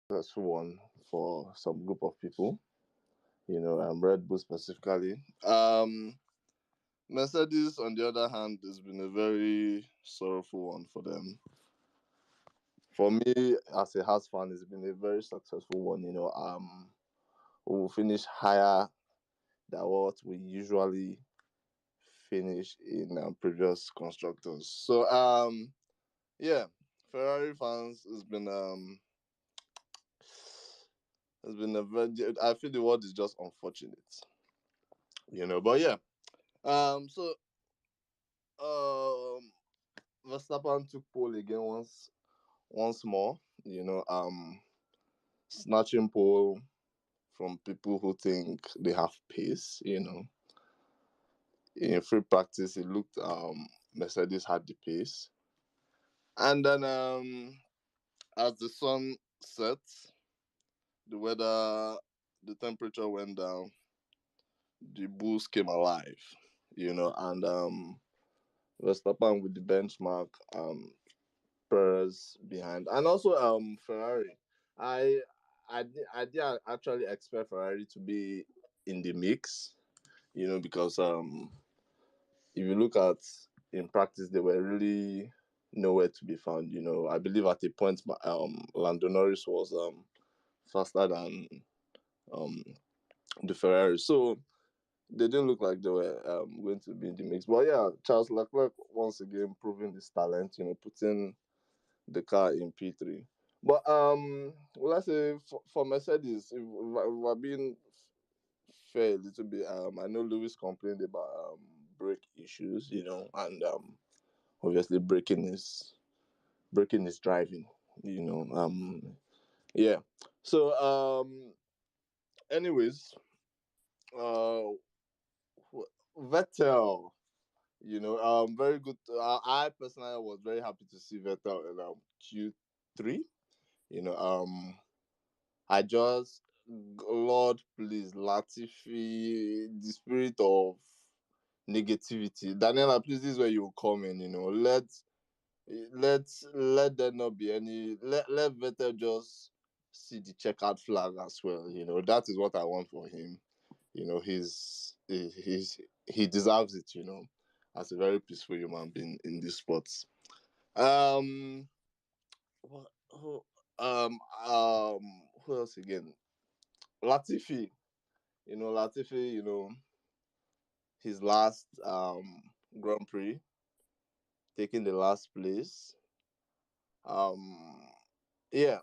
successful one for some group of people. Red Bull specifically. Mercedes, on the other hand, has been a very sorrowful one for them. For me, as a Haas fan, it's been a very successful one. We will finish higher than what we usually finish in previous constructors. So, yeah, Ferrari fans has been a very. I feel the word is just unfortunate. But yeah. So um, Verstappen took pole again once more. Snatching pole from people who think they have pace. In free practice, it looked Mercedes had the pace, and then as the sun set, the weather, the temperature went down, the bulls came alive. And Verstappen with the benchmark, Perez behind, and also Ferrari. I I did actually expect Ferrari to be in the mix, because if you look at in practice, they were really nowhere to be found. I believe at a point, Lando Norris was faster than um the Ferrari, so they didn't look like they were going to be in the mix. But yeah, Charles Leclerc once again proving his talent. Putting the car in P3. But let's say for Mercedes, if we're being fair a little bit, I know Lewis complained about brake issues, and obviously braking is driving, yeah. So anyways, uh, Vettel, very good. I personally was very happy to see Vettel in Q3. You know, I just, Lord, please, Latifi, the spirit of negativity. Daniela, please, this is where you come in. Let there not be any. Let Vettel just see the checkered flag as well. That is what I want for him. He deserves it. As a very peaceful human being in this sports. Um, what, who else again? Latifi. Latifi, his last Grand Prix, taking the last place. Um, yeah,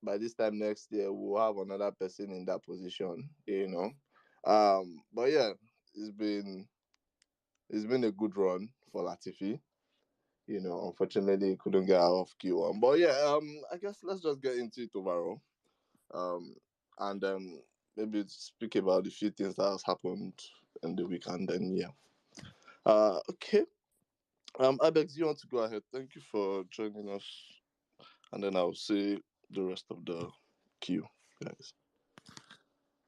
by this time next year, we'll have another person in that position. But yeah, it's been it's been a good run for Latifi. Unfortunately, he couldn't get out of Q1. But yeah, I guess let's just get into it overall. Um, and maybe speak about the few things that has happened in the weekend. Then yeah. Okay. Abex, you want to go ahead? Thank you for joining us, and then I'll say the rest of the queue, guys.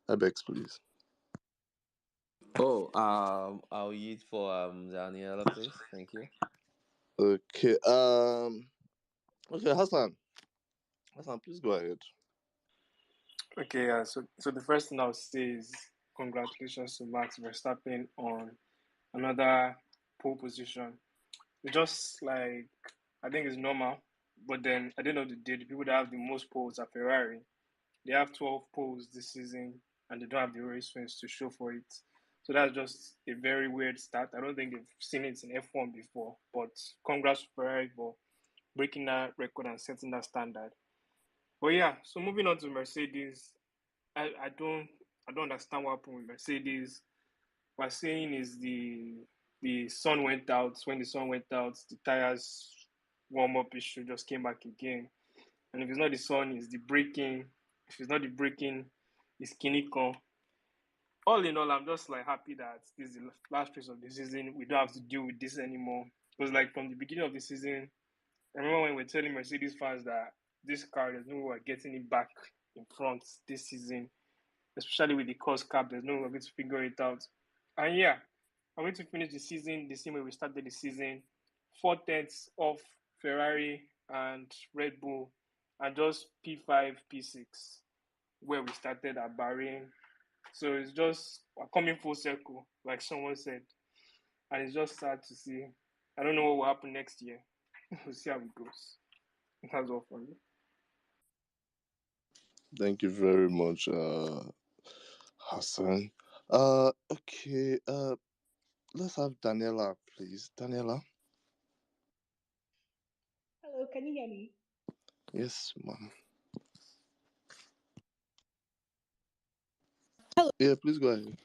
Abex, please. Oh, I'll yield for Daniela, please. Thank you. Okay. Okay, Hassan, please go ahead. Okay, yeah. So the first thing I'll say is congratulations to Max Verstappen on another pole position. It's just like I think it's normal, but then at the end of the day, the people that have the most poles are Ferrari. They have 12 poles this season, and they don't have the race wins to show for it. So that's just a very weird stat. I don't think they've seen it in F1 before. But congrats to Ferrari for breaking that record and setting that standard. But yeah, so moving on to Mercedes, I don't understand what happened with Mercedes. What we're saying is the sun went out. When the sun went out, the tires warm up issue just came back again. And if it's not the sun, it's the braking. If it's not the braking, it's Kiniko. All in all, I'm just like happy that this is the last race of the season. We don't have to deal with this anymore. Because like from the beginning of the season, I remember when we were telling Mercedes fans that this car, there's no way we're getting it back in front this season, especially with the cost cap. There's no way we're going to figure it out. And yeah, I'm going to finish the season the same way we started the season, 4/10 off Ferrari and Red Bull. and just P5, P6, where we started at Bahrain. So it's just coming full circle, like someone said. And it's just sad to see. I don't know what will happen next year. We'll see how it goes. That's all for me. Thank you very much, Hassan. Okay. Let's have Daniela, please. Daniela. Hello, can you hear me? Yes, ma'am. Hello. Yeah, please go ahead.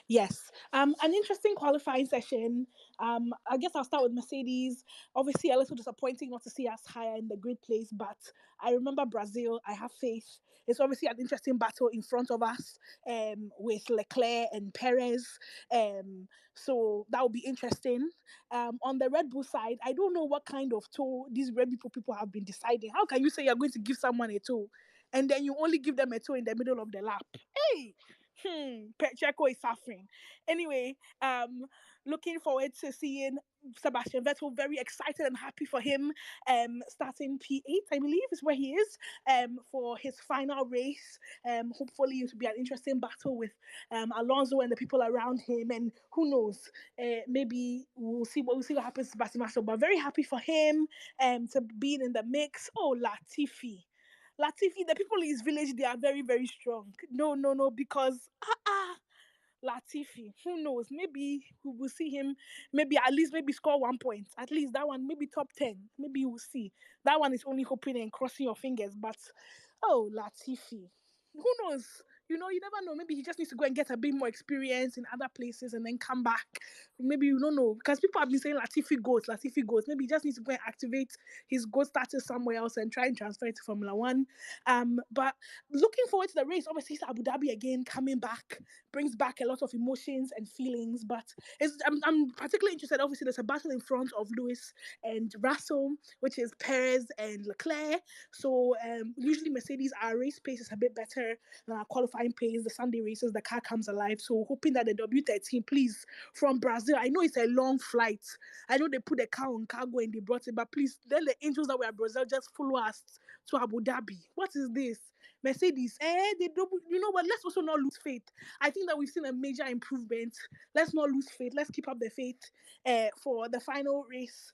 Yes. An interesting qualifying session. I guess I'll start with Mercedes. Obviously, a little disappointing not to see us higher in the grid place, but I remember Brazil. I have faith. It's obviously an interesting battle in front of us, with Leclerc and Perez. So that will be interesting. On the Red Bull side, I don't know what kind of tow these Red Bull people have been deciding. How can you say you're going to give someone a tow, and then you only give them a tow in the middle of the lap? Hey, Checo is suffering. Anyway, looking forward to seeing Sebastian Vettel. Very excited and happy for him. Starting P8, I believe, is where he is. For his final race. Hopefully it will be an interesting battle with Alonso and the people around him. And who knows? Maybe we'll see what happens to Sebastian Vettel. But very happy for him. To being in the mix. Oh, Latifi, the people in his village, they are very, very strong. No, because Latifi, who knows? Maybe we will see him. Maybe at least maybe score 1 point. At least that one, maybe top 10. Maybe we'll see. That one is only hoping and crossing your fingers. But Latifi, who knows? You never know. Maybe he just needs to go and get a bit more experience in other places and then come back. Maybe you don't know, because people have been saying Latifi goes, Latifi goes. Maybe he just needs to go and activate his goal status somewhere else and try and transfer it to Formula One. But looking forward to the race. Obviously, it's Abu Dhabi again, coming back, brings back a lot of emotions and feelings. But I'm particularly interested. Obviously, there's a battle in front of Lewis and Russell, which is Perez and Leclerc. So usually Mercedes, our race pace is a bit better than our qualifying pace. The Sunday races, the car comes alive. So hoping that the W13, please, from Brazil. I know it's a long flight. I know they put the car on cargo and they brought it, but please let the angels that were at Brazil just follow us to Abu Dhabi. What is this? Mercedes, they don't, you know what? Let's also not lose faith. I think that we've seen a major improvement. Let's not lose faith. Let's keep up the faith for the final race.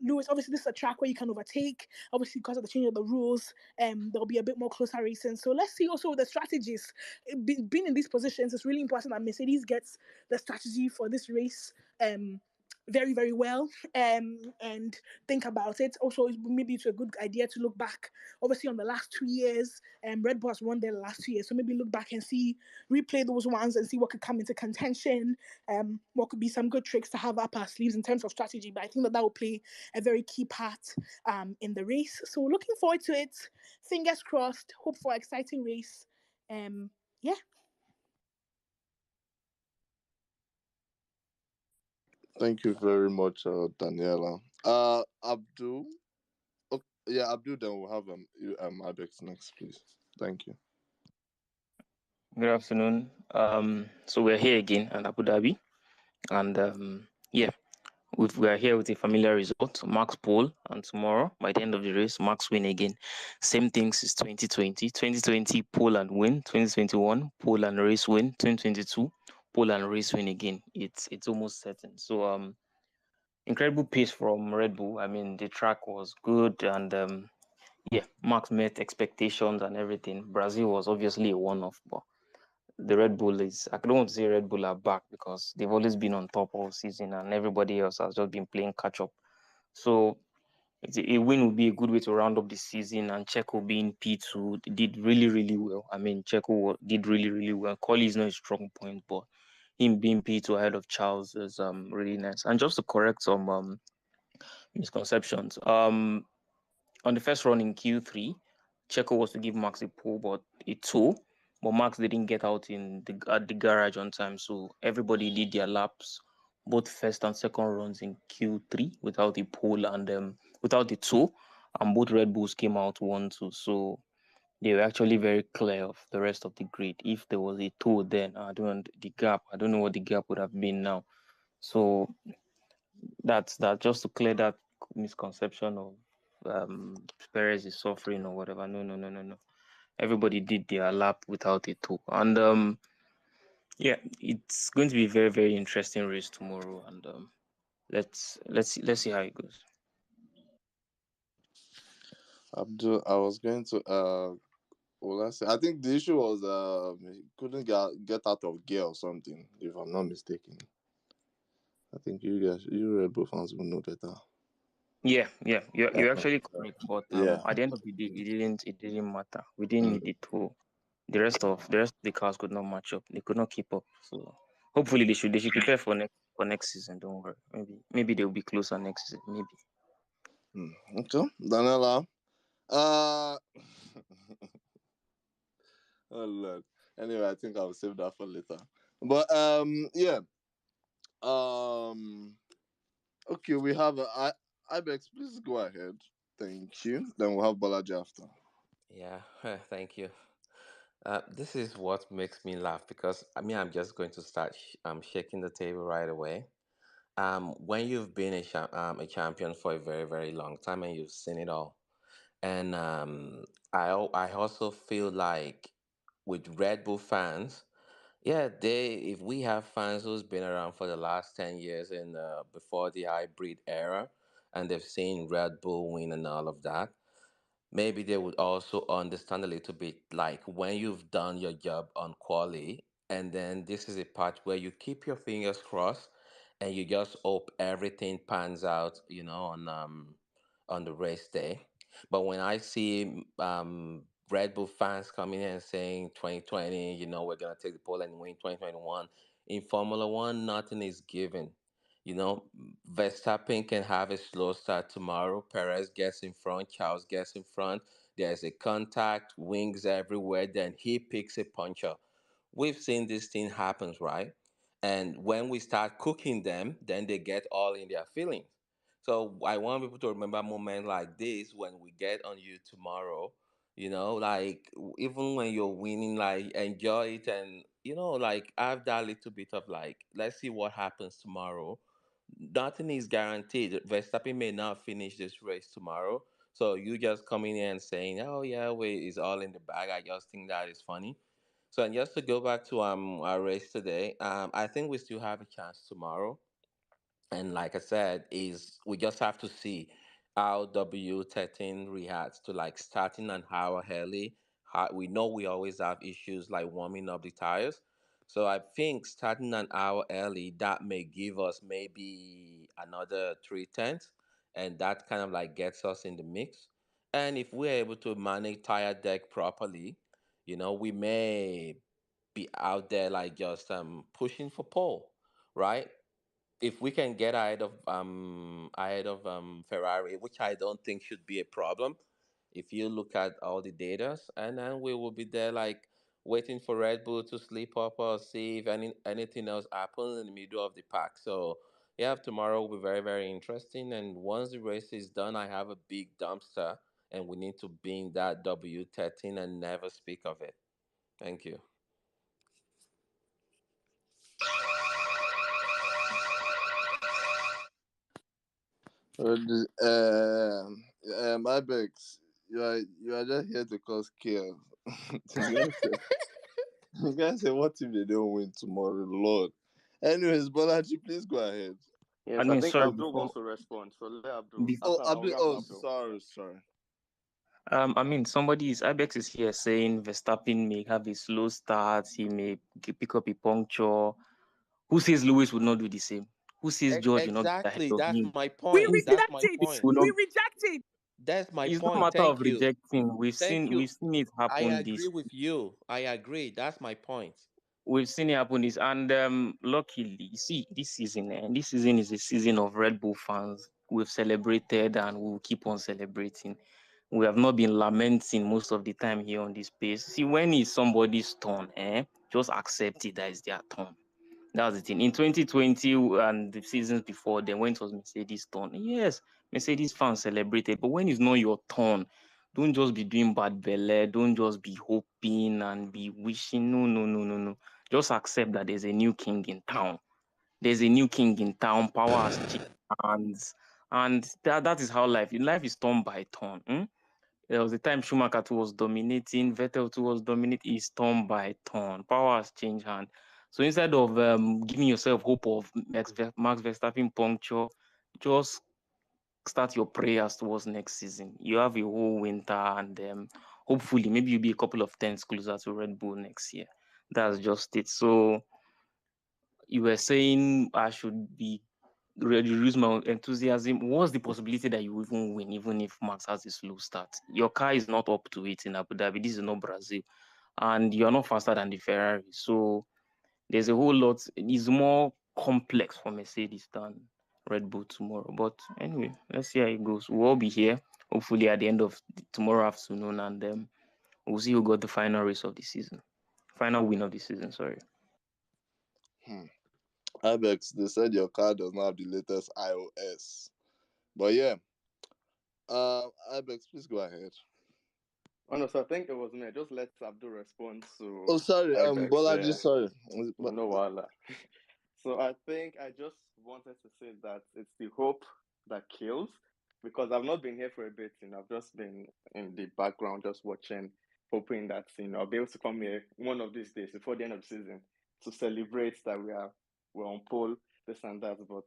Lewis, obviously, this is a track where you can overtake. Obviously, because of the change of the rules, there'll be a bit more closer racing. So let's see also the strategies. Being in these positions, it's really important that Mercedes gets the strategy for this race. Very, very well, and think about it. Also, maybe it's a good idea to look back, obviously, on the last 2 years. Red Bull has won their last 2 years, so maybe look back and replay those ones and see what could come into contention. What could be some good tricks to have up our sleeves in terms of strategy. But I think that will play a very key part in the race. So looking forward to it. Fingers crossed. Hope for an exciting race. Yeah. Thank you very much, Daniela. Abdul. Oh, yeah, Abdul. Then we'll have Abex next, please. Thank you. Good afternoon. So we're here again at Abu Dhabi, and we are here with a familiar result. Max pole, and tomorrow, by the end of the race, Max win again. Same thing since 2020. 2020 pole and win. 2021 pole and race win. 2022 pole and race win again. It's almost certain. So incredible pace from Red Bull. I mean, the track was good, and Max met expectations and everything. Brazil was obviously a one-off, but the Red Bull I don't want to say Red Bull are back because they've always been on top all season and everybody else has just been playing catch up. So a win would be a good way to round up the season, and Checo being P2 did really, really well. I mean, Checo did really, really well. Quali is not a strong point, but him being P2 ahead of Charles is really nice. And just to correct some misconceptions, on the first run in Q3, Checo was to give Max a pole, but a two. But Max didn't get out at the garage on time, so everybody did their laps, both first and second runs in Q3 without a pole and without the two, and both Red Bulls came out 1-2. So they were actually very clear of the rest of the grid. If there was a two, then I don't know what the gap would have been now. So that's that. Just to clear that misconception of Perez is suffering or whatever. No. Everybody did their lap without a toe, and yeah, it's going to be a very, very interesting race tomorrow, and let's see how it goes. Abdul, I was going to well, let's say I think the issue was he couldn't get out of gear or something, if I'm not mistaken. I think you Red Bull fans will know better. Yeah, Yeah. you're actually correct, but Yeah. at the end of the day, it didn't matter. We didn't need the toe. The rest of the cars could not match up. They could not keep up. So hopefully they should prepare for next season. Don't worry. Maybe they'll be closer next season. Maybe. Okay, Daniela. Uh, oh Lord. Anyway, I think I'll save that for later. But yeah. Okay, we have Ibex. Please go ahead. Thank you. Then we'll have Balaji after. Yeah, thank you. This is what makes me laugh because I'm just going to start shaking the table right away. When you've been a champion for a very, very long time and you've seen it all, and I also feel like with Red Bull fans, yeah, if we have fans who's been around for the last 10 years and before the hybrid era, and they've seen Red Bull win and all of that, maybe they would also understand a little bit like when you've done your job on quali, and then this is a part where you keep your fingers crossed and you just hope everything pans out, on the race day. But when I see Red Bull fans coming in and saying 2020, we're gonna take the pole and win 2021 in Formula One, nothing is given. You know, Verstappen can have a slow start tomorrow. Perez gets in front, Charles gets in front. There's a contact, wings everywhere. Then he picks a puncher. We've seen this thing happens, right? And when we start cooking them, then they get all in their feelings. So I want people to remember a moment like this when we get on you tomorrow. Like even when you're winning, like enjoy it and like have that little bit of like, let's see what happens tomorrow. Nothing is guaranteed. Verstappen may not finish this race tomorrow. So you just coming in and saying, "Oh yeah, wait, it's all in the bag." I just think that is funny. So and just to go back to our race today, I think we still have a chance tomorrow. And like I said, is we just have to see how W13 reacts to like starting an hour early. We know we always have issues like warming up the tires. So I think starting an hour early, that may give us maybe another 3 tenths, and that kind of like gets us in the mix. And if we're able to manage tire deck properly, we may be out there like just pushing for pole, right? If we can get ahead of Ferrari, which I don't think should be a problem, if you look at all the data, and then we will be there like waiting for Red Bull to sleep up or see if anything else happens in the middle of the pack. So yeah, tomorrow will be very, very interesting. And once the race is done, I have a big dumpster, and we need to bin that W13 and never speak of it. Thank you. Ibex, you are just here to cause chaos. You guys say what if they don't win tomorrow, Lord? Anyways, Balaji, please go ahead. I Yes, I mean, think sorry, Abdul before wants to respond. So let Abdul. before After Oh, that, Abdul. we have Oh, Abdul. sorry. I mean, Ibex is here saying Verstappen may have a slow start. He may pick up a puncture. Who says Lewis would not do the same? Who says George will not get ahead Exactly. of That's him? my We point. Who says That's reject my it. Lewis point. will not? We reject it. That's my It's not a point. matter of Thank you. rejecting. We've Thank seen you. we've seen it I happen. agree with you. I agree. That's my point. We've seen it happen this, and luckily, you see, this season is a season of Red Bull fans. We've celebrated and we'll keep on celebrating. We have not been lamenting most of the time here on this space. See, when it's somebody's turn, just accept it that it's their turn. That's the thing. In 2020 and the seasons before, then when it was Mercedes' turn, yes, Mercedes fans celebrated. But when it's not your turn, don't just be doing bad belly. Don't just be hoping and be wishing. No. Just accept that there's a new king in town. There's a new king in town. Power has changed hands. And that is how life is turn by turn. There was a time Schumacher too was dominating, Vettel too was dominating. It's turn by turn. Power has changed hand. So instead of giving yourself hope of Max Verstappen puncture, just start your prayers towards next season. You have a whole winter, and hopefully maybe you'll be a couple of tenths closer to Red Bull next year. That's just it. So you were saying I should be reduce my enthusiasm. What's the possibility that you even win, even if Max has a slow start? Your car is not up to it in Abu Dhabi. This is not Brazil, and you are not faster than the Ferrari. So there's a whole lot. It's more complex for Mercedes than Red Bull tomorrow. But anyway, let's see how it goes. We'll all be here hopefully at the end of tomorrow afternoon, and we'll see who got the final race of the season, final win of the season. Sorry. Ibex, they said your car does not have the latest iOS. But yeah, Ibex, please go ahead. Oh no, so I think it was me. I just let Abdul respond Oh, to sorry, Ibex. Bolaji, sorry. No wala. So I think I just wanted to say that it's the hope that kills, because I've not been here for a bit. I've just been in the background, just watching, hoping that I'll be able to come here one of these days before the end of the season to celebrate that we're on pole, this and that. But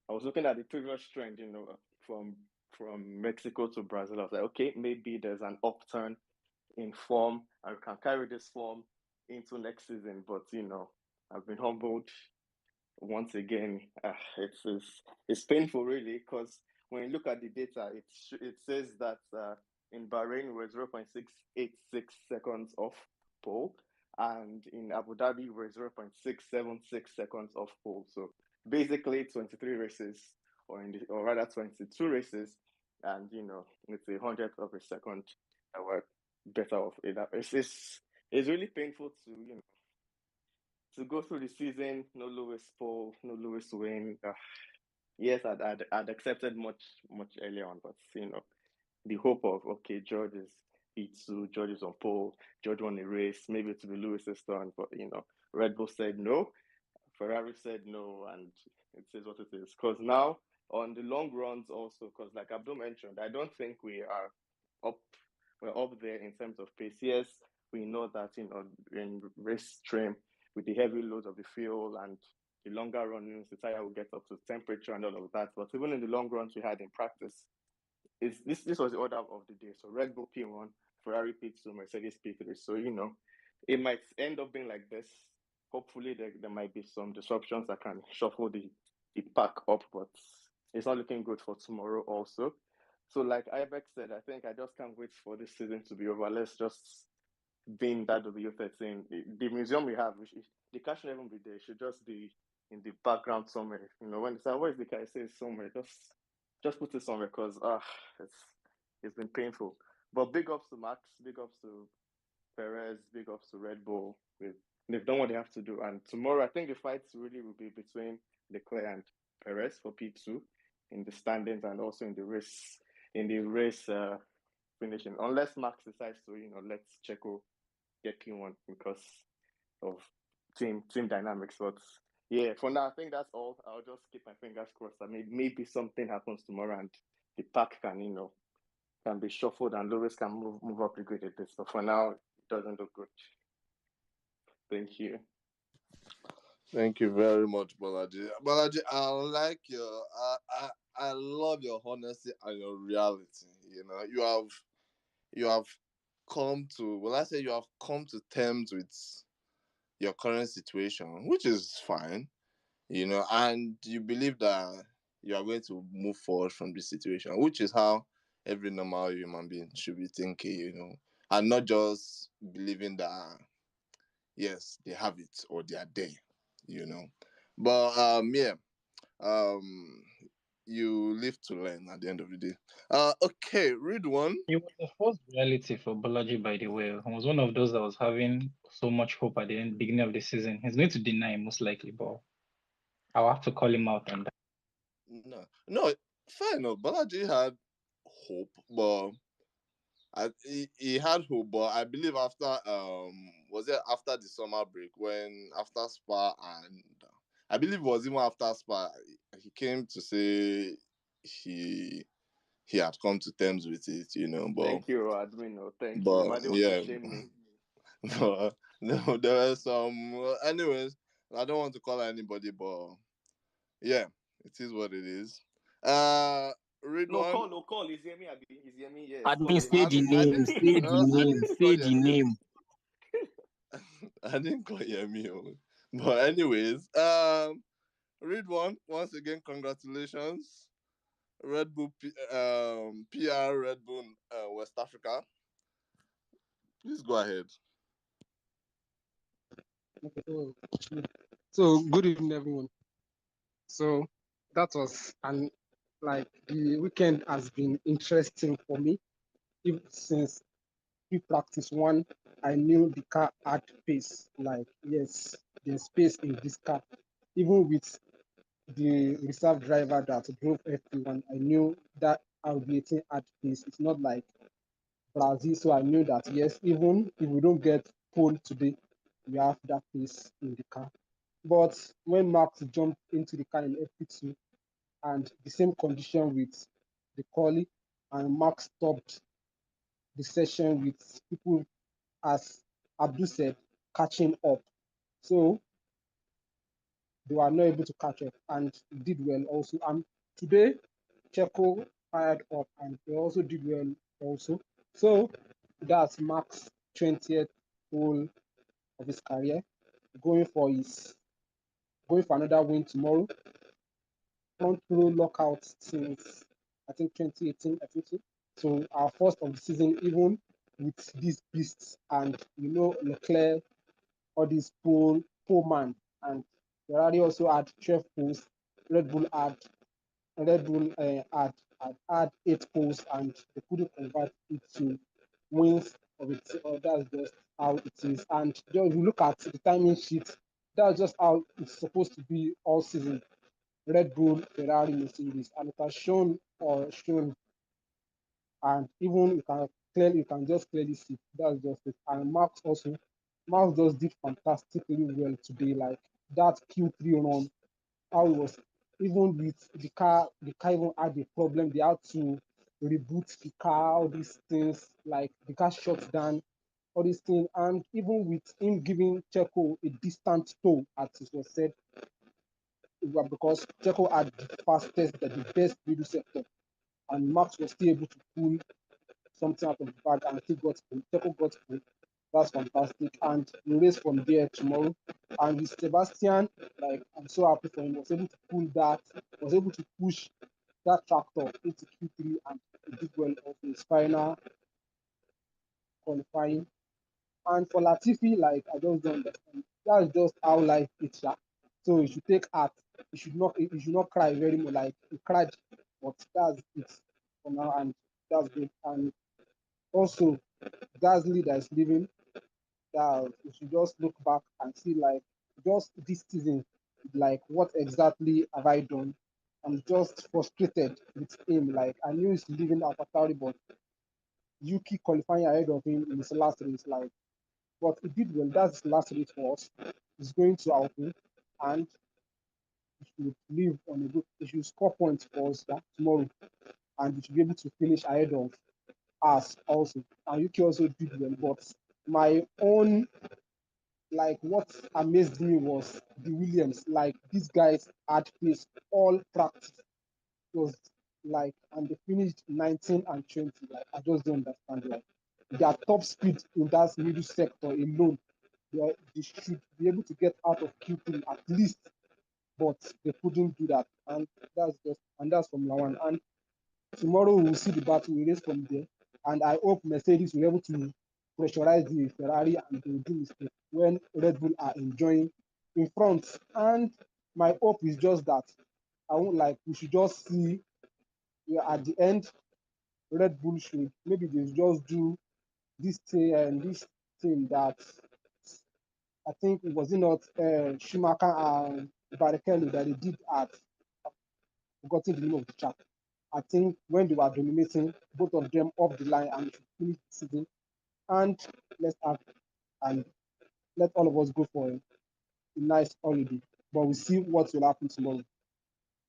I was looking at the previous trend, from Mexico to Brazil. I was like, okay, maybe there's an upturn in form, and we can carry this form into next season. But I've been humbled once again. It's painful, really, because when you look at the data, it says that in Bahrain we're 0.686 seconds off pole, and in Abu Dhabi we're 0.676 seconds off pole. So basically 23 races, or rather 22 races, and it's a hundredth of a second that we're better off. It's really painful to go through the season, no Lewis pole, no Lewis win. Yes, I'd accepted much earlier on, but the hope of, okay, George is P2, George is on pole, George won a race, maybe to be Lewis's turn, but Red Bull said no, Ferrari said no, and it is what it is. Because now on the long runs also, because like Abdul mentioned, I don't think we're up there in terms of pace. Yes, we know that in race trim with the heavy loads of the fuel and the longer runs, the tire will get up to temperature and all of that. But even in the long runs we had in practice, this was the order of the day. So Red Bull P1, Ferrari P2, Mercedes P3. So it might end up being like this. Hopefully there might be some disruptions that can shuffle the pack up, but it's not looking good for tomorrow also. So like Ibex said, I think I just can't wait for this season to be over. Let's just be in that W13. The museum we have, the car shouldn't even be there. It should just be in the background somewhere. When they say, where's the car? I say it's somewhere. Just put it somewhere, because it's been painful. But big ups to Max, big ups to Perez, big ups to Red Bull. They've done what they have to do. And tomorrow, I think the fights really will be between Leclerc and Perez for P2 in the standings, and also in the race finishing. Unless Max decides to, let Checo get P1 because of team dynamics. But yeah, for now, I think that's all. I'll just keep my fingers crossed that maybe something happens tomorrow and the pack can be shuffled and Lewis can move up the grid a bit. But for now, it doesn't look good. Thank you. Thank you very much, Bolaji. Bolaji, I love your honesty and your reality. You have come to, well, I say you have come to terms with your current situation, which is fine, and you believe that you are going to move forward from this situation, which is how every normal human being should be thinking, and not just believing that, yes, they have it or they are there, But, yeah, um, you live to learn at the end of the day. Okay, read one. It was the first reality for Bolaji, by the way. He was one of those that was having so much hope at the beginning of the season. He's going to deny, most likely, but I'll have to call him out on that. No, fair enough. Balaji had hope, but he had hope, but I believe after was it after the summer break, when after Spa, and I believe it was even after Spa, he came to say he had come to terms with it, but Thank you, Admino. Thank you. but Imagine want to yeah, shame me. but no, there were some. Anyways, I don't want to call out anybody, but yeah, it is what it is. Read No one. call, no call. Is Yemi Abi? Is Yemi? Yes, call Admin, say I the didn't. Yemi. I name, didn't. say the I name, didn't call say the Yemi. name. I didn't call Yemi. But anyways, read one once again. Congratulations, Red Bull. PR Red Bull West Africa. Please go ahead. Okay, so good evening, everyone. So that was the weekend has been interesting for me. Since pre-practice one, I knew the car had pace. Like, yes, there's space in this car. Even with the reserve driver that drove FP1, I knew that RB18 had pace. It's not like Brazil, so I knew that yes, even if we don't get pole today, we have that pace in the car. But when Max jumped into the car in FP2 and the same condition with the quali, and Max stopped the session with people, as Abdul said, catching up. So they were not able to catch up and did well also. And today, Checo fired up and they also did well also. So that's Max 20th pole of his career, going for another win tomorrow. Front row lockout since I think 2018, I think so. So our first of the season, even with these beasts and Leclerc, all these pole man, and Ferrari also had 12 poles. Red Bull had had 8 poles and they couldn't convert it to wins of it. That's just how it is. And just, if you look at the timing sheet, that's just how it's supposed to be all season. Red Bull, Ferrari, Mercedes, and it has shown, and even you can just clearly see that's just it. And Max just did fantastically well today. Like that Q3 run, how it was, even with the car even had a problem. They had to reboot the car, all these things, like the car shut down, all these things, and even with him giving Checo a distant tow, as it was said, because Checo had the fastest, the best middle sector, and Max was still able to pull something out of the bag and still got pulled. Checo got pulled. That's fantastic. And we race from there tomorrow. And with Sebastian, like I'm so happy for him, was able to pull that, was able to push that tractor into Q3 and he did well of his final qualifying. And for Latifi, like I just don't understand. That's just how life is. Yeah? So you should take heart. You should not cry very much. Like he cried, but that's it for now, and that's good. And also, Gasly that is leaving, that you should just look back and see like just this season, like what exactly have I done? I'm just frustrated with him. Like I knew he's leaving AlphaTauri, but Yuki qualifying ahead of him in his last race, like, but he did well. That's his last race for us. He's going to Alpine and he should leave on a good. He should score points for us tomorrow, and he should be able to finish ahead of us also. And Yuki also did well, but my own, like what amazed me was the Williams. Like these guys had pace all practice. It was like, and they finished 19 and 20. Like I just don't understand. Like their top speed in that middle sector alone, they should be able to get out of Q3 at least, but they couldn't do that. And that's from Lawan. And tomorrow we will see the battle. We race from there, and I hope Mercedes will be able to pressurize the Ferrari and they will do mistake when Red Bull are enjoying in front. And my hope is just that I won't like we should just see, at the end Red Bull should maybe they just do this thing that I think it was not Schumacher and Barrichello that they did at forgotten the name of the track. I think when they were dominating both of them off the line and finish the season, and let's have and let all of us go for a nice holiday. But we'll see what will happen tomorrow.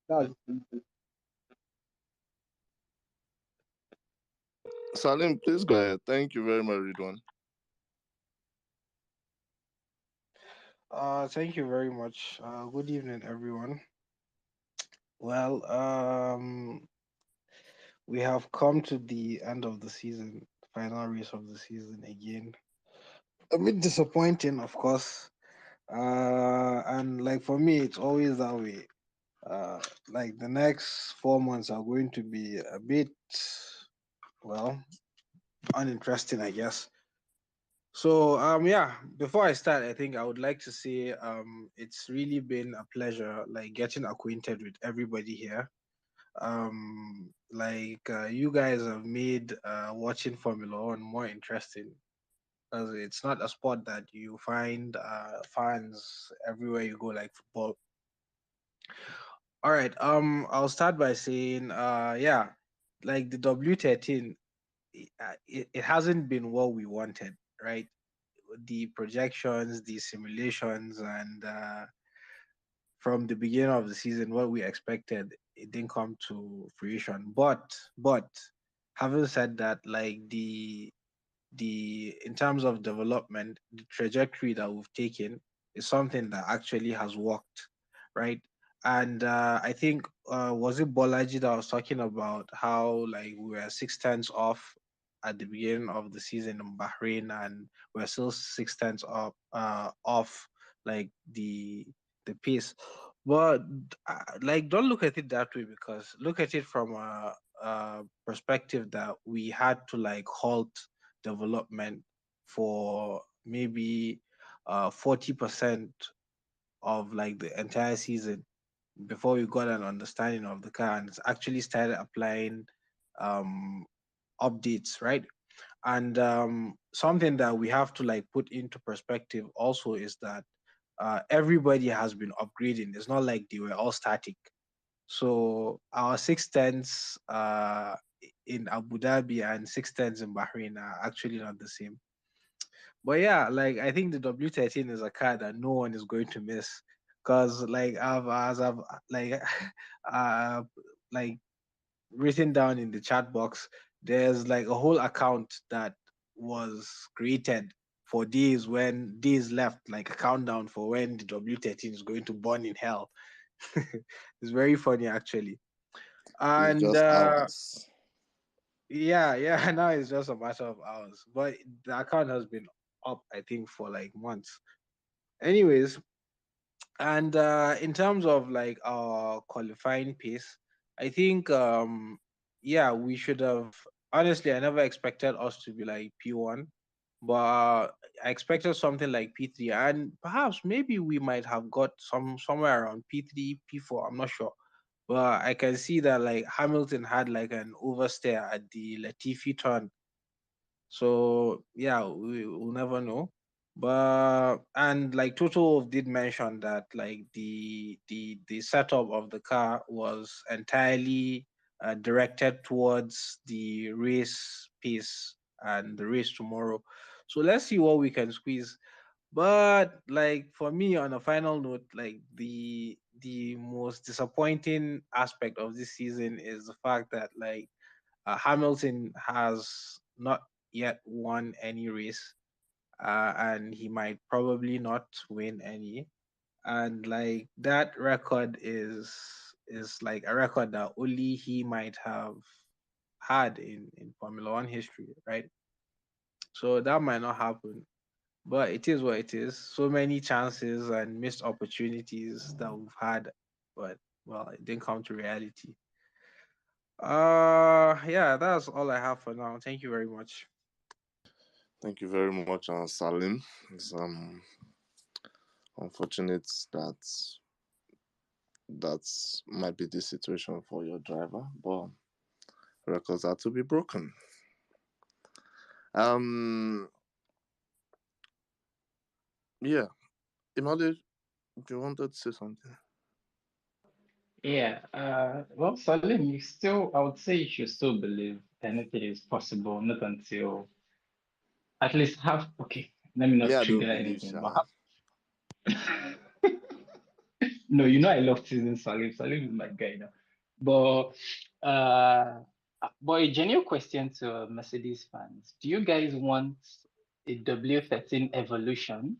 That's it. Salim, please go ahead. Thank you very much, Ridwan. Thank you very much. Good evening, everyone. Well, we have come to the end of the season, final race of the season again. A bit disappointing, of course. And like for me, it's always that way. Like the next 4 months are going to be a bit, well, uninteresting, I guess. So yeah, before I start, I think I would like to say it's really been a pleasure like getting acquainted with everybody here. You guys have made watching Formula One more interesting, because it's not a sport that you find fans everywhere you go like football. All right, I'll start by saying yeah, like the W13, it hasn't been what we wanted, right? The projections, the simulations, and from the beginning of the season, what we expected, it didn't come to fruition. But having said that, like the in terms of development, the trajectory that we've taken is something that actually has worked, right? And I think was it Bolaji that was talking about how like we were 6 tenths off at the beginning of the season in Bahrain, and we're still 6 tenths off like the pace. But like, don't look at it that way, because look at it from a perspective that we had to like halt development for maybe 40% of like the entire season before we got an understanding of the car and actually started applying um, updates, right? And something that we have to like put into perspective also is that everybody has been upgrading. It's not like they were all static. So our 6 tenths in Abu Dhabi and 6 tenths in Bahrain are actually not the same. But yeah, like I think the W13 is a car that no one is going to miss, because like I've like uh like written down in the chat box, there's like a whole account that was created for days left, like a countdown for when the W13 is going to burn in hell. It's very funny actually. It's And just ours. yeah, yeah, now it's just a matter of hours. But the account has been up, I think, for like months. Anyways, and in terms of like our qualifying pace, I think yeah, we should have, honestly, I never expected us to be like P1, but I expected something like P3, and perhaps maybe we might have got somewhere around P3, P4, I'm not sure. But I can see that like Hamilton had like an oversteer at the Latifi turn, so yeah, we'll never know. But and like Toto did mention that like the setup of the car was entirely directed towards the race pace and the race tomorrow. So let's see what we can squeeze. But like for me, on a final note, like the most disappointing aspect of this season is the fact that like Hamilton has not yet won any race, and he might probably not win any. And like that record is like a record that only he might have had in Formula One history, right? So that might not happen. But it is what it is. So many chances and missed opportunities that we've had, but well, it didn't come to reality. Yeah, that's all I have for now. Thank you very much. Thank you very much, Salim. It's unfortunate that might be the situation for your driver, but records are to be broken. Um, yeah, Imade, you wanted to say something? Yeah, well, Salim, you still, I would say you should still believe anything is possible, not until at least half. Okay, let me Me, not I don't trigger believe, anything, but Sha. no, you know I love teasing Salim. Salim is my guy now. But But a genuine question to Mercedes fans: do you guys want a W13 evolution,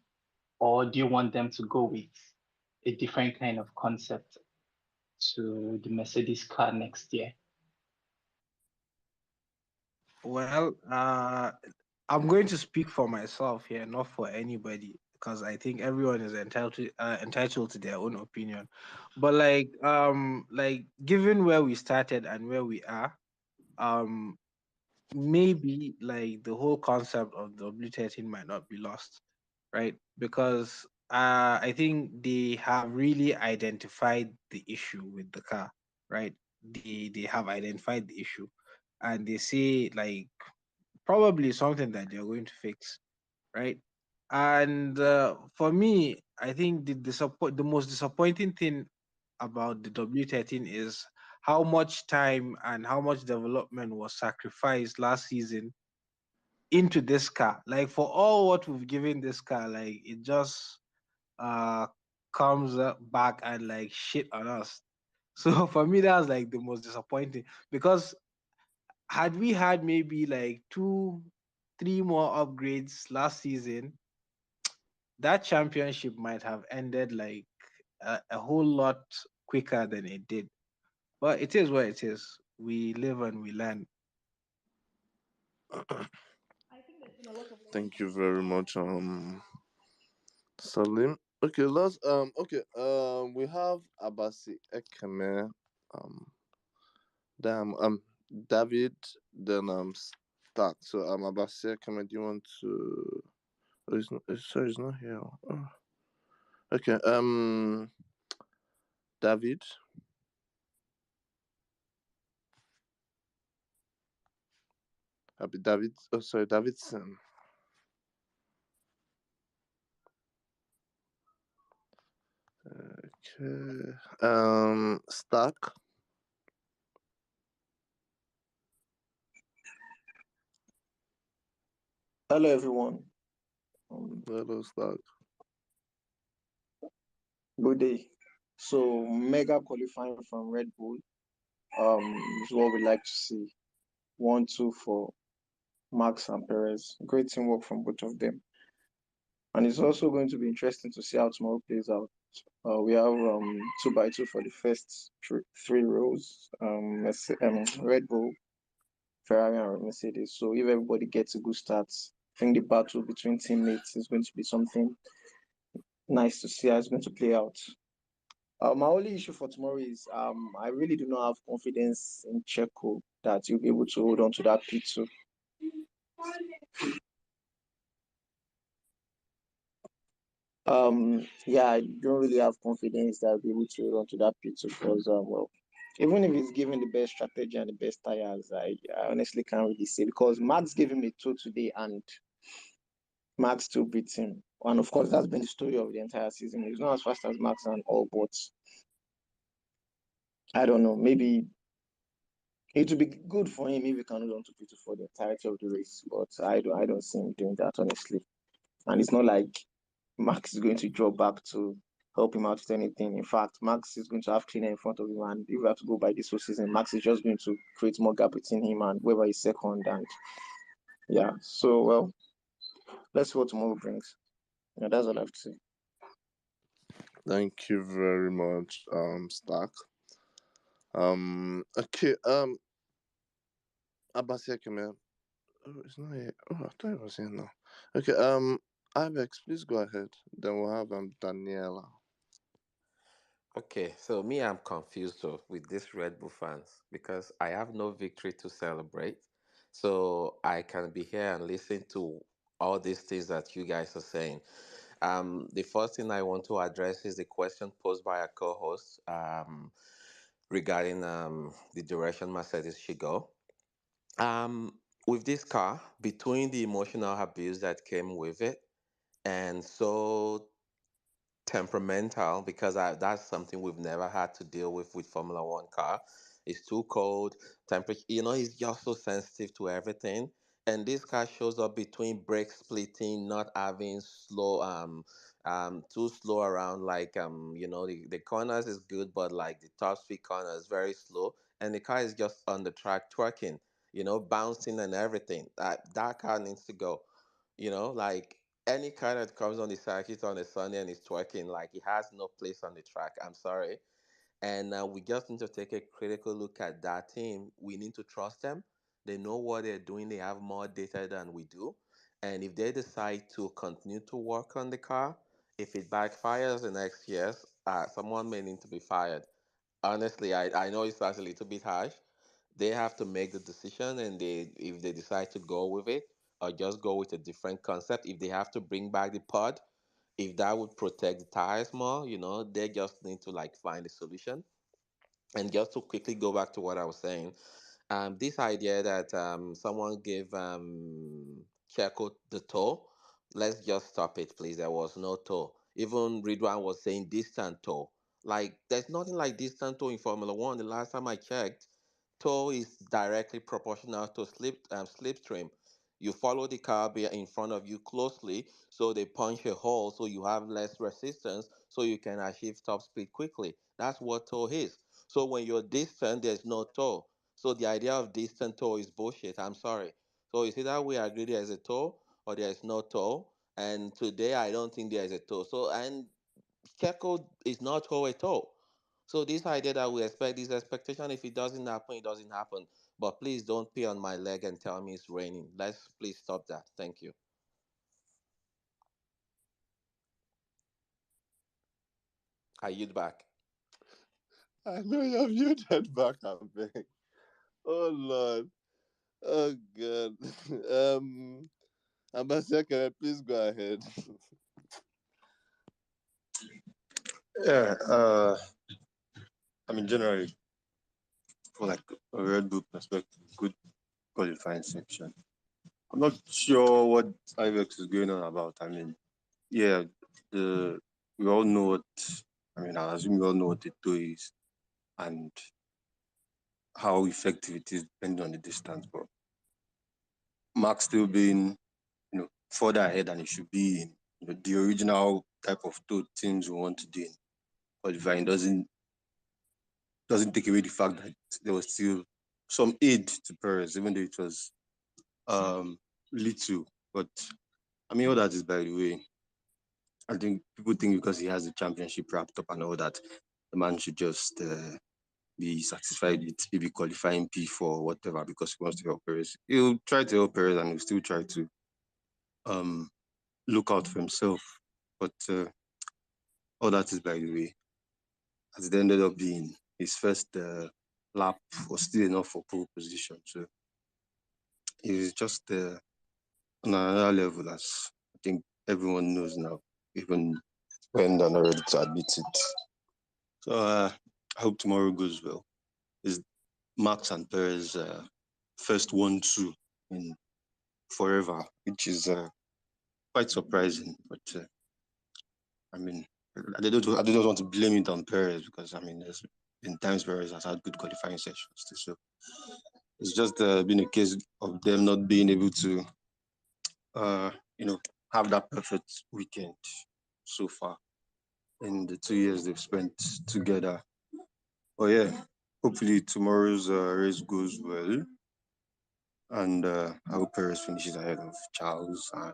or do you want them to go with a different kind of concept to the Mercedes car next year? Well, I'm going to speak for myself here, not for anybody, because I think everyone is entitled to their own opinion. But like given where we started and where we are, um, maybe like the whole concept of W13 might not be lost, right? Because I think they have really identified the issue with the car, right? They have identified the issue, and they say like probably something that they're going to fix, right? And for me, I think the most disappointing thing about the W13 is how much time and how much development was sacrificed last season into this car. Like for all what we've given this car, like it just uh comes back and like shit on us. So for me, that was like the most disappointing because had we had maybe like two, three more upgrades last season, that championship might have ended like a whole lot quicker than it did. But it is what it is. We live and we learn. I think there's been a lot of learning Thank you from very much, Salim. Okay, we have Abasi Ekeme, um David, then Stark. So Abasi Ekeme, do you want to? Oh, sorry, he's not here. Oh. Okay, David. Happy David. Oh, sorry, Davidson. Okay. Stark. Hello, everyone. Um, Hello, Stark. Good day. So, mega qualifying from Red Bull is what we like to see. 1-2 for Max and Perez. Great teamwork from both of them. And it's also going to be interesting to see how tomorrow plays out. We have 2-2 for the first three rows. Red Bull, Ferrari, and Mercedes. So if everybody gets a good start, I think the battle between teammates is going to be something nice to see how it's going to play out. My only issue for tomorrow is I really do not have confidence in Checo that he'll be able to hold on to that P2. Yeah, I don't really have confidence that I'll be able to hold on to that P2 because well, even if he's given the best strategy and the best tires, I honestly can't really say because Max gave him the two today and Max still beats him. And of course, that's been the story of the entire season. He's not as fast as Max and all, but I don't know. Maybe it would be good for him if he can hold on to P2 for the entirety of the race, but I don't see him doing that honestly. And it's not like Max is going to draw back to help him out with anything. In fact, Max is going to have cleaner in front of him, and if we have to go by this whole season, Max is just going to create more gap between him and whoever is second. And yeah, so well, let's see what tomorrow brings. Yeah, that's all I have to say. Thank you very much, Stark. Okay, Abasi Ekeme. Oh, it's not here. Oh, I thought it was here now. Okay, Ibex, please go ahead. Then we'll have Daniela. Okay, so me, I'm confused though with these Red Bull fans because I have no victory to celebrate. So I can be here and listen to all these things that you guys are saying. The first thing I want to address is the question posed by a co-host regarding the direction Mercedes should go. With this car, between the emotional abuse that came with it, and so temperamental because that's something we've never had to deal with Formula One car. It's too cold, temperature. He's just so sensitive to everything. And this car shows up between brake splitting, not having too slow around. Like the corners is good, but like the top speed corner is very slow. and the car is just on the track twerking, bouncing and everything. That car needs to go. Like any car that comes on the circuit on a Sunday and is twerking, like it has no place on the track. I'm sorry. And we just need to take a critical look at that team. We need to trust them. They know what they're doing. They have more data than we do. And if they decide to continue to work on the car, if it backfires the next years, someone may need to be fired. Honestly, I know it sounds a little bit harsh. They have to make the decision, and if they decide to go with it or just go with a different concept, if they have to bring back the pod, if that would protect the tires more, they just need to like find a solution. And just to quickly go back to what I was saying, this idea that someone gave Checo the toe, let's just stop it, please. There was no toe. Even Ridwan was saying distant toe. Like, there's nothing like distant toe in Formula One. The last time I checked, toe is directly proportional to slipstream. You follow the car in front of you closely, so they punch a hole, so you have less resistance, so you can achieve top speed quickly. That's what toe is. So when you're distant, there's no toe. So the idea of distant toe is bullshit. I'm sorry. So it's either we agree there's a toe or there's no toe. And today I don't think there's a toe. So and Keko is not toe at all. So this idea that we expect this expectation, if it doesn't happen, it doesn't happen. But please don't pee on my leg and tell me it's raining. Let's please stop that. Thank you. I yield back. I know you have muted back, I beg. Oh Lord. Oh God. Ambassador, can I please go ahead? Yeah, I mean, generally, for like a Red Bull perspective, good qualifying section. I'm not sure what Ivex is going on about. I mean, yeah, the we all know what. I mean, I assume we all know what the two is and how effective it is depending on the distance. But Max still being, further ahead than it should be in the original type of two teams we want to do in qualifying doesn't take away the fact that there was still some aid to Perez, even though it was little. But I mean, all that is by the way. I think people think because he has the championship wrapped up and all that, the man should just be satisfied with maybe qualifying P4 or whatever because he wants to help Perez. He'll try to help Perez and he'll still try to look out for himself. But all that is by the way. As it ended up being, his first lap was still enough for pole position. So he's just on another level, as I think everyone knows now, even when they're not ready to admit it. So I hope tomorrow goes well. It's Max and Perez first 1-2 in forever, which is quite surprising. But I mean, I don't want to blame it on Perez because I mean, there's been times Perez has had good qualifying sessions too. So it's just been a case of them not being able to, have that perfect weekend so far in the 2 years they've spent together. Oh yeah, hopefully tomorrow's race goes well, and I hope Perez finishes ahead of Charles, and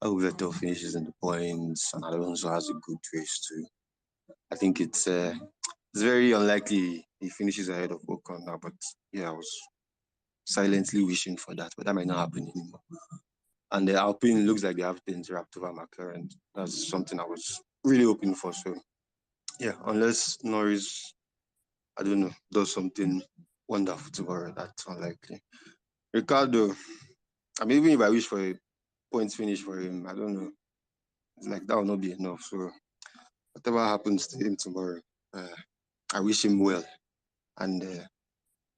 I hope Vettel finishes in the points, and Alonso has a good race too. I think it's very unlikely he finishes ahead of Ocon now, but yeah, I was silently wishing for that, but that might not happen anymore. And the Alpine looks like they have things wrapped over McLaren. That's something I was really hoping for. So yeah, unless Norris, I don't know, does something wonderful tomorrow, that's unlikely. Ricardo, I mean, even if I wish for a points finish for him, I don't know. It's like that will not be enough. So whatever happens to him tomorrow, I wish him well. And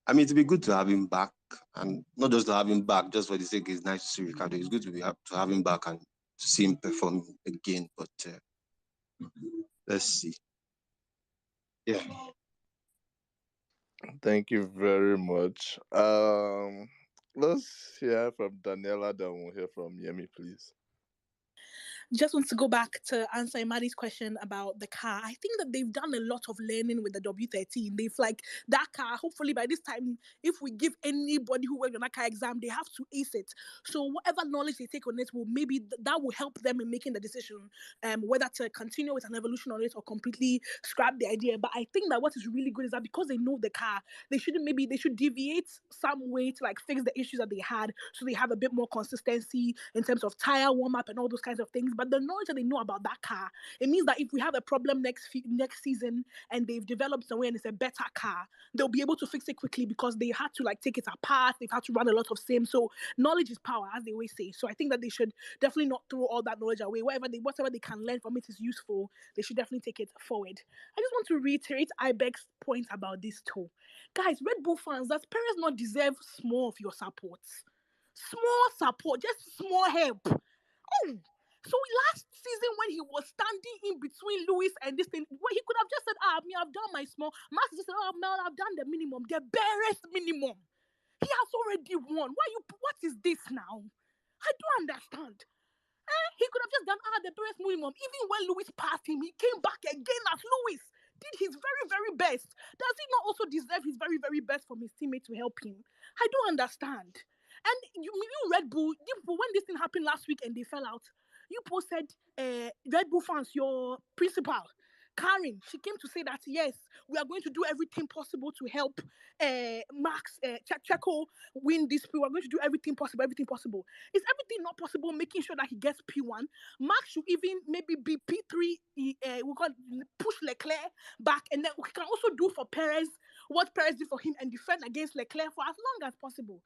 I mean, it'd be good to have him back, and not just to have him back, just for the sake it's nice to see Ricardo. It's good to have him back and to see him perform again. But let's see. Yeah. Thank you very much. Let's hear from Daniela, then we'll hear from Yemi, please. Just want to go back to answer Maddie's question about the car. I think that they've done a lot of learning with the W13. They've like that car. Hopefully by this time, if we give anybody who went on that car exam, they have to ace it. So whatever knowledge they take on it will maybe that will help them in making the decision, whether to continue with an evolution on it or completely scrap the idea. But I think that what is really good is that because they know the car, they should deviate some way to like fix the issues that they had, so they have a bit more consistency in terms of tire warm up and all those kinds of things. But the knowledge that they know about that car, it means that if we have a problem next season and they've developed somewhere and it's a better car, they'll be able to fix it quickly because they had to like take it apart. They've had to run a lot of sims. So knowledge is power, as they always say. So I think that they should definitely not throw all that knowledge away. Whatever they can learn from it is useful. They should definitely take it forward. I just want to reiterate Ibex's point about this too. Guys, Red Bull fans, does Perez not deserve more of your support? Small support, just small help. Oh, so last season when he was standing in between Lewis and this thing, well, he could have just said, me, I've done my small. Max just said, Mel, I've done the minimum, the barest minimum. He has already won. What is this now? I don't understand. He could have just done the barest minimum. Even when Lewis passed him, he came back again as Lewis did his very, very best. Does he not also deserve his very, very best from his teammate to help him? I don't understand. And you Red Bull, when this thing happened last week and they fell out, you posted Red Bull fans, your principal, Karen, she came to say that yes, we are going to do everything possible to help Max Checo win this P. We're going to do everything possible, everything possible. Is everything not possible? Making sure that he gets P1. Max should even maybe be P3. We can push Leclerc back, and then we can also do for Perez what Perez did for him and defend against Leclerc for as long as possible.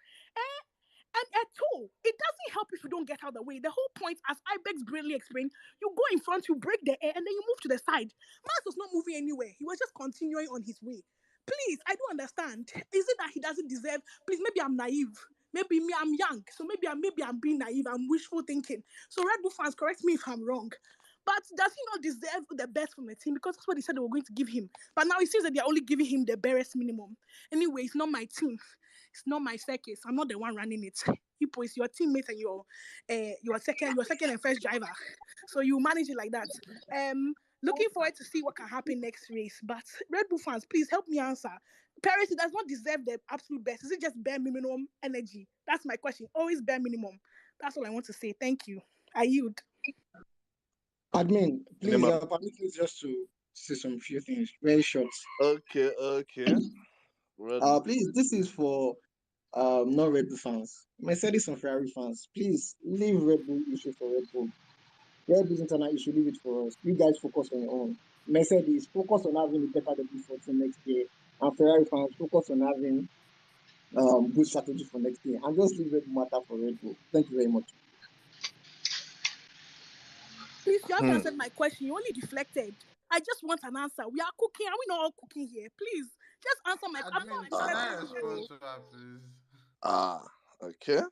And at all, it doesn't help if you don't get out of the way. The whole point, as Ibex brilliantly explained, you go in front, you break the air, and then you move to the side. Max was not moving anywhere. He was just continuing on his way. Please, I don't understand. Is it that he doesn't deserve? Please, maybe I'm naive. Maybe me, I'm young. So maybe I'm being naive. I'm wishful thinking. So Red Bull fans, correct me if I'm wrong. But does he not deserve the best from the team? Because that's what they said they were going to give him. But now it seems that they're only giving him the barest minimum. Anyway, it's not my team. It's not my circus. I'm not the one running it. Hippo is your teammate and your second and first driver. So you manage it like that. Looking forward to see what can happen next race. But Red Bull fans, please help me answer. Paris does not deserve the absolute best. Is it just bare minimum energy? That's my question. Always bare minimum. That's all I want to say. Thank you. I yield. Admin, please permit me just to say some few things, very short. Okay. Please, this is for not Red Bull fans. Mercedes and Ferrari fans, please leave Red Bull issue for Red Bull. Red Bull's internal issue, leave it for us. You guys focus on your own. Mercedes, focus on having a better W14 next year. And Ferrari fans, focus on having good strategy for next year. And just leave Red Bull matter for Red Bull. Thank you very much. Please, you haven't answered my question. You only deflected. I just want an answer. We are cooking. Are we not all cooking here? Please, just answer my question. I'm not Can I expecting you. respond to her, please? Okay.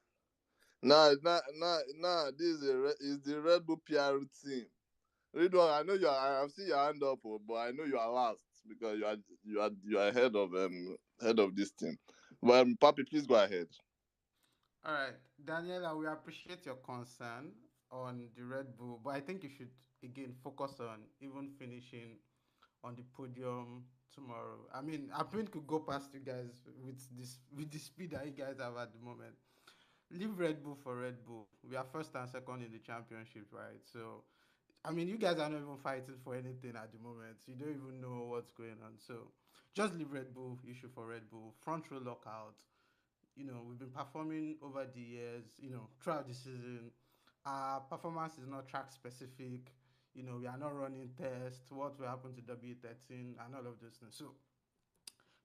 Nah. This is the Red Bull PR team. Ridwan, I know you are. I've seen your hand up, but I know you are last because you are head of this team. But Papi, please go ahead. All right, Daniela, we appreciate your concern on the Red Bull, but I think you should again focus on even finishing on the podium tomorrow. I mean, could go past you guys with the speed that you guys have at the moment. Leave Red Bull for Red Bull. We are first and second in the championship, right? So, I mean, you guys are not even fighting for anything at the moment. You don't even know what's going on. So, just leave Red Bull issue for Red Bull. Front row lockout. We've been performing over the years, throughout the season. Our performance is not track specific. We are not running tests. What will happen to W13 and all of those things. So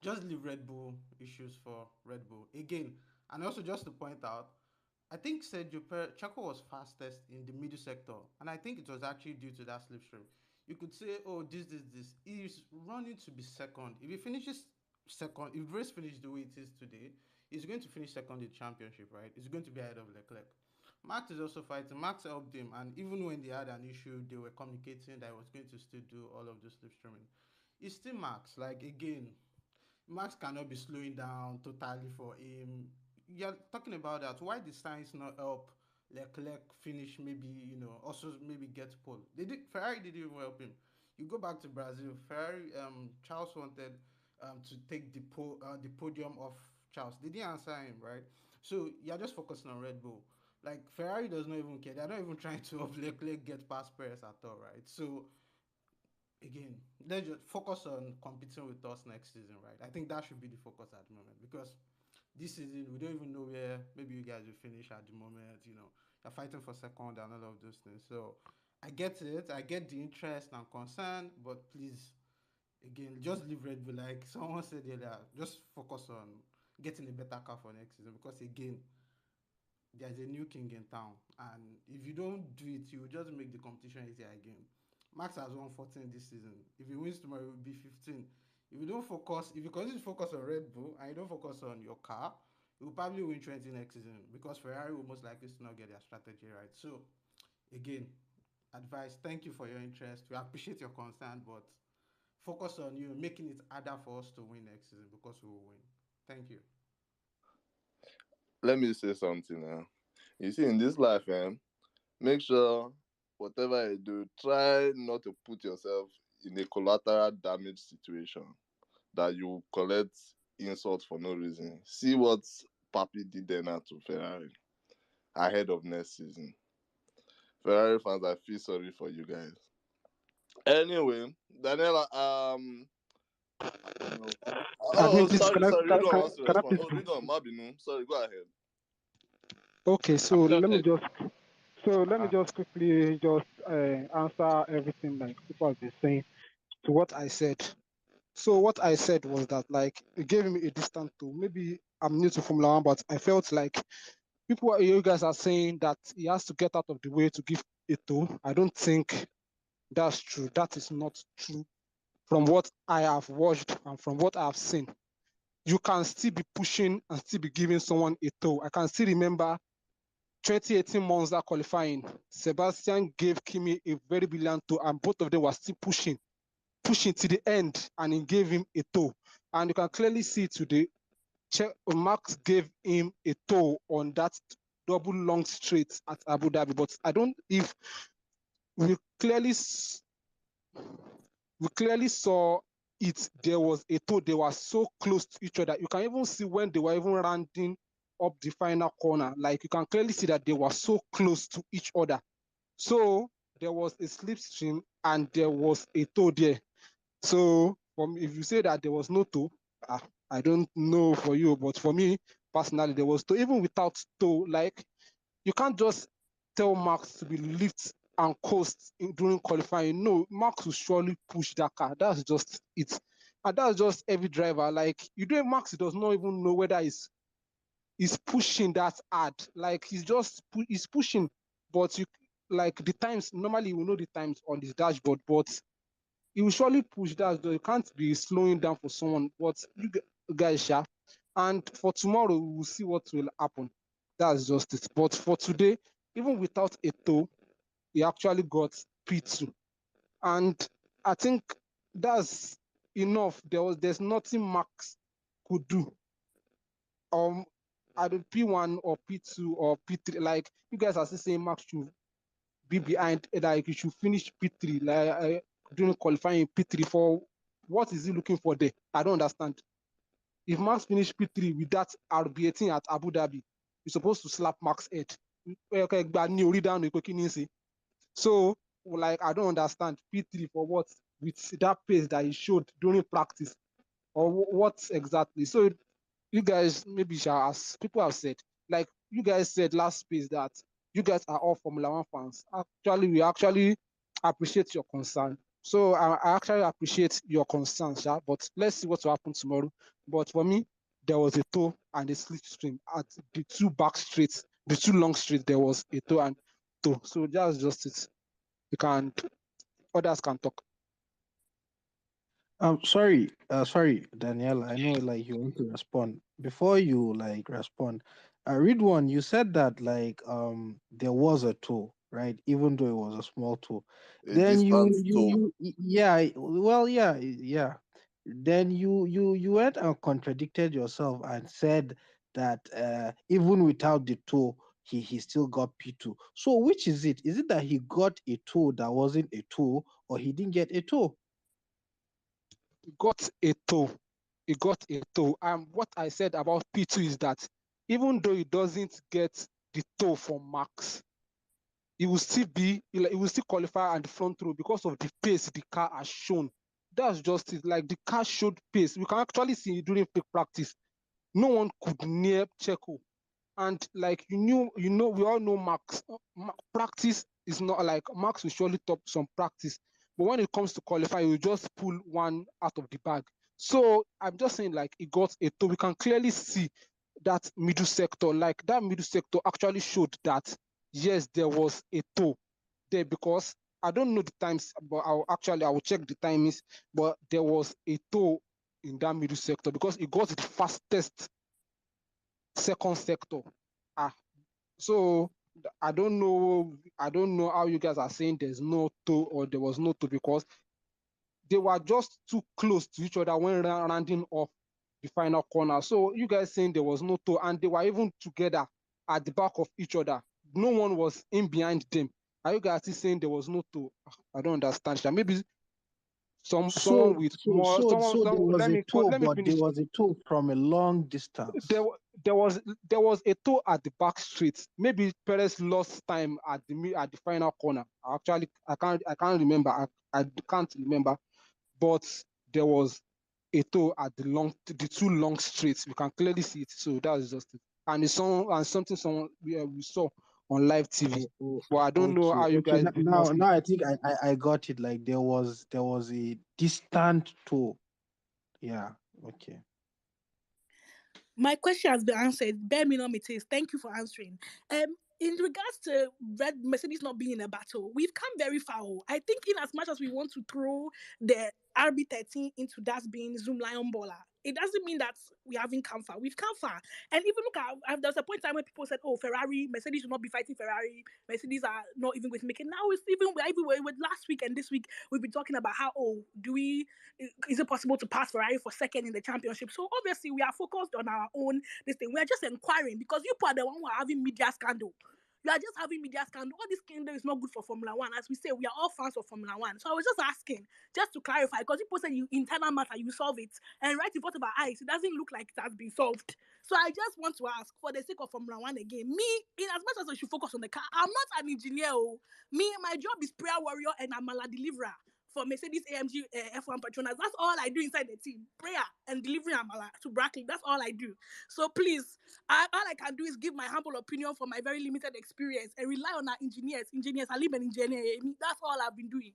just leave Red Bull issues for Red Bull. Again, and also just to point out, I think Checo was fastest in the middle sector, and I think it was actually due to that slipstream. You could say, oh, this. He's running to be second. If he finishes second, if the race finishes the way it is today, he's going to finish second in the championship, right? He's going to be ahead of Leclerc. Max is also fighting. Max helped him, and even when they had an issue, they were communicating that he was going to still do all of this slipstreaming. It's still Max. Like, again, Max cannot be slowing down totally for him. You're talking about that. Why did Sainz not help Leclerc finish maybe, also maybe get pole. Ferrari didn't even help him. You go back to Brazil, Ferrari Charles wanted to take the podium of Charles. They didn't answer him, right? So you're just focusing on Red Bull. Like Ferrari does not even care. They're not even trying to have Leclerc get past Perez at all, right? So again, let's just focus on competing with us next season, right? I think that should be the focus at the moment because this season we don't even know where maybe you guys will finish at the moment. You're fighting for second and all of those things. So I get it, I get the interest and concern, but please, again, just leave Red Bull. Like someone said earlier, just focus on getting a better car for next season because again, there's a new king in town, and if you don't do it, you will just make the competition easier again. Max has won 14 this season. If he wins tomorrow, it will be 15. If you continue to focus on Red Bull and you don't focus on your car, you will probably win 20 next season because Ferrari will most likely still not get their strategy right. So, again, advice, thank you for your interest. We appreciate your concern, but focus on making it harder for us to win next season because we will win. Thank you. Let me say something now. You see, in this life, make sure whatever you do, try not to put yourself in a collateral damage situation that you collect insults for no reason. See what Papi did then now to Ferrari ahead of next season. Ferrari fans, I feel sorry for you guys. Anyway, Daniela, I don't know. Oh, Admin, please, sorry, sorry. Ridwan wants to can I respond. please? Oh, Ridwan, Mabinu. Sorry, go ahead. Okay, so let me Absolutely. just Uh, quickly just answer everything like people have been saying to what I said. So what I said was that like it gave me a distant to maybe I'm new to Formula One, but I felt like you guys are saying that he has to get out of the way to give a toe. I don't think that's true. That is not true. From what I have watched and from what I have seen, you can still be pushing and still be giving someone a toe. I can still remember 2018 Monza qualifying. Sebastian gave Kimi a very brilliant toe, and both of them were still pushing to the end, and he gave him a toe. And you can clearly see today, Max gave him a toe on that double long straight at Abu Dhabi. But I don't if we clearly saw it. There was a toe. They were so close to each other. You can even see when they were even rounding up the final corner. Like you can clearly see that they were so close to each other. So there was a slipstream and there was a toe there. So if you say that there was no toe, I don't know for you, but for me personally, there was toe. Even without toe, like you can't just tell Max to be lift and coast during qualifying. No, Max will surely push that car. That's just it. And that's just every driver. Like you do, Max does not even know whether he's pushing that hard. Like he's pushing, but you like the times. Normally, you will know the times on his dashboard, but he will surely push that. You can't be slowing down for someone. But you guys, sharp. And for tomorrow, we will see what will happen. That's just it. But for today, even without a toe, he actually got P2. And I think that's enough. There's nothing Max could do. I don't P1 or P2 or P3. Like you guys are still saying Max should be behind, like you should finish P3, like during qualifying P3 for what is he looking for there? I don't understand. If Max finished P3 with that RB18 at Abu Dhabi, you're supposed to slap Max head. So, like, I don't understand P3 for what with that pace that he showed during practice or what exactly. So you guys maybe shall, as people have said, like you guys said last space that you guys are all Formula One fans. Actually, we actually appreciate your concern. So I actually appreciate your concern, Sha, but let's see what will happen tomorrow. But for me, there was a toe and a slipstream at the two back streets, the two long streets. There was a toe and toe. So that's just it. You can others can talk. Sorry, Danielle. I know, like, you want to respond. Before you like respond, read one. You said that like there was a tool, right? Even though it was a small tool. A Then distant toe. yeah. Well, yeah. Then you went and contradicted yourself and said that even without the tool, he still got P2. So which is it? Is it that he got a toe that wasn't a toe, or he didn't get a toe? He got a toe. He got a toe. And what I said about P2 is that even though he doesn't get the toe from Max, he will still qualify at the front row because of the pace the car has shown. That's just it. Like the car showed pace. We can actually see it during practice. No one could near Checo. And like we all know Max practice is not like Max will surely top some practice, but when it comes to qualify, he will just pull one out of the bag. So I'm just saying, like, he got a toe. We can clearly see that middle sector, like that middle sector actually showed that yes, there was a toe there, because I don't know the times, but I will check the timings, but there was a toe in that middle sector because it got the fastest second sector. So I don't know how you guys are saying there's no toe or there was no toe, because they were just too close to each other when rounding off the final corner. So you guys saying there was no toe, and they were even together at the back of each other. No one was in behind them. Are you guys still saying there was no toe? I don't understand. Maybe someone with more So there was a toe, let me but finish. there was a toe from a long distance. There was a toe at the back straight. Maybe Perez lost time at the final corner. Actually, I can't remember. I can't remember, but there was a toe at the two long straights. We can clearly see it. So that's just it. And it's something we saw on live TV. But I don't know how you guys did not see. Now I think I got it. Like there was a distant toe. Yeah. Okay. My question has been answered. Bear me it is. Thank you for answering. In regards to Red Mercedes not being in a battle, we've come very far. I think in as much as we want to throw the RB13 into that being Zoom Lion Baller, it doesn't mean that we haven't come far. We've come far. And even look at, there was a point in time when people said, oh, Mercedes will not be fighting Ferrari. Mercedes are not even going to make it. Now it's even with last week and this week, we've been talking about how, is it possible to pass Ferrari for second in the championship? So obviously we are focused on our own this thing. We are just inquiring because you are the one who are having media scandal. You are just having media scandal. All this scandal is not good for Formula One. As we say, we are all fans of Formula One. So I was just asking, just to clarify, because people said you internal matter, you solve it. And right in front of our eyes, it doesn't look like it has been solved. So I just want to ask, for the sake of Formula One again, me, in as much as I should focus on the car, I'm not an engineer. Me, my job is prayer warrior and I'm a deliverer for Mercedes AMG F1 Petronas. That's all I do inside the team. Prayer and delivering Amala to Brackley. That's all I do. So please, all I can do is give my humble opinion from my very limited experience and rely on our engineers. I live an engineer. That's all I've been doing.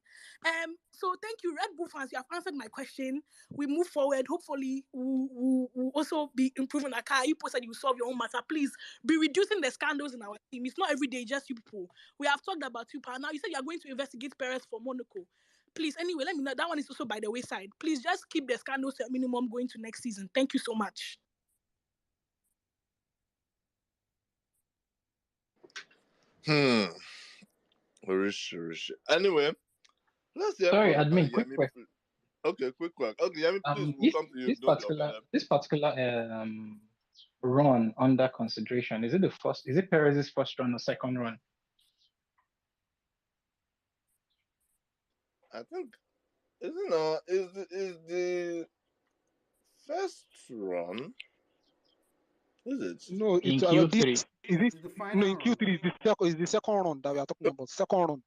So thank you, Red Bull fans. You have answered my question. We move forward. Hopefully, we'll also be improving our car. You said you solve your own matter. Please be reducing the scandals in our team. It's not every day, just you people. We have talked about you, now you said you are going to investigate Perez for Monaco. Please, anyway, let me know. That one is also by the wayside. Please just keep the scandals to a minimum going to next season. Thank you so much. Anyway, let's hear Sorry, from admin. Quick Yemi. question. Okay, quick one. Okay, Yemi, please, we'll come to you. This Don't be offended. particular run under consideration, is it Perez's first run or second run? I think is the first run. Is it? No, In it's Q3. It's the final in run. Q3 is the second run that we are talking about. Second run.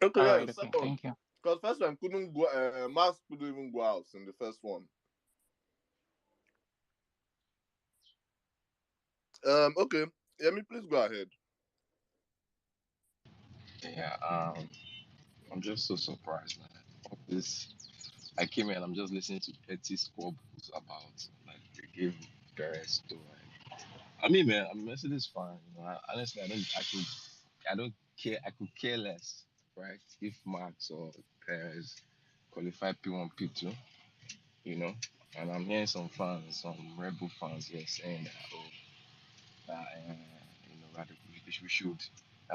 Okay, All yeah, right, it's okay, second. thank you. Because first one couldn't go. Max couldn't even go out in the first one. Okay, Yemi, please go ahead. Yeah, I'm just so surprised, man. All this, I came in, I'm just listening to petty squabbles about like they gave Perez to. I mean, man, I'm a Mercedes fan. Honestly, I don't care. I could care less, right? If Max or Perez qualify P1, P2, you know. And I'm hearing some fans, some Red Bull fans here saying that, that we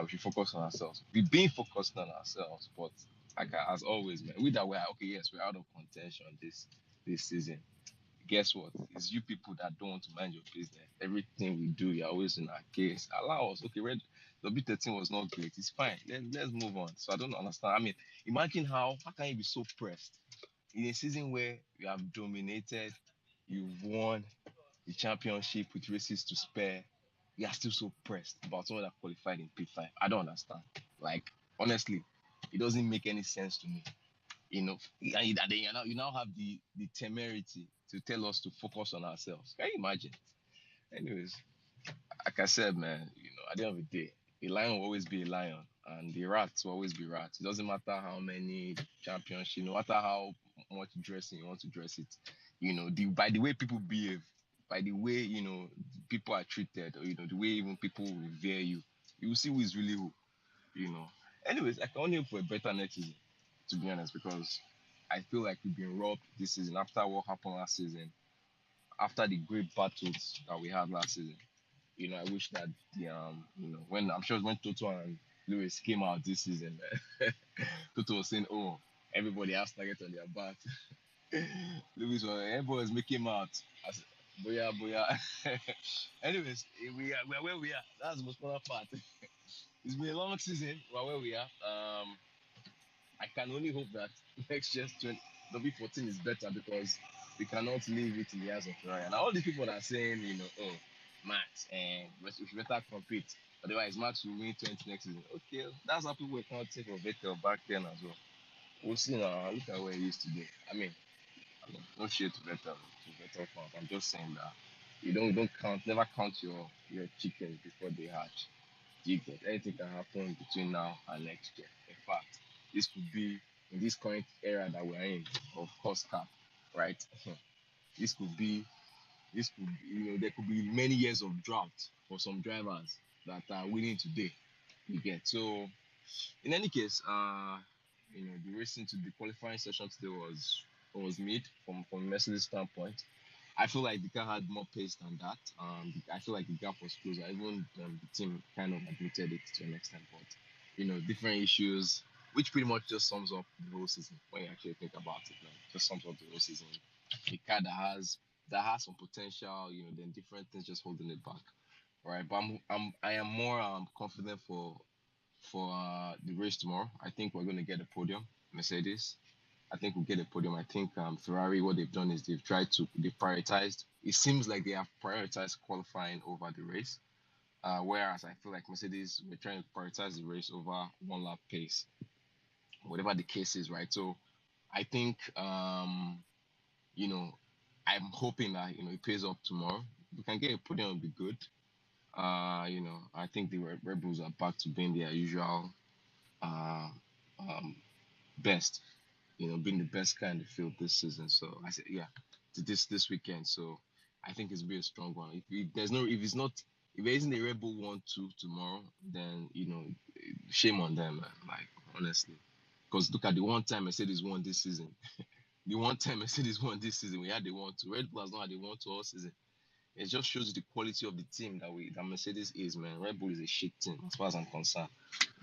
should focus on ourselves. We've been focused on ourselves, but like as always, man, we that we're okay. Yes, we're out of contention this season. guess what? It's you people that don't want to mind your business. Everything we do, you're always in our case. Allow us. Okay, Red the B13 was not great. It's fine. Let's move on. So I don't understand. I mean, imagine how can you be so pressed in a season where you have dominated, you've won the championship with races to spare. You are still so pressed about someone that qualified in P5. I don't understand. Like honestly, it doesn't make any sense to me. And then you now have the temerity to tell us to focus on ourselves. Can you imagine? Anyways, like I said, man, at the end of the day, a lion will always be a lion, and the rats will always be rats. It doesn't matter how many championships, no matter how much dressing you want to dress it. By the way people behave, by the way people are treated, or the way even people revere you, you will see who is really who. You know. Anyways, I can only hope for a better next season, to be honest, because I feel like we've been robbed this season after what happened last season, after the great battles that we had last season. I wish that when I'm sure when Toto and Lewis came out this season, Toto was saying, "Oh, everybody has target on their back." Lewis was everybody was making him out. I said, "Boya, boya." Anyways, we are where we are. That's the most important part. It's been a long season. We're where we are. I can only hope that next year's W14 is better because we cannot leave it in the hands of Ferrari. And all these people that are saying, oh, Max, and we should better compete. Otherwise, Max will win 20 next season. Okay, that's how people were counting for Vettel back then as well. We'll see now. Look at where he is today. I mean, no shade to Vettel fans. I'm just saying that you don't count, never count your chickens before they hatch. You get anything can happen between now and next year. In fact, this could be in this current era that we're in of cost cap, right? this could be there could be many years of drought for some drivers that are winning today. You get so in any case, the racing to the qualifying session today was mid from Mercedes standpoint. I feel like the car had more pace than that. I feel like the gap was closer. Even the team kind of admitted it to an extent, but different issues, which pretty much just sums up the whole season when you actually think about it. Man, just sums up the whole season. A car that has some potential, then different things just holding it back. All right, but I am more confident for the race tomorrow. I think we're going to get a podium, Mercedes. I think we'll get a podium. I think Ferrari, what they've done is they've prioritized. It seems like they have prioritized qualifying over the race. Whereas I feel like Mercedes, we're trying to prioritize the race over one lap pace, whatever the case is, right? So I think, I'm hoping that, it pays off tomorrow. If we can get a podium, it'll be good. I think the Red Bulls are back to being their usual uh, um, best, being the best car in the field this season. So I said, yeah, to this weekend. So I think it's be a strong one. If there isn't a Red Bull 1-2 tomorrow, then shame on them, man. Like honestly, because look at the one time Mercedes won this season. The one time Mercedes won this season, we had the 1-2. Red Bull has not had the 1-2 all season. It just shows you the quality of the team that Mercedes is, man. Red Bull is a shit team as far as I'm concerned.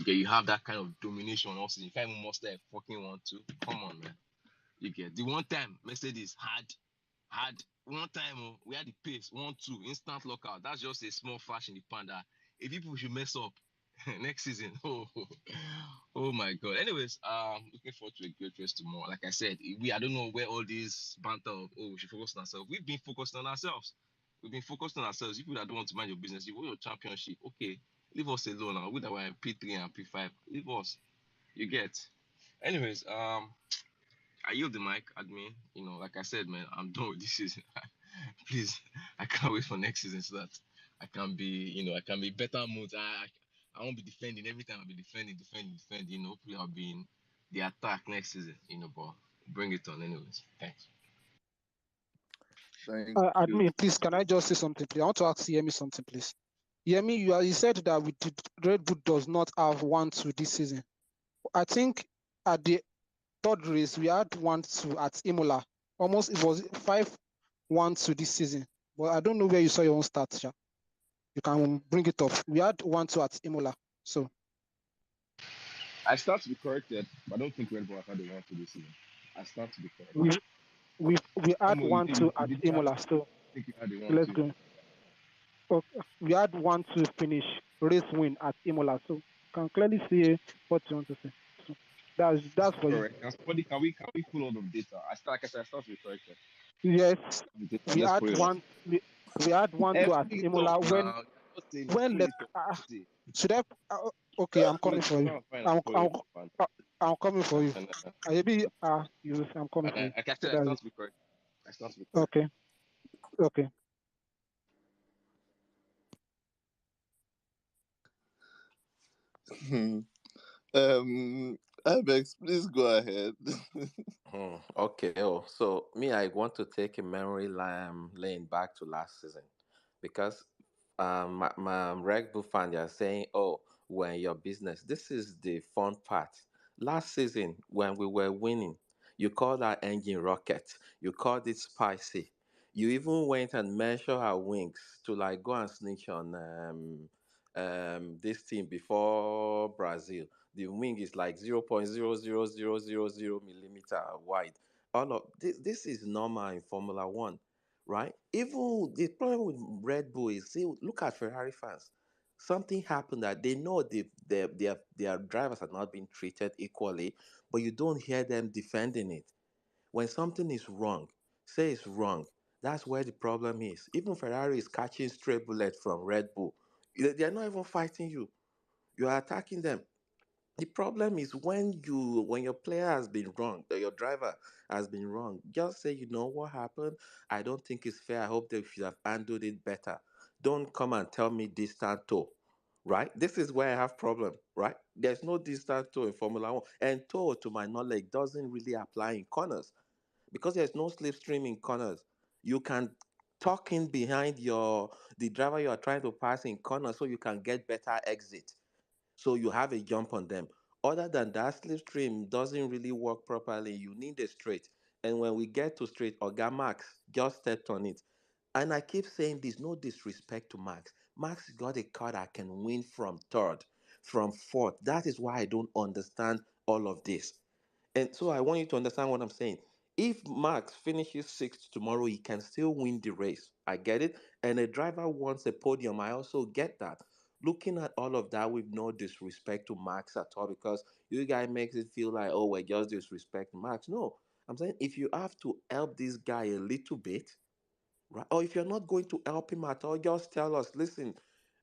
Okay, you have that kind of domination also. You can't even muster a fucking 1-2. Come on, man. You get the one time Mercedes had one time we had the pace 1-2 instant lockout. That's just a small flash in the pan that if people should mess up next season. Oh my god. Anyways, looking forward to a great race tomorrow. Like I said, I don't know where all these banter of we should focus on ourselves. We've been focused on ourselves. We've been focused on ourselves. You people that don't want to mind your business, you won your championship. Okay, leave us alone now. We that were in P3 and P5. Leave us. You get. Anyways, I yield the mic, admin. Like I said, man, I'm done with this season. Please, I can't wait for next season so that I can be better mood. I won't be defending every time. I'll be defending. Hopefully I'll be in the attack next season. But bring it on, anyways. Thanks. Thank you. Admin, please, can I just say something, please? I want to ask Yemi something, please. Yemi, you said that Red Bull does not have 1-2 this season. I think at the third race, we had 1-2 at Imola. Almost, it was 5-1-2 this season. But I don't know where you saw your own stats, Sha. You can bring it up. We had 1-2 at Imola. So I start to be corrected, but I don't think Red Bull have had a 1-2 this season. I start to be corrected. we we had Amo, you one did, two you at did you have, Imola, so I think you had the one let's too. go. Okay. We had 1-2 finish race win at Imola, so can clearly see what you want to say. So that's for you. Correct. That's funny. Can we pull all of data? Like I said, I start with correction. Yes, Data, we let's had pull it up. one. We had 1-2 at Pull it up Imola when now. Just saying, when pull let it up. See, should I? Okay, I'm pull coming it. for you. No, fine. I'll I'm pull I'm it up, man. I'm coming for you. And Maybe you. I'm coming for you. like I So said, I that's start it. with correct. I start with correct. Okay. Okay. Ibex, please go ahead. Okay. Oh, so me, I want to take a memory lane back to last season because my Red Bull fan, they are saying, "Oh, when your business." This is the fun part. Last season, when we were winning, you called our engine rocket. You called it spicy. You even went and measured our wings to like go and snitch on this team before Brazil. The wing is like 0.00000 millimeter wide. All of this is normal in Formula One, right? Even the problem with Red Bull is, see, look at Ferrari fans. Something happened that they know their drivers are not being treated equally, but you don't hear them defending it. When something is wrong, say it's wrong. That's where the problem is. Even Ferrari is catching stray bullets from Red Bull. They're not even fighting you. You are attacking them. The problem is when your player has been wrong, or your driver has been wrong. Just say, you know what happened. I don't think it's fair. I hope they should have handled it better. Don't come and tell me distant toe. Right? This is where I have problem. Right? There's no distant toe in Formula One, and toe, to my knowledge, doesn't really apply in corners because there's no slipstream in corners. You can tuck in behind the driver you are trying to pass in corner so you can get better exit, so you have a jump on them. Other than that, slipstream doesn't really work properly. You need a straight. And when we get to straight, Oga Max just stepped on it. And I keep saying this, no disrespect to Max. Max got a car that can win from third, from fourth. That is why I don't understand all of this. And so I want you to understand what I'm saying. If Max finishes sixth tomorrow, he can still win the race. I get it. And a driver wants a podium. I also get that. Looking at all of that with no disrespect to Max at all, because you guys makes it feel like, oh, we're just disrespecting Max. No, I'm saying if you have to help this guy a little bit, right? Or if you're not going to help him at all, just tell us, listen,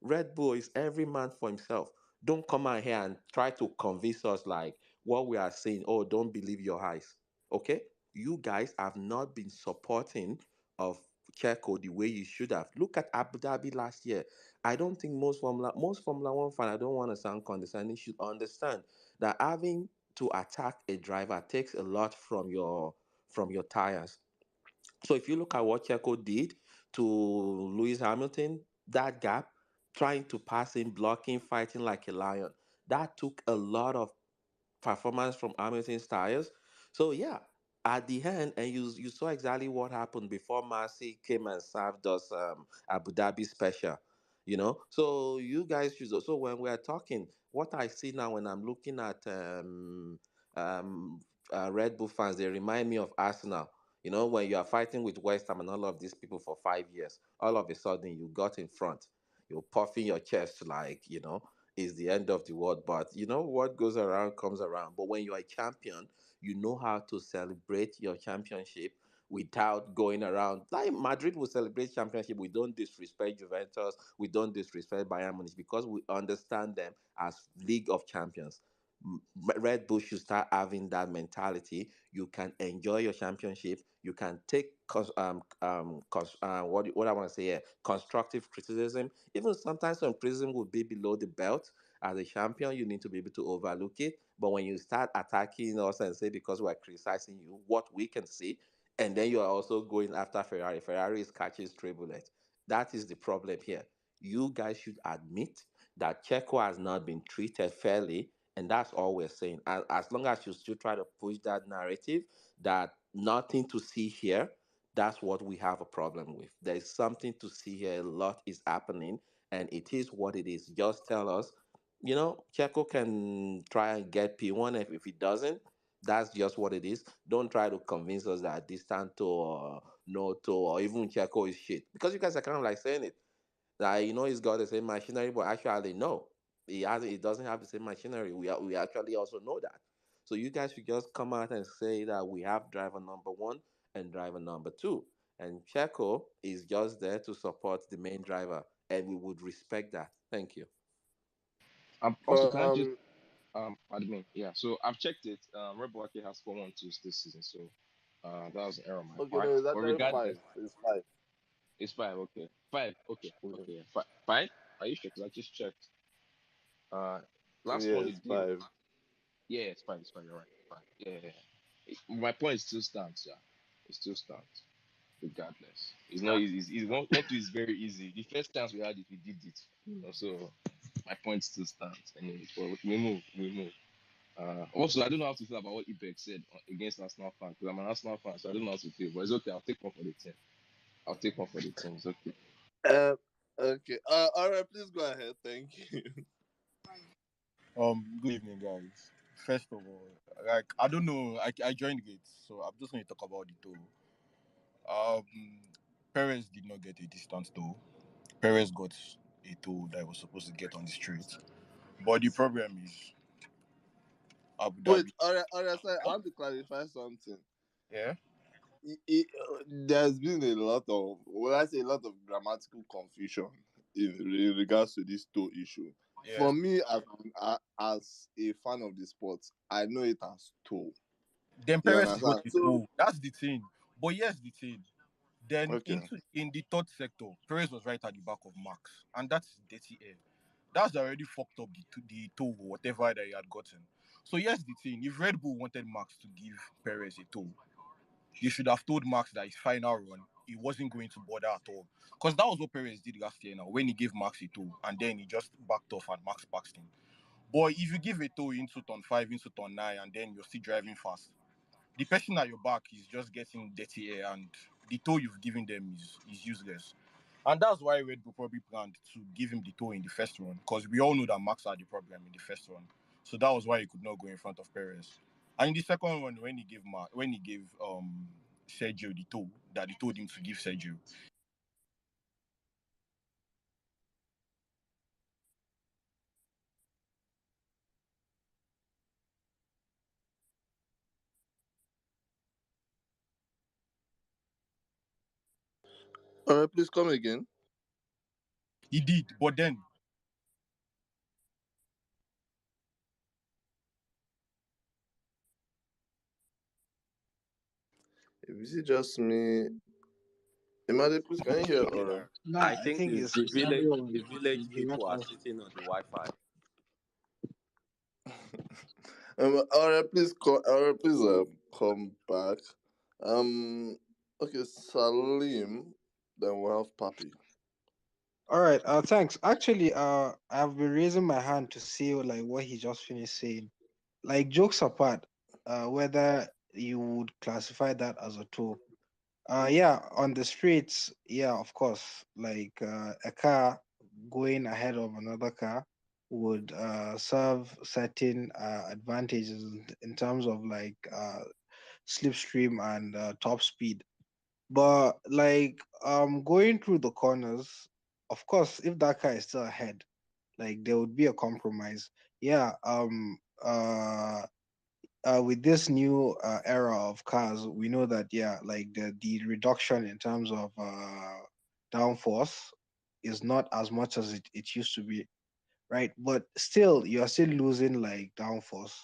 Red Bull is every man for himself. Don't come out here and try to convince us like what we are saying. Oh, don't believe your eyes. Okay? You guys have not been supporting of Checo the way you should have. Look at Abu Dhabi last year. I don't think most Formula One fan, I don't want to sound condescending, should understand that having to attack a driver takes a lot from your tires. So if you look at what Checo did to Lewis Hamilton, that gap, trying to pass him, blocking, fighting like a lion, that took a lot of performance from Hamilton's tires. So yeah, at the end, and you saw exactly what happened before Marcy came and served us Abu Dhabi special. So you guys should. So when we are talking, what I see now when I'm looking at um, Red Bull fans, they remind me of Arsenal. When you are fighting with West Ham and all of these people for 5 years, all of a sudden you got in front, you're puffing your chest like, is the end of the world. But what goes around comes around. But when you're a champion, you know how to celebrate your championship without going around. Like Madrid will celebrate championship. We don't disrespect Juventus. We don't disrespect Bayern Munich because we understand them as League of Champions. Red Bull should start having that mentality. You can enjoy your championship. You can take what I want to say here, constructive criticism. Even sometimes some criticism will be below the belt. As a champion, you need to be able to overlook it. But when you start attacking us and say because we're criticizing you, what we can see, and then you are also going after Ferrari. Ferrari is catching stray bullets. That is the problem here. You guys should admit that Checo has not been treated fairly, and that's all we're saying. As long as you still try to push that narrative that nothing to see here, that's what we have a problem with. There's something to see here. A lot is happening, and it is what it is. Just tell us, Checo can try and get P1. If he doesn't, That's just what it is. Don't try to convince us that distant toe or no toe or even Checo is shit, because you guys are kind of like saying it. That he's got the same machinery, but actually no, he doesn't have the same machinery. We actually also know that. So you guys should just come out and say that we have driver number one and driver number two, and Checo is just there to support the main driver, and we would respect that. Thank you. Also, can I just Um, admin? Yeah. So I've checked it. Red Bull actually has 4-1-2s this season. So that was an error on my okay, part. no, it's But actually regardless, five. It's five. it's five. Okay, five. Okay, Mhm. okay, yeah. Five. Are you sure? 'Cause I just checked. Uh, last Yeah, one he it's did. five. Yeah, it's fine. It's fine. You're right. Fine. Yeah, yeah, yeah. My point still stands. Yeah, it still stands. Regardless, it's not easy. It's one two is very easy. The first chance we had it, we did it. So my point still stands. Anyway, but we move. We move. Also, I don't know how to feel about what Ibex said against Arsenal fan because I'm an Arsenal fan, so I don't know how to feel. But it's okay. I'll take one for the team. I'll take one for the team. It's okay. Okay. All right. Please go ahead. Thank you. Good evening, guys. First of all, like I don't know, I joined Gates, so I'm just going to talk about the toll. Um, Perez did not get a distance toll. Perez got a toll that he was supposed to get on the street. But the problem is Abu Wait. Dhabi. All right. Sorry, I want to clarify something. Yeah. There's been a lot of, well, I say a lot of grammatical confusion in regards to this toe issue. For Yes. me, as a fan of the sport, I know it as toe. Then You Perez got understand? a So, toll. That's the thing. But here's the thing. Then okay. in the third sector, Perez was right at the back of Max, and that's dirty air. That's already fucked up the toe, whatever that he had gotten. So here's the thing: if Red Bull wanted Max to give Perez a toe, they should have told Max that his final run he wasn't going to bother at all, because that was what Perez did last year. Now when he gave Max a toe, and then he just backed off and Max passed him. But if you give a toe into turn 5, into turn 9, and then you're still driving fast, the person at your back is just getting dirty air, and the toe you've given them is useless. And that's why Red Bull probably planned to give him the toe in the first run, because we all know that Max had the problem in the first run. So that was why he could not go in front of Perez. And in the second run, when he gave Sergio the toe that he told him to give Sergio, All right. Please come again. he did. But then Is it just me? Imagine, please, can you hear? All right. No, I I think think it's it's the village. The everyone. village The people are network. sitting on the Wi-Fi. All right. Please, all right. Please, come back. Um. Okay, Salim. Then we'll have Papi. All right. Thanks. Actually, I've been raising my hand to see like what he just finished saying. Like jokes apart, whether you would classify that as a tool. Yeah, on the streets, yeah, of course. Like a car going ahead of another car would serve certain advantages in terms of like slipstream and top speed. But like going through the corners, of course, if that car is still ahead, like there would be a compromise. Yeah, with this new era of cars, we know that yeah, like the reduction in terms of downforce is not as much as it used to be, right? But still, you're still losing like downforce,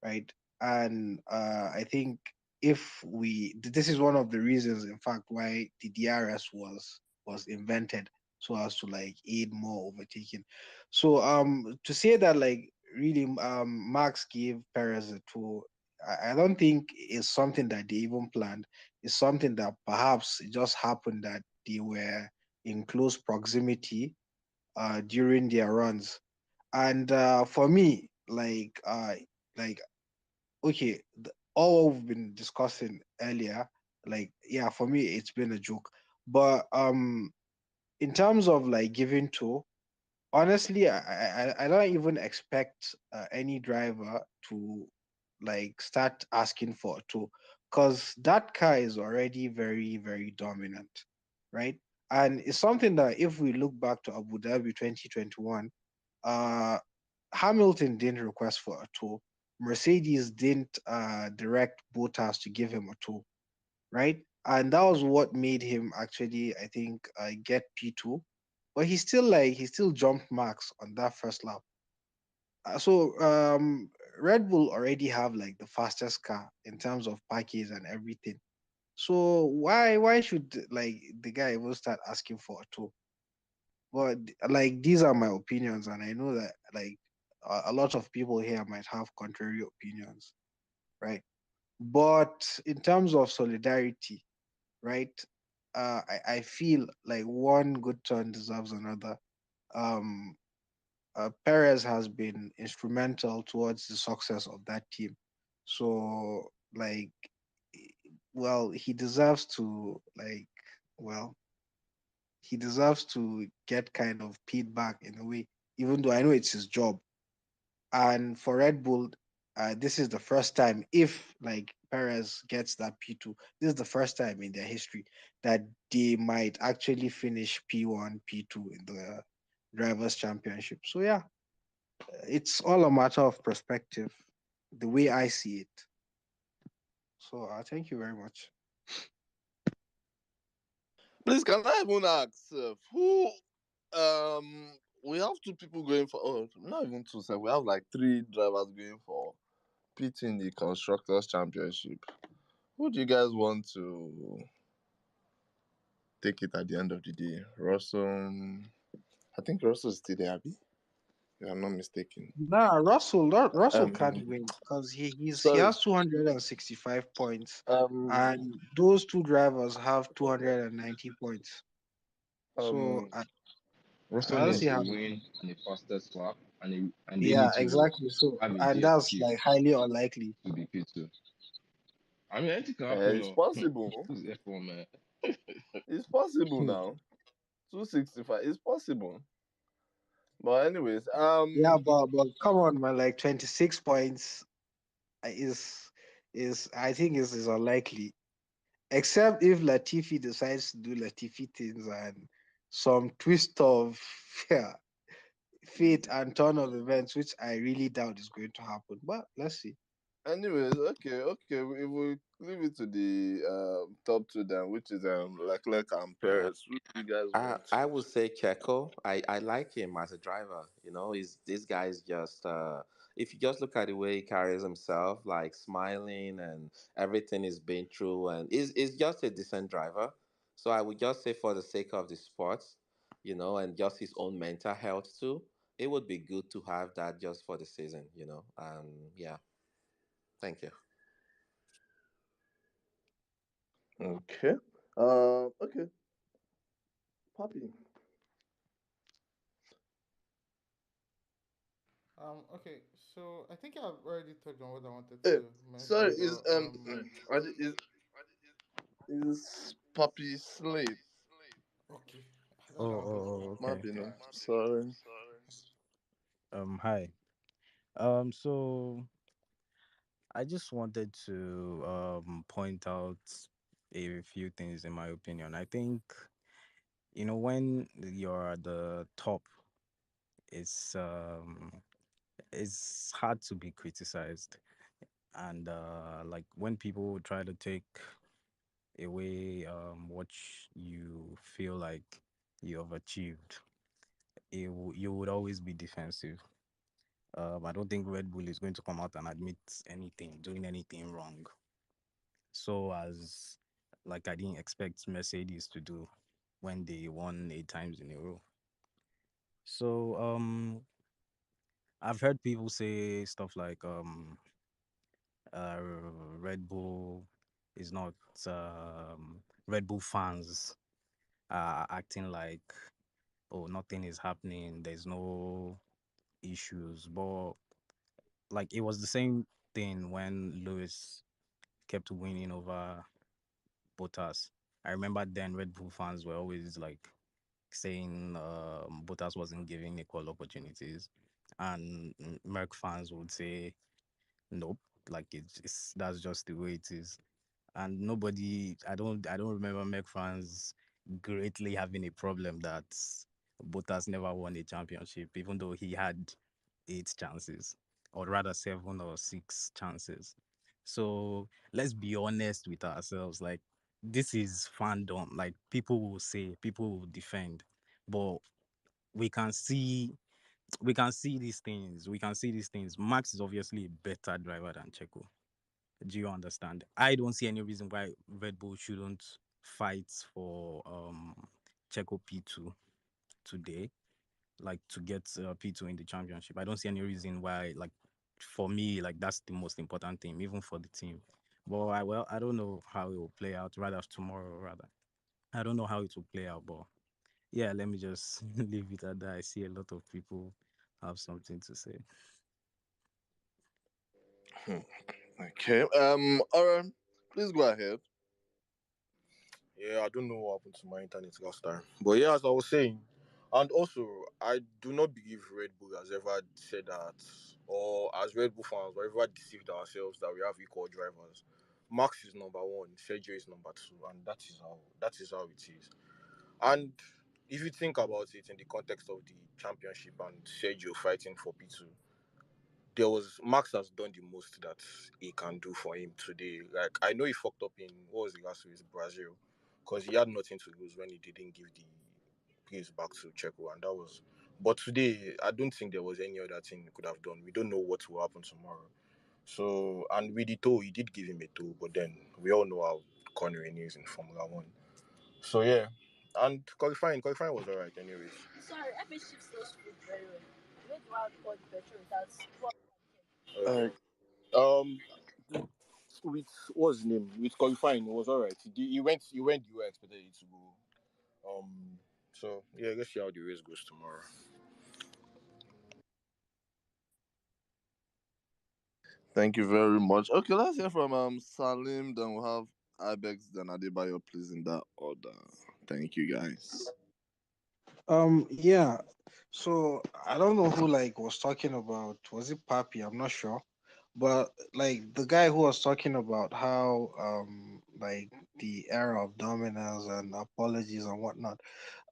right? And I think this is one of the reasons, in fact, why the DRS was invented so as to like aid more overtaking. So to say that like really Max gave Perez a tool, I don't think it's something that they even planned. It's something that perhaps it just happened that they were in close proximity during their runs. And for me, like okay, all what we've been discussing earlier, like yeah, for me it's been a joke. But in terms of like giving to, honestly, I don't even expect any driver to like start asking for a tour, because that car is already very, very dominant, right? And it's something that if we look back to Abu Dhabi 2021, uh, Hamilton didn't request for a tour. Mercedes didn't direct Bottas to give him a tour, right? And that was what made him actually, I think, get P2. But he still jumped Max on that first lap. So Red Bull already have like the fastest car in terms of package and everything. So why should like the guy even start asking for a tour? But like these are my opinions, and I know that like a lot of people here might have contrary opinions, right? But in terms of solidarity, right? I feel like one good turn deserves another. Um, Perez has been instrumental towards the success of that team. So, like, well, he deserves to, like, well, he deserves to get kind of paid back in a way, even though I know it's his job. And for Red Bull, this is the first time, if like Perez gets that P2, this is the first time in their history that they might actually finish P1, P2 in the Drivers' Championship. So, yeah, it's all a matter of perspective, the way I see it. So, thank you very much. Please, can I even ask who? We have two people going for. Oh, not even two. Sir. We have like three drivers going for PT in the constructors championship. Who do you guys want to take it at the end of the day? Russell. I think Russell's still there, Abby. If I'm not mistaken. Nah, Russell can't Um, win because he sorry. has 265 points, Um, and those two drivers have 290 points. So um, I Russell don't needs see to how. win on the fastest lap, and they Yeah, need to exactly. So have a and that's DNF like highly unlikely. to be P2. I mean, anything can happen. it's No, possible. this is F1, man. It's possible now. 265. It's possible. But anyways, Yeah, but come on, man. Like 26 points is I think is unlikely. Except if Latifi decides to do Latifi things and some twist of yeah, fate and turn of events, which I really doubt is going to happen. But let's see. anyways, okay. We leave it to the top two then, which is Leclerc and Uh, Perez. Who do you guys I want I to? would say Checo. I like him as a driver. He's this guy is just if you just look at the way he carries himself, like smiling and everything he's been through, and is just a decent driver. So I would just say for the sake of the sport, and just his own mental health too, it would be good to have that just for the season. And yeah, thank you. Okay. Okay. Poppy. Okay, so I think I've already touched on what I wanted Hey, to sorry. mention, but Is Poppy Slate? okay, I don't know Oh, how to oh, speak. oh, Might okay. be no. Sorry. Hi. So I just wanted to point out a few things in my opinion. I think when you're at the top, it's it's hard to be criticized, and like when people try to take away what you feel like you have achieved, you would always be defensive. I don't think Red Bull is going to come out and admit doing anything wrong. So as like I didn't expect Mercedes to do when they won 8 times in a row. So I've heard people say stuff like uh Red Bull is not Red Bull fans are acting like, oh, nothing is happening, there's no issues. But like it was the same thing when Lewis kept winning over Bottas. I remember then Red Bull fans were always like saying Bottas wasn't giving equal opportunities, and Merck fans would say nope. Like it's that's just the way it is. And nobody, I don't remember Meg fans greatly having a problem that Bottas never won a championship, even though he had 8 chances, or rather 7 or 6 chances. So let's be honest with ourselves. Like, this is fandom. Like, people will say, people will defend, but we can see we can see these things. We can see these things. Max is obviously a better driver than Checo. Do you understand? I don't see any reason why Red Bull shouldn't fight for Checo P2 today, like to get P2 in the championship. I don't see any reason why, like, for me, like, that's the most important thing, even for the team. But I don't know how it will play out, rather tomorrow, rather. I don't know how it will play out, but yeah, let me just leave it at that. I see a lot of people have something to say. Okay. Alright. Please go ahead. Yeah, I don't know what happened to my internet last time. But yeah, as I was saying, and also I do not believe Red Bull has ever said that, or as Red Bull fans, or ever deceived ourselves that we have equal drivers. Max is number one, Sergio is number two, and that is how it is. And if you think about it in the context of the championship and Sergio fighting for P2, there was Max has done the most that he can do for him today. Like, I know he fucked up in what was the last race, Brazil, because he had nothing to lose when he didn't give the place back to Checo, and that was. But today, I don't think there was any other thing he could have done. We don't know what will happen tomorrow. So, and with the toe, he did give him a toe, but then we all know how cornering is in Formula One. So yeah, and qualifying was alright, anyways. Sorry, FH shifts those food very well. You know the one called petrol without. Okay. Um, with what's his name? With qualifying, it was alright. He went the way I expected it to go. So yeah, let's see how the race goes tomorrow. Thank you very much. Okay, let's hear from Salim. Then we'll have Ibex. Then Adebayo, please, in that order. Thank you, guys. Yeah. So I don't know who like was talking about. Was it Papi? I'm not sure. But like the guy who was talking about how like the era of dominance and apologies and whatnot.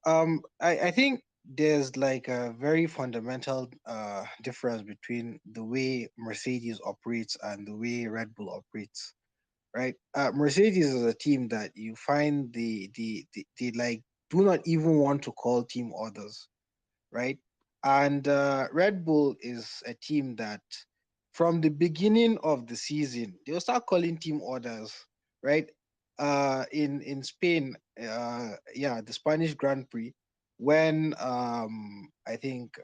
I think there's like a very fundamental difference between the way Mercedes operates and the way Red Bull operates, right? Mercedes is a team that you find the like do not even want to call team orders, right? And Red Bull is a team that, from the beginning of the season, they'll start calling team orders, right? In Spain, yeah, the Spanish Grand Prix, when I think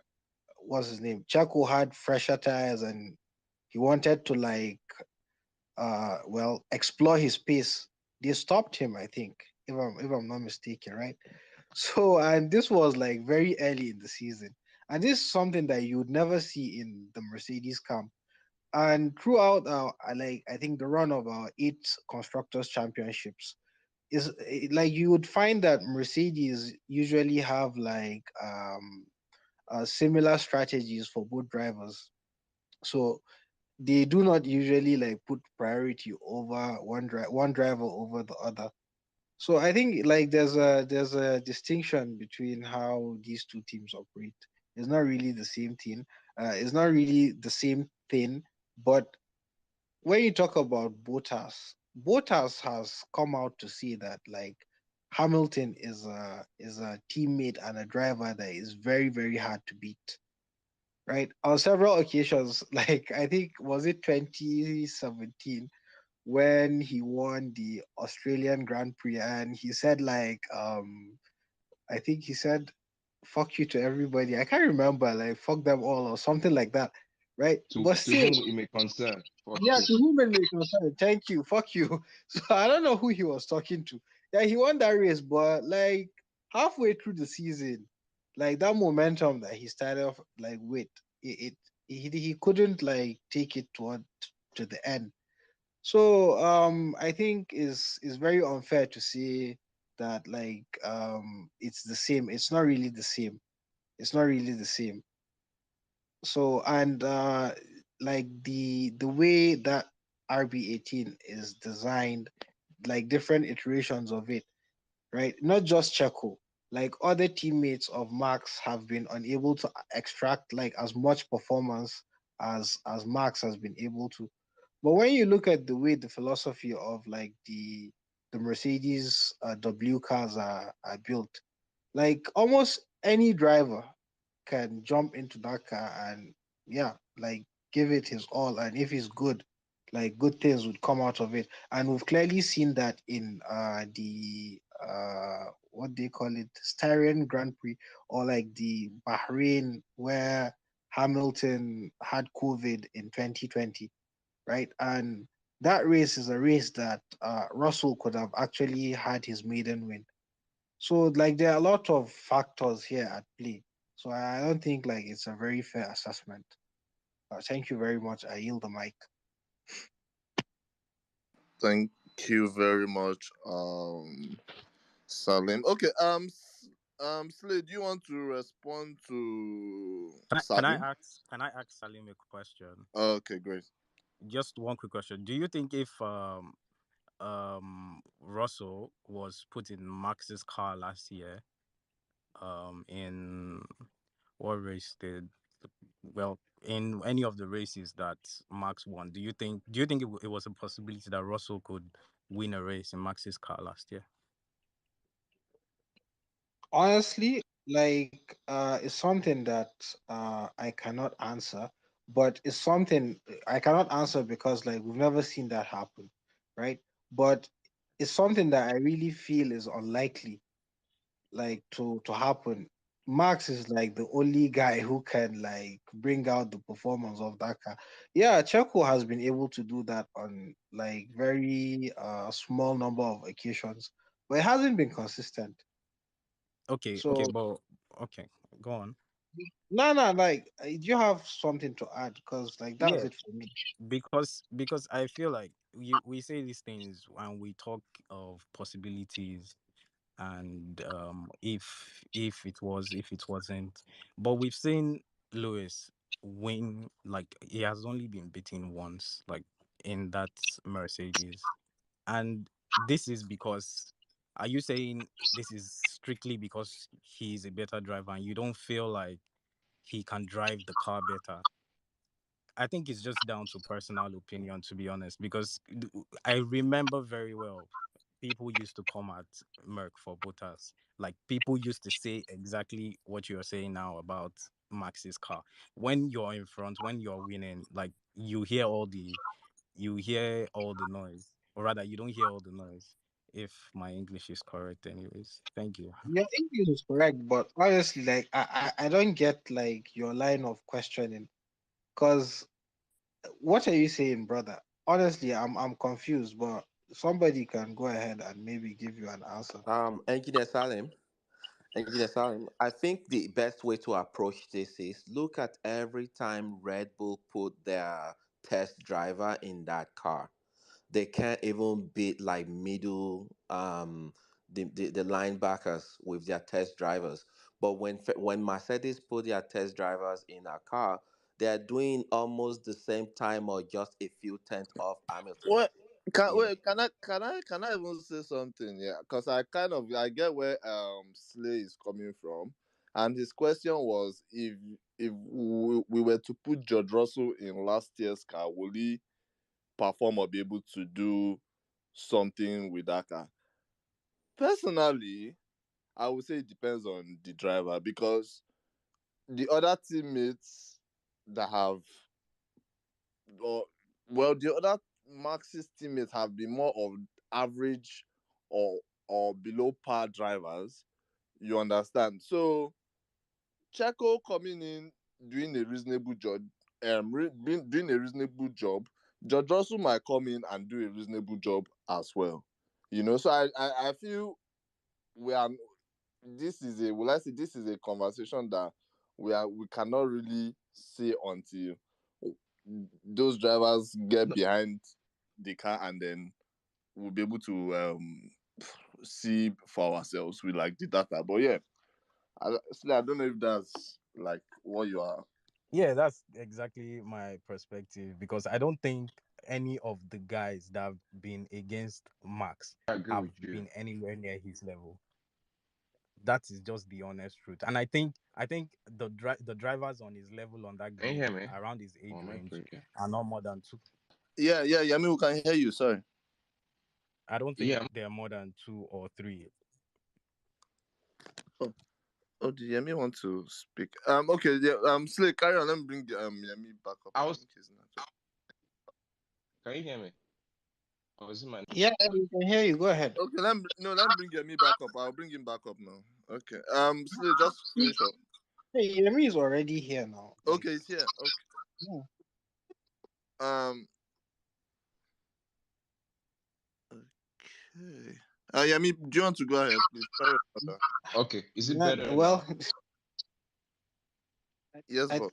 what's his name, Chaco had fresher tires and he wanted to like well explore his pace. They stopped him, I think, if I'm not mistaken, right? So, and this was like very early in the season. And this is something that you would never see in the Mercedes camp. And throughout I think the run of our 8 constructors championships is like you would find that Mercedes usually have like similar strategies for both drivers. So they do not usually like put priority over one driver over the other. So I think like there's a distinction between how these two teams operate. It's not really the same thing. It's not really the same thing. But when you talk about Bottas has come out to say that like Hamilton is a teammate and a driver that is very very hard to beat. Right, on several occasions, like I think was it 2017 when he won the Australian Grand Prix and he said like I think he said fuck you to everybody. I can't remember, like fuck them all or something like that. Right? But To still, whom it may concern. Fuck yeah, you. to whom it may concern, thank you, fuck you. So I don't know who he was talking to. Yeah, he won that race, but like halfway through the season, like that momentum that he started off like with, he couldn't like take it to the end. So I think is very unfair to say that like it's the same. It's not really the same. It's not really the same. So and like the way that RB18 is designed, like different iterations of it, right? Not just Checo. Like other teammates of Max have been unable to extract like as much performance as Max has been able to. But when you look at the way the philosophy of like the Mercedes W cars are built, like almost any driver can jump into that car and yeah, like give it his all. And if he's good, like good things would come out of it. And we've clearly seen that in the what they call it, Styrian Grand Prix, or like the Bahrain where Hamilton had COVID in 2020, right? And that race is a race that Russell could have actually had his maiden win. So like there are a lot of factors here at play. So I don't think like it's a very fair assessment. Thank you very much. I yield the mic. Thank you very much, Salim. Okay, Slade, do you want to respond to Salim? Can I ask Salim a question? Okay, great. Just one quick question. Do you think if Russell was put in Max's car last year, in what race did, well, in any of the races that Max won, do you think it was a possibility that Russell could win a race in Max's car last year? Honestly, like it's something that I cannot answer, but it's something I cannot answer because like we've never seen that happen, right? But it's something that I really feel is unlikely like to happen. Max is like the only guy who can like bring out the performance of that car. Yeah, Checo has been able to do that on like very small number of occasions, but it hasn't been consistent. Okay, So but okay, go on. no, like you have something to add because like that's Yeah, it for me. because I feel like we say these things and we talk of possibilities, and if it was, if it wasn't, but we've seen Lewis win. Like he has only been beaten once, like in that Mercedes. And this is because, are you saying this is strictly because he's a better driver and you don't feel like he can drive the car better? I think it's just down to personal opinion, to be honest, because I remember very well people used to come at Merck for Bottas. Like people used to say exactly what you're saying now about Max's car. When you're in front, when you're winning, like you hear all the noise, or rather, you don't hear all the noise. If my English is correct, anyways. Thank you. Your English is correct, but honestly, like I don't get like your line of questioning because what are you saying, brother? Honestly, I'm confused, but somebody can go ahead and maybe give you an answer. Engineer Salim. Engineer Salim, I think the best way to approach this is look at every time Red Bull put their test driver in that car. They can't even beat like middle the linebackers with their test drivers. But when Mercedes put their test drivers in a car, they're doing almost the same time or just a few tenths off Hamilton. Well, can You know. wait, can I even say something? Yeah, because I get where Slay is coming from, and his question was if we were to put George Russell in last year's car, will he perform or be able to do something with that car? Personally, I would say it depends on the driver because the other teammates that have, or the other Max's teammates have been more of average or below par drivers. You understand? So Checo coming in doing a reasonable job, doing a reasonable job. George Russell might come in and do a reasonable job as well. So I feel we are. This is a will I say this is a conversation that we cannot really say until those drivers get No, behind the car and then we'll be able to see for ourselves with like the data. But yeah, I don't know if that's like what you are. yeah, that's exactly my perspective, because I don't think any of the guys that have been against Max I agree have with you. been anywhere near his level. That is just the honest truth. And I think the drivers on his level on that Can you hear grid me? around his age Oh, my range breaking. are not more than two. Yeah, Yami, we can hear you. Sorry. I don't think Yeah, there are more than two or three. Oh, did Yami want to speak? Okay, yeah. Slay, carry on. Let me bring Yami back up. I was. In case not. Can you hear me? Oh, is it my? Yeah, we can hear you. Go ahead. Okay, let me bring Yami back up. I'll bring him back up now. Okay. Slay, just finish up. Hey, Yemi is already here now. Like, Okay, it's here. Okay. yeah. Um. Okay. Yami, do you want to go ahead, please? Sorry about that. Okay, is it Yeah, better well, now? Yes, I but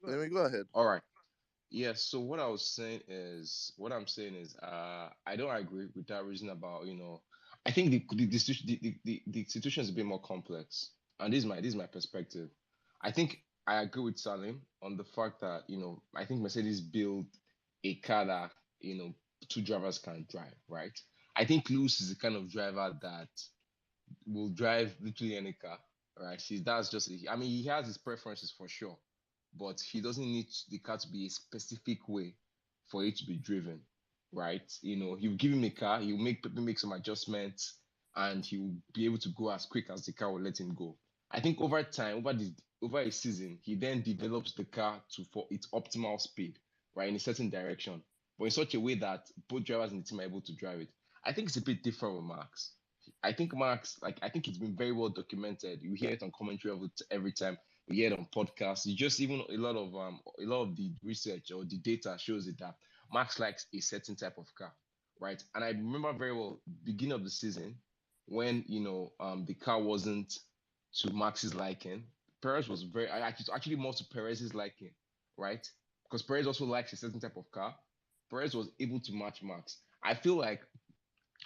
let me go ahead. All right. Yes, so what I'm saying is, I don't agree with that reason about, I think the situation is a bit more complex, and this is my perspective. I think I agree with Salim on the fact that, I think Mercedes built a car that, two drivers can drive, right? I think Lewis is the kind of driver that will drive literally any car, right? That's just, I mean, he has his preferences for sure, but he doesn't need the car to be a specific way for it to be driven, right? He'll give him a car, he'll make some adjustments, and he'll be able to go as quick as the car will let him go. I think over time, over a season, he then develops the car for its optimal speed, right, in a certain direction, but in such a way that both drivers in the team are able to drive it. I think it's a bit different with Max. I think Max, I think it's been very well documented. You hear it on commentary every time. You hear it on podcasts. You just even a lot of the research or the data shows it that Max likes a certain type of car, right? And I remember very well beginning of the season when the car wasn't to Max's liking. Perez was actually more to Perez's liking, right? Because Perez also likes a certain type of car. Perez was able to match Max. I feel like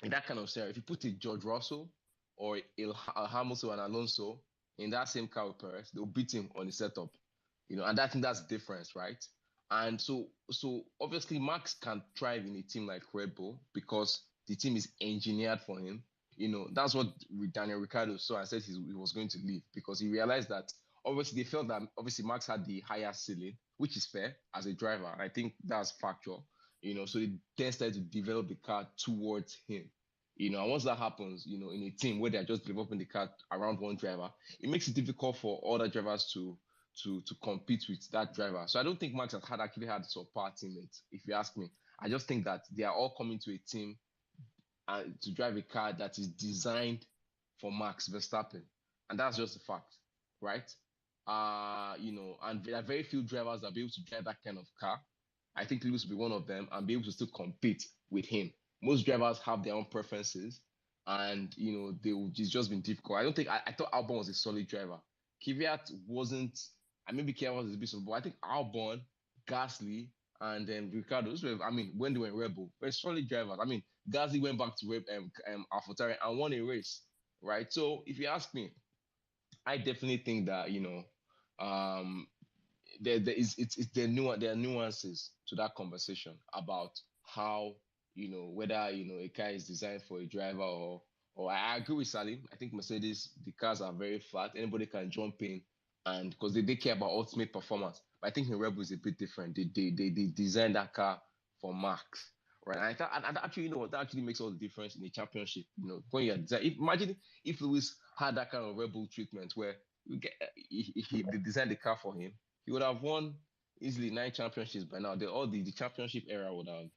in that kind of scenario, if you put a George Russell or a Hamilton and Alonso in that same car with Perez, they'll beat him on the setup. And I think that's the difference, right? And so obviously Max can thrive in a team like Red Bull because the team is engineered for him. That's what Daniel Ricciardo saw and said he was going to leave because he realized that obviously they felt that obviously Max had the higher ceiling, which is fair as a driver. I think that's factual. So they then started to develop the car towards him. And once that happens, in a team where they're just developing the car around one driver, it makes it difficult for other drivers to compete with that driver. So I don't think Max had actually had subpar teammates, if you ask me. I just think that they are all coming to a team to drive a car that is designed for Max Verstappen. And that's just a fact, right? And there are very few drivers that be able to drive that kind of car. I think Lewis will be one of them and be able to still compete with him. Most drivers have their own preferences, and it's just been difficult. I thought Albon was a solid driver. Kvyat wasn't. I maybe Kvyat was a bit, but I think Albon, Gasly, and then Ricardo. When they were in Red Bull, were solid drivers. Gasly went back to AlphaTauri and won a race, right? So if you ask me, I definitely think that um, there are nuances to that conversation about how whether a car is designed for a driver or I agree with Salim. I think Mercedes, the cars are very flat. Anybody can jump in, and because they care about ultimate performance. But I think in Red Bull is a bit different. They designed that car for Max, right? And I thought, and actually, that actually makes all the difference in the championship. When you're imagine if Lewis had that kind of Red Bull treatment where they designed the car for him, he would have won easily 9 championships by now. The championship era would have,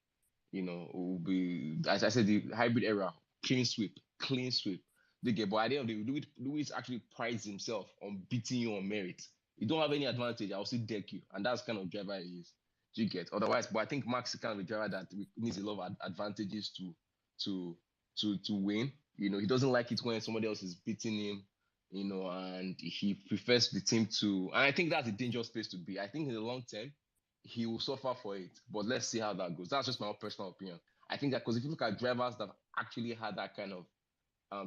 will be, as I said, the hybrid era, clean sweep. But at the end of the day, Lewis actually prides himself on beating you on merit. You don't have any advantage, I'll still deck you. And that's the kind of driver he is. Do you get? Otherwise, but I think Max is kind of a driver that needs a lot of advantages to win. He doesn't like it when somebody else is beating him, and he prefers the team to, and I think that's a dangerous place to be. I think in the long term, he will suffer for it. But let's see how that goes. That's just my own personal opinion. I think that because if you look at drivers that actually had that kind of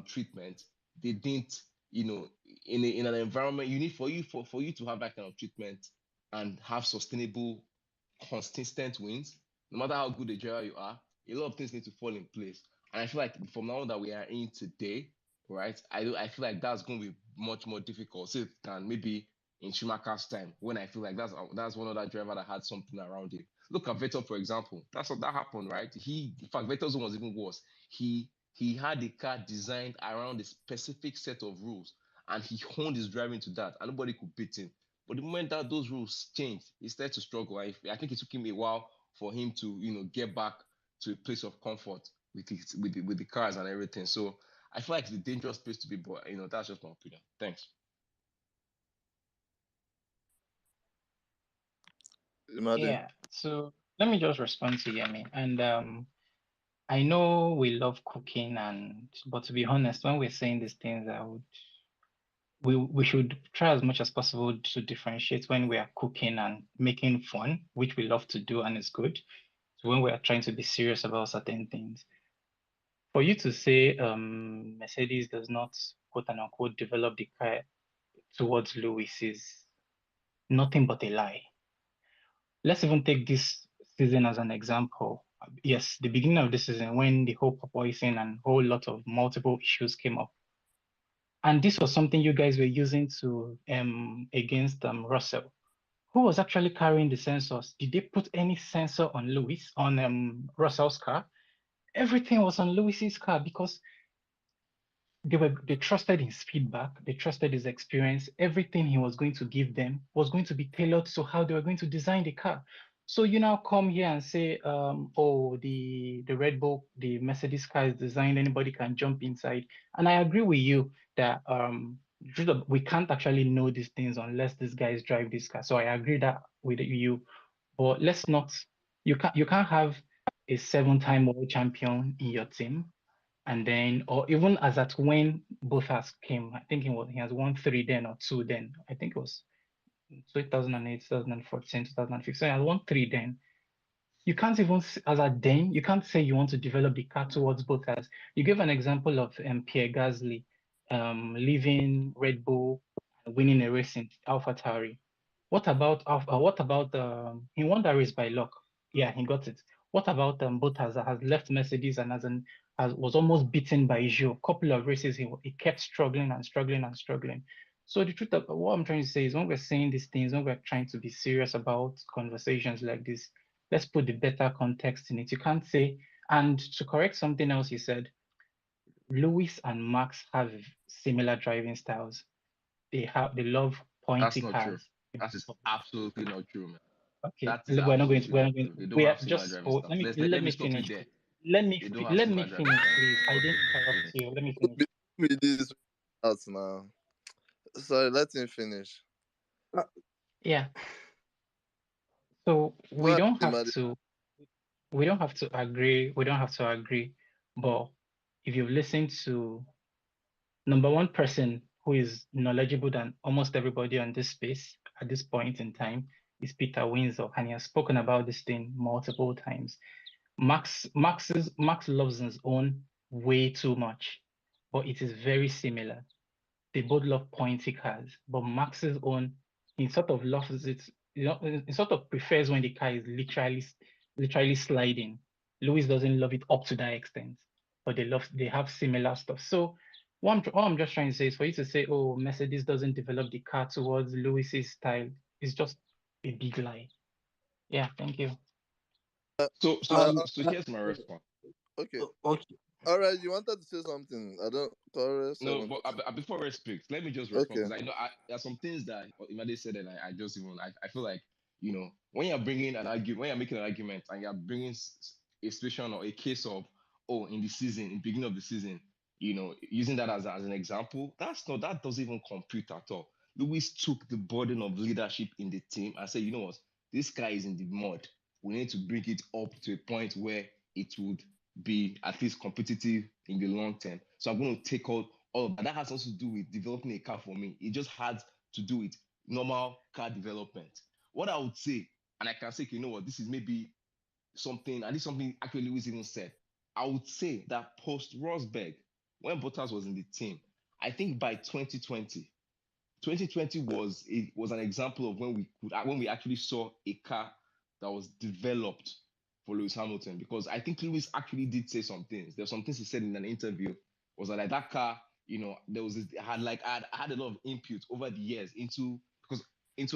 treatment, they didn't, you know, in an environment, you need for you to have that kind of treatment and have sustainable, consistent wins. No matter how good a driver you are, a lot of things need to fall in place. And I feel like from now that we are in today, right? I feel like that's going to be much more difficult. So it can maybe in Schumacher's time, when I feel like that's one other driver that had something around him. Look at Vettel, for example. That's what that happened, right? In fact, Vettel's one was even worse. He had the car designed around a specific set of rules, and he honed his driving to that, and nobody could beat him. But the moment that those rules changed, he started to struggle. I think it took him a while for him to, get back to a place of comfort with the cars and everything. So I feel like it's a dangerous place to be, but that's just my opinion. Thanks. Imagine. Yeah. So let me just respond to Yemi. And I know we love cooking, but to be honest, when we're saying these things, we should try as much as possible to differentiate when we are cooking and making fun, which we love to do and is good. So when we are trying to be serious about certain things. For you to say Mercedes does not quote and unquote develop the car towards Lewis is nothing but a lie. Let's even take this season as an example. Yes, the beginning of this season when the whole porpoising and whole lot of multiple issues came up. And this was something you guys were using to against Russell. Who was actually carrying the sensors? Did they put any sensor on Russell's car? Everything was on Lewis's car because they trusted his feedback, they trusted his experience. Everything he was going to give them was going to be tailored to how they were going to design the car. So you now come here and say, oh, the Red Bull, the Mercedes car is designed, anybody can jump inside. And I agree with you that we can't actually know these things unless these guys drive this car. So I agree that with you. But let's not, you can't have a 7-time world champion in your team, and then, or even as at when Bottas came, I think he has won 3 then or 2 then. I think it was 2008, 2014, 2015. I won 3 then. You can't even, as a then, you can't say you want to develop the car towards Bottas. You gave an example of Pierre Gasly leaving Red Bull and winning a race in AlphaTauri. What about he won that race by luck? Yeah, he got it. What about Bottas that has left Mercedes and was almost beaten by Zhou? A couple of races he kept struggling and struggling and struggling. So the truth of what I'm trying to say is when we're saying these things, when we're trying to be serious about conversations like this, let's put the better context in it. You can't say, and to correct something else you said, Lewis and Max have similar driving styles. They love That's pointy not true. cars. That is absolutely not true, man. Okay, That is we're not going to. absolutely We're not not going. true. They don't We are have similar just. driving Oh, styles. let Let me me stop you finish. there. They don't have Let me similar driving finish, styles. please. I didn't interrupt Finish. you. Let me Don't finish. be with this out now. Sorry, let him finish. Yeah. So Go ahead, Imadi. we don't have to agree. We don't have to agree. But if you've listened to number one person who is knowledgeable than almost everybody on this space at this point in time is Peter Windsor, and he has spoken about this thing multiple times. Max loves his own way too much, but it is very similar. They both love pointy cars, but Max's own, he sort of loves it. He sort of prefers when the car is literally sliding. Lewis doesn't love it up to that extent, but they have similar stuff. So what I'm just trying to say is for you to say, oh, Mercedes doesn't develop the car towards Lewis's style is just a big lie. Yeah, thank you. Uh, So so uh, so uh, so here's my response. okay. Okay. All right, you wanted to say something. I don't. Corey No, 7. but before Red speaks, let me just respond Okay. because I know there are some things that Imade said and I just even I feel like when you're bringing an argument, when you're making an argument and you're bringing a situation or a case of in the season, in the beginning of the season, using that as an example, that doesn't even compute at all. Lewis took the burden of leadership in the team and said, you know what, this guy is in the mud. We need to bring it up to a point where it would be at least competitive in the long term. So I'm going to take all of that. That has also to do with developing a car for me. It just had to do with normal car development. What I would say, and I can say, you know what, this is maybe something, and this is something actually Lewis even said. I would say that post Rosberg, when Bottas was in the team, I think by 2020 was an example of when we actually saw a car that was developed for Lewis Hamilton, because I think Lewis actually did say some things. There's some things he said in an interview, was that like that car, there was had a lot of input over the years into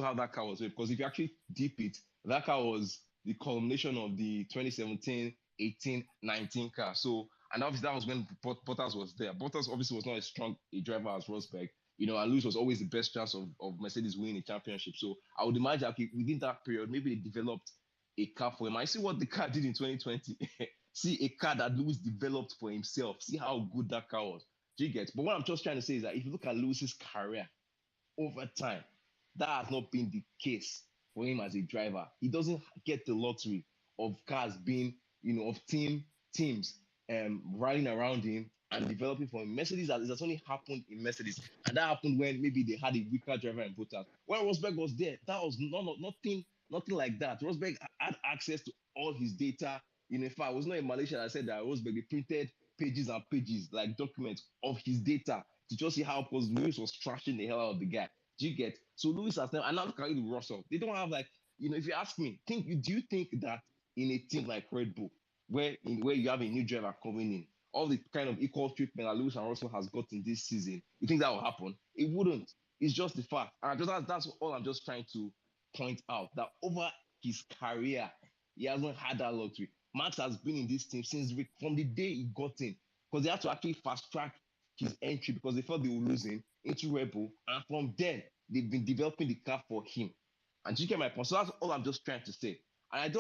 how that car was made. Because if you actually deep it, that car was the culmination of the 2017, 18, 19 car. So, and obviously that was when Bottas was there. Bottas obviously was not as strong a driver as Rosberg, and Lewis was always the best chance of Mercedes winning a championship. So I would imagine, okay, within that period, maybe they developed a car for him. I see what the car did in 2020. See a car that Lewis developed for himself. See how good that car was. Do you get? But what I'm just trying to say is that if you look at Lewis's career over time, that has not been the case for him as a driver. He doesn't get the lottery of cars being, of teams riding around him and developing for him. Mercedes, it has only happened in Mercedes, and that happened when maybe they had a weaker driver in Bottas. When Rosberg was there, that was nothing like that. Rosberg had access to all his data. In fact, it was not in Malaysia that said that Rosberg, they printed pages and pages, like documents of his data to just see how, because Lewis was trashing the hell out of the guy. Do you get? So Lewis has never, and now look at it with Russell. They don't have, like, if you ask me, do you think that in a team like Red Bull, where you have a new driver coming in, all the kind of equal treatment that Lewis and Russell has gotten this season, you think that will happen? It wouldn't. It's just the fact. And that's all I'm just trying to point out, that over his career, he hasn't had that luxury. Max has been in this team from the day he got in, because they had to actually fast track his entry because they felt they were losing into Red Bull, and from then they've been developing the car for him. And you get my point. So that's all I'm just trying to say. And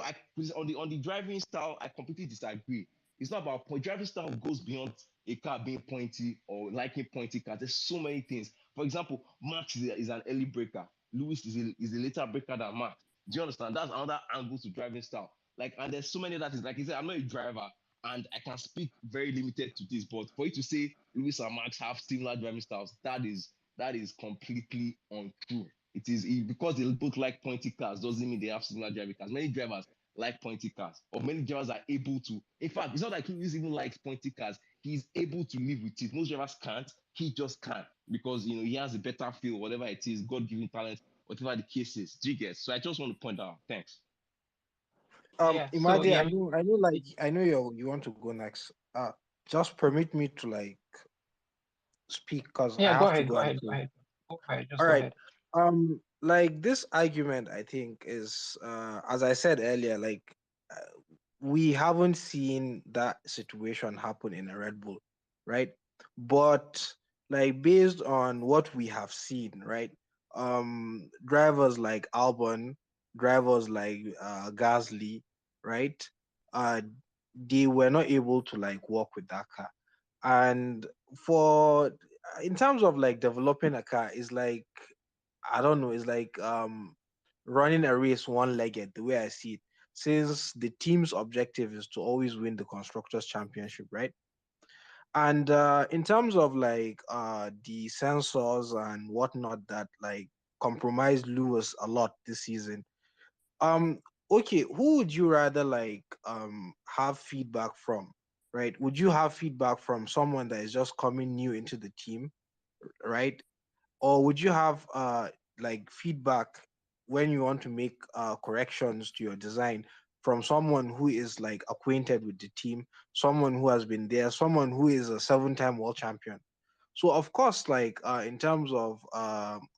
on the driving style, I completely disagree. It's not about point. Driving style goes beyond a car being pointy or liking pointy cars. There's so many things. For example, Max is an early breaker. Lewis is a later breaker than Max. Do you understand? That's another angle to driving style. And there's so many other things. Like you said, I'm not a driver, and I can speak very limited to this. But for you to say Lewis and Max have similar driving styles, that is completely untrue. Because they both like pointy cars doesn't mean they have similar driving cars. Many drivers like pointy cars, or many drivers are able to. In fact, it's not like Lewis even likes pointy cars. He's able to live with it. Most drivers can't. He just can't, because he has a better feel, whatever it is, God-given talent, whatever the case is. Do you get? So I just want to point out. Thanks. Yeah. So Imagine, yeah, I know you want to go next. Just permit me to speak because I yeah. Go have to ahead. go Go and ahead. Go pray. ahead. Go ahead. Just All go right. ahead. This argument, I think, is as I said earlier, we haven't seen that situation happen in a Red Bull, right? But based on what we have seen, right? Drivers like Albon, drivers like Gasly, right? Uh, they were not able to work with that car, and for in terms of developing a car is I don't know, it's running a race one-legged, the way I see it, since the team's objective is to always win the constructors championship, right? And in terms of the sensors and whatnot that compromised Lewis a lot this season. um okay, who would you rather have feedback from, right? Would you have feedback from someone that is just coming new into the team, right? Or would you have feedback when you want to make corrections to your design from someone who is acquainted with the team, someone who has been there, someone who is a 7-time world champion? So of course, in terms of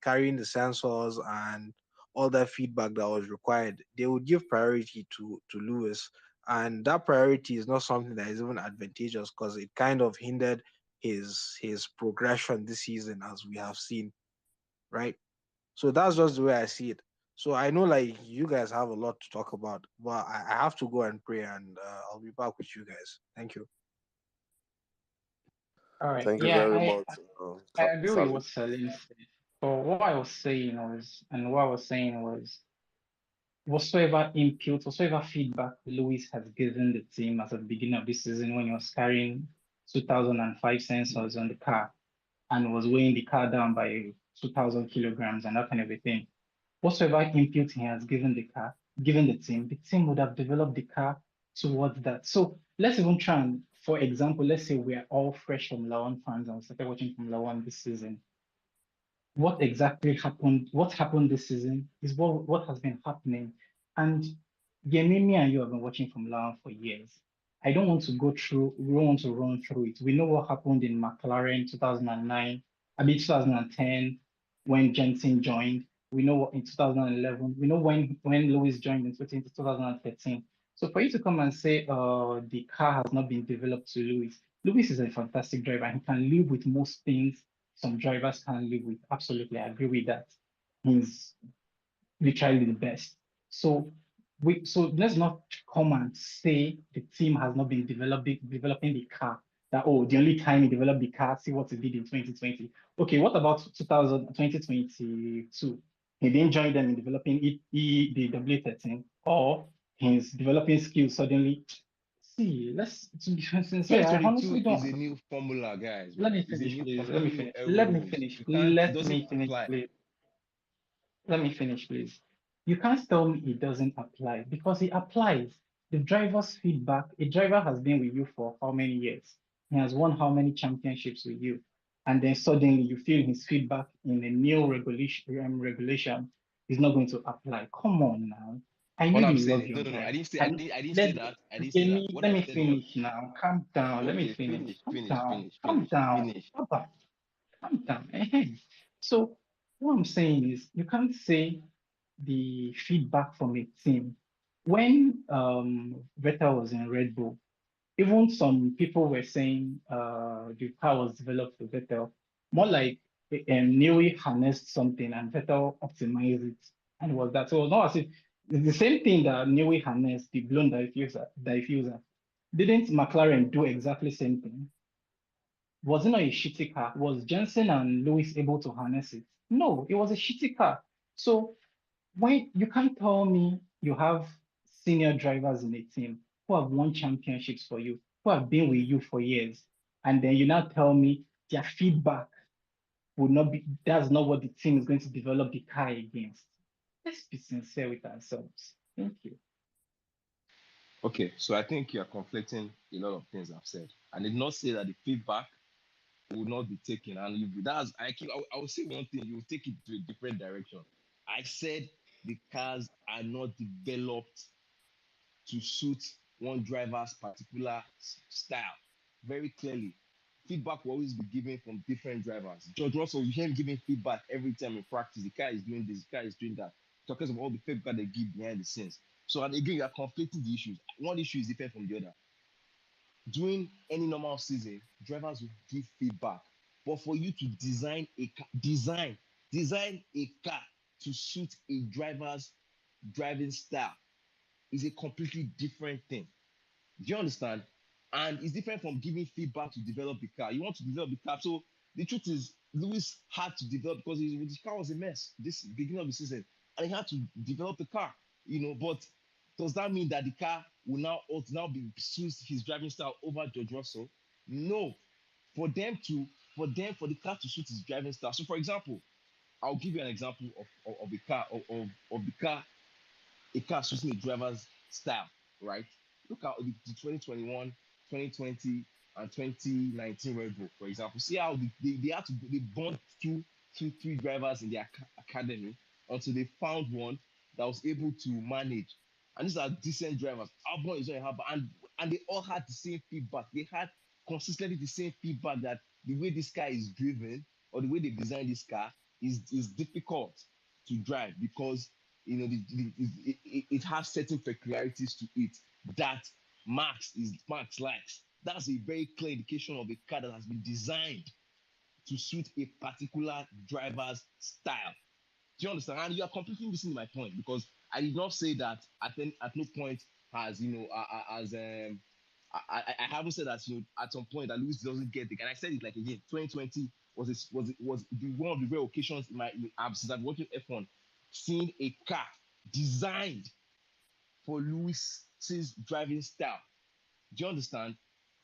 carrying the sensors and all that feedback that was required, they would give priority to Lewis, and that priority is not something that is even advantageous because it kind of hindered his progression this season, as we have seen, right? So that's just the way I see it. So I know you guys have a lot to talk about, but I have to go and pray, and I'll be back with you guys. Thank you. All right. Thank you Yeah, very much, I agree with Sally. what Celine said. But what I was saying was, and what I was saying was, whatsoever input, whatsoever feedback Lewis has given the team at the beginning of this season when he was carrying 2005 sensors on the car and was weighing the car down by 2,000 kilograms and that kind of a thing. Whatsoever input he has given the team would have developed the car towards that. So let's even try and for example, let's say we are all fresh Formula One fans and we started watching Formula One this season. What exactly happened? What happened this season is what has been happening. And Yemi, me and you have been watching Formula One for years. I don't want to go through, we don't want to run through it. We know what happened in McLaren 2009, I mean 2010 when Jensen joined. We know what in 2011. We know when Lewis joined in 2013. So for you to come and say the car has not been developed to Lewis, Lewis is a fantastic driver and he can live with most things some drivers can live with. Absolutely, I agree with that. He's literally the best. So let's not come and say the team has not been developing the car. That the only time he developed the car, see what he did in 2020. Okay, what about 2022? He didn't join them in developing the W13, or he's developing skills suddenly. See, let's to be sincere, I 2022 honestly is don't. a new formula, guys, Let bro. me It's a finish, new please. formula, Let me new finish. era Let me rules. finish. You can't, it Let doesn't me finish, apply. please. Let me finish, please. You can't tell me it doesn't apply because it applies. The driver's feedback, a driver has been with you for how many years? He has won how many championships with you? And then suddenly you feel his feedback in a new regulation is not going to apply. Come on now. I know All I'm you saying love is your no. guy. I And didn't say let that. I didn't say that. Jamie, What let I me said was finish now. Calm down. Let me okay. finish. Finish, Calm finish, down. finish, Calm finish, down. finish. Calm down. So what I'm saying is you can't say the feedback from a team. When Vettel was in Red Bull, even some people were saying the car was developed for Vettel, more like Newey harnessed something and Vettel optimized it, and it was that. So it was not as if it's the same thing that Newey harnessed, the blown diffuser. Didn't McLaren do exactly the same thing? Was it not a shitty car? Was Jensen and Lewis able to harness it? No, it was a shitty car. So when you can't tell me you have senior drivers in a team who have won championships for you, who have been with you for years, and then you now tell me their feedback would not be, that's not what the team is going to develop the car against. Let's be sincere with ourselves. Thank you. Okay, so I think you are conflicting a lot of things I've said. I did not say that the feedback will not be taken, and that's I will say one thing. You will take it to a different direction. I said the cars are not developed to suit one driver's particular style. Very clearly, feedback will always be given from different drivers. George Russell, you hear him giving feedback every time in practice. The car is doing this, the car is doing that. Talking about all the feedback they give behind the scenes. So, and again, you are conflicting the issues. One issue is different from the other. During any normal season, drivers will give feedback. But for you to design a car, design a car to suit a driver's driving style is a completely different thing. Do you understand? And it's different from giving feedback to develop the car. You want to develop the car. So the truth is, Lewis had to develop because his car was a mess this beginning of the season, and he had to develop the car. But does that mean that the car will now be suit his driving style over George Russell? No. For the car to suit his driving style. So, for example, I'll give you an example of the car of the car a car suiting a driver's style, right? Look at the 2021, 2020, and 2019 Red Bull, for example. See how they bond three drivers in their academy until they found one that was able to manage. And these are decent drivers. Albon is not a hard, and they all had the same feedback. They had consistently the same feedback that the way this car is driven or the way they designed this car is difficult to drive because it has certain peculiarities to it that Max likes. That's a very clear indication of a car that has been designed to suit a particular driver's style. Do you understand? And you are completely missing my point because I did not say that at no point has as I haven't said that at some point that Lewis doesn't get it. And I said it like again, 2020 was one of the rare occasions since I've watching F1 seeing a car designed for Lewis's driving style. Do you understand?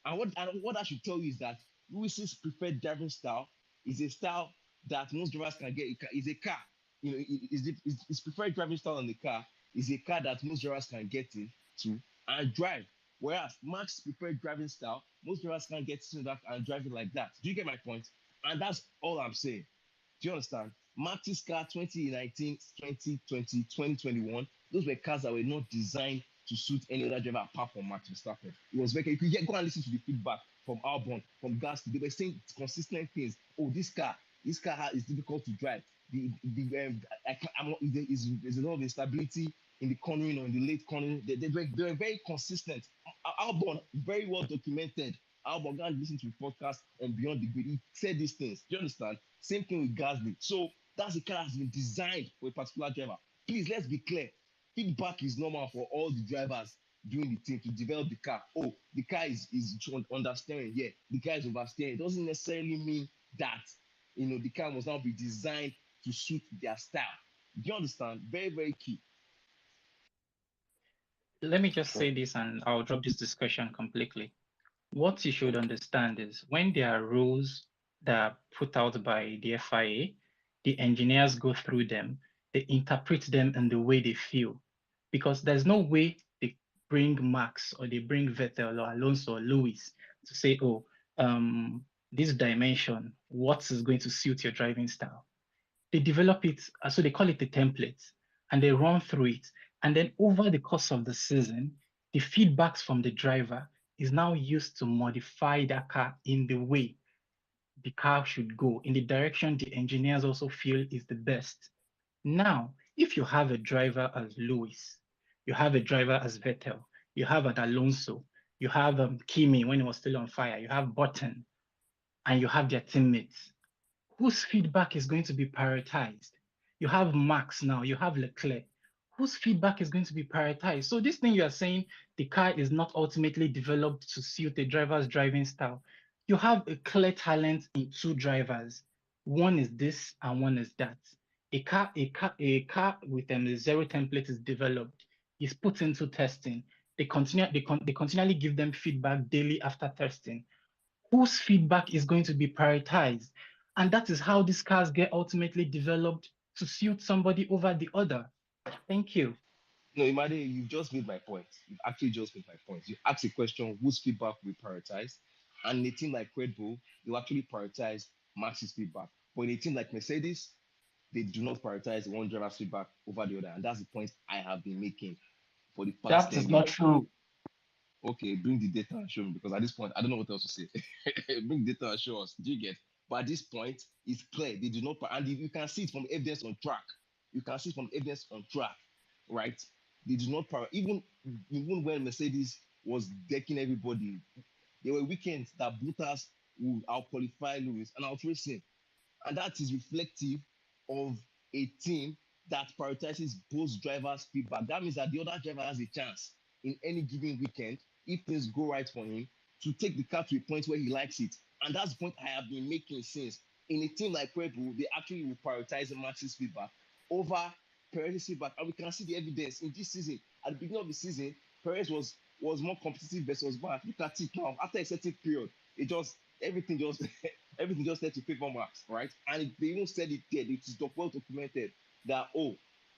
And what I should tell you is that Lewis's preferred driving style is a style that most drivers can get. Is a car. His preferred driving style on the car is a car that most drivers can get into and drive. Whereas Max preferred driving style, most drivers can't get into that and drive it like that. Do you get my point? And that's all I'm saying. Do you understand? Max's car 2019, 2020, 2021, those were cars that were not designed to suit any other driver apart from Max Verstappen. It was very, you could go and listen to the feedback from Albon, from Gasly. They were saying consistent things. Oh, this car is difficult to drive. There's a lot of instability in the cornering or in the late cornering. They were very consistent. Albon, very well documented. Albon, go and listen to the podcast on Beyond the Grid. He said these things. Do you understand? Same thing with Gasly. So that's a car that's been designed for a particular driver. Please, let's be clear. Feedback is normal for all the drivers doing the thing to develop the car. Oh, the car is understeering. Yeah, the car is oversteering. It doesn't necessarily mean that the car must now be designed to suit their style. Do you understand? Very, very key. Let me just say this and I'll drop this discussion completely. What you should understand is when there are rules that are put out by the FIA, the engineers go through them, they interpret them in the way they feel. Because there's no way they bring Max or they bring Vettel or Alonso or Lewis to say, oh, this dimension, what is going to suit your driving style? They develop it, so they call it a template, and they run through it. And then over the course of the season, the feedbacks from the driver is now used to modify that car in the way the car should go, in the direction the engineers also feel is the best. Now, if you have a driver as Lewis, you have a driver as Vettel, you have an Alonso, you have Kimi when he was still on fire, you have Button, and you have their teammates, whose feedback is going to be prioritized? You have Max now, you have Leclerc. Whose feedback is going to be prioritized? So this thing you are saying, the car is not ultimately developed to suit the driver's driving style. You have a clear talent in two drivers. One is this and one is that. A car with a zero template is developed, is put into testing. They continually give them feedback daily after testing. Whose feedback is going to be prioritized? And that is how these cars get ultimately developed to suit somebody over the other. Thank you. No, Imade, you just made my point. You actually just made my point. You asked a question, whose feedback we prioritize? And in a team like Red Bull, you actually prioritize Max's feedback. But in a team like Mercedes, they do not prioritize one driver's feedback over the other. And that's the point I have been making for the past That 10 is not years. true. Okay, bring the data and show me because at this point, I don't know what else to say. Bring data and show us. Do you get? But at this point, it's clear they do not, and you can see it from evidence on track. You can see it from evidence on track, right? They do not power. Even when Mercedes was decking everybody, there were weekends that Bottas would out qualify Lewis and out race him. And that is reflective of a team that prioritizes both drivers' feedback. That means that the other driver has a chance in any given weekend, if things go right for him, to take the car to a point where he likes it. And that's the point I have been making since. In a team like Red Bull, they actually will prioritize Max's feedback over Perez's feedback. And we can see the evidence in this season. At the beginning of the season, Perez was more competitive versus Max. Look at it now. After a certain period, everything just everything just led to favor Max, right? And they even said it there. It is well documented that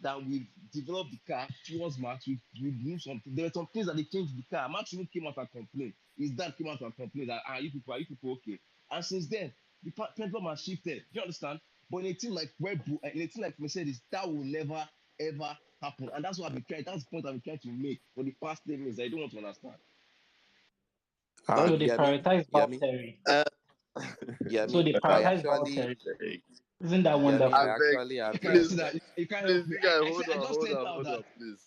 that we've developed the car towards Max. We've moved something. There were some things that they changed the car. Max even came out and complained. His dad came out and complained that are you people okay? And since then, the pendulum has shifted. Do you understand? But in a team like Red Bull, in a team like Mercedes, that will never ever happen. And that's what I've been trying. That's the point I've been trying to make for the past 10 minutes. I don't want to understand. So they Yemi, prioritize Yemi, Valtteri. Uh, So Yemi, they I prioritize actually, Valtteri. Isn't that Yemi, I I wonderful? beg, actually You can't agree. see please, that. You can't help please, me. you guys, I just said now hold that on, please,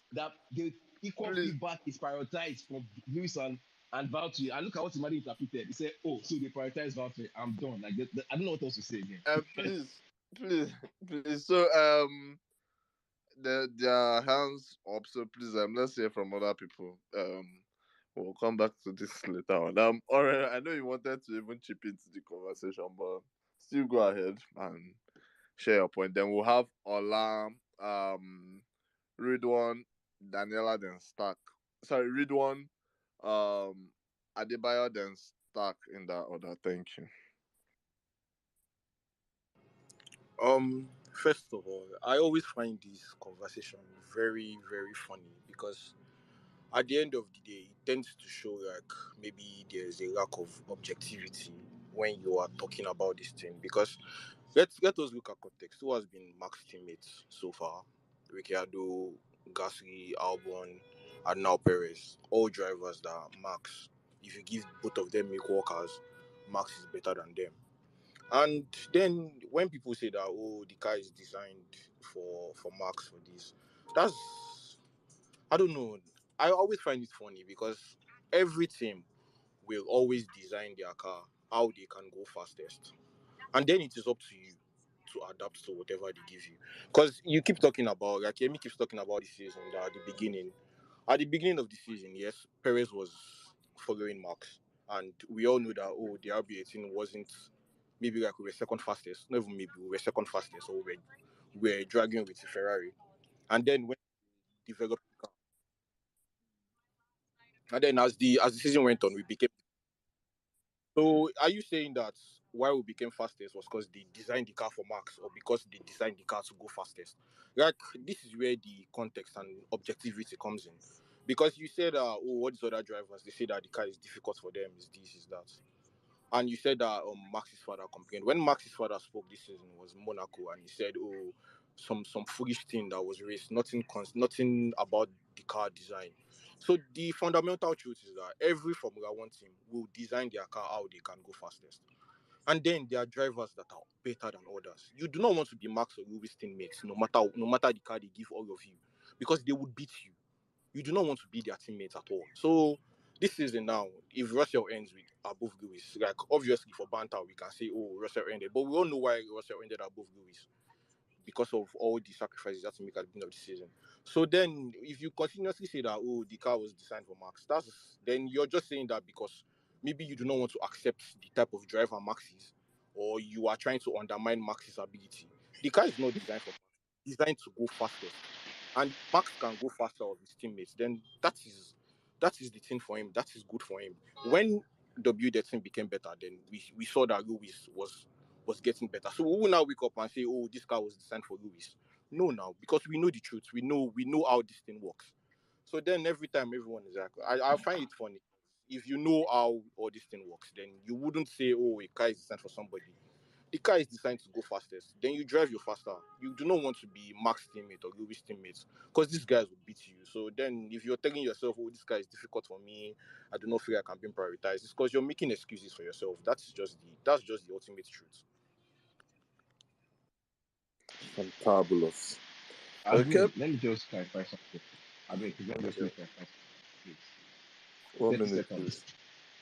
the equal please. feedback is prioritized for Lewis and Valtteri. And look at what Imadi interpreted. He said, "Oh, so they prioritize Valtteri. I'm done." Like I don't know what else to say again. Please, please, please. So their hands up. So please, let's hear from other people. We'll come back to this later on. All right. I know you wanted to even chip into the conversation, but still go ahead and share your point. Then we'll have Ola, Ridwan, Daniela, then Stark. Sorry, Ridwan, Adebayo, then Stark in that order. Thank you. First of all, I always find this conversation very, very funny because at the end of the day, it tends to show like maybe there's a lack of objectivity when you are talking about this thing. Because let us look at context. Who has been Max teammates so far? Ricciardo, Gasly, Albon, and now Perez. All drivers that Max, if you give both of them equal cars, Max is better than them. And then when people say that, oh, the car is designed for Max for this, that's, I don't know. I always find it funny because every team will always design their car how they can go fastest, and then it is up to you to adapt to whatever they give you. Because you keep talking about, like Yemi keeps talking about the season, that at the beginning of the season, yes, Perez was following Max, and we all knew that, oh, the RB18 wasn't, maybe like we were second fastest, not even maybe we were second fastest, or we were dragging with the Ferrari. And then when we developed the car, and then as the season went on, we became. So are you saying that why we became fastest was because they designed the car for Max, or because they designed the car to go fastest? Like, this is where the context and objectivity comes in. Because you said, oh, what these other drivers, they say that the car is difficult for them, is this, is that. And you said that Max's father complained. When Max's father spoke this season was Monaco, and he said, oh, some foolish thing that was raised, nothing about the car design. So the fundamental truth is that every Formula One team will design their car how they can go fastest. And then there are drivers that are better than others. You do not want to be Max or Lewis teammates, no matter the car they give all of you, because they would beat you. You do not want to be their teammates at all. So this season now, if Russell ends with above Lewis, like obviously for banter we can say, oh, Russell ended, but we all know why Russell ended above Lewis, because of all the sacrifices that to make at the beginning of the season. So then, if you continuously say that, oh, the car was designed for Max, then you're just saying that because maybe you do not want to accept the type of driver Max is, or you are trying to undermine Max's ability. The car is not designed for Max, it's designed to go fastest. And Max can go faster with his teammates, then that is the thing for him. That is good for him. When W13 became better, then we saw that Lewis was getting better. So we will now wake up and say, oh, this car was designed for Lewis. No, now, because we know the truth. We know how this thing works. So then every time everyone is like, I find it funny. If you know how all this thing works, then you wouldn't say, oh, a car is designed for somebody. The car is designed to go fastest. Then you drive your faster. You do not want to be Max teammate or Lewis teammate, because these guys will beat you. So then if you're telling yourself, oh, this guy is difficult for me, I do not feel like I'm being prioritized, it's because you're making excuses for yourself. That's just the ultimate truth. Fantabulous. Okay. Let me just clarify something. I mean, let me just Okay. clarify something, please. 30 1 minute, seconds. please.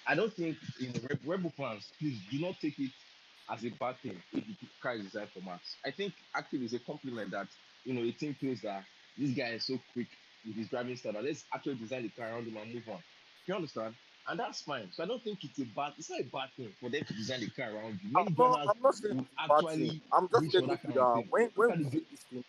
I don't think in Rebel fans, please do not take it as a bad thing if the car is designed for Max. I think actually it's a compliment that a team feels that this guy is so quick with his driving style. Let's actually design the car around him and move on. You understand? And that's fine. So I don't think it's not a bad thing for them to design the car around you. I'm Many not. drivers I'm not saying would it's a bad thing. actually I'm just wish for telling that you kind of that thing. when Look when at we the say this thing,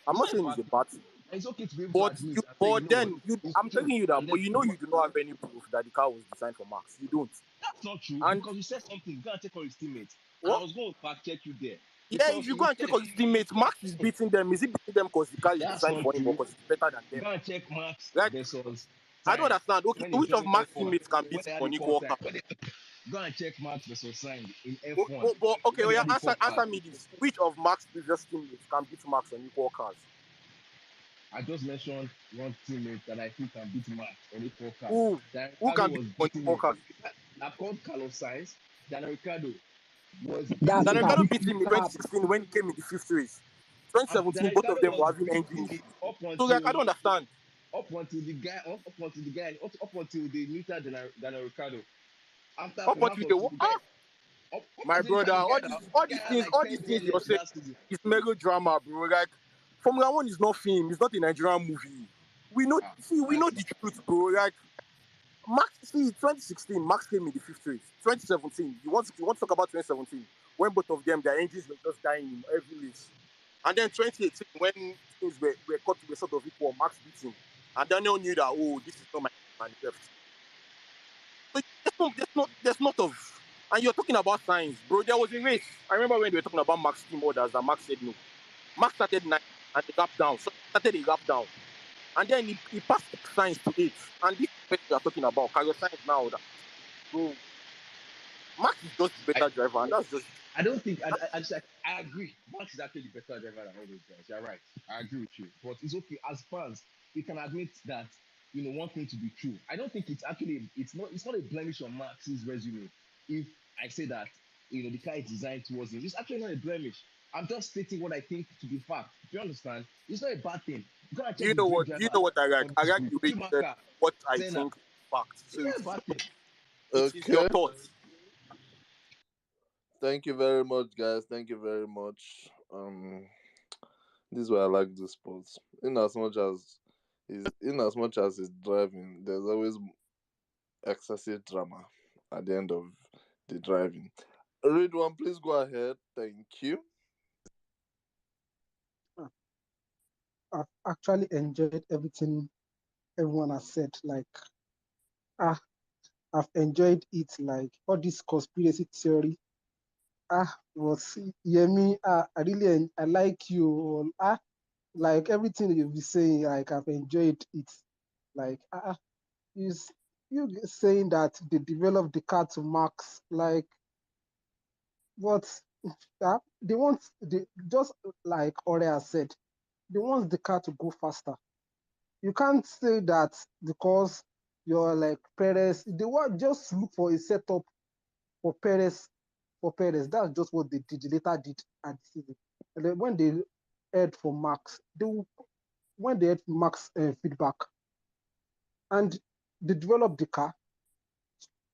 I'm It's not not a saying it's bad a thing. bad thing. And it's okay to be able to But admit you, and say, you but know what, then you, it's I'm true. telling you that. And But then you know, move on. you do not have any proof that the car was designed for Max. You don't. That's not true And because you said something. You gotta check all his teammates. And I what? was going to fact check you there Yeah, if because you go you and check said on his teammates, Max is "Hmm, beating them. Is he beating them because the car is that's designed not for him, or true. because he's better than You them? gotta check Max Like, versus I don't Sign understand. Okay, when so he's which of driving Max's F1. teammates can When beat they him had on the equal contact, cars? go and check Max versus Sign in But, F1 but, but okay, when oh they yeah, had answer equal cars. answer me this. Which of Max's previous teammates can beat Max on equal cars? I just mentioned one teammate that I think can beat Max on equal cars. Who? Dan Who Ricardo can beat was him on beating equal him. cars? I called Carlos Sainz. Dan Ricardo was That's beating Daniel him. Ricciardo cap. beat him in Cap. 2016 when he came in the fifth race. Dan 2017, both of Ricardo them was were having engine beating him issues. So like, I don't understand. up until they neutered Daniel Ricardo. After Up perhaps until the until the guy ah, up my until they brother, neutered the guy all now. these all The these guy had things, like all 10 these things you're DNF saying that season. is melodrama, bro. Like Formula One is not film, it's not a Nigerian movie. We know, see, we know That's the not truth, bro. Like Max, see, 2016, Max came in the fifth race. 2017, you want to talk about 2017 when both of them their engines were just dying in every race. And then 2018, when things were cut to a sort of equal, Max beat him. And Daniel knew that, oh, this is not my man, he left. So there's not of, and you're talking about science, bro. There was a race. I remember when they were talking about Max team orders, and Max said no. Max started ninth and a lap down. So he started a lap down. And then he passed Science to 8. And this person you are talking about, Carlos Science now. So Max is just the better driver, and that's just I don't think I just like I agree. Max is actually the better driver than all those guys. You're right. I agree with you. But it's okay as fans, we can admit that one thing to be true. I don't think it's not a blemish on Max's resume. If I say that the car is designed towards him, it's actually not a blemish. I'm just stating what I think to be fact. Do you understand? It's not a bad thing. You gotta check the great Do you drivers know what I like? on I this like group. the way you said Schumacher, what I Senna. think fact. So It's not a bad thing. it is your Okay. thoughts. Thank you very much, guys. Thank you very much. This is why I like this sports. In as much as it's driving, there's always excessive drama at the end of the driving. Read one, please go ahead. Thank you. I've actually enjoyed everything everyone has said. Like, ah, I've enjoyed it. Like all this conspiracy theory. Was Yemi. I like you. Like everything you've been saying. Like I've enjoyed it. Like, is you saying that they developed the car to max. Like, what? They just like Aurea said. They want the car to go faster. You can't say that because you're like Perez. They want just look for a setup for Perez. For Perez, that's just what they did. They later did at the season. And then when they heard for Max, when they had Max feedback and they developed the car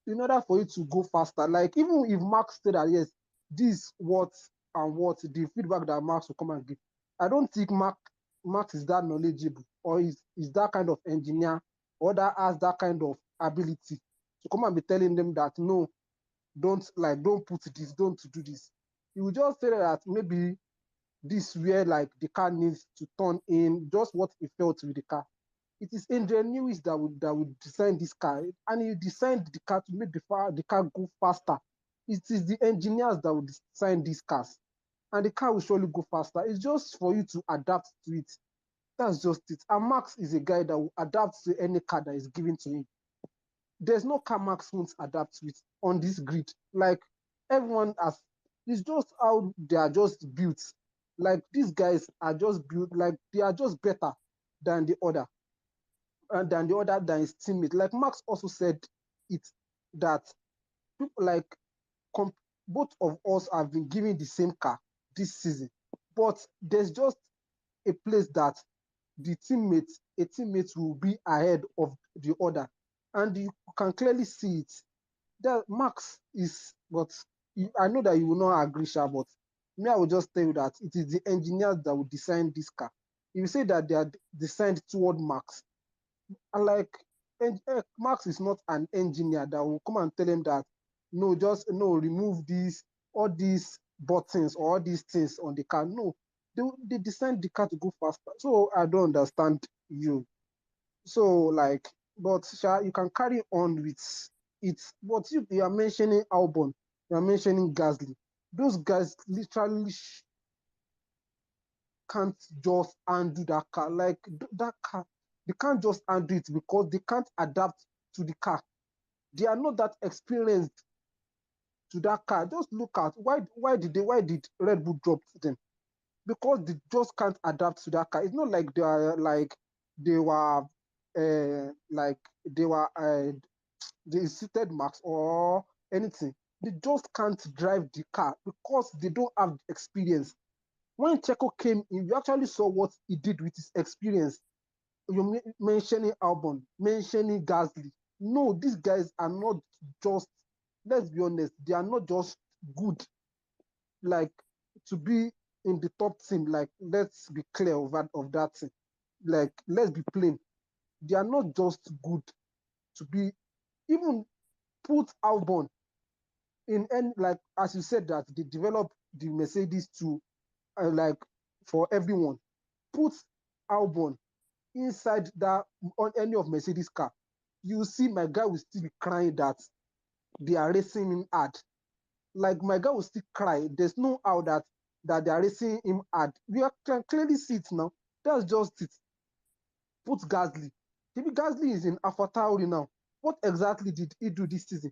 in order for it to go faster. Like even if Max said that yes, this what and what the feedback that Max will come and give, I don't think Max is that knowledgeable or is that kind of engineer or that has that kind of ability to come and be telling them that no, don't put this, don't do this. He will just say that maybe this where like the car needs to turn in, just what he felt with the car. It is engineers that would design this car, and he designed the car to make the car go faster. It is the engineers that will design these cars, and the car will surely go faster. It's just for you to adapt to it. That's just it. And Max is a guy that will adapt to any car that is given to him. There's no car Max won't adapt to it on this grid. Like everyone has, it's just how they are just built. Like these guys are just built like they are just better than the other than his teammate. Like Max also said it that people like both of us have been given the same car this season, but there's just a place that a teammate will be ahead of the other, and you can clearly see it. That Max is, but I know that you will not agree, Sha, but me, I will just tell you that it is the engineers that will design this car. If you say that they are designed toward Max, and like Max is not an engineer that will come and tell him that no, just no, remove all these buttons or all these things on the car. No, they designed the car to go faster. So I don't understand you. So like, but Sha, you can carry on with it. But you are mentioning Albon, you are mentioning Gasly. Those guys literally can't just undo that car. Like that car, they can't just undo it because they can't adapt to the car. They are not that experienced to that car. Just look at why did Red Bull drop them? Because they just can't adapt to that car. It's not like they are like they were like they were they seated Max or anything. They just can't drive the car because they don't have experience. When Checo came in, you actually saw what he did with his experience. You're mentioning Albon, mentioning Gasly. No, these guys are not just, let's be honest, they are not just good, like, to be in the top team. Like, let's be clear of that thing. Like, let's be plain. They are not just good to be, even put Albon in any, like, as you said, that they develop the Mercedes to, like, for everyone. Put Albon inside that on any of Mercedes car, you see my guy will still be crying that they are racing him hard. Like my guy will still cry. There's no how that they are racing him hard. We can clearly see it now. That's just it. put Gasly. Maybe Gasly is in AlphaTauri now. What exactly did he do this season?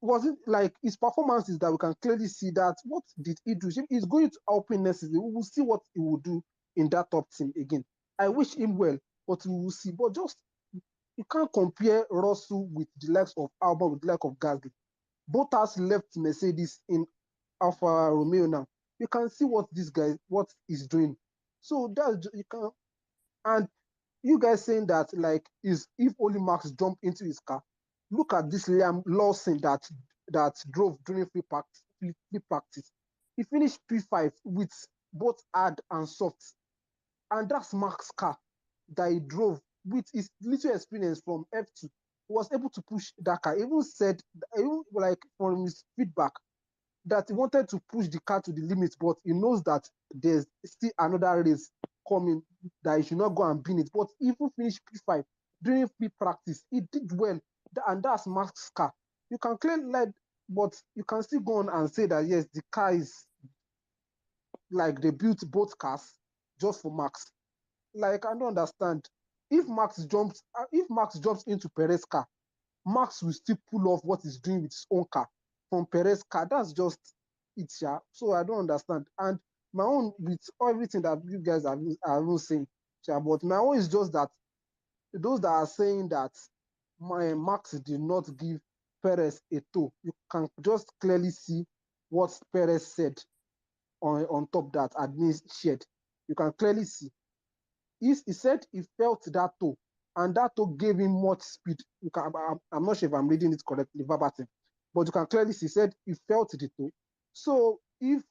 Was it like his performances that we can clearly see that what did he do? He's going to Alpine next season. We will see what he will do in that top team again. I wish him well, but we will see. But just you can't compare Russell with the likes of Albon with the likes of Gasly. Bottas left Mercedes in Alfa Romeo now. You can see what this guy what he's doing. So that's you can and you guys saying that like is if only Max jumped into his car. Look at this Liam Lawson that drove during free practice. He finished P5 with both hard and soft, and that's Max's car that he drove with his little experience from F2. He was able to push that car. He even said, even like from his feedback, that he wanted to push the car to the limit, but he knows that there's still another race coming that he should not go and bin it. But he even finished P5 during free practice. He did well, and that's Max's car. You can claim like, but you can still go on and say that yes, the car is like they built both cars just for Max. Like I don't understand. If Max jumps into Perez car, Max will still pull off what he's doing with his own car from Perez car. That's just it, yeah. So I don't understand. And my own with everything that you guys are even saying, yeah, but my own is just that those that are saying that my Max did not give Perez a toe, you can just clearly see what Perez said on top that admin shared. You can clearly see he said he felt that toe, and that toe gave him much speed. I'm not sure if I'm reading it correctly, verbatim, but you can clearly see he said he felt the toe. So if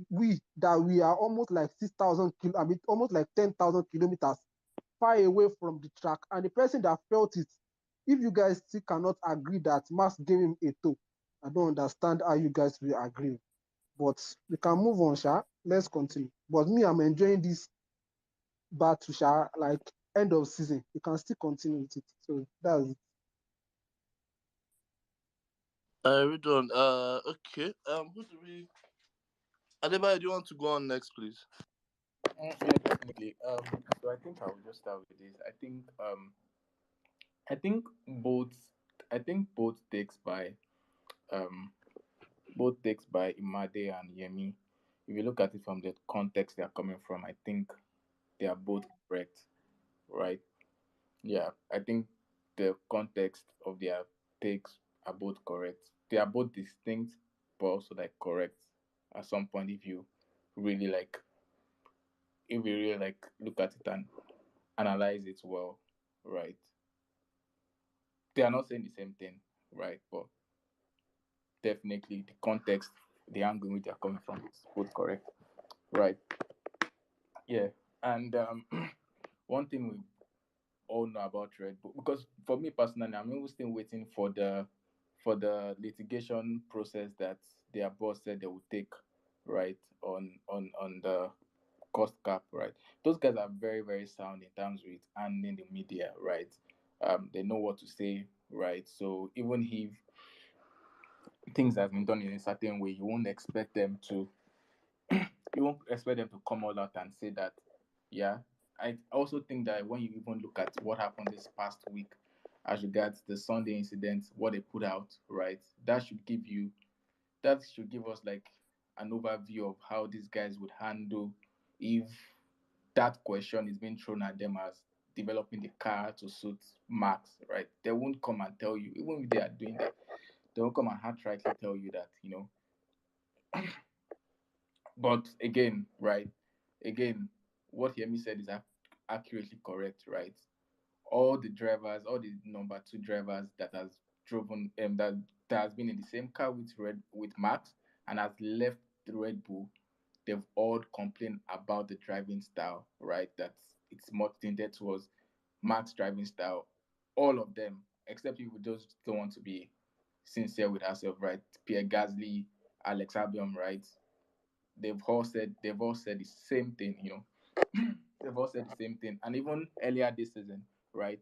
we are almost like 6,000 I mean almost like 10,000 kilometers far away from the track, and the person that felt it, if you guys still cannot agree that Max gave him a toe, I don't understand how you guys will agree. But we can move on, Sha. Let's continue. But me, I'm enjoying this battle, Sha, like end of season. You can still continue with it. So that's it. We don't. Okay. Who do we? Adebayo, do you want to go on next, please? Yeah, definitely. So I think I will just start with this. I think both, I think um, both takes by Imade and Yemi. If you look at it from the context they are coming from, I think they are both correct, right? Yeah, I think the context of their takes are both correct. They are both distinct, but also like correct at some point really like if you really like look at it and analyze it well, right? They are not saying the same thing, right? But definitely the context, the angle in which they are coming from is both correct, right? Yeah, and one thing we all know about Red Bull, because for me personally, I'm even still waiting for the litigation process that their boss said they would take, right, on the cost cap, right. Those guys are very very sound in terms with handling the media, right. They know what to say, right. So even if things have been done in a certain way, you won't expect them to come all out and say that. Yeah, I also think that when you even look at what happened this past week as regards the Sunday incident, what they put out, right, that should give us like an overview of how these guys would handle if that question is being thrown at them as developing the car to suit Max, right. They won't come and tell you, even if they are doing that, they won't come and outrightly tell you that, but again, right? Again, what Yemi said is accurately correct, right? All the drivers, all the number two drivers that has driven that has been in the same car with Max and has left the Red Bull, they've all complained about the driving style, right? That it's much tinted towards Max driving style. All of them, except if we just don't want to be sincere with ourselves, right? Pierre Gasly, Alex Albon, right? They've all said the same thing, they've all said the same thing. And even earlier this season, right?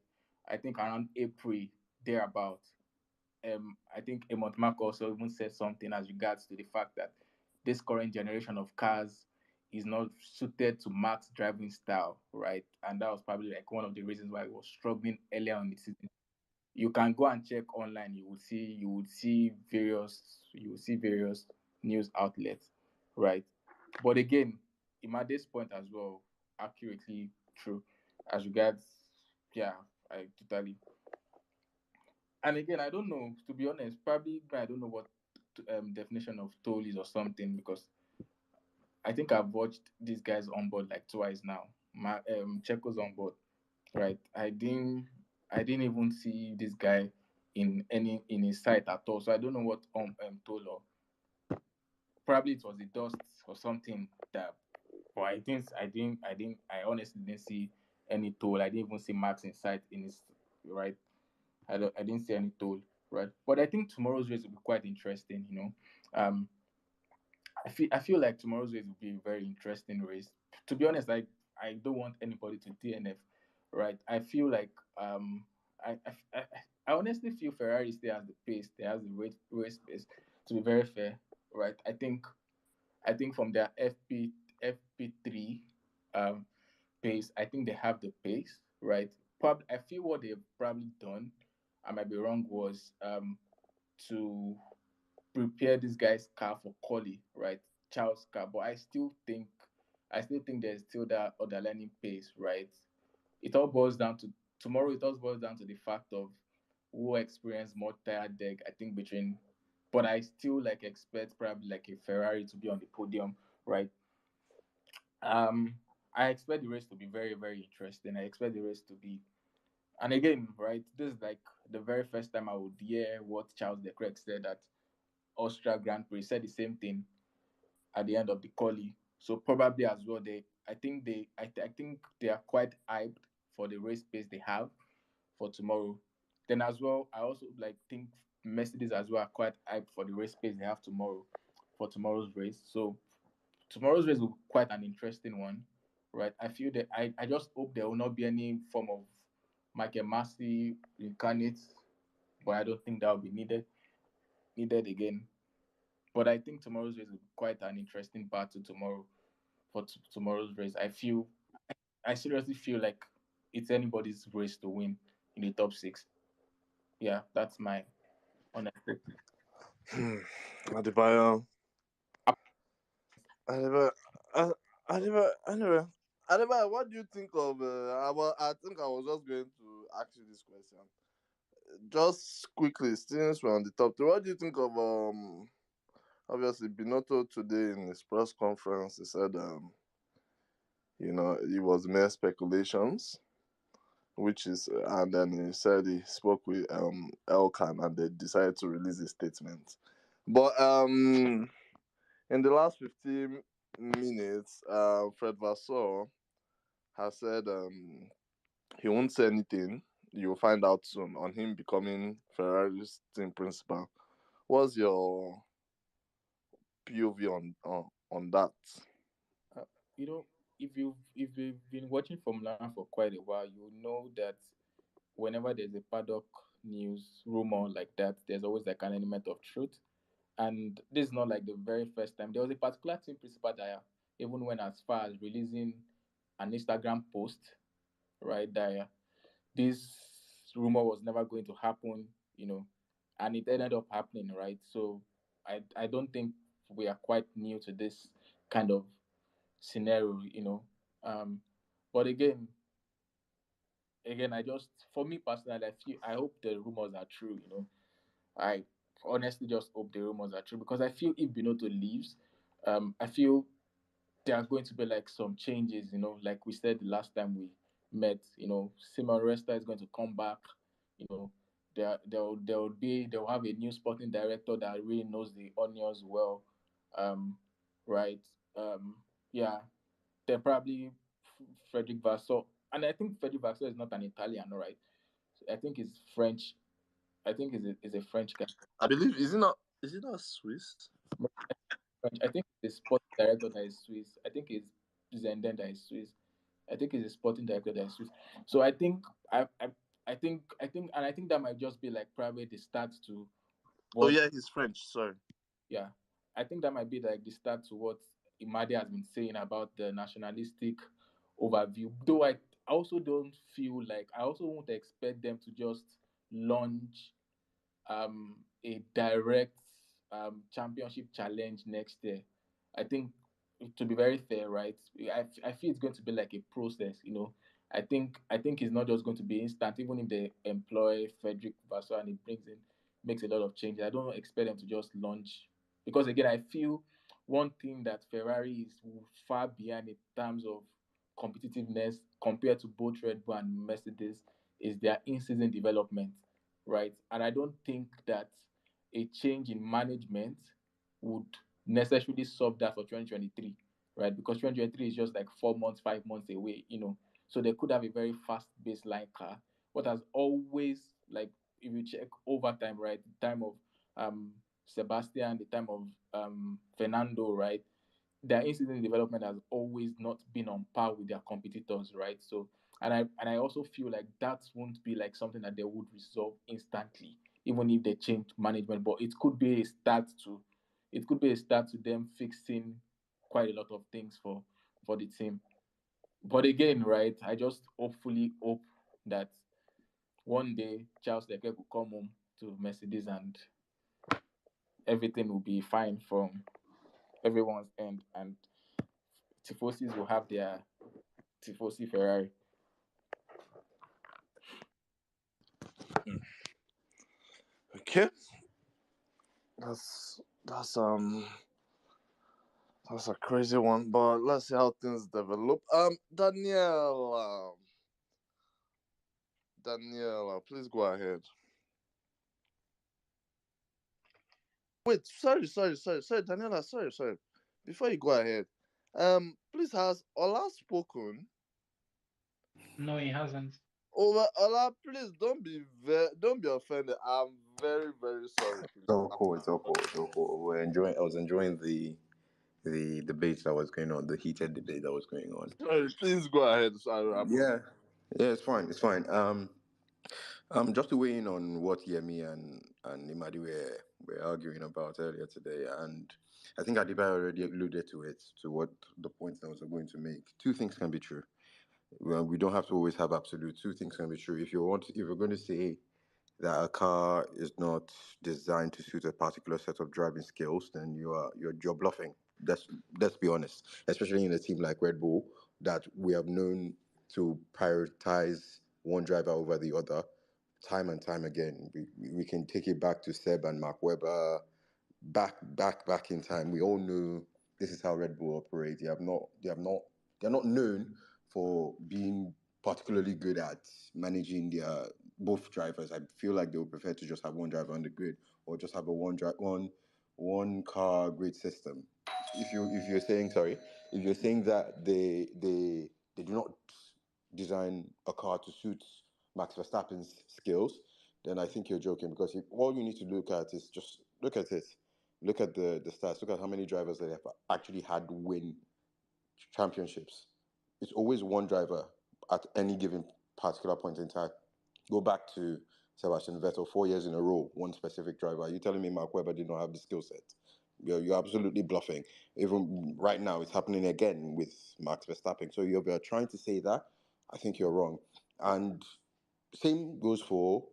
I think around April, thereabout, I think Mark also even said something as regards to the fact that this current generation of cars is not suited to Max driving style, right? And that was probably like one of the reasons why he was struggling earlier on the season. You can go and check online. You would see various news outlets, right? But again, Imade's point as well, accurately true as regards. Yeah, I totally. And again, I don't know. To be honest, probably I don't know what definition of toll is or something, because I think I've watched these guys on board like twice now. My Checo's on board, right? I didn't even see this guy in his sight at all. So I don't know what told, or probably it was the dust or something that. But I honestly didn't see any toll. I didn't even see Max in sight in his right. I didn't see any toll, right? But I think tomorrow's race will be quite interesting. Um, I feel like tomorrow's race will be a very interesting race. To be honest, I don't want anybody to DNF, right? I feel like I honestly feel Ferrari still has the pace, they has the race pace. To be very fair, right? I think from their FP3 um pace, I think they have the pace, right? Probably I feel what they've probably done, I might be wrong, was to prepare this guy's car for quali, right? Charles' car. But I still think there's still that underlying pace, right? It all boils down to tomorrow. It all boils down to the fact of who experienced more tire deck. I think between, but I still like expect probably like a Ferrari to be on the podium, right? Um, I expect the race to be very very interesting. I expect the race to be, and again, right? This is like the very first time I would hear what Charles Leclerc said at Austria Grand Prix. He said the same thing at the end of the quali. So probably as well, I think they are quite hyped for the race pace they have for tomorrow. Then as well, I also like think Mercedes as well are quite hyped for the race pace they have tomorrow for tomorrow's race. So tomorrow's race will be quite an interesting one, right? I feel that I just hope there will not be any form of Michael Massey incarnate, but I don't think that will be needed again. But I think tomorrow's race will be quite an interesting battle tomorrow for tomorrow's race. I seriously feel like it's anybody's race to win in the top six. Yeah, that's my honest take. Adebayo. Adebayo. Anyway. Adebayo, what do you think of? I think I was just going to ask you this question. Just quickly, since we're on the top three, what do you think of obviously Binotto today in his press conference? He said it was mere speculations, which is and then he said he spoke with Elkan and they decided to release a statement. But in the last 15 minutes, Fred Vasseur has said he won't say anything. You'll find out soon on him becoming Ferrari's team principal. What's your POV on that? Uh, you know, if you've been watching Formula One for quite a while, you know that whenever there's a paddock news rumor like that, there's always like an element of truth. And this is not like the very first time. There was a particular team principal that even went as far as releasing an Instagram post, right? That this rumor was never going to happen, and it ended up happening, right? So I don't think we are quite new to this kind of scenario. Um, but again, for me personally, I hope the rumors are true. I honestly just hope the rumors are true because I feel if Binotto leaves, I feel there are going to be like some changes, like we said the last time we met. Simon Resta is going to come back. You know, they'll have a new sporting director that really knows the onions well, um, right? Yeah, they're probably Frederick Vasseur, and I think Frederick Vasseur is not an Italian, right? I think he's French. I think he's a French guy. I believe is it not Swiss? I think the sporting director that is Swiss. I think it's Zenden that is Swiss. I think he's a sporting director that is Swiss. So I think that might just be like probably the start to Oh what yeah, he's French. Sorry. yeah. I think that might be like the start to what Imade has been saying about the nationalistic overview. Though I also don't feel like I also won't expect them to just launch a direct championship challenge next year. I think, to be very fair, right? I feel it's going to be like a process. I think it's not just going to be instant. Even if they employ Frederick Vasseur and it makes a lot of changes, I don't expect them to just launch, because again, I feel one thing that Ferrari is far behind in terms of competitiveness compared to both Red Bull and Mercedes is their in-season development, right? And I don't think that a change in management would necessarily solve that for 2023, right? Because 2023 is just like 4 months, 5 months away, So they could have a very fast baseline car. What has always, like, if you check over time, right, the time of Sebastian, the time of Fernando, right, their in-season development has always not been on par with their competitors, right? So, and I also feel like that won't be like something that they would resolve instantly, even if they change management. But it could be a start to them fixing quite a lot of things for the team. But again, right, I just hopefully hope that one day Charles Leclerc will come home to Mercedes and everything will be fine from everyone's end, and Tifosis will have their Tifosi Ferrari. Okay, that's that's a crazy one, but let's see how things develop. Daniela, please go ahead. Wait, sorry, Daniela, sorry. Before you go ahead, please, has Ola spoken? No, he hasn't. Ola, please don't be offended. I'm very very sorry, please. It's all cool. It's all cool. It's all cool. I was enjoying the debate that was going on, the heated debate that was going on. Sorry, please go ahead. Sorry, I Yeah, yeah, it's fine. It's fine. Just to weigh in on what Yemi and Imadi were arguing about earlier today, and I think Adiba already alluded to it, to what the points that I was going to make. Two things can be true. Well, we don't have to always have absolute. Two things can be true. If you're going to say that a car is not designed to suit a particular set of driving skills, then you're bluffing. Let's be honest. Especially in a team like Red Bull, that we have known to prioritize one driver over the other, time and time again. We can take it back to Seb and Mark Webber, back in time. We all knew this is how Red Bull operate. They're not known for being particularly good at managing their both drivers. I feel like they would prefer to just have one driver on the grid, or just have a one car grid system. If you're saying, sorry, if you're saying that they do not design a car to suit Max Verstappen's skills, then I think you're joking, because all you need to look at is just look at it. Look at the stats. Look at how many drivers they have actually had win championships. It's always one driver at any given particular point in time. Go back to Sebastian Vettel, 4 years in a row, one specific driver. Are you telling me Mark Webber did not have the skill set? You're absolutely bluffing. Even right now, it's happening again with Max Verstappen. So you're trying to say that. I think you're wrong. And same goes for,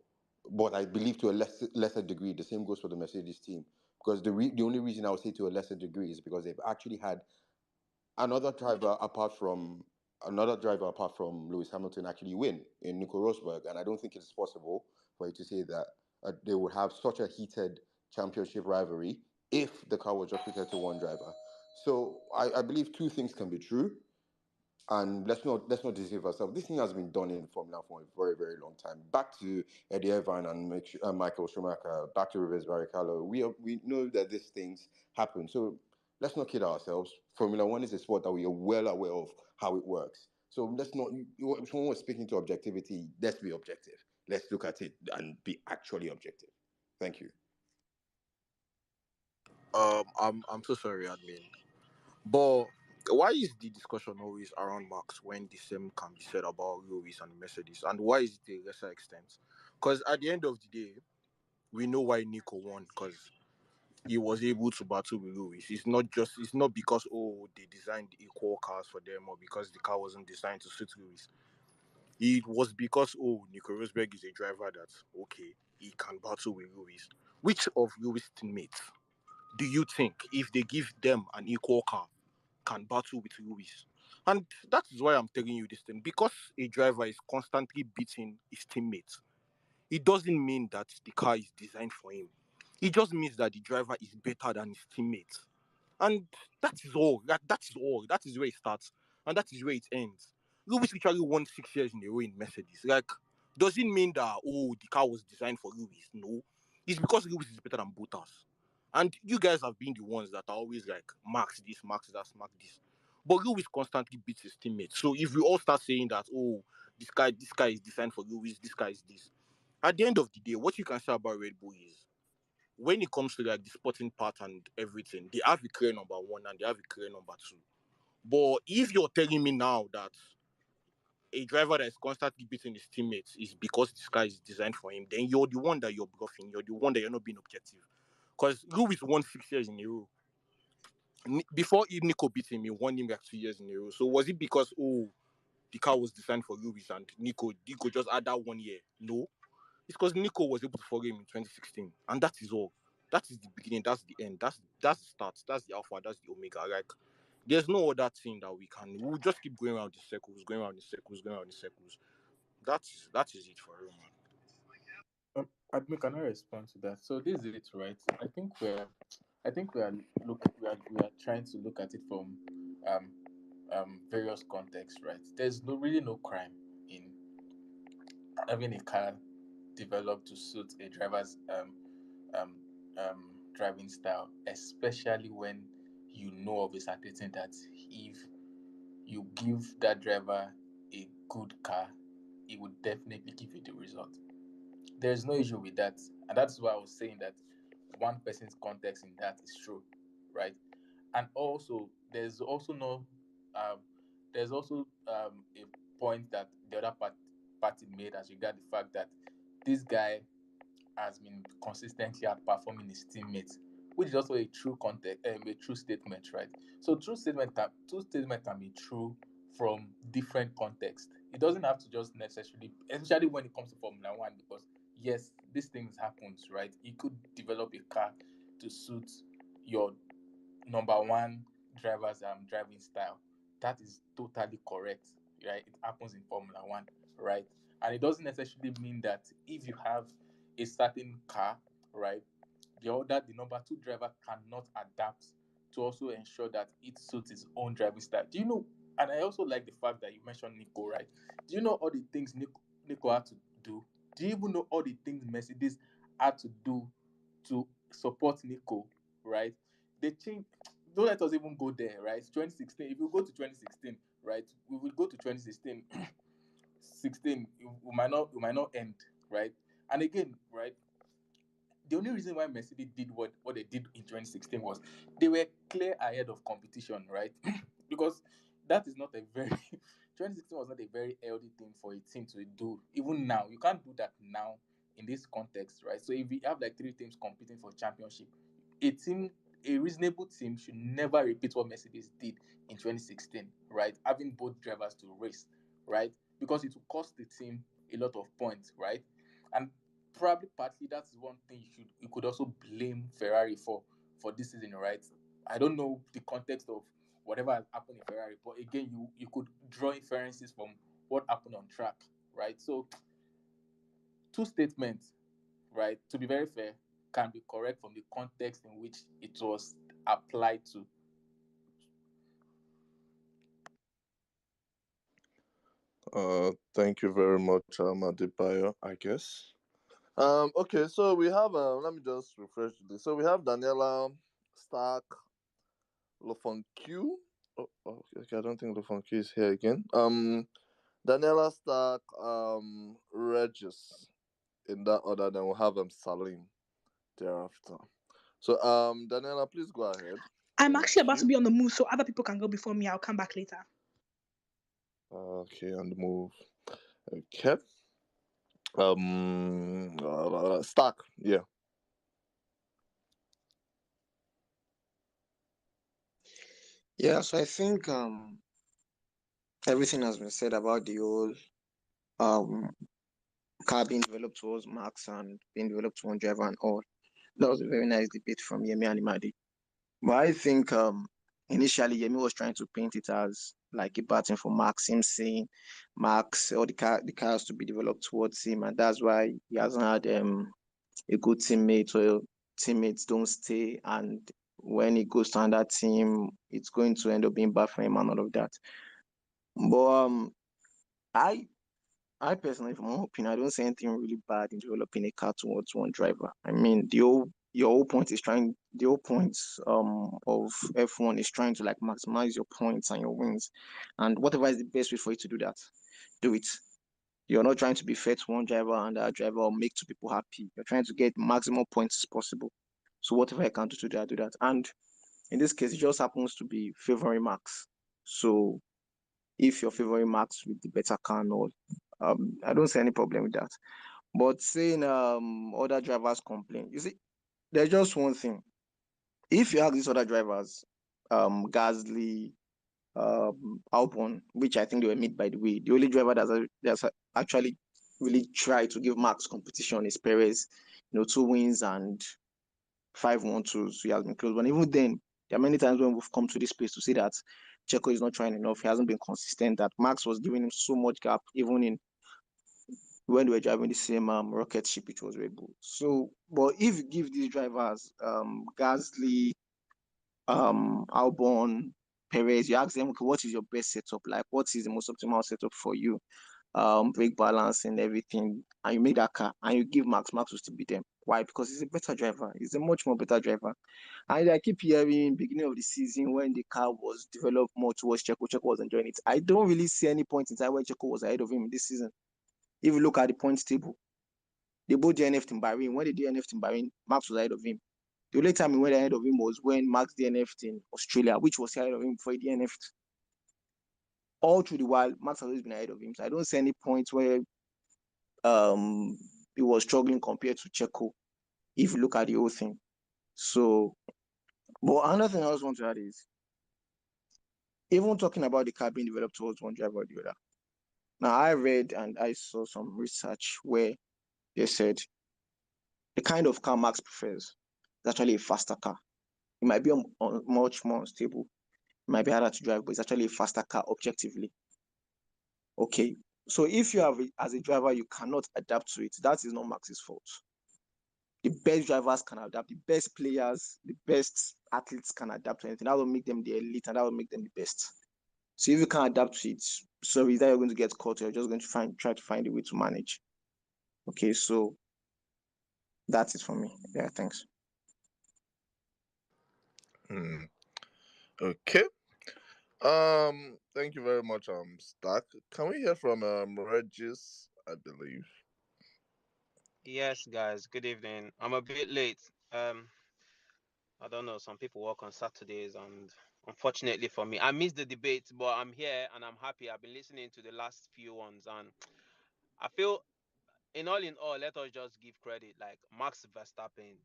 but I believe to a lesser degree, the same goes for the Mercedes team. Because the only reason I would say to a lesser degree is because they've actually had another driver apart from Lewis Hamilton actually win in Nico Rosberg, and I don't think it's possible for you to say that they would have such a heated championship rivalry if the car was just fitted to one driver. So I believe two things can be true. And let's not deceive ourselves. This thing has been done in Formula for a very, very long time. Back to Eddie Irvine and Michael Schumacher, back to Rivers Barrichello. We know that these things happen. So let's not kid ourselves. Formula One is a sport that we are well aware of how it works. So let's not. If someone was speaking to objectivity, let's be objective. Let's look at it and be actually objective. Thank you. I'm so sorry, admin. But why is the discussion always around Max when the same can be said about Lewis and Mercedes? And why is it to a lesser extent? Because at the end of the day, we know why Nico won. Because he was able to battle with Lewis. It's not because they designed equal cars for them or because the car wasn't designed to suit Lewis. It was because Nico Rosberg is a driver that he can battle with Lewis. Which of Lewis' teammates do you think, if they give them an equal car, can battle with Lewis? And that is why I'm telling you this thing. Because a driver is constantly beating his teammates, it doesn't mean that the car is designed for him. It just means that the driver is better than his teammates. And that is all. That is all. That is where it starts. And that is where it ends. Lewis literally won 6 years in a row in Mercedes. Like, does it mean that, the car was designed for Lewis? No. It's because Lewis is better than Bottas. And you guys have been the ones that are always like, Max this, Max that, Max this. But Lewis constantly beats his teammates. So if we all start saying that, this guy is designed for Lewis, this guy is this. At the end of the day, what you can say about Red Bull is, when it comes to like the sporting part and everything, they have a clear number one and they have a clear number two. But if you're telling me now that a driver that is constantly beating his teammates is because this car is designed for him, then you're the one that you're bluffing. You're the one that you're not being objective. Because Lewis won 6 years in a row. Before Nico beat him, he won him like 2 years in a row. So was it because the car was designed for Lewis and Nico just had that 1 year? No. It's because Nico was able to follow him in 2016, and that is all. That is the beginning. That's the end. That's the start. That's the alpha. That's the omega. Like, there's no other thing that we can. We'll just keep going around the circles, going around the circles, going around the circles. That is it for real, man. Admin, can I respond to that? So this is it, right? I think we are trying to look at it from um various contexts, right? There's really no crime in having a car developed to suit a driver's driving style, especially when you know of a certainty that if you give that driver a good car, it would definitely give you the result. There's no issue with that, and that's why I was saying that one person's context in that is true, right? And also, um, there's also a point that the other party made as regard the fact that this guy has been consistently outperforming his teammates, which is also a true context, a true statement, right? So true statement can be true from different contexts. It doesn't have to just necessarily, especially when it comes to Formula One, because yes, these things happens, right? You could develop a car to suit your number one driver's driving style. That is totally correct, right? It happens in Formula One, right? And it doesn't necessarily mean that if you have a certain car, right, the number two driver cannot adapt to also ensure that it suits his own driving style. Do you know? And I also like the fact that you mentioned Nico, right? Do you know all the things Nico had to do? Do you even know all the things Mercedes had to do to support Nico, right? They changed. Don't let us even go there, right? 2016. If you go to 2016, right, we will go to 2016. 16, we might not end, right? And again, right, the only reason why Mercedes did what they did in 2016 was they were clear ahead of competition, right? Because that is not a very 2016 was not a very healthy thing for a team to do. Even now, you can't do that now in this context, right? So if we have like three teams competing for championship, a team, a reasonable team should never repeat what Mercedes did in 2016, right? Having both drivers to race, right? Because it will cost the team a lot of points, right? And probably partly that's one thing you could also blame Ferrari for this season, right? I don't know the context of whatever has happened in Ferrari, but again, you could draw inferences from what happened on track, right? So two statements, right, to be very fair, can be correct from the context in which it was applied to. Thank you very much, Adebayo, I guess. Okay, so we have let me just refresh this. So we have Daniela Stark Lofonque. Okay, I don't think Lofonque is here again. Daniela Stark Regis in that order, then we'll have Salim thereafter. So Daniela, please go ahead. I'm Thank actually about to you. be on the move, so other people can go before me. I'll come back later. Okay, on the move. Okay. Stark, yeah. Yeah, so I think everything has been said about the whole um car being developed towards Max and being developed to one driver and all. That was a very nice debate from Yemi and Imadi. But I think initially Yemi was trying to paint it as like a batting for Max, him saying Max or the cars to be developed towards him, and that's why he hasn't had a good teammate or teammates don't stay, and when he goes to another team, it's going to end up being bad for him and all of that. But I I personally, from my opinion, I don't see anything really bad in developing a car towards one driver. I mean, the whole point of F1 is trying to like maximize your points and your wins, and whatever is the best way for you to do that, do it. You're not trying to be fair to one driver and that driver or make two people happy. You're trying to get maximum points as possible. So whatever I can do to that, do that. And in this case, it just happens to be favoring Max. So if you're favoring Max with the better car and all, I don't see any problem with that. But saying other drivers complain, you see, there's just one thing. If you have these other drivers, Gasly, Albon, which I think they were made by the way, the only driver that's actually really tried to give Max competition is Perez. You know, 2 wins and 5 1-2s. So he has been close. But even then, there are many times when we've come to this place to see that Checo is not trying enough. He hasn't been consistent. That Max was giving him so much gap, even in when they were driving the same rocket ship, which was Red Bull. So, but if you give these drivers, Gasly, Albon, Perez, you ask them, okay, what is your best setup? Like, what is the most optimal setup for you? Brake balance and everything, and you make that car, and you give Max will still beat them. Why? Because he's a better driver. He's a much more better driver. And I keep hearing beginning of the season when the car was developed more towards Checo, Checo was enjoying it. I don't really see any point in time where Checo was ahead of him this season. If you look at the points table, they both DNF'd in Bahrain. When they DNF'd in Bahrain, Max was ahead of him. The only time he went ahead of him was when Max DNF'd in Australia, which was ahead of him before he DNF'd. All through the while, Max has always been ahead of him. So I don't see any point where um he was struggling compared to Checo if you look at the whole thing. So, but another thing I also want to add is even talking about the car being developed towards one driver or the other. Now, I read and I saw some research where they said the kind of car Max prefers is actually a faster car. It might be much more unstable. It might be harder to drive, but it's actually a faster car objectively. Okay. So if you have, as a driver, you cannot adapt to it, that is not Max's fault. The best drivers can adapt, the best players, the best athletes can adapt to anything. That will make them the elite and that will make them the best. So if you can't adapt to it, sorry, that you're going to get caught, you're just going to try to find a way to manage. Okay, so that's it for me. Yeah, thanks. Hmm. Okay. Thank you very much, Stack. Can we hear from Regis, I believe? Yes, guys, good evening. I'm a bit late. I don't know, some people work on Saturdays, and unfortunately for me, I missed the debate, but I'm here and I'm happy. I've been listening to the last few ones, and I feel, in all, let us just give credit. Like, Max Verstappen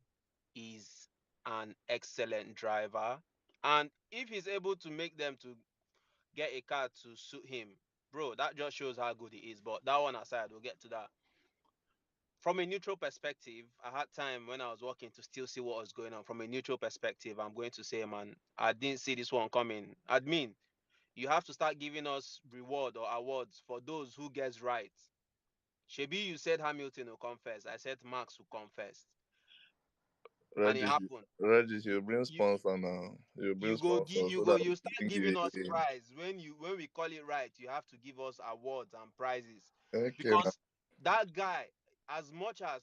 is an excellent driver, and if he's able to make them to get a car to suit him, bro, that just shows how good he is. But that one aside, we'll get to that. From a neutral perspective, I had time when I was working to still see what was going on. From a neutral perspective, I'm going to say, man, I didn't see this one coming. Admin, you have to start giving us reward or awards for those who gets right. Shebi, you said Hamilton will come first. I said Max will come first, and it Regis, happened. Regis, You you bring you sponsor now. You bring you go sponsor give so you go that you we start can give giving you us a prize when we call it right. You have to give us awards and prizes, okay now. because that guy, as much as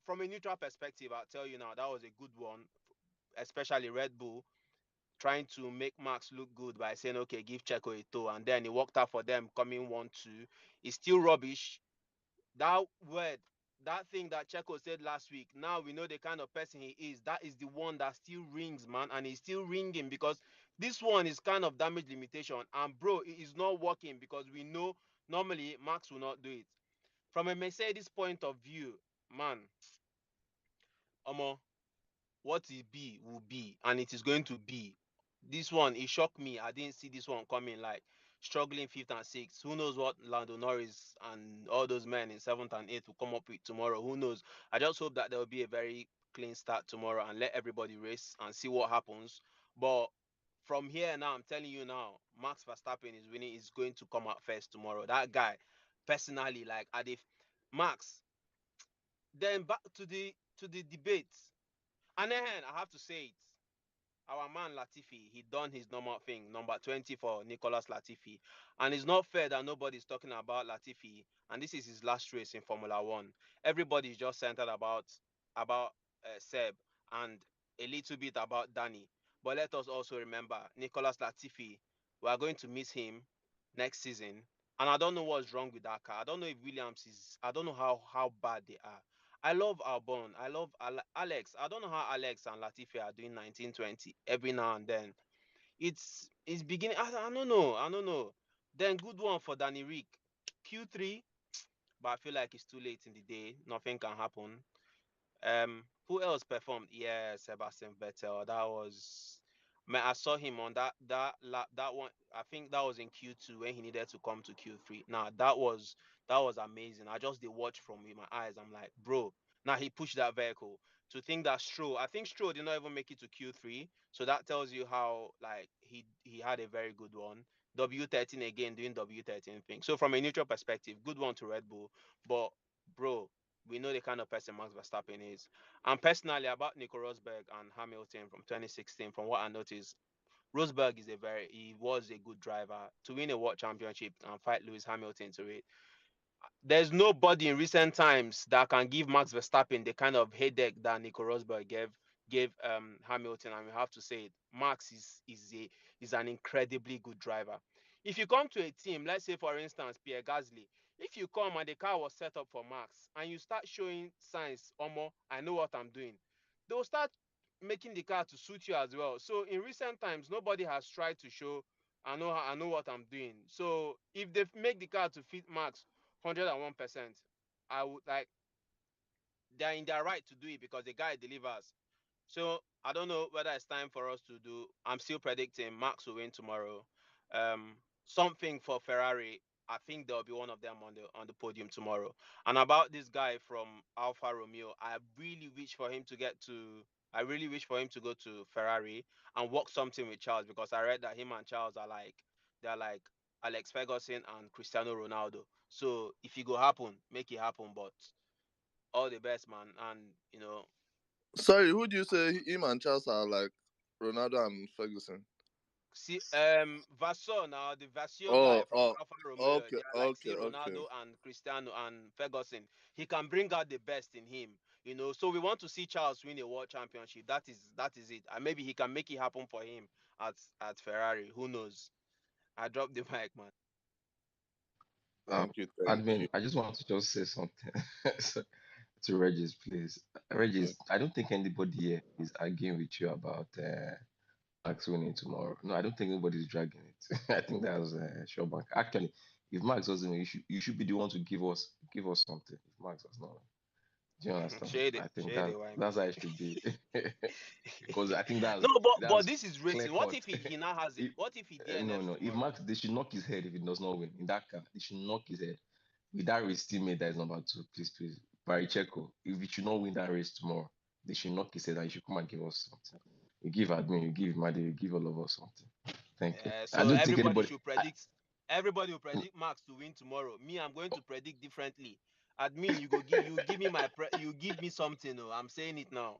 from a neutral perspective, I'll tell you now, that was a good one, especially Red Bull trying to make Max look good by saying, okay, give Checo a toe, and then he worked out for them coming 1-2. It's still rubbish. That word, that thing that Checo said last week, now we know the kind of person he is. That is the one that still rings, man, and he's still ringing, because this one is kind of damage limitation. And bro, it is not working, because we know normally Max will not do it. From a Mercedes point of view, man, Omo, what it be will be, and it is going to be. This one, it shocked me. I didn't see this one coming. Like struggling fifth and sixth. Who knows what Lando Norris and all those men in seventh and eighth will come up with tomorrow? Who knows? I just hope that there will be a very clean start tomorrow and let everybody race and see what happens. But from here now, I'm telling you now, Max Verstappen is winning. Is going to come out first tomorrow. That guy, personally, like Max. Then back to the debate. And then I have to say it. Our man Latifi, he done his normal thing, number 20 for Nicolas Latifi. And it's not fair that nobody's talking about Latifi, and this is his last race in Formula One. Everybody's just centered about Seb and a little bit about Danny. But let us also remember Nicolas Latifi. We are going to miss him next season. And I don't know what's wrong with that car. I don't know if Williams is. I don't know how bad they are. I love Albon. I love Alex. I don't know how Alex and Latifi are doing 1920 every now and then. It's beginning. I don't know. I don't know. Then good one for Danny Rick. Q3, but I feel like it's too late in the day. Nothing can happen. Who else performed? Yeah, Sebastian Vettel. That was, man, I saw him on that one. I think that was in Q2 when he needed to come to Q3. Now that was amazing. I just did watch from with my eyes. I'm like, bro. Now he pushed that vehicle. To think that Stroll, I think Stroll did not even make it to Q3. So that tells you how like he had a very good one. W13 again doing W13 thing. So from a neutral perspective, good one to Red Bull. But bro, we know the kind of person Max Verstappen is. And personally, about Nico Rosberg and Hamilton from 2016, from what I noticed, Rosberg he was a good driver to win a world championship and fight Lewis Hamilton to it. There's nobody in recent times that can give Max Verstappen the kind of headache that Nico Rosberg gave Hamilton, and we have to say it. Max is an incredibly good driver. If you come to a team, let's say for instance Pierre Gasly, if you come and the car was set up for Max and you start showing signs, Omo, I know what I'm doing, they'll start making the car to suit you as well. So in recent times, nobody has tried to show I know what I'm doing. So if they make the car to fit Max 101%, I would like they're in their right to do it because the guy delivers. So I don't know whether it's time for us to do. I'm still predicting Max will win tomorrow. Something for Ferrari. I think there'll be one of them on the podium tomorrow. And about this guy from Alfa Romeo, I really wish for him to go to Ferrari and work something with Charles because I read that him and Charles are like they're like Alex Ferguson and Cristiano Ronaldo. So if it go happen, make it happen. But all the best, man. And Sorry, who do you say him and Charles are like Ronaldo and Ferguson? see, Vasseur now, the Vasseur guy Oh, from oh, Alfa Romeo, okay, they are like okay, see okay. Ronaldo and Cristiano and Ferguson. He can bring out the best in him, So we want to see Charles win a world championship. That is it. And maybe he can make it happen for him at Ferrari. Who knows? I dropped the mic, man. Um, Thank you, thank admin, you. I just want to just say something so- to Regis, please. Regis, I don't think anybody here is arguing with you about Max winning tomorrow. No, I don't think anybody's dragging it. I think that's Showbank. Actually, if Max doesn't win, you should be the one to give us something. If Max does not win, do you understand? I think Shade that why me. that's how it should be, because I think No, but that's this is clear racing. What cut. if he now has it? If What if he no, DNFs no, if tomorrow? Max, they should knock his head if he does not win in that car. They should knock his head with that race teammate that is number two. Please, please, Baricheco. If he should not win that race tomorrow, they should knock his head and he should come and give us something. You give admin, you give Madi, you give all of us something. Thank you. I So don't think anybody. everybody will predict Max to win tomorrow. Me, I'm going to predict differently. Admin, you give me you give me something. Oh, I'm saying it now.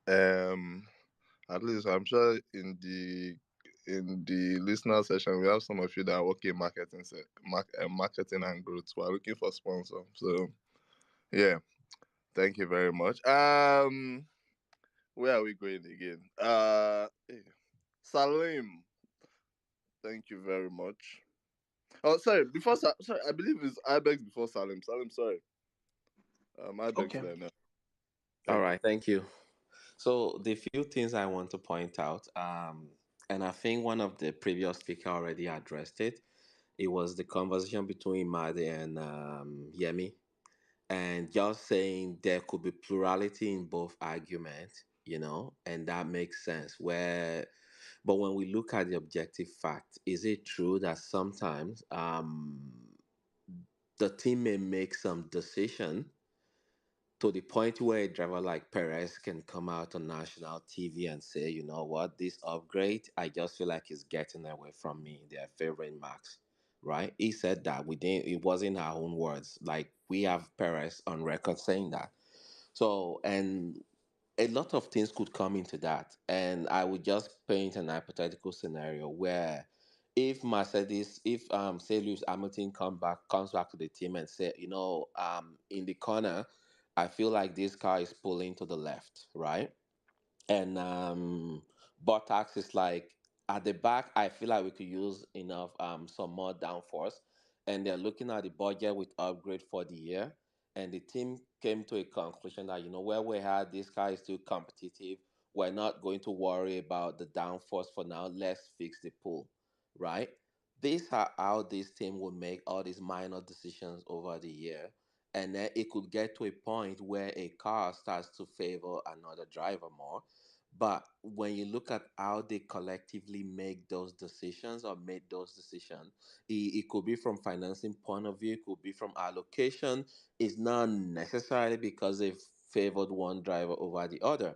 Um, at least I'm sure in the listener session we have some of you that are working marketing and growth. We're looking for sponsor. So yeah, thank you very much. Where are we going again? Salim, thank you very much. Oh, sorry. Sorry, I believe it's Ibex before Salim. Salim, sorry. Ibex Okay. then. All Thank right, thank you. So the few things I want to point out, and I think one of the previous speaker already addressed it. It was the conversation between Madi and Yemi, and just saying there could be plurality in both arguments. and that makes sense. But when we look at the objective fact, is it true that sometimes the team may make some decision to the point where a driver like Perez can come out on national TV and say, you know what, this upgrade, I just feel like it's getting away from me. They're favoring Max, right? He said that we didn't. It wasn't our own words. Like we have Perez on record saying that. So, and a lot of things could come into that. And I would just paint an hypothetical scenario where if say Lewis Hamilton comes back to the team and say, in the corner, I feel like this car is pulling to the left, right? And Botax is like at the back. I feel like we could use enough some more downforce, and they're looking at the budget with upgrade for the year. And the team came to a conclusion that where we had this car is still competitive. We're not going to worry about the downforce for now. Let's fix the pool, right? These are how this team will make all these minor decisions over the year, and then it could get to a point where a car starts to favor another driver more. But when you look at how they collectively make those decisions or made those decisions, it could be from financing point of view, it could be from allocation. It's not necessarily because they favored one driver over the other.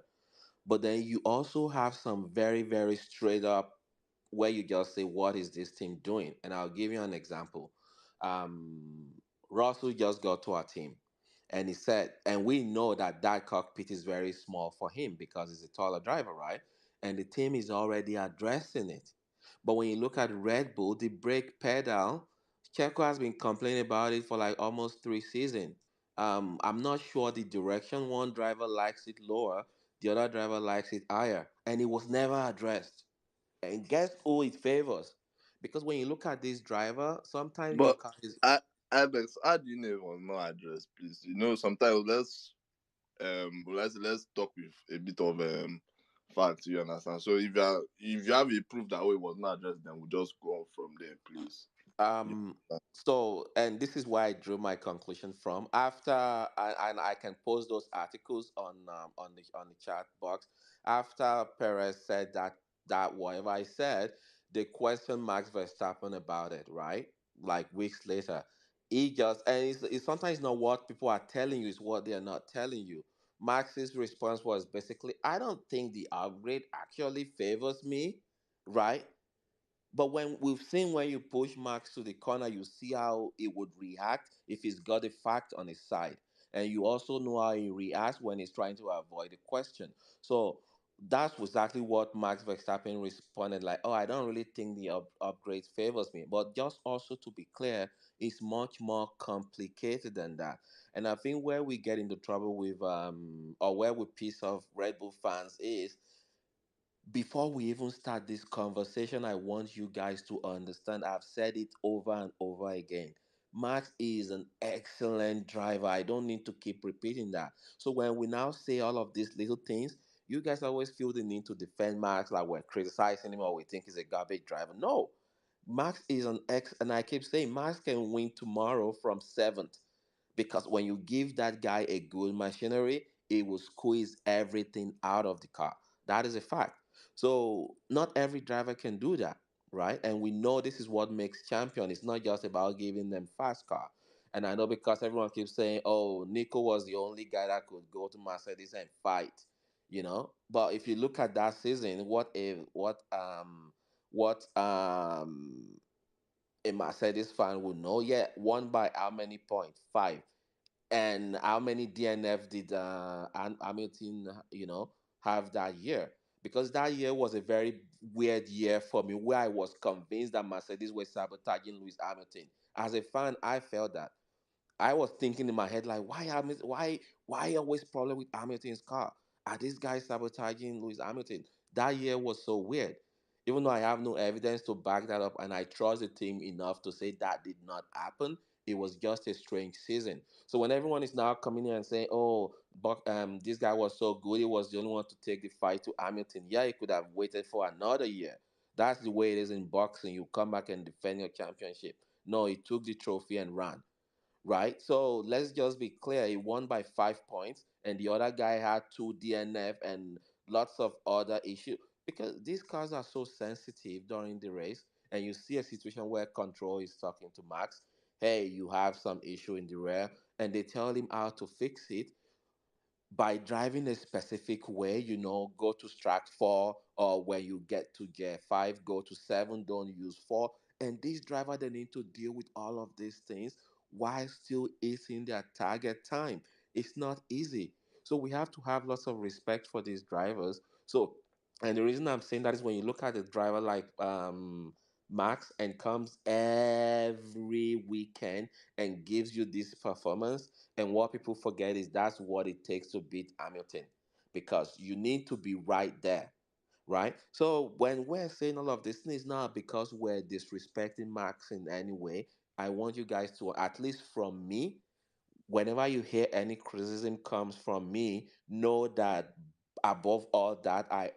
But then you also have some very, very straight up where you just say, what is this team doing? And I'll give you an example. Russell just got to our team and he said, and we know that that cockpit is very small for him because he's a taller driver, right? And the team is already addressing it. But when you look at Red Bull, the brake pedal, Checo has been complaining about it for like almost 3 seasons. I'm not sure the direction one driver likes it lower, the other driver likes it higher, and it was never addressed. And guess who it favors? Because when you look at this driver, sometimes your But car is I Alex, how do you know it was not addressed, please? Sometimes let's talk with a bit of facts, you understand? So if you have a proof that it was not addressed, then we'll just go on from there, please. Yeah. and this is where I drew my conclusion from. And I can post those articles on the chat box. After Perez said that whatever I said, they questioned Max Verstappen about it, right? Like weeks later, he just and it's sometimes not what people are telling you, is what they are not telling you. Max's response was basically, "I don't think the upgrade actually favors me, right? But when we've seen when you push Max to the corner, you see how he would react if he's got a fact on his side. And you also know how he reacts when he's trying to avoid a question. So that's exactly what Max Verstappen responded like, oh, I don't really think the upgrade favors me. But just also to be clear, it's much more complicated than that. And I think where we get into trouble with, or where we piss off Red Bull fans is before we even start this conversation, I want you guys to understand. I've said it over and over again. Max is an excellent driver. I don't need to keep repeating that. So when we now say all of these little things, you guys always feel the need to defend Max like we're criticizing him or we think he's a garbage driver. No. Max is an ex, and I keep saying Max can win tomorrow from seventh because when you give that guy a good machinery, it will squeeze everything out of the car. That is a fact. So not every driver can do that, right? And we know this is what makes champion. It's not just about giving them fast car. And I know because everyone keeps saying, "Oh, Nico was the only guy that could go to Mercedes and fight," But if you look at that season, what a Mercedes fan would know? Yeah, won by how many points? Five. And how many DNF did Hamilton, have that year? Because that year was a very weird year for me, where I was convinced that Mercedes were sabotaging Lewis Hamilton. As a fan, I felt that. I was thinking in my head like, why always problem with Hamilton's car? Are these guys sabotaging Lewis Hamilton? That year was so weird. Even though I have no evidence to back that up, and I trust the team enough to say that did not happen, it was just a strange season. So when everyone is now coming in and saying, "Oh, but this guy was so good, he was the only one to take the fight to Hamilton," yeah, he could have waited for another year. That's the way it is in boxing. You come back and defend your championship. No, he took the trophy and ran, right? So let's just be clear. He won by 5 points, and the other guy had two DNF and lots of other issues because these cars are so sensitive during the race. And you see a situation where control is talking to Max, hey, you have some issue in the rear, and they tell him how to fix it by driving a specific way, go to track 4, or when you get to gear 5, go to 7, don't use 4. And these driver, they need to deal with all of these things while still hitting their target time. It's not easy. So we have to have lots of respect for these drivers. So, and the reason I'm saying that is when you look at a driver like Max and comes every weekend and gives you this performance, and what people forget is that's what it takes to beat Hamilton, because you need to be right there, right? So when we're saying all of this, it's not because we're disrespecting Max in any way. I want you guys to, at least from me, whenever you hear any criticism comes from me, know that above all that, I've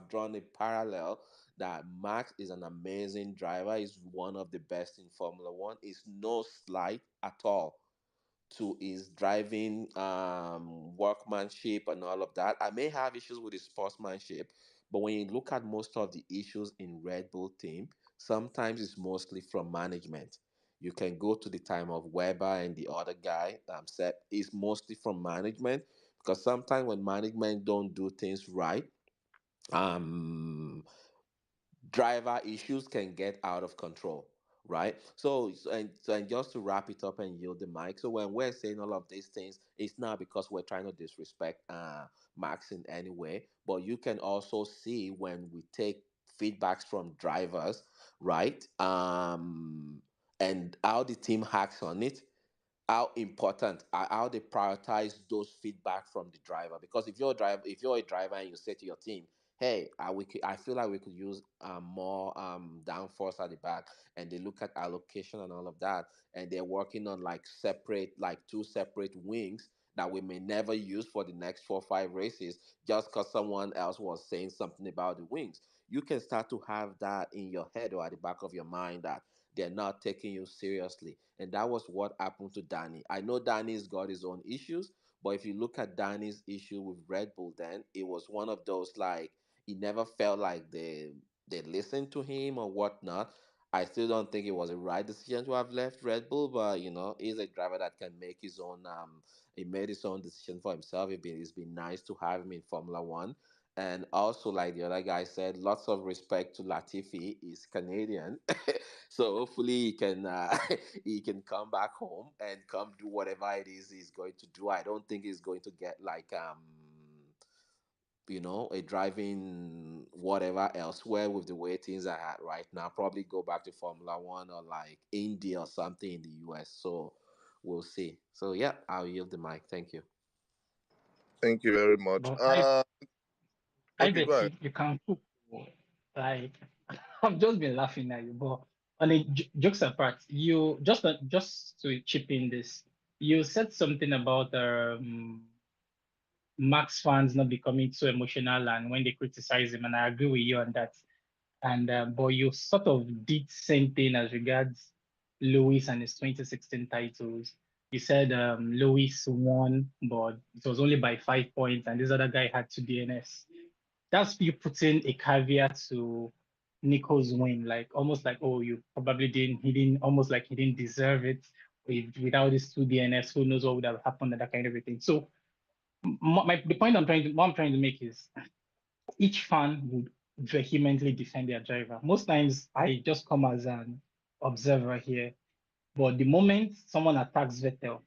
drawn a parallel that Max is an amazing driver. He's one of the best in Formula One. It's no slight at all to his driving workmanship and all of that. I may have issues with his sportsmanship, but when you look at most of the issues in Red Bull team, sometimes it's mostly from management. You can go to the time of Weber and the other guy, said it's mostly from management, because sometimes when management don't do things right, um driver issues can get out of control, right? And just to wrap it up and yield the mic, so when we're saying all of these things, it's not because we're trying to disrespect Max in any way, but you can also see when we take feedbacks from drivers, right? And how the team hacks on it, how important, how they prioritize those feedback from the driver. Because if you're a driver and you say to your team, hey, I feel like we could use more downforce at the back, and they look at allocation and all of that, and they're working on like two separate wings that we may never use for the next 4 or 5 races, just because someone else was saying something about the wings. You can start to have that in your head or at the back of your mind, that they're not taking you seriously. And that was what happened to Danny. I know Danny's got his own issues, but if you look at Danny's issue with Red Bull, then it was one of those, like, he never felt like they listened to him or whatnot. I still don't think it was a right decision to have left Red Bull, but he's a driver that can make his own. He made his own decision for himself. It's been nice to have him in Formula One. And also, like the other guy said, lots of respect to Latifi. He's Canadian, so hopefully he can come back home and come do whatever it is he's going to do. I don't think he's going to get like a driving whatever elsewhere with the way things are at right now. Probably go back to Formula One or like India or something in the US. So we'll see. So yeah, I'll yield the mic. Thank you. Thank you very much. But I Okay, go bet ahead. you can cook. Like I've just been laughing at you, but on a jokes apart, you just to chip in this, you said something about Max fans not becoming too emotional and when they criticize him, and I agree with you on that. And but you sort of did same thing as regards Lewis and his 2016 titles. You said Lewis won, but it was only by 5 points, and this other guy had 2 DNS. That's you putting a caveat to Nico's win, like almost like, oh, you probably didn't, he didn't, almost like he didn't deserve it. Without these 2 DNS, who knows what would have happened and that kind of everything. So the point what I'm trying to make is each fan would vehemently defend their driver. Most times I just come as an observer here, but the moment someone attacks Vettel,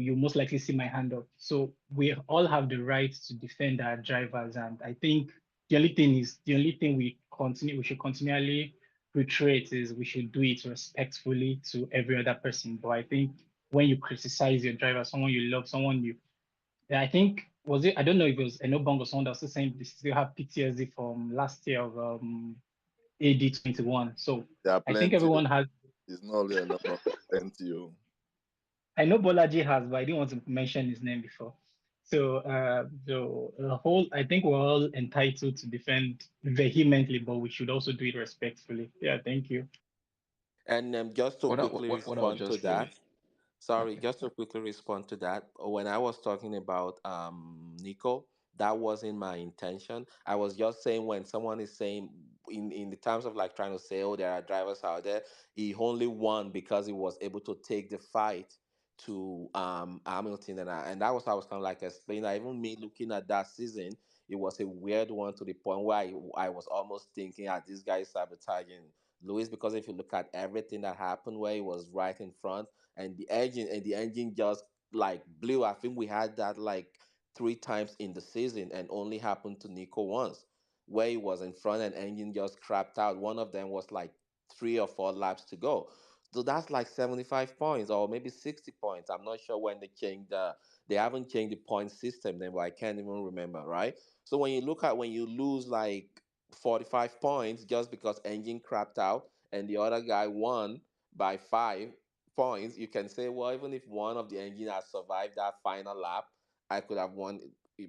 you most likely see my hand up. So we all have the right to defend our drivers, and I think the only thing we should continually reiterate is we should do it respectfully to every other person. But I think when you criticize your driver, someone you love, someone you, I think was it, I don't know if it was Enobong or someone that was saying they still have PTSD from last year of AD 21. So There are I think plenty. everyone has. It's not only a number, plenty. I know Bolaji has, but I didn't want to mention his name before. So, the whole, I think we're all entitled to defend vehemently, but we should also do it respectfully. Yeah, thank you. And just to quickly What I would respond to just say, that, Sorry, Okay. just to quickly respond to that. When I was talking about Nico, that wasn't my intention. I was just saying when someone is saying in the terms of like trying to say, oh, there are drivers out there, he only won because he was able to take the fight to Hamilton, and that was how I was kind of like explaining. Even me looking at that season, it was a weird one to the point where I was almost thinking, ah, this guy is sabotaging Lewis, because if you look at everything that happened where he was right in front, and the engine just like blew. I think we had that like three times in the season, and only happened to Nico once, where he was in front and engine just crapped out. One of them was like 3 or 4 laps to go. So that's like 75 points or maybe 60 points. I'm not sure when they changed they haven't changed the point system then, but I can't even remember, right? So when you lose like 45 points just because engine crapped out and the other guy won by 5 points, you can say, well, even if one of the engine has survived that final lap, I could have won.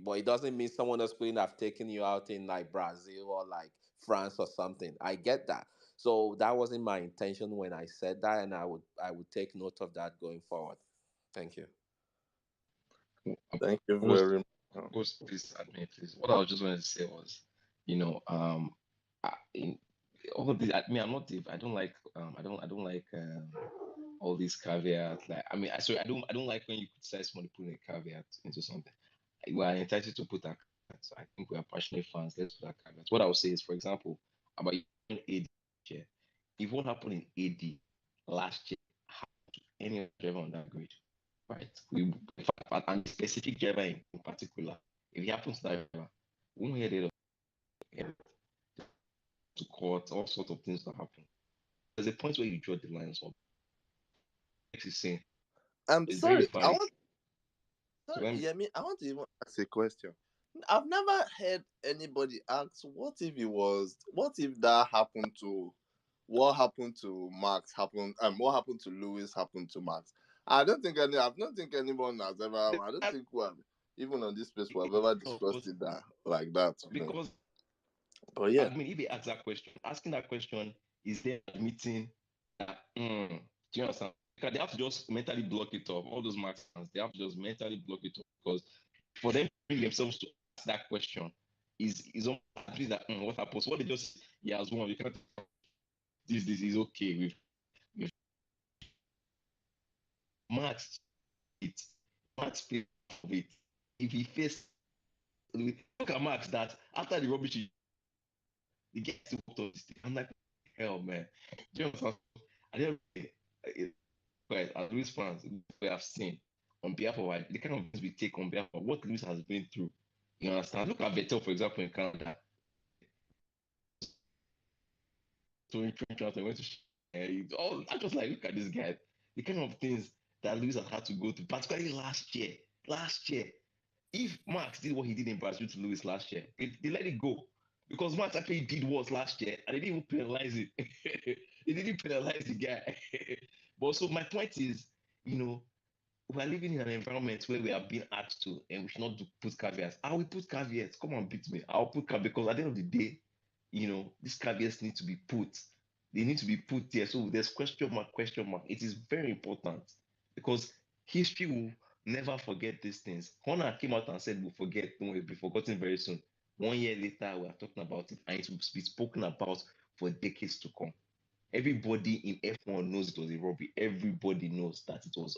But it doesn't mean someone else couldn't have taken you out in like Brazil or like France or something. I get that. So that wasn't my intention when I said that, and I would take note of that going forward. Thank you. Thank you Host, very much. please admit, please. What I was just going to say was, you know, in all of the, I mean, I'm not the, I don't like, I don't like all these caveats. Like, I mean, I don't like when you criticize somebody putting a caveat into something. We are entitled to put that caveat. So I think we are passionate fans. Let's put that caveat. What I would say is, for example, about AD year, if what happened in AD last year happened to any other driver on that grid, right? In fact, and specific driver in particular, if it happens to that driver, we won't hear it to court, all sorts of things that happen. There's a point where you draw the lines up. Makes it sing. I'm It's very sorry. funny. So Sorry, let me Yemi, I want to even ask a question. I've never heard anybody ask, what if that happened to, what happened to Max happened, what happened to Lewis happened to Max? I don't think anyone has ever, I don't think we have, even on this space, we have ever discussed it that, like that, because But yeah. I mean, if they ask that question, asking that question is them admitting that, do you understand? Because they have to just mentally block it off. All those Marx fans, they have to just mentally block it off because for them to bring themselves to ask that question is almost at least that what happens. What they just as one, you can't this is okay with Marx it. Marx pay of it. If he face look at Marx that after the rubbish he gets to walk on this thing. I'm like, hell man. Do you understand? I didn't guys, as Louis fans, we have seen on behalf of the kind of things we take on behalf of what Louis has been through. You understand? Look at Vettel, for example, in Canada. So in train transfer, went to I just like look at this guy. The kind of things that Louis has had to go through, particularly last year. Last year, if Max did what he did in Brazil to Lewis last year, they let it go. Because Max actually did worse last year and they didn't even penalize it. They didn't penalize the guy. But so my point is, you know, we're living in an environment where we are being asked to and we should not put caveats. I will put caveats. Come on, beat me. I'll put caveats because at the end of the day, you know, these caveats need to be put. They need to be put there. So there's question mark, question mark. It is very important because history will never forget these things. Honor came out and said we'll forget, will be forgotten very soon. 1 year later, we are talking about it and it will be spoken about for decades to come. Everybody in F1 knows it was a robbery. Everybody knows that it was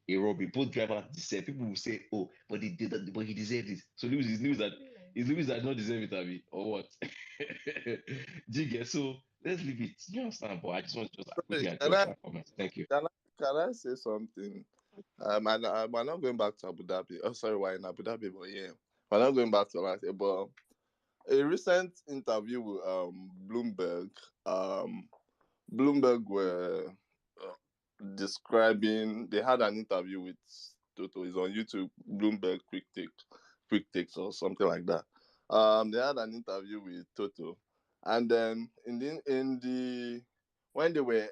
a robbery. Both drivers deserve. People will say, "Oh, but he did that, but he deserved it." So Lewis that not deserve it, Abby, or what? Jigga. So let's leave it. You understand? But I just want to just Sorry, quickly address that comment. Thank you. can I say something? We're not going back to Abu Dhabi. Oh, sorry, we're in Abu Dhabi, but yeah, we're not going back to last year. But a recent interview with Bloomberg, Bloomberg were describing. They had an interview with Toto. It's on YouTube. Bloomberg quick takes or something like that. They had an interview with Toto, and then in the when they were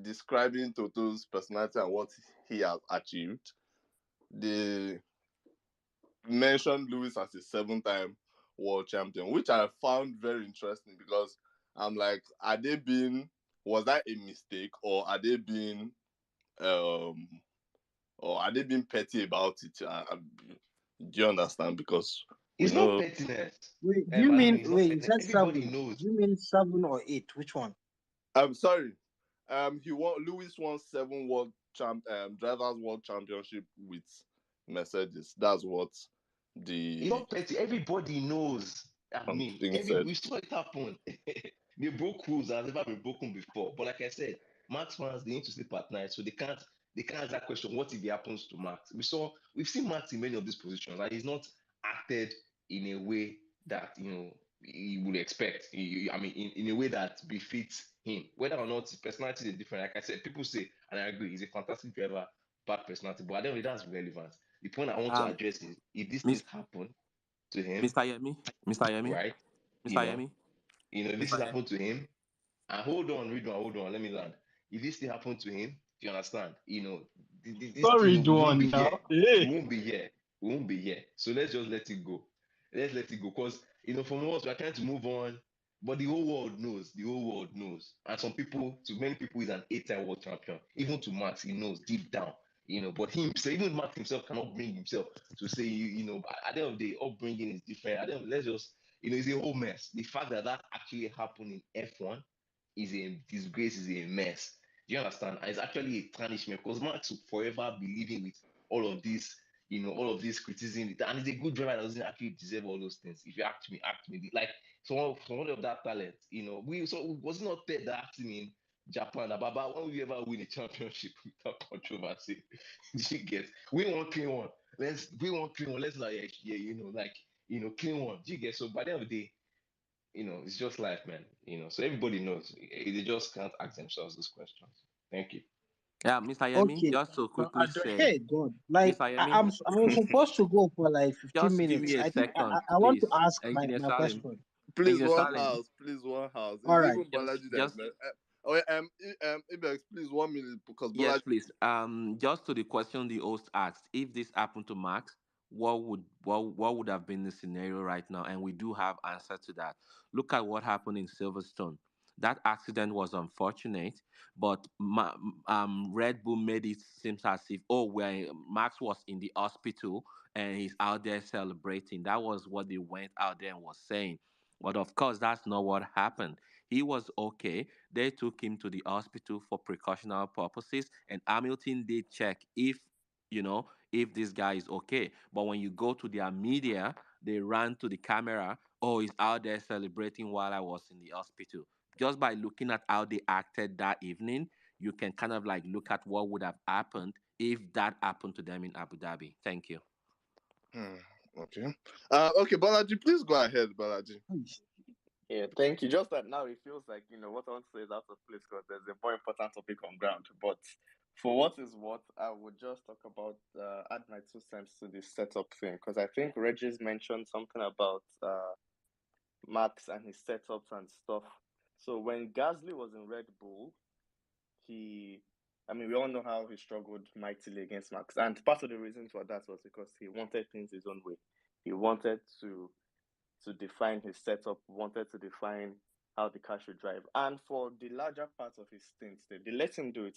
describing Toto's personality and what he has achieved, they mentioned Lewis as a 7-time world champion, which I found very interesting because I'm like, was that a mistake or are they being um or are they being petty about it? Do you understand? Because we It's not know. pettiness. Wait, do you Admin, mean it's not wait? You pettiness. said Everybody 7. knows. Do you mean 7 or 8? Which one? I'm sorry. He won. Lewis won 7 drivers' world championship with Mercedes. That's what It's the not petty. Everybody knows. Admin, thing said. we saw it happen. They broke rules that have never been broken before. But like I said, Max fans they need to sleep at night, so they can't ask that question. What if it happens to Max? We've seen Max in many of these positions, and he's not acted in a way that you would expect. I mean, in a way that befits him. Whether or not his personality is different, like I said, people say, and I agree, he's a fantastic driver, bad personality, but I don't know that's relevant. The point I want to Um, address is if these things Miss happen to him, Mr. Yemi, Mr. Yemi, right? You Mr. know, Yemi, if this Mr. has Yemi. happened to him, and hold on, let me land. If this thing happened to him, do you understand? Sorry, We do won't be one here. now. Hey. We won't be here. We won't be here. So let's just let it go. Let's let it go. Because from us, we're trying to move on. But the whole world knows. The whole world knows. And to many people, he's an 8-time world champion. Even to Max, he knows deep down. But even Max himself cannot bring himself to say, at the end of the day, upbringing is different. At the end, let's just, it's a whole mess. The fact that actually happened in F1 is a disgrace, is a mess. Do you understand? And it's actually a tarnishment because Max will forever be living with all of this, all of this criticism. And he's a good driver that doesn't actually deserve all those things. If you ask me, like someone of that talent, was it not Ted that asked him in Japan about when we ever win a championship without controversy? You get we want clean one. Let's like clean one. Do you get so by the end of the day, it's just life, man. So everybody knows. They just can't ask themselves these questions. Thank you. Yeah, Mr. Yemi, Okay. just to Now, quickly say, hey God, like Mr. Yemi, I was supposed to go for like 15 just give minutes. me a I think second, I want to please. ask Engineer my Salim, question. Please, Engineer one Salim, house. Please, one house. All It's right. even Balaji that is just left. Ibex, please 1 minute because yes, Balaji. please. Just to the question the host asked, if this happened to Max, what would have been the scenario right now? And we do have answer to that. Look at what happened in Silverstone. That accident was unfortunate, but Red Bull made it seem as if where Max was in the hospital and he's out there celebrating. That was what they went out there and was saying. But of course, that's not what happened. He was okay. They took him to the hospital for precautionary purposes, and Hamilton did check if this guy is okay. But when you go to their media, they ran to the camera. Oh, he's out there celebrating while I was in the hospital. Just by looking at how they acted that evening, you can kind of like look at what would have happened if that happened to them in Abu Dhabi. Thank you. Hmm, okay. Okay, Balaji, please go ahead, Balaji. Yeah, thank you. Just that now it feels like, what I want to say is out of place because there's a more important topic on ground. But for what is what, I would just talk about, add my 2 cents to the setup thing because I think Regis mentioned something about Max and his setups and stuff. So when Gasly was in Red Bull, we all know how he struggled mightily against Max. And part of the reason for that was because he wanted things his own way. He wanted to define his setup, wanted to define how the car should drive. And for the larger part of his stint, they let him do it.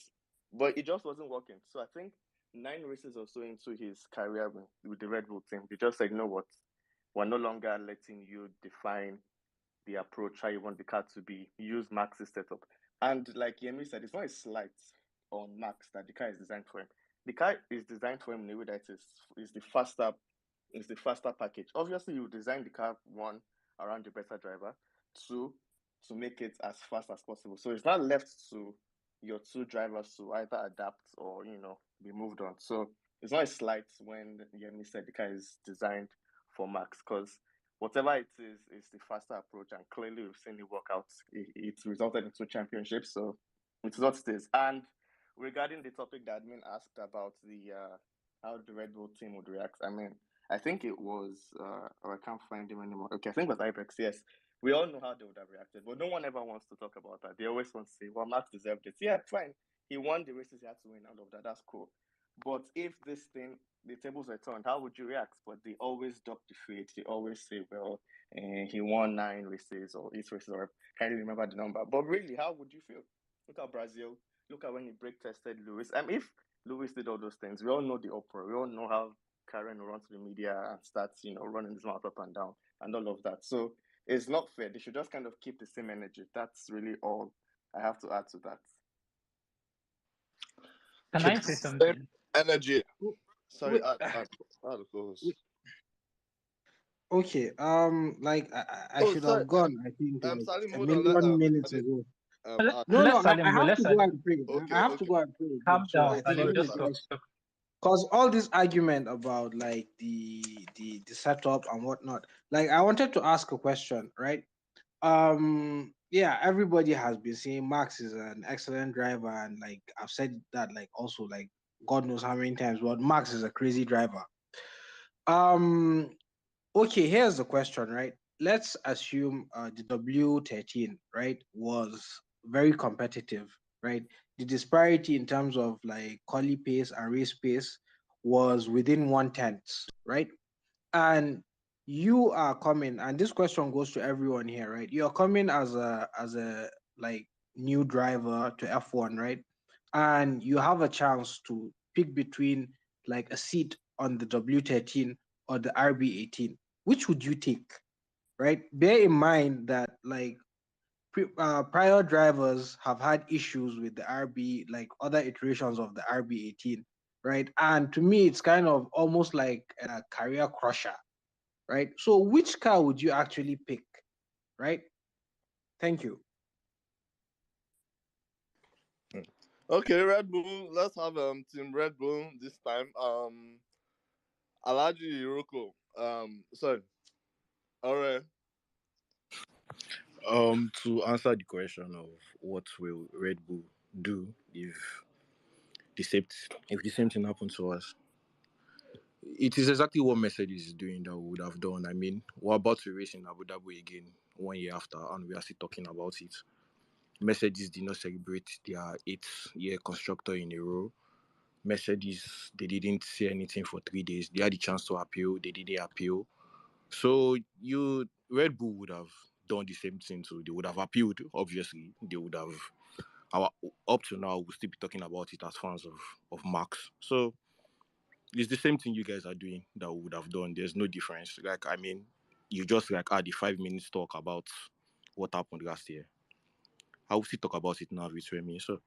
But it just wasn't working. So I think 9 races or so into his career with the Red Bull team, they just said, you know what, we're no longer letting you define the approach, how you want the car to be, use Max's setup. And like Yemi said, it's not a slight on Max that the car is designed for him. The car is designed for him in a way that is the faster package. Obviously, you design the car, one, around the better driver, two, to make it as fast as possible. So it's not left to your 2 drivers to either adapt or, be moved on. So it's not a slight when Yemi said the car is designed for Max because whatever it is the faster approach, and clearly we've seen it work out. It's resulted in 2 championships, so it's what it is. And regarding the topic that admin asked about the how the Red Bull team would react, I think it was I can't find him anymore. Okay, I think it was Ibex. Yes, we all know how they would have reacted, but no one ever wants to talk about that. They always want to say, "Well, Max deserved it." Yeah, fine. He won the races he had to win. All of that. That's cool. But if this thing, the tables were turned, how would you react? But they always duck the fate. They always say, well, he won 9 races or 8 races, or I can't really remember the number. But really, how would you feel? Look at Brazil. Look at when he brake tested Lewis. If Lewis did all those things. We all know the uproar. We all know how Karen will run to the media and starts, running his mouth up and down and all of that. So it's not fair. They should just kind of keep the same energy. That's really all I have to add to that. Can I say Same something? energy. Sorry, Wait, add of course. Okay, like I Oh, should sorry. have gone, I think, like Salim, a hold on. Let million minutes Salim, ago. add. No, Let no, I Salim go. have Let to go Salim. and pray. I Okay, have to okay. go and pray again. Calm So down, I think Salim. Sorry, Just maybe Salim. talk. like, cause all this argument about like the setup and whatnot. Like, I wanted to ask a question, right? Yeah, everybody has been saying Max is an excellent driver, and like I've said that, like also like God knows how many times, but Max is a crazy driver. Um, okay, here's the question, right? Let's assume the W13, right, was very competitive, right? The disparity in terms of like quali pace and race pace was within 1/10, right? And you are coming, and this question goes to everyone here, right? You're coming as a like new driver to F1, right? And you have a chance to pick between like a seat on the W13 or the RB18. Which would you take, right? Bear in mind that like prior drivers have had issues with the RB, like other iterations of the RB18, right? And to me, it's kind of almost like a career crusher, right? So which car would you actually pick, right? Thank you. Okay, Red Bull. Let's have Team Red Bull this time. Alaji Hiroko. Sorry. Alright. To answer the question of what will Red Bull do if the same thing happened to us, it is exactly what Mercedes is doing that we would have done. I mean, we're about to race in Abu Dhabi again 1 year after, and we are still talking about it. Mercedes did not celebrate their 8th-year constructor in a row. Mercedes, they didn't say anything for 3 days. They had the chance to appeal. They didn't appeal. So Red Bull would have done the same thing. So they would have appealed. Obviously, they would have. Up to now, we'll still be talking about it as fans of Max. So it's the same thing you guys are doing that we would have done. There's no difference. Like, I mean, you just like had the 5 minutes talk about what happened last year. I will still talk about it now with Remy. So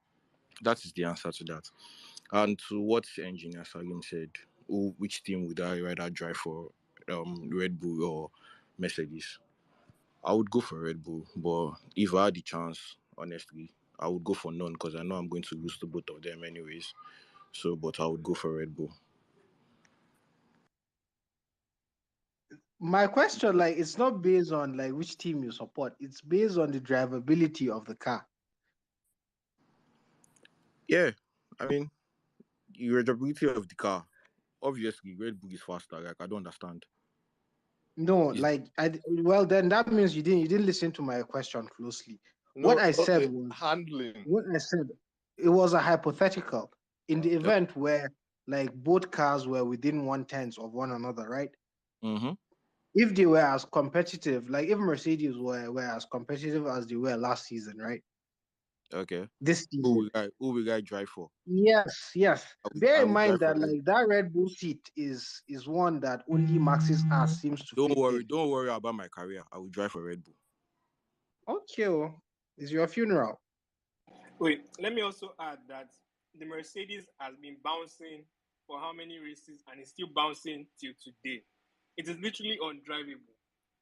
that is the answer to that. And to what engineer Salim said, which team would I rather drive for, Red Bull or Mercedes? I would go for Red Bull, but if I had the chance, honestly, I would go for none because I know I'm going to lose to both of them anyways. So, but I would go for Red Bull. My question, like, it's not based on like which team you support. It's based on the drivability of the car. Yeah, I mean, your durability of the car. Obviously, Red Bull is faster. Like, I don't understand. No, Is like well, then that means you didn't listen to my question closely. What No, I said okay. was Handling. what I said. It was a hypothetical in the yep. event where like both cars were within 1/10 of one another, right? Mm-hmm. If they were as competitive, like if Mercedes were as competitive as they were last season, right? Okay. This Who season. will I drive for? Yes. I Bear in would mind drive for that Red. like that Red Bull seat is one that only Max's ass seems to fit in. Don't worry about my career. I will drive for Red Bull. Okay, it's your funeral. Wait, let me also add that the Mercedes has been bouncing for how many races and is still bouncing till today. It is literally undrivable.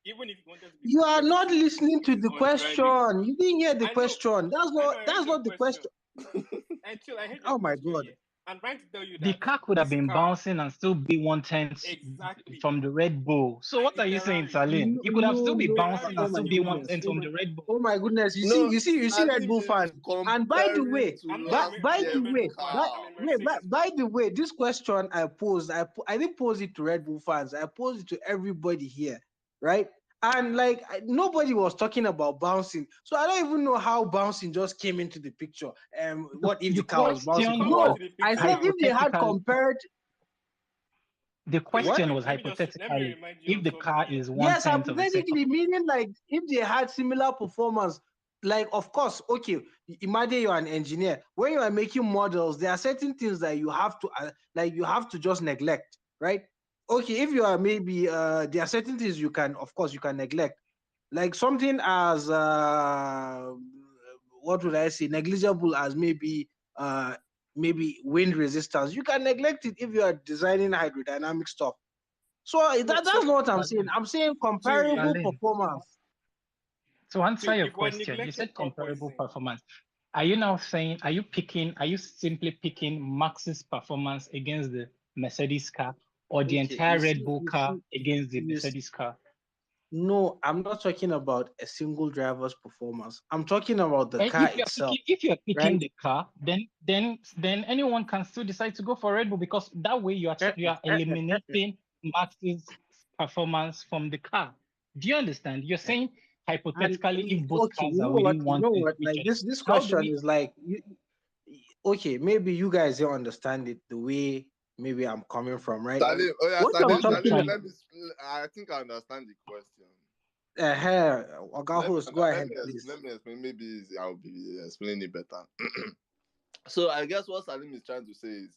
Even if you wanted to be You are not competitive, listening it to is the undrivable. question. You didn't hear the I know, question. That's I not know, I heard that's your not the question. question. And chill, I heard your Oh my question, god. yeah. I'm trying to tell you The that car could have this been car, bouncing and still be 1/10 exactly, from the Red Bull. So and what the are you saying, Ferrari, Salim? No, You could have still no, be the no. bouncing Ferrari Oh and is my still be still one goodness. tenth bouncing. from the Red Bull. Oh my goodness. You see, No, you see, you see Red Salim Bull is fans. And by the comparing way, to I'm not. but last by I'm not a the year's Red way, Bull fan. but I'm a car. wait, Mercedes by fan. the way, this question I posed, I didn't pose it to Red Bull fans. I posed it to everybody here, right? And like nobody was talking about bouncing, so I don't even know how bouncing just came into the picture. What if The the car was It will bouncing? question come was No, into the I picture said now. if they had hypothetical. compared The Wait, what? question was let me hypothetically remind you if of the car something. is one Yes, tenth of a second. hypothetically, meaning like if they had similar performance. like, of course, okay, imagine you're an engineer. When you are making models, there are certain things that you have to you have to just neglect, right? Okay, if you are maybe there are certain things you can, of course, you can neglect, like something as what would I say, negligible as maybe wind resistance. You can neglect it if you are designing hydrodynamic stuff. So No, that's not what I'm saying. Salim, I'm saying Tunji, comparable Salim, performance. to answer your if we're question, you neglecting said comparable porpoising, performance. Are you now saying, are you simply picking Max's performance against the Mercedes car or the Okay, entire Red Bull car against the you see, Mercedes car? no, I'm not talking about a single driver's performance. I'm talking about the And car itself, if you're picking right? the car, then anyone can still decide to go for Red Bull because that way you are eliminating Max's performance from the car. Do you understand? You're saying And hypothetically if both okay, cars are within you one know tenth what? of each Like other. this How do question we is like, okay, maybe you guys don't understand it the way maybe I'm coming from, right? Salim, oh yeah, What I'm Salim, what I'm talking Salim, about, trying? I think I understand the question. Oga host, go ahead, Let please. me explain. Maybe I'll be explaining it better. So I guess what Salim is trying to say is,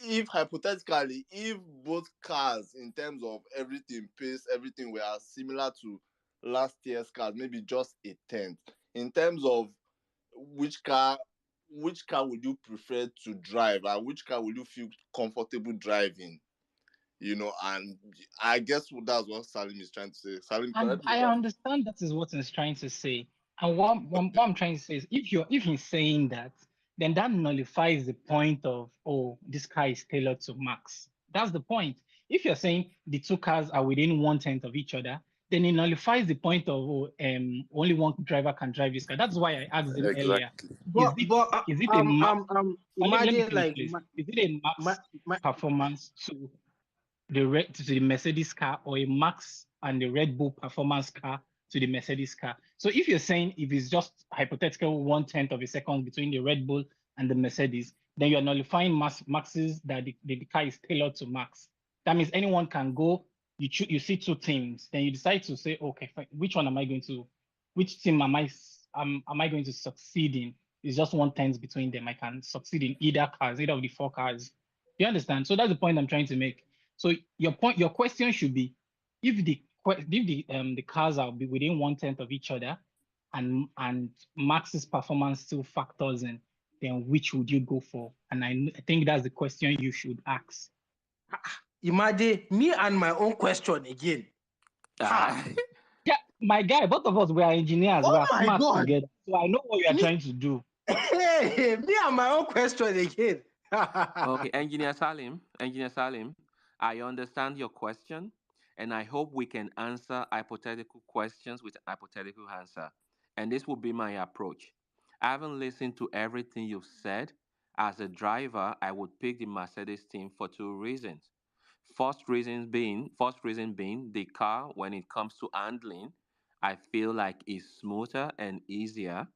if hypothetically, if both cars in terms of everything, pace, everything were similar to last year's cars, maybe just a tenth, in terms of which car which car would you prefer to drive, and which car would you feel comfortable driving? And I guess that's what Salim is trying to say. Salim, And correct me if I I'm understand that is what he's trying to say. And what I'm trying to say is if he's saying that, then that nullifies the point of, oh, this car is tailored to Max. That's the point. If you're saying the two cars are within one tenth of each other, then it nullifies the point of, oh, only one driver can drive this car. That's why I asked him earlier. exactly. Is it a Max? Let me Imagine finish, like please. Is it a my, Max my performance to the Mercedes car or a Max and the Red Bull performance car to the Mercedes car? So if you're saying if it's just hypothetical one tenth of a second between the Red Bull and the Mercedes, then you're nullifying Max's that the car is tailored to Max. That means anyone can go. You see two teams, then you decide to say, okay, fine, which team am I going to succeed in? It's just one tenth between them. I can succeed in either of the four cars. You understand? So that's the point I'm trying to make. So your question should be, if the cars are within one tenth of each other, and Max's performance still factors in, then which would you go for? And I think that's the question you should ask. imagine me and my own question again. Ah. Yeah, my guy, both of us we are engineers, we Oh are my smart god. together, so I know what you are Me, trying to do. hey, me and my own question again. Okay, Engineer Salim, I understand your question, and I hope we can answer hypothetical questions with a hypothetical answer. And this will be my approach. I haven't listened to everything you've said. As a driver, I would pick the Mercedes team for two reasons. First reason being the car, when it comes to handling, I feel like is smoother and easier.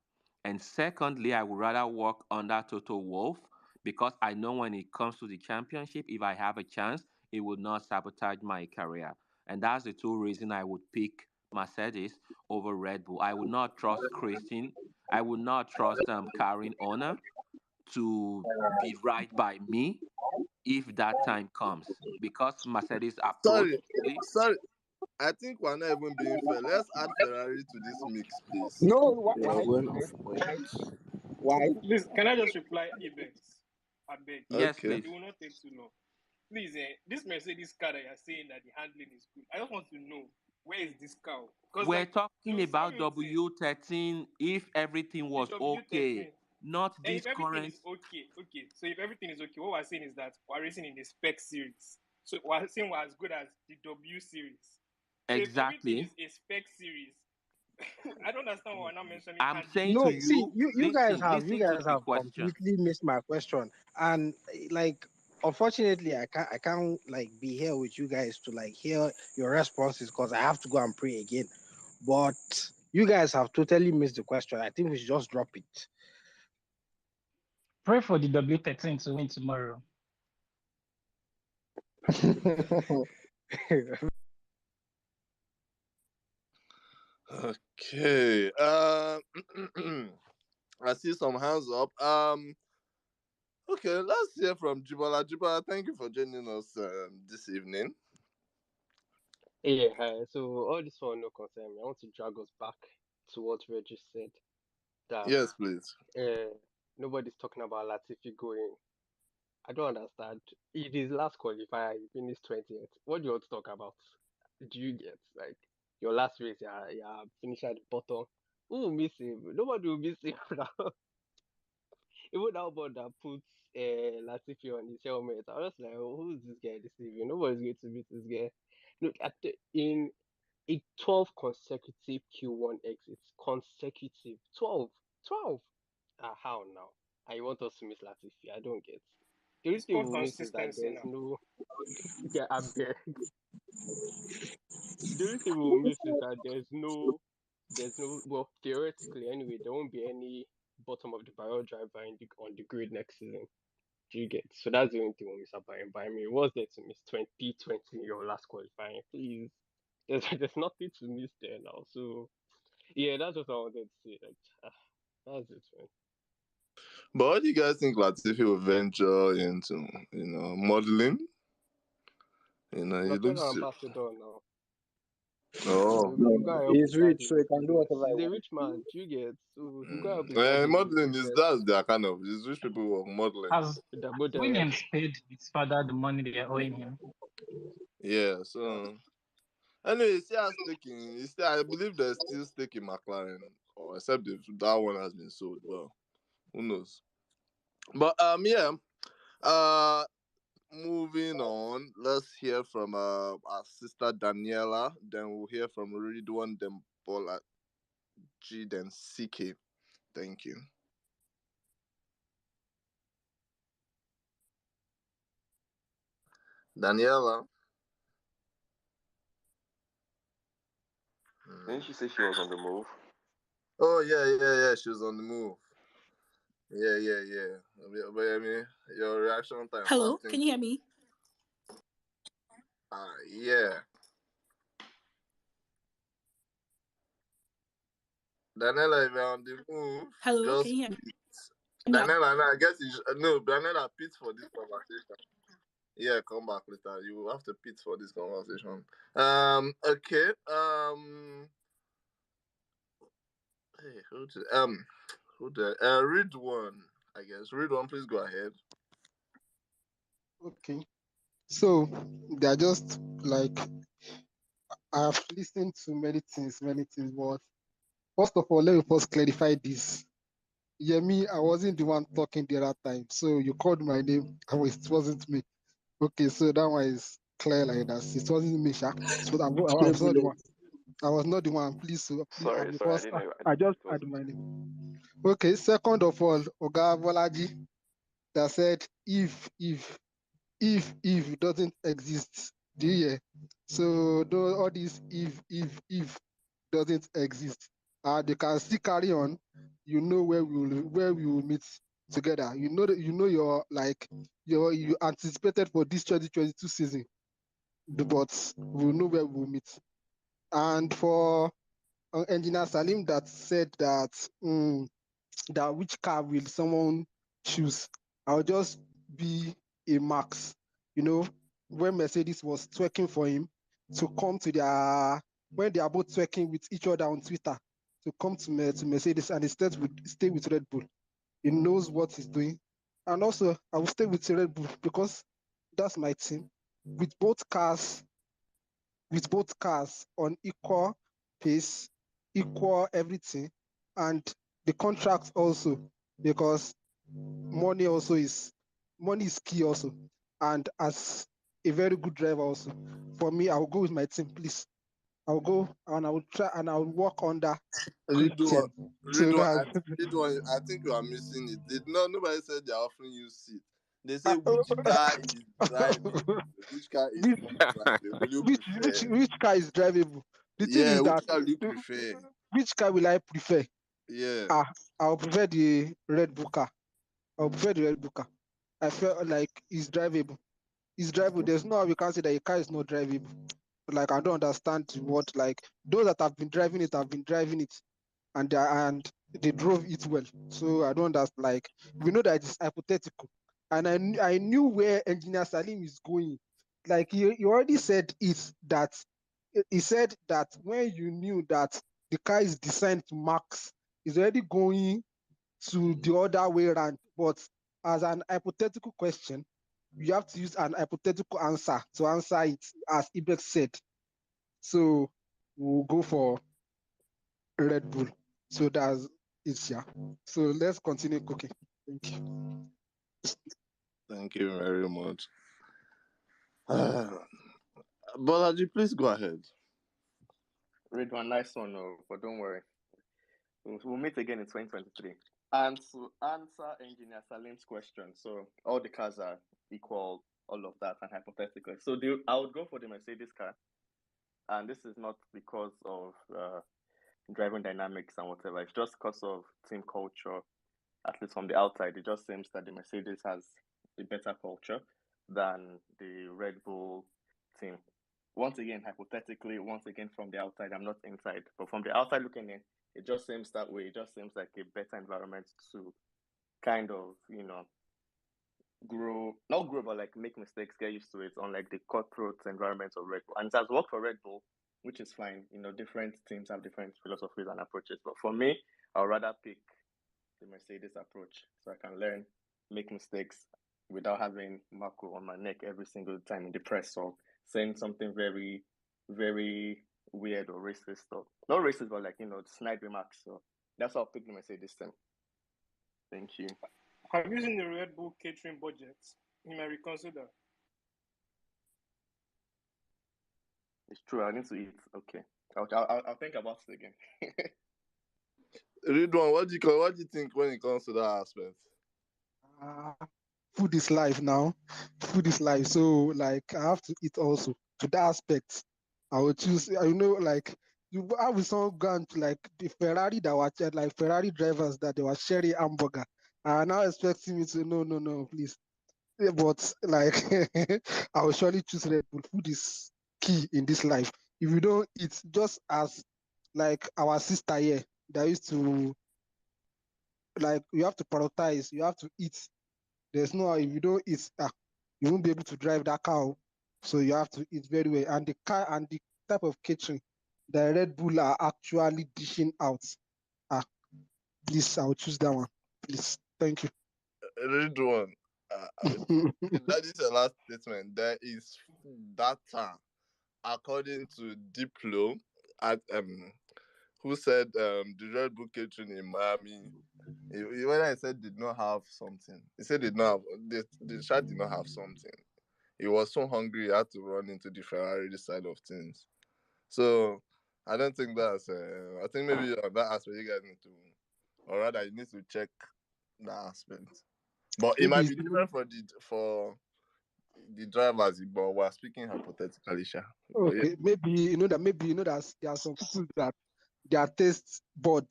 And secondly, I would rather work under Toto Wolff because I know when it comes to the championship, if I have a chance, it will not sabotage my career. And that's the two reasons I would pick Mercedes over Red Bull. I would not trust Christian. I would not trust Karin Owner to be right by me if that time comes because Mercedes approach Sorry, really. sorry. I think we're not even being fair. Let's add Ferrari to this mix, please. No, You're why? going off point. Why? please, can I just reply, Ibex? I beg. Yes, Okay. It please. will not take too long. Please, this Mercedes car that you're saying that the handling is good, I just want to know, where is this car? Because, We're like, talking Lewis about Hamilton, W13 if everything the was okay, W13, not and this if everything current. is okay, okay. So if everything is okay, what we're saying is that we're racing in the spec series. So we're saying we're as good as the W series. So if everything Exactly. is a spec series, I don't understand why we're not mentioning I'm handling saying as to No, well. see, you, you guys listen, have listen to the question. completely missed my question, and like, unfortunately, I can't like be here with you guys to like hear your responses because I have to go and pray again. But you guys have totally missed the question. I think we should just drop it. Pray for the W13 to win tomorrow. Okay. I see some hands up. Okay, let's hear from Jibala. Jibala, thank you for joining us this evening. Yeah, hi. So all this one no concern me. I want to drag us back to what Reggie said that Yes, please. nobody's talking about Latifi going. I don't understand. In his last qualifier, he finished 20th. What do you want to talk about? Do you get like your last race? Yeah, finish at the bottom. Who will miss him? Nobody will miss him now. Even that one that puts Latifi on his helmet. I was like, oh, who's this guy deceiving? Nobody's going to miss this guy. Look in 12 consecutive Q1 exits. Consecutive. 12. 12. How now? And you want us to miss Latifi? I don't get. The only It's thing called we'll miss is that consistency there's now. no. Yeah, I beg. The only thing we'll miss is that there's no. Well, theoretically, anyway, there won't be any bottom of the barrel driver on the grid next season. Do you get? So that's the only thing we'll miss about him. But I mean, what's there to miss 2020 in your last qualifying? Please. There's nothing to miss there now. So yeah, that's what I wanted to say. Like, that's it, man. But what do you guys think Latifi will venture into? Modeling? He Nutella looks. ambassador now. Oh. You gotta help his He's rich, daddy so he with can do business. whatever he He's a wants. rich man. Do you get? So you gotta help his daddy with Modeling is business. that's their kind of. These rich people who are modeling. Has The model. Williams paid his father the money they are owing him? Yeah. So anyway, still staking. I believe there's still stake in McLaren, or except if that one has been sold. Well, who knows? But yeah. Moving on, let's hear from our sister Daniela. Then we'll hear from Ridwan, then Bola G, then CK. Thank you. Daniela. Didn't she say she was on the move? Oh yeah. She was on the move. Yeah. But I mean, your reaction time. Hello, can you hear me? Yeah. Daniela, if you're on the move, Hello, just can you hear me? Daniela, I guess no, Daniela pits for this conversation. Yeah, come back later. You have to pit for this conversation. Okay. Hey, read one. I guess read one. Please go ahead. Okay. So they are just like I've listened to many things, but first of all, let me first clarify this. Yemi, I wasn't the one talking the other time. So you called my name. It wasn't me. Okay, so that one is clear like that. It wasn't me, Sha. So I was not the one. I was not the one. Please, Sorry, I because didn't know. I just It had wasn't. my name. Okay, second of all, Oga Bolaji that said if doesn't exist. Do you hear? So all this if doesn't exist. They can still carry on. You know where we will meet together. You know that you anticipated for this 2022 season, but we'll know where we'll meet. And for Engineer Salim that said that that which car will someone choose? I'll just be a Max. When Mercedes was twerking for him to come to when they are both twerking with each other on Twitter to come to Mercedes and instead stay with Red Bull. He knows what he's doing. And also, I will stay with Red Bull because that's my team. With both cars on equal pace, equal everything, and the contract also, because money is key also. And as a very good driver also, for me, I will go with my team, please. I'll go and I will try and I'll work under good team. So that's I think you are missing it. Nobody said they're offering you seat. They say which car is driving, which car is not driving. Will you prefer? which car is drivable? The thing is Which that car do you prefer? which car will I prefer? Yeah. I'll prefer the Red Bull car. I'll prefer the Red Bull car. I feel like it's drivable. It's drivable. There's no how we can say that a car is not drivable. Like I don't understand what, like those that have been driving it and they drove it well. So I don't understand. Like we know that it's hypothetical, and I knew where Engineer Salim is going. Like he already said it that he said that when you knew that the car is designed to max, is already going to the other way around. But as an hypothetical question, you have to use an hypothetical answer to answer it, as Ibex said. So we'll go for Red Bull. So that's it, yeah. So let's continue cooking. Thank you. Thank you very much. Bolaji, please go ahead. Read one nice one, but don't worry. We'll meet again in 2023. And to answer Engineer Salim's question, so all the cars are equal, all of that, and hypothetical. So I would go for the Mercedes car. And this is not because of driving dynamics and whatever. It's just because of team culture. At least from the outside, it just seems that the Mercedes has a better culture than the Red Bull team. Once again, hypothetically, from the outside, I'm not inside, but from the outside looking in, it just seems that way. It just seems like a better environment to kind of, not grow, but like make mistakes, get used to it, unlike the cutthroat environment of Red Bull. And it has worked for Red Bull, which is fine. Different teams have different philosophies and approaches. But for me, I'd rather pick the Mercedes approach so I can learn, make mistakes without having Marco on my neck every single time in the press or saying something very, very weird or racist or not racist, but like snide remarks. So that's how I'll pick the Mercedes team. Thank you. Have you seen the Red Bull catering budget? You may reconsider. It's true. I need to eat. Okay, I'll think about it again. Ridwan, what do you think when it comes to that aspect? Food is life now. Food is life. So like I have to eat also. To that aspect, I will choose. Like you have some gone to like the Ferrari that were like Ferrari drivers that they were sharing hamburger. And now expecting me to no, please. Yeah, but like I will surely choose Red Bull. Food is key in this life. If you don't eat, just as like our sister here that used to, like, you have to prioritize, you have to eat. There's no, if you don't eat, you won't be able to drive that car. So you have to eat very well. And the car and the type of catering that Red Bull are actually dishing out. Please, I'll choose that one. Please. Thank you. Ridwan, that is your last statement. There is data according to Diplo at who said the Red Bull catering in Miami. When I said did not have something, he said did not have the chat did not have something. He was so hungry he had to run into the Ferrari side of things. So I don't think that's. I think maybe on that aspect you guys need to, or rather you need to check that aspect. But it might be different for the drivers, but we're speaking hypothetically, sure. Okay, maybe that there are some people that their taste bud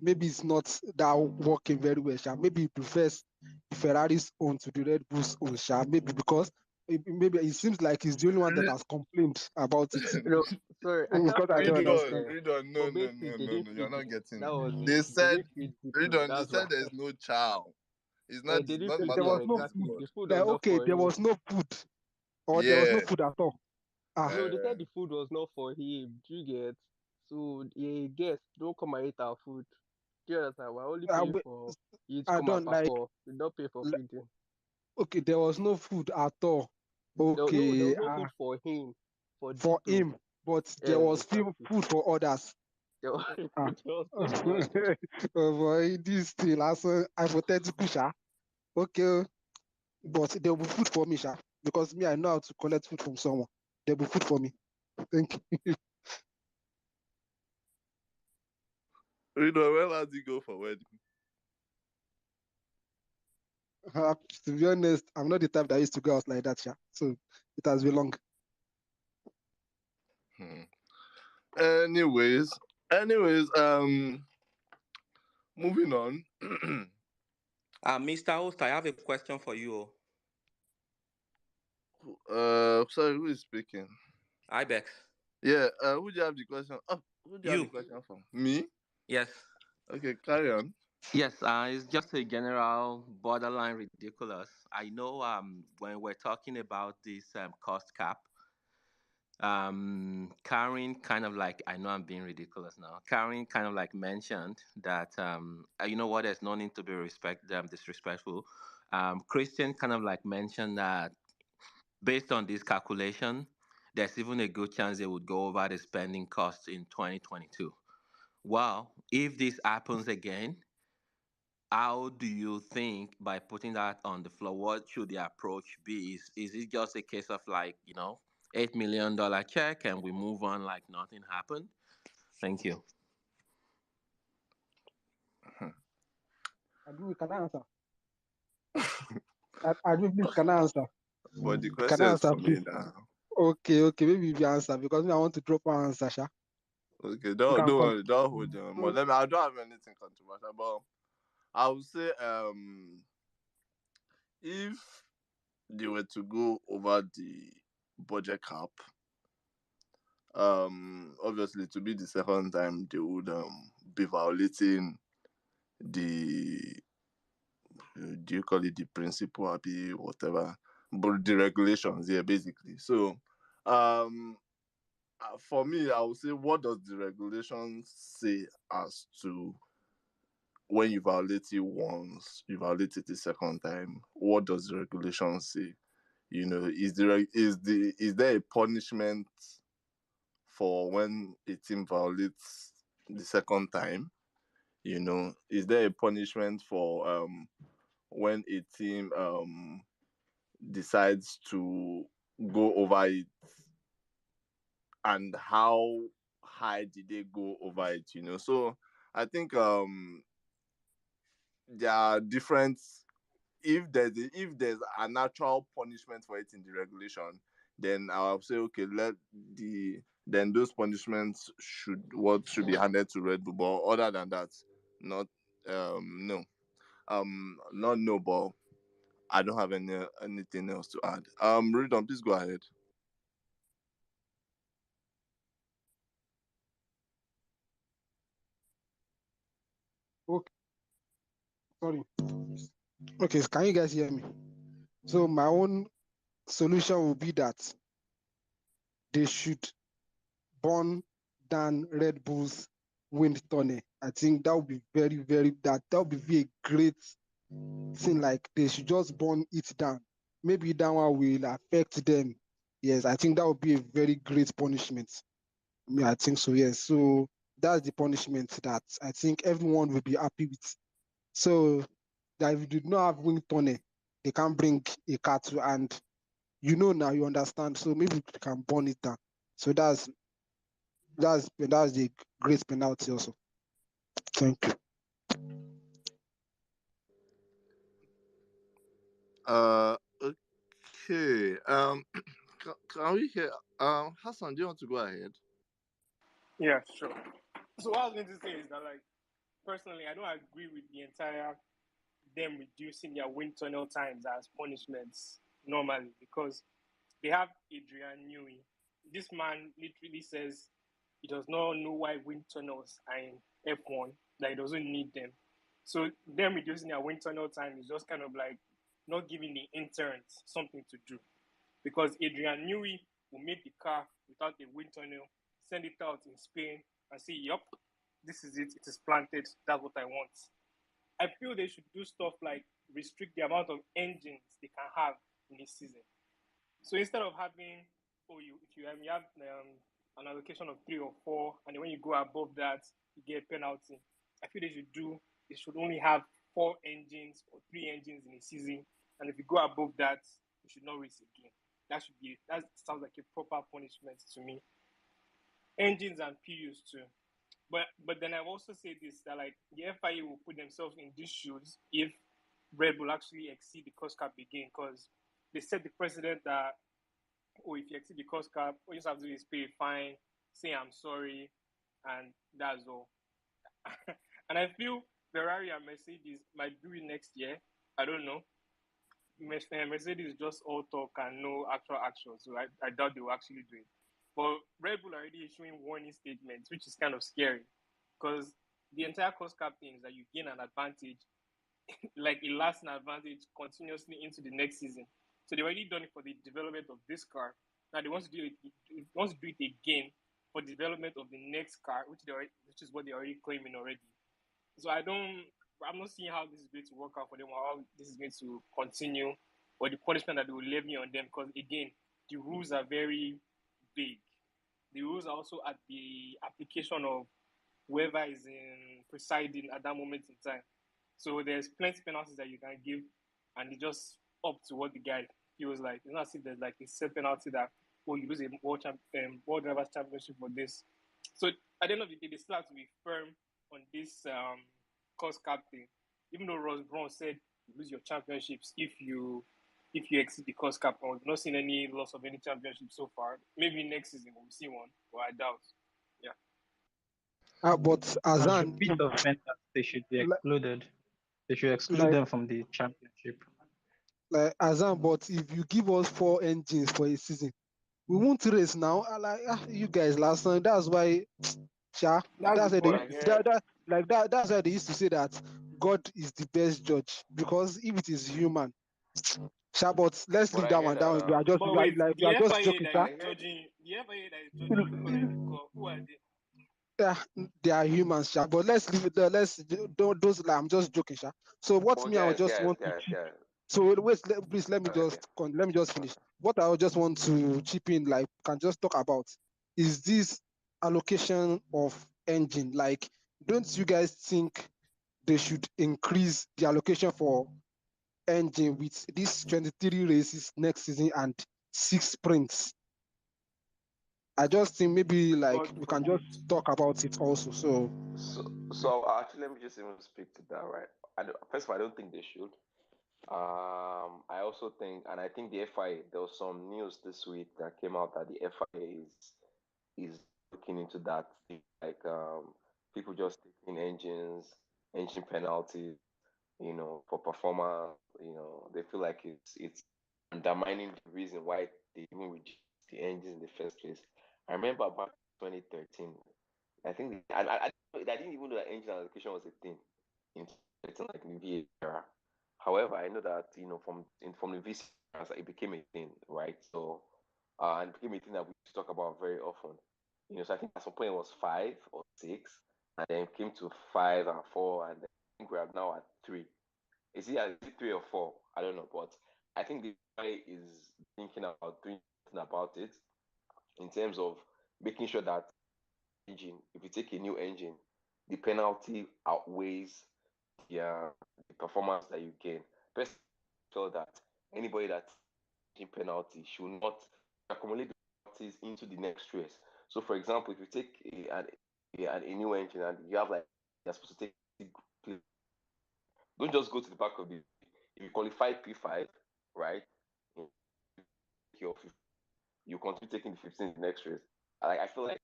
maybe it's not that working very well. Maybe he prefers the Ferrari's own to the Red Bull's own. Maybe because maybe it seems like he's the only one that has complained about it. No, sorry, I can't Because I find don't it. understand. No, But basically, they didn't you're feed. not getting That it. was They it. They said, didn't feed people. they That's why. said there's no chow. It's They not didn't feed matter There them was of no taste exactly. food. The food Like, was not okay, for there him. was no food, or there was no Yeah. food at all. No, they said the food was not for him. Do you get? So yeah, guess don't come and eat our food. Do you understand? We're only paying for you to I come and don't like. perform. We don't pay for feeding. Okay, there was no food at all. No, Okay, there was no food for him. For for Diplo. him, but there was Exactly. food for others. There was food for others. Oh boy, this still also hypothetical, sha. Okay, but there will be food for me, sha, because me I know how to collect food from someone. There will be food for me. Thank you. Where does he go for wedding? To be honest, I'm not the type that used to go out like that, sha. So it has been long. Anyways, moving on. Mr. Host, I have a question for you. Sorry, who is speaking? Ibex. Yeah. Who do you have the question? Oh, who do you have the You. question from? Me. Yes. Okay, carry on. Yes, it's just a general borderline ridiculous. I know when we're talking about this cost cap, Karen kind of like, I know I'm being ridiculous now. Karen kind of like mentioned that you know what, there's no need to be disrespectful. Christian kind of like mentioned that based on this calculation, there's even a good chance they would go over the spending costs in 2022. Well, if this happens again, how do you think by putting that on the floor, what should the approach be? Is it just a case of like, $8 million check and we move on like nothing happened? Thank you. Adu, can I answer? Adu, please, can I answer? But the Can question I is answer, for me please? now. Okay, maybe you answer because me, I want to drop an answer, Sha. Okay, You don't can don't come. worry, don't hold on. But I don't have anything controversial. But I would say if they were to go over the budget cap, obviously to be the second time they would be violating the do you call it the principle, be whatever, but the regulations, yeah, basically. So for me, I would say, what does the regulation say as to when you violate it once, you violate it the second time? What does the regulation say? Is there a punishment for when a team violates the second time? Is there a punishment for when a team decides to go over it, and how high did they go over it? So I think there are different. If there's a natural punishment for it in the regulation, then I'll say, okay, then those punishments should be handed to Red Bull. But other than that, not no, not no. But I don't have anything else to add. Redon, please go ahead. Okay, sorry. Okay, can you guys hear me? So my own solution will be that they should burn down Red Bull's wind tunnel. I think that would be very, very that would be a great thing. Like they should just burn it down. Maybe that one will affect them. Yes, I think that would be a very great punishment. I think so. Yes. So that's the punishment that I think everyone will be happy with. So that if you do not have wind tunnel, they can bring a car to, and now you understand. So maybe we can burn it down. So that's the great penalty also. Thank you. Okay. Can we hear? Hassan, do you want to go ahead? Yeah, sure. So what I was going to say is that, like, personally, I don't agree with the entire them reducing their wind tunnel times as punishments normally, because they have Adrian Newey. This man literally says he does not know why wind tunnels are in F1, that he doesn't need them. So them reducing their wind tunnel time is just kind of like not giving the interns something to do, because Adrian Newey will make the car without a wind tunnel, send it out in Spain, and say, "Yup, this is it. It is planted. That's what I want." I feel they should do stuff like restrict the amount of engines they can have in a season. So instead of having, if you have an allocation of 3 or 4, and then when you go above that, you get a penalty. I feel they should only have 4 engines or 3 engines in a season, and if you go above that, you should not race again. That sounds like a proper punishment to me. Engines and PUs too. But then I've also said this, that like the FIA will put themselves in these shoes if Red Bull actually exceed the cost cap again, because they set the precedent that, if you exceed the cost cap, all you just have to do is pay a fine, say I'm sorry, and that's all. And I feel Ferrari and Mercedes might do it next year. I don't know. Mercedes is just all talk and no actual action, so I doubt they will actually do it. But Red Bull already issuing warning statements, which is kind of scary, because the entire cost cap thing is that you gain an advantage, like a lasting advantage, continuously into the next season. So they've already done it for the development of this car. Now they want to do it again for the development of the next car, which is what they're already claiming already. So I'm not seeing how this is going to work out for them, or how this is going to continue, or the punishment that they will levy on them. Because again, the rules are very big. The rules are also at the application of whoever is in presiding at that moment in time. So there's plenty of penalties that you can give, and it's just up to what the guy feels like. It's not as if there's like a set penalty that, oh, you lose a world drivers championship for this. So at the end of the day, they still have to be firm on this cost cap thing. Even though Ross Brown said you lose your championships if you exceed the cost cap. We've not seen any loss of any championship so far. Maybe next season we'll see one, but I doubt. Yeah. But As Azan, repeat offenders, they should be like, excluded. They should exclude like them from the championship. like Azan, but if you give us 4 engines for a season, we won't race now. You guys last time. That's why, Sha. That's That's the why they point. that's why they used to say that God is the best judge, because if it is human, Sha. But let's But leave I that hear one that down. We are just But we are, wait, like we the are just FIA joking, that Sha. is judging who are they? Yeah, they are humans, Sha. But let's leave it there. Let's don't those. Like, I'm just joking, Sha. So what oh me I would guys, just guys, want to guys, guys. So wait, please Okay. let me just finish. What I would just want to chip in, like, can just talk about, is this allocation of engine. Like, don't you guys think they should increase the allocation for engine with these 23 races next season and 6 sprints? I just think maybe like God we can forbid. just talk about it also. So So actually, let me just even speak to that, right? First of all, I don't think they should. I also think, and I think the FIA, there was some news this week that came out that the FIA is looking into that, like people just taking engine penalties, for performance. They feel like it's undermining the reason why they even reduced the engines in the first place. I remember back in 2013, I think I didn't even know that engine allocation was a thing in 2013, like in the VA era. However, I know that from the VC era, it became a thing, right? So and it became a thing that we used to talk about very often. So I think at some point it was 5 or 6, and then it came to 5 and 4, and then I think we are now at 3. Is it 3 or 4? I don't know, but I think the guy is thinking about doing something about it in terms of making sure that if you take a new engine, the penalty outweighs the performance that you gain. Personally, I feel that anybody that engine penalty should not accumulate the penalties into the next race. So, for example, if you take a new engine and you have, like, you're supposed to take, don't just go to the back of the. If you qualify P5, right? You continue taking the 15 the next race. I feel like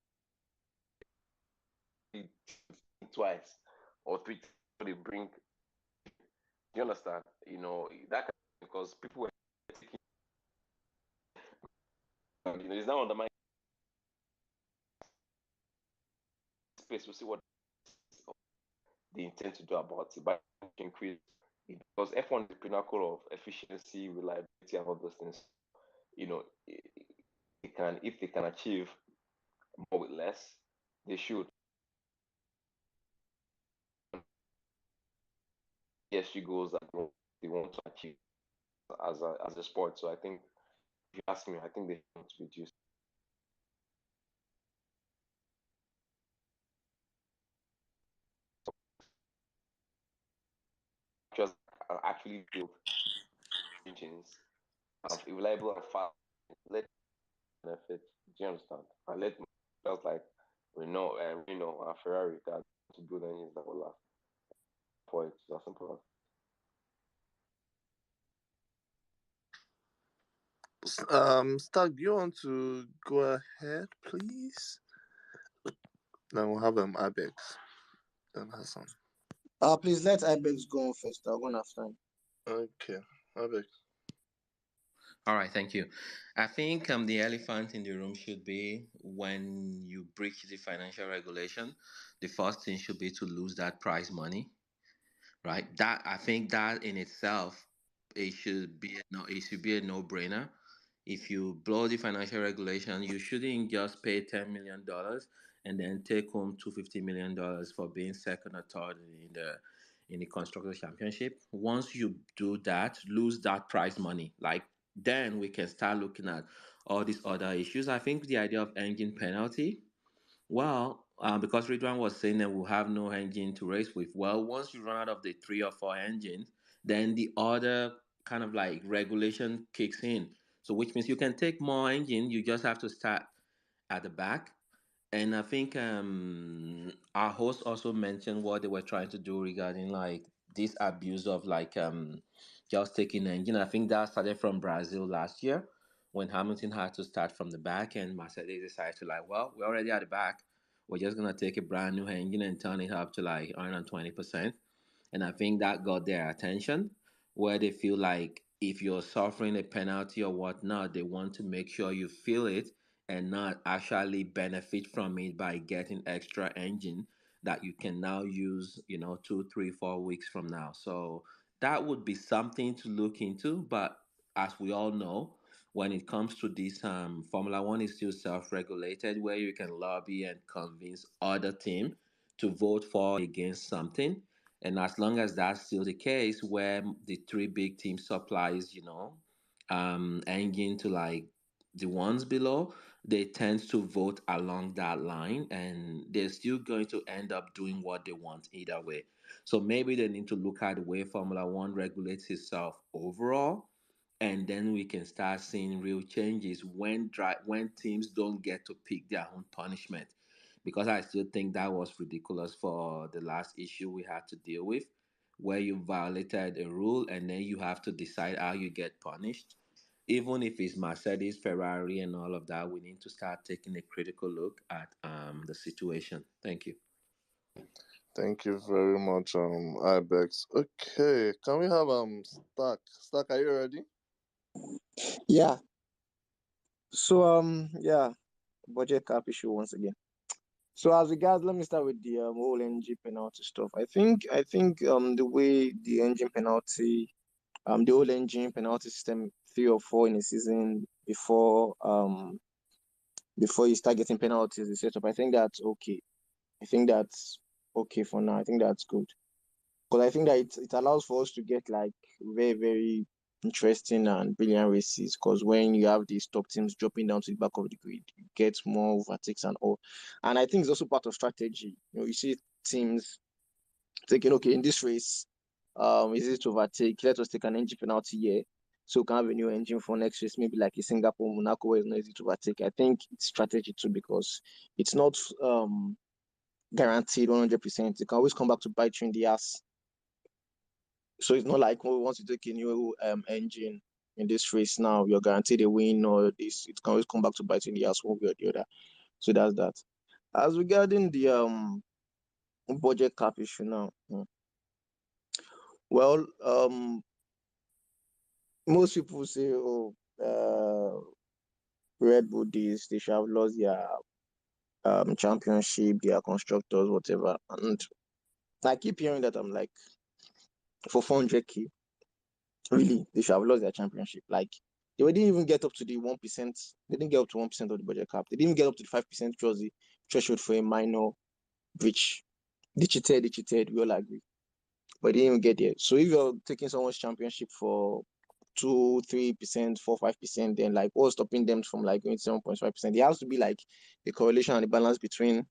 twice or 3 times they bring. Do you understand? That because people were taking. It's now under my space. We'll see what they intend to do about it, but increase it, because F1 is the pinnacle of efficiency, reliability, and all those things. You know, if they can achieve more with less, they should. ESG goals that they want to achieve as a sport. So I think, if you ask me, I think they want to reduce. Just actually build engines reliable and fast. Let benefit. Do you understand? And let just like Renault and Ferrari that to build engines that will last for it. It's as simple as. Stark, do you want to go ahead, please? Then we'll have Abex and Hassan. Please let Ibex go on first. I'll go on after him. Okay, Abex. All right, thank you. I think the elephant in the room should be when you breach the financial regulation, the first thing should be to lose that prize money, right? That I think that in itself, it should be a no brainer. If you blow the financial regulation, you shouldn't just pay $10 million and then take home $250 million for being second or third in the constructors championship. Once you do that, lose that prize money. Like then we can start looking at all these other issues. I think the idea of engine penalty, well, because Ridwan was saying that we'll have no engine to race with. Well, once you run out of the three or four engines, then the other kind of like regulation kicks in. So, which means you can take more engine, you just have to start at the back. And I think our host also mentioned what they were trying to do regarding like this abuse of like just taking engine. I think that started from Brazil last year when Hamilton had to start from the back and Mercedes decided to like, well, we're already at the back. We're just gonna take a brand new engine and turn it up to like 120%. And I think that got their attention where they feel like if you're suffering a penalty or whatnot, they want to make sure you feel it and not actually benefit from it by getting extra engine that you can now use, 2, 3, 4 weeks from now. So that would be something to look into. But as we all know, when it comes to this, Formula One is still self-regulated, where you can lobby and convince other team to vote for against something. And as long as that's still the case, where the three big team supplies, engine to like the ones below, they tend to vote along that line and they're still going to end up doing what they want either way. So maybe they need to look at the way Formula One regulates itself overall, and then we can start seeing real changes when teams don't get to pick their own punishment. Because I still think that was ridiculous for the last issue we had to deal with, where you violated a rule and then you have to decide how you get punished. Even if it's Mercedes, Ferrari, and all of that, we need to start taking a critical look at the situation. Thank you. Thank you very much, Ibex. Okay, can we have Stack? Stack, are you ready? Yeah. So yeah, budget cap issue once again. So as regards, let me start with the whole engine penalty stuff. I think the way the engine penalty, the whole engine penalty system 3 or 4 in a season before you start getting penalties is set up. I think that's okay. I think that's okay for now. I think that's good. Because I think that it allows for us to get like very, very interesting and brilliant races. Because when you have these top teams dropping down to the back of the grid, you get more overtakes and all. And I think it's also part of strategy. You see teams thinking, okay, in this race, is it to overtake? Let us take an engine penalty here. So we can have a new engine for next race, maybe like a Singapore, Monaco, where it's not easy to overtake. I think it's strategy too because it's not guaranteed 100%. It can always come back to bite you in the ass. So it's not like once you take a new engine in this race now, you're guaranteed a win or this. It can always come back to bite you in the ass one way or the other. So that's that. As regarding the budget cap issue now, well, most people say, oh, Red Bull this, they should have lost their championship, their constructors, whatever. And I keep hearing that. I'm like, for 400k, really, they should have lost their championship. Like, they didn't even get up to the 1%. They didn't get up to 1% of the budget cap. They didn't even get up to the 5%, which was the threshold for a minor breach. They cheated, we all agree. But they didn't even get there. So if you're taking someone's championship for 2, 3%, 4, 5%, then like what's stopping them from like going to 7.5%? There has to be like a correlation and a balance between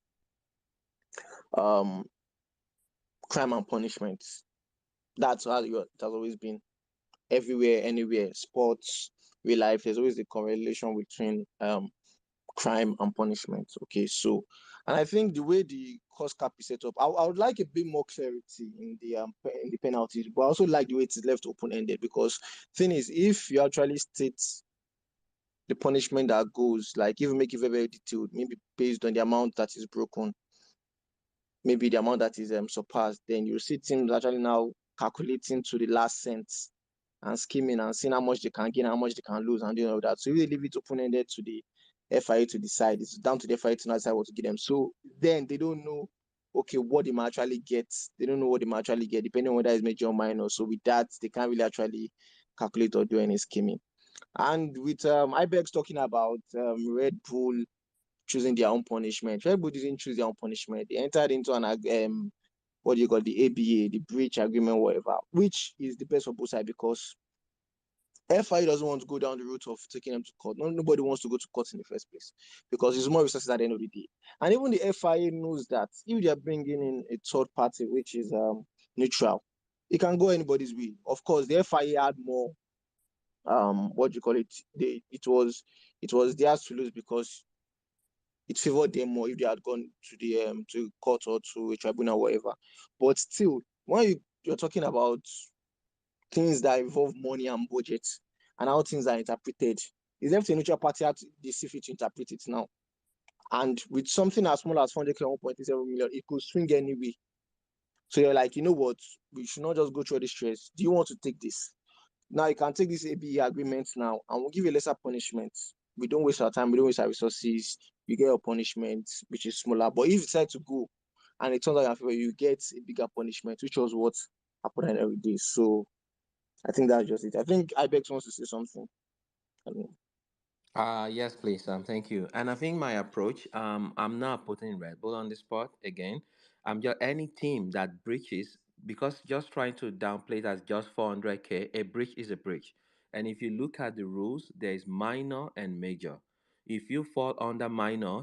um crime and punishment. That's how it has always been. Everywhere, anywhere, sports, real life, there's always a correlation between crime and punishment. Okay, so and I think the way the cost cap is set up, I would like a bit more clarity in the penalties, but I also like the way it is left open ended because thing is, if you actually state the punishment that goes, like if you make it very, very detailed, maybe based on the amount that is broken, maybe the amount that is surpassed, then you see teams actually now calculating to the last cent and scheming and seeing how much they can gain, how much they can lose, and doing all that. So if they leave it open-ended to the FIA to decide, it's down to the FIA to decide what to give them. So then they don't know, okay, what they might actually get. They don't know what they might actually get, depending on whether it's major or minor. So with that, they can't really actually calculate or do any scheming. And with Ibex talking about Red Bull choosing their own punishment, Red Bull didn't choose their own punishment. They entered into an what do you call the ABA, the breach agreement, whatever, which is the best for both sides because FIA doesn't want to go down the route of taking them to court. Nobody wants to go to court in the first place because it's more resources at the end of the day. And even the FIA knows that if they are bringing in a third party, which is neutral, it can go anybody's way. Of course, the FIA had more what do you call it? It was theirs to lose because it favored them more if they had gone to the to court or to a tribunal, whatever. But still, when you're talking about things that involve money and budget and how things are interpreted, it's left to a neutral party how they see fit to interpret it now. And with something as small as 400k, 1.37 million, it could swing anyway. So you're like, you know what? We should not just go through the stress. Do you want to take this? Now you can take this ABE agreement now, and we'll give you a lesser punishment. We don't waste our time, we don't waste our resources. You get a punishment which is smaller. But if you decide to go and it turns out in favor, you get a bigger punishment, which was what happened every day. So I think that's just it. I think Ibex wants to say something. I mean, Yes, please. Thank you. And I think my approach, I'm not putting Red Bull on the spot again. I'm just any team that breaches because just trying to downplay it as just 400k. A breach is a breach, and if you look at the rules, there is minor and major. If you fall under minor,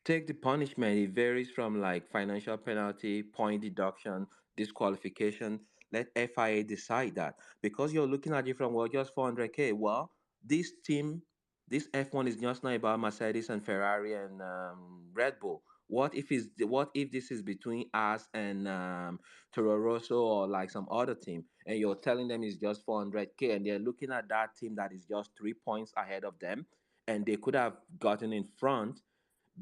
take the punishment. It varies from like financial penalty, point deduction, disqualification. Let FIA decide that because you're looking at it from well, just 400k. Well, this team this F1 is just not about Mercedes and Ferrari and Red Bull. What if this is between us and Toro Rosso or like some other team, and you're telling them it's just 400k, and they're looking at that team that is just 3 points ahead of them, and they could have gotten in front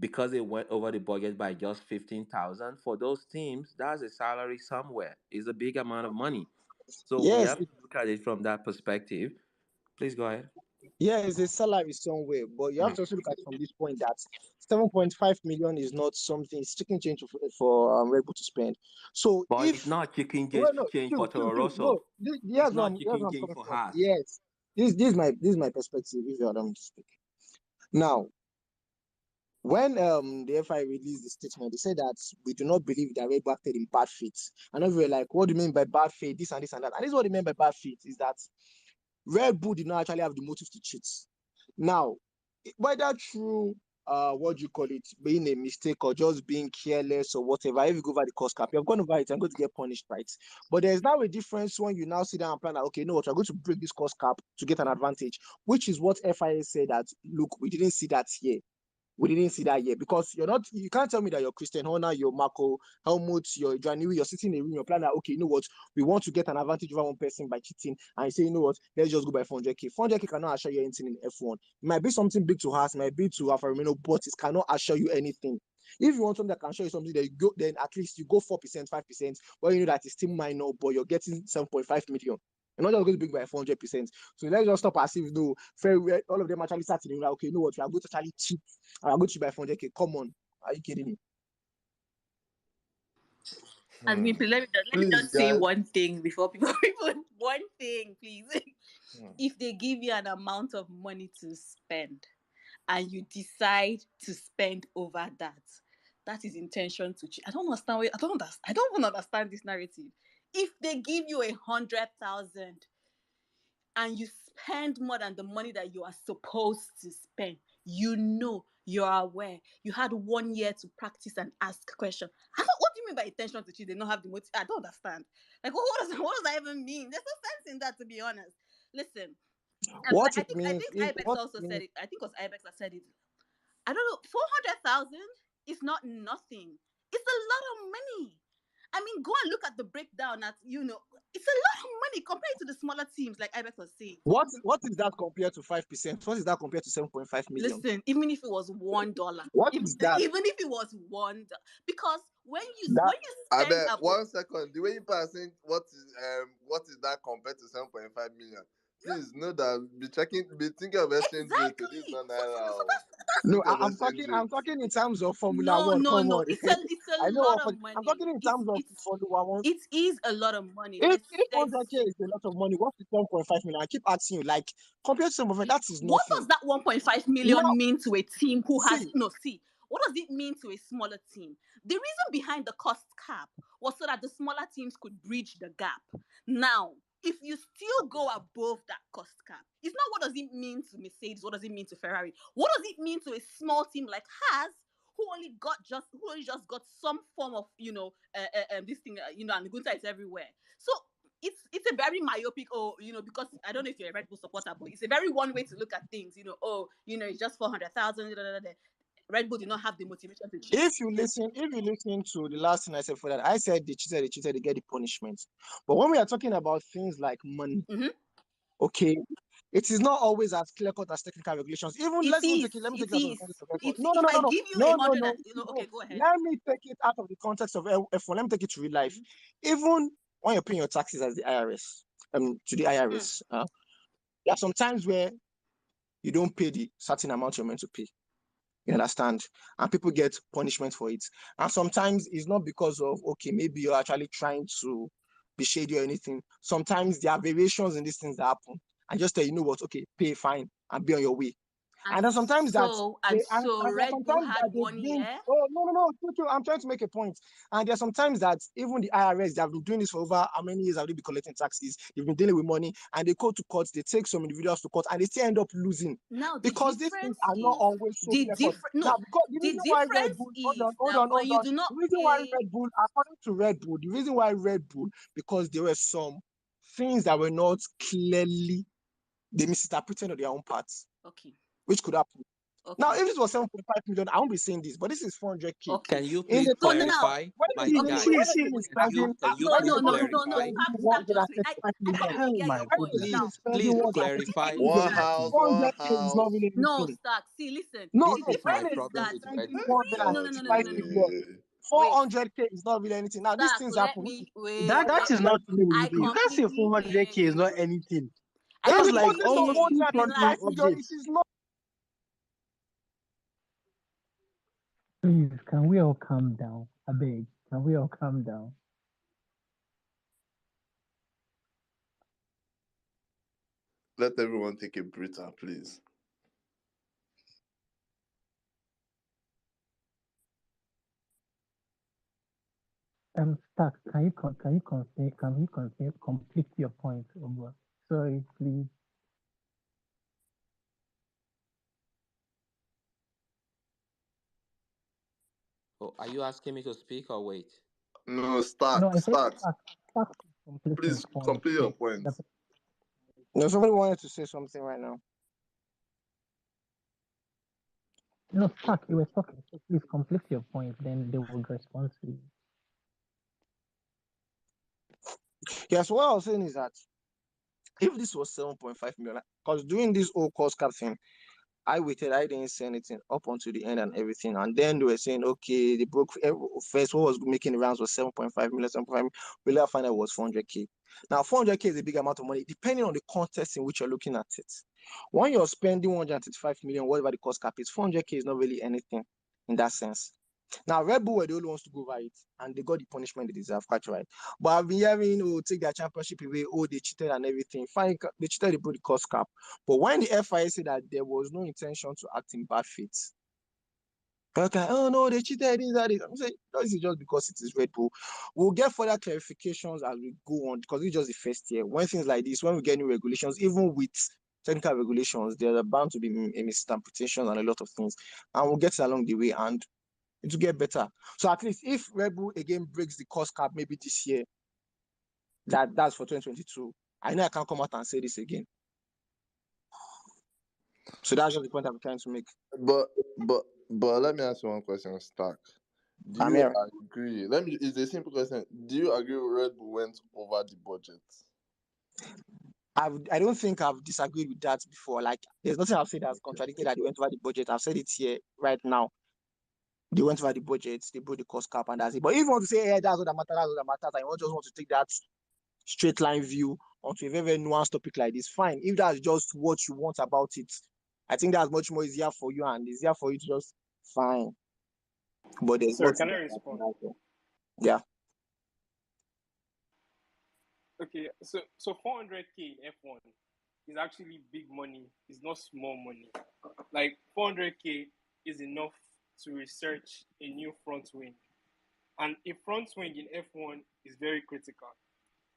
because they went over the budget by just 15,000. For those teams, that's a salary somewhere. It's a big amount of money. So we yes, have to look at it from that perspective. Please go ahead. yeah, it's a salary somewhere, but you have to also look at it from this point that 7.5 million is not something, it's chicken change for Red Bull to spend. So But it's if not chicken well, no, change for Toro still, no. Rosso. It's Here's what not here's chicken what I'm change coming for from. Haas. Yes, this is my perspective. If you allow me to speak now, when the FI released the statement, they said that we do not believe that Red Bull acted in bad faith. And we were like, what do you mean by bad faith? This and this and that. And this is what they meant by bad faith is that Red Bull did not actually have the motive to cheat. Now, whether through what do you call it, being a mistake or just being careless or whatever, if you go over the cost cap, you have gone over it and going to get punished, right? But there's now a difference when you now sit down and plan that, okay, you know what, we're going to break this cost cap to get an advantage, which is what FIA said that, look, we didn't see that here. We didn't see that yet because you can't tell me that you're Christian Horner, you're Marco Helmut, you're January, you're sitting in a room, you're planning, okay, you know what, we want to get an advantage over one person by cheating, and you say, you know what, let's just go by 400k. 400k cannot assure you anything in F1. It might be something big to us, might be to Alfa Romeo, but it cannot assure you anything. If you want something that can show you something, then at least you go 4%, 5%, but you know that it's still minor, but you're getting 7.5 million. You're not just going to big by 400%. So let's just stop as if no, all of them actually start to like, okay, you know what, we are going to actually cheat. I'm going to buy 400k. Come on, are you kidding me? And me, let me Please, just say guys. one thing before people. One thing, please. If they give you an amount of money to spend, and you decide to spend over that, that is intention to cheat. I don't understand. I don't even understand this narrative. If they give you 100,000 and you spend more than the money that you are supposed to spend, you're aware, you had 1 year to practice and ask questions. What do you mean by intention to cheat? They don't have the motive. I don't understand. Like, what does that even mean? There's no sense in that, to be honest. Listen, What I it think means is Ibex what also it said means. it. I think it was Ibex that said it. I don't know. 400,000 is not nothing. It's a lot of money. I mean, go and look at the breakdown. It's a lot of money compared to the smaller teams, like Ibex was saying. What is that compared to 5%? What is that compared to 7.5 million? Listen, even if it was $1, What is that? even if it was $1, because when That you I spend bet a 1 second. The way you are saying what is that compared to 7.5 million? Please know that be thinking of exchange rate. This is exactly. not So naira. so, so Oh. that's that's no, Think of I'm exchange talking. I'm rate. talking in terms of Formula no One. no Come no. on, It's I a know. lot of I'm money. talking in terms of Formula One. It is a lot of money. If 100K is a lot of money, what's the 1.5 million? I keep asking you, like, compared to some of it, that is What nothing. does that 1.5 Now, million mean to a team who has see, no see? What does it mean to a smaller team? The reason behind the cost cap was so that the smaller teams could bridge the gap. Now, if you still go above that cost cap, it's not what does it mean to Mercedes, what does it mean to Ferrari? What does it mean to a small team like Haas, who only just got some form of this thing, and Gunter is everywhere. So it's a very myopic, because I don't know if you're a Red Bull supporter, but it's a very one way to look at things. It's just 400,000. Red Bull did not have the motivation to cheat. if you listen to the last thing I said for that, I said they cheated, they get the punishment. But when we are talking about things like money, okay, it is not always as clear cut as technical regulations. Even It let me is. take it. Let me take It it out of the is. context of F1. It's. No, no, If no, I no, no, give you no, a no, hundred, no. okay, go ahead. Let me take it out of the context of F1. Let me take it to real life. Even when you're paying your taxes as the IRS, to the IRS, there are some times where you don't pay the certain amount you're meant to pay. You understand? And people get punishment for it. And sometimes it's not because of, okay, maybe you're actually trying to be shady or anything. Sometimes there are variations in these things that happen. And just tell you know what, okay, pay fine and be on your way. And then sometimes that and so there are Red Bull sometimes that had they 1 year. bring, no, I'm trying to make a point. And there are sometimes that even the IRS, they have been doing this for over how many years have they been collecting taxes? They've been dealing with money and they go to court, they take some individuals to court and they still end up losing. Now Because these things are not always so clear cut. Now, because the reason why Red Bull, hold on. The reason why Red Bull, according to Red Bull, the reason why Red Bull, because there were some things that were not clearly, they misinterpreted on their own parts. Okay. Which could happen. Okay. Now, if it was 7.5 million, I won't be saying this, but this is 400K. Okay. Can you please clarify? My guy, Can you clarify? I get your point. Please clarify. One house. 400K is not really anything. No, Stark. See, listen. No, The difference is that no. 400K is not really anything. Now, these things happen. That is not true. You can't say 400K is not anything. That's like almost 2 front-end it is not. Please, can we all calm down? I beg. Can we all calm down? Let everyone take a breather, please. Stack, can you complete your point, Ogwa? Sorry, please. Oh, are you asking me to speak or wait? No, Stack. Please complete your point. No, somebody wanted to say something right now. No, Stack, you were talking. So please complete your point, then they will respond to you. Yes, what I was saying is that if this was 7.5 million, because doing this whole cost cap thing, I waited, I didn't say anything up until the end and everything. And then they were saying, okay, they broke first. What was making the rounds was 7.5 million, 7.5 million. We later find out it was 400K. Now, 400K is a big amount of money, depending on the context in which you're looking at it. When you're spending 135 million, whatever the cost cap is, 400K is not really anything in that sense. Now, Red Bull were the only ones to go over it, and they got the punishment they deserve, quite right. But I've been hearing, take their championship away, they cheated and everything. Fine, they cheated, they broke the cost cap. But when the FIA said that there was no intention to act in bad faith, okay, oh no, they cheated, I'm saying, this is just because it is Red Bull. We'll get further clarifications as we go on, because it's just the first year. When things like this, when we get new regulations, even with technical regulations, there are bound to be misinterpretations and a lot of things. And we'll get it along the way, and it will get better. So at least if Red Bull again breaks the cost cap maybe this year, that's for 2022, I know I can't come out and say this again. So that's just the point I'm trying to make. But let me ask you one question, Stark. Do you agree? It's a simple question. Do you agree Red Bull went over the budget? I don't think I've disagreed with that before. Like, there's nothing I've said that's contradicted that they went over the budget. I've said it here right now. They went over the budget, they broke the cost cap, and that's it. But if you want to say, hey, that's what that matters, and you just want to take that straight line view onto a very, very nuanced topic like this, fine. If that's just what you want about it, I think that's much more easier for you and easier for you to just fine. But there's Sorry, nothing can I that respond? yeah. Okay, so 400k F1 is actually big money. It's not small money. Like 400k is enough to research a new front wing, and a front wing in F1 is very critical.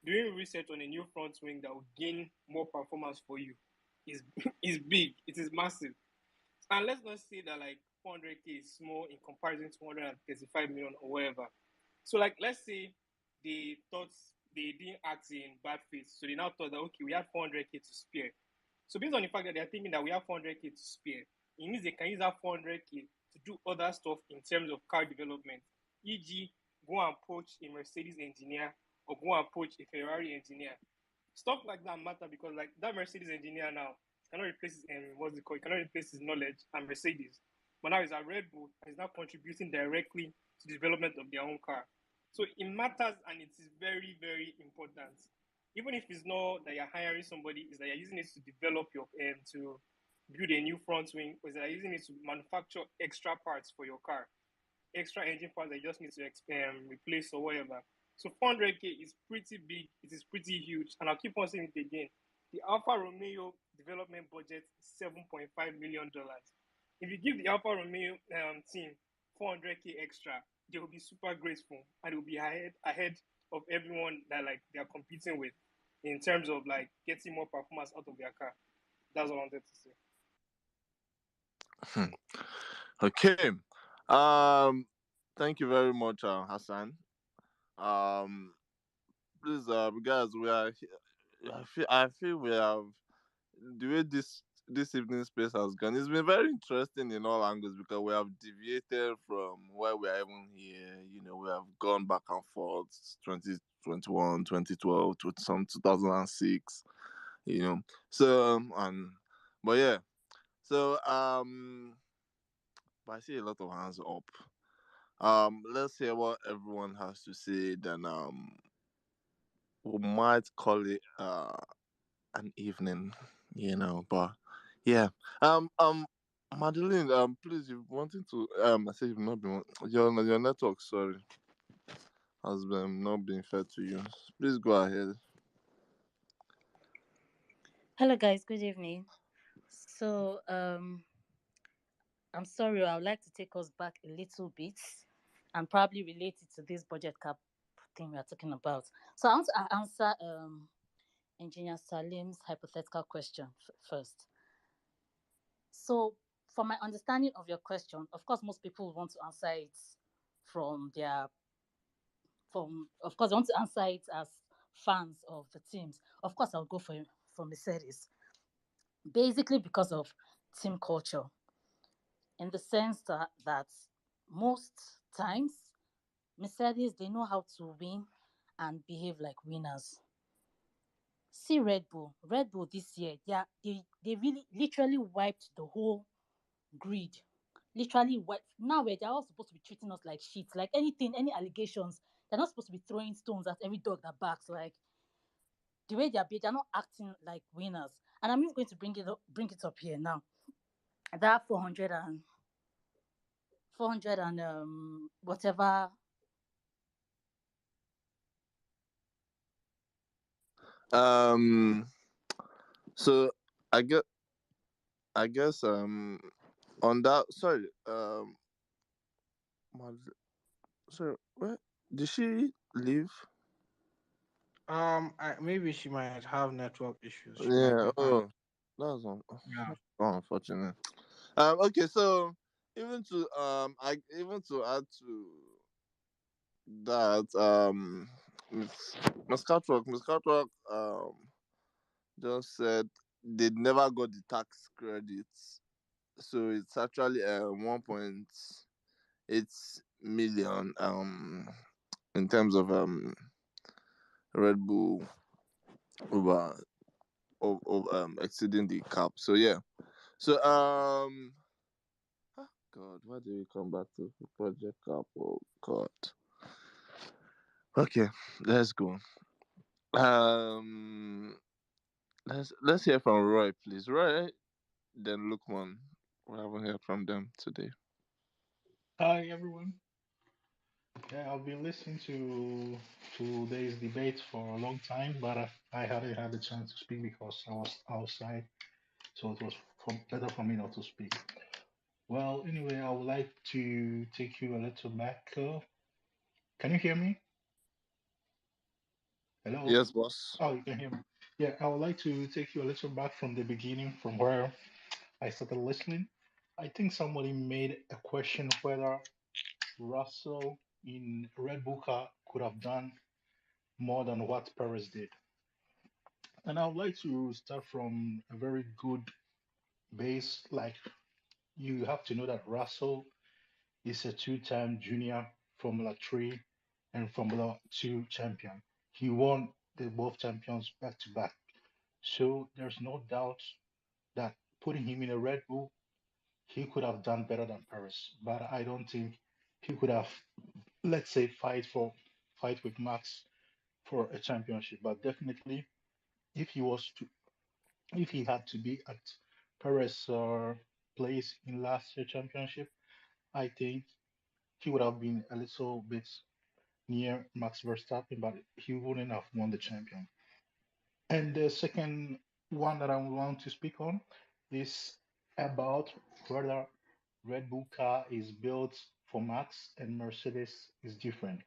Doing research on a new front wing that will gain more performance for you is is big. It is massive. And let's not say that like 400k is small in comparison to 135 million or whatever. So like let's say they thought they didn't act in bad faith, so they now thought that okay, we have 400k to spare. So based on the fact that they're thinking that we have 400k to spare, it means they can use that 400k to do other stuff in terms of car development, e.g., go and poach a Mercedes engineer or go and poach a Ferrari engineer. Stuff like that matter because like that Mercedes engineer now cannot replace his what's it called? He cannot replace his knowledge and Mercedes. But now he's at Red Bull and he's now contributing directly to the development of their own car. So it matters and it is very, very important. Even if it's not that you're hiring somebody, is that you're using it to develop your to build a new front wing, or is that you're using it to manufacture extra parts for your car, extra engine parts that you just need to replace or whatever. So 400k is pretty big. It is pretty huge, and I'll keep on saying it again. The Alfa Romeo development budget is $7.5 million. If you give the Alfa Romeo team 400k extra, they will be super grateful, and they will be ahead of everyone that like they are competing with in terms of like getting more performance out of their car. That's what I wanted to say. Okay. Thank you very much, Hassan. Please, guys, we are. I feel we have the way this evening space has gone. It's been very interesting in all angles because we have deviated from where we are even here. We have gone back and forth, 2021, 2012, to some 2006. So but yeah. So but I see a lot of hands up. Let's hear what everyone has to say. Then we might call it an evening. But yeah. Madeline, please, you wanting to I said you've not been your network. Sorry, has been not been fair to you. Please go ahead. Hello, guys. Good evening. So, I'm sorry. I would like to take us back a little bit and probably relate it to this budget cap thing we are talking about. So, I want to answer Engineer Salim's hypothetical question first. So, from my understanding of your question, of course, most people want to answer it from their of course, I want to answer it as fans of the teams. Of course, I'll go for Mercedes, basically because of team culture, in the sense that most times Mercedes, they know how to win and behave like winners. See Red Bull. Red Bull this year, they really literally wiped the whole grid. Literally wiped. Now they're all supposed to be treating us like shit. Like anything, any allegations, they're not supposed to be throwing stones at every dog that barks. Like the way they're not acting like winners. And I'm just going to bring it up here now. That 400 and whatever. So I get. I guess on that. Sorry. Mad- Sorry. Where did she leave? Maybe she might have network issues. She might Yeah. be back. Oh, that's Yeah. unfortunate. Okay. So even to add to that, Miss Cartwrock, just said they never got the tax credits, so it's actually 1.8 million in terms of Red Bull over of exceeding the cap. So yeah. So God, why did we come back to the Project Cup? Oh God. Okay, let's go. Um, let's hear from Roy, please. Roy, then Lukman. We haven't heard from them today. Hi everyone. Yeah, I've been listening to today's debate for a long time, but I hadn't had the chance to speak because I was outside, so it was better for me not to speak. Well, anyway, I would like to take you a little back. Can you hear me? Hello? Yes, boss. Oh, you can hear me. Yeah, I would like to take you a little back from the beginning, from where I started listening. I think somebody made a question whether Russell in Red Bull car could have done more than what Perez did. And I would like to start from a very good base. Like, you have to know that Russell is a two-time junior Formula 3 and Formula 2 champion. He won the both champions back to back. So there's no doubt that putting him in a Red Bull, he could have done better than Perez. But I don't think he could have, let's say, fight with Max for a championship. But definitely, if he was to if he had to be at Perez' place in last year's championship, I think he would have been a little bit near Max Verstappen, but he wouldn't have won the champion. And the second one that I want to speak on is about whether Red Bull car is built for Max and Mercedes is different.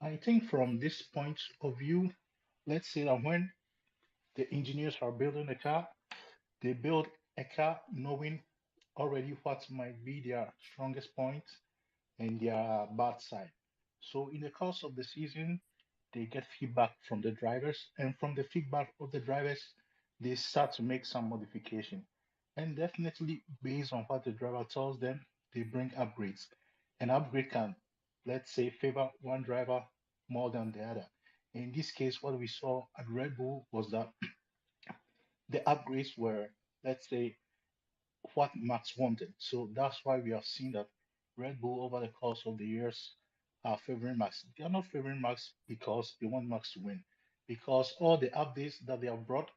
I think from this point of view, let's say that when the engineers are building a car, they build a car knowing already what might be their strongest point and their bad side. So in the course of the season, they get feedback from the drivers, and from the feedback of the drivers, they start to make some modification. And definitely based on what the driver tells them, they bring upgrades. An upgrade can, let's say, favor one driver more than the other. In this case, what we saw at Red Bull was that the upgrades were, let's say, what Max wanted. So that's why we have seen that Red Bull over the course of the years are favoring Max. They are not favoring Max because they want Max to win, because all the updates that they have brought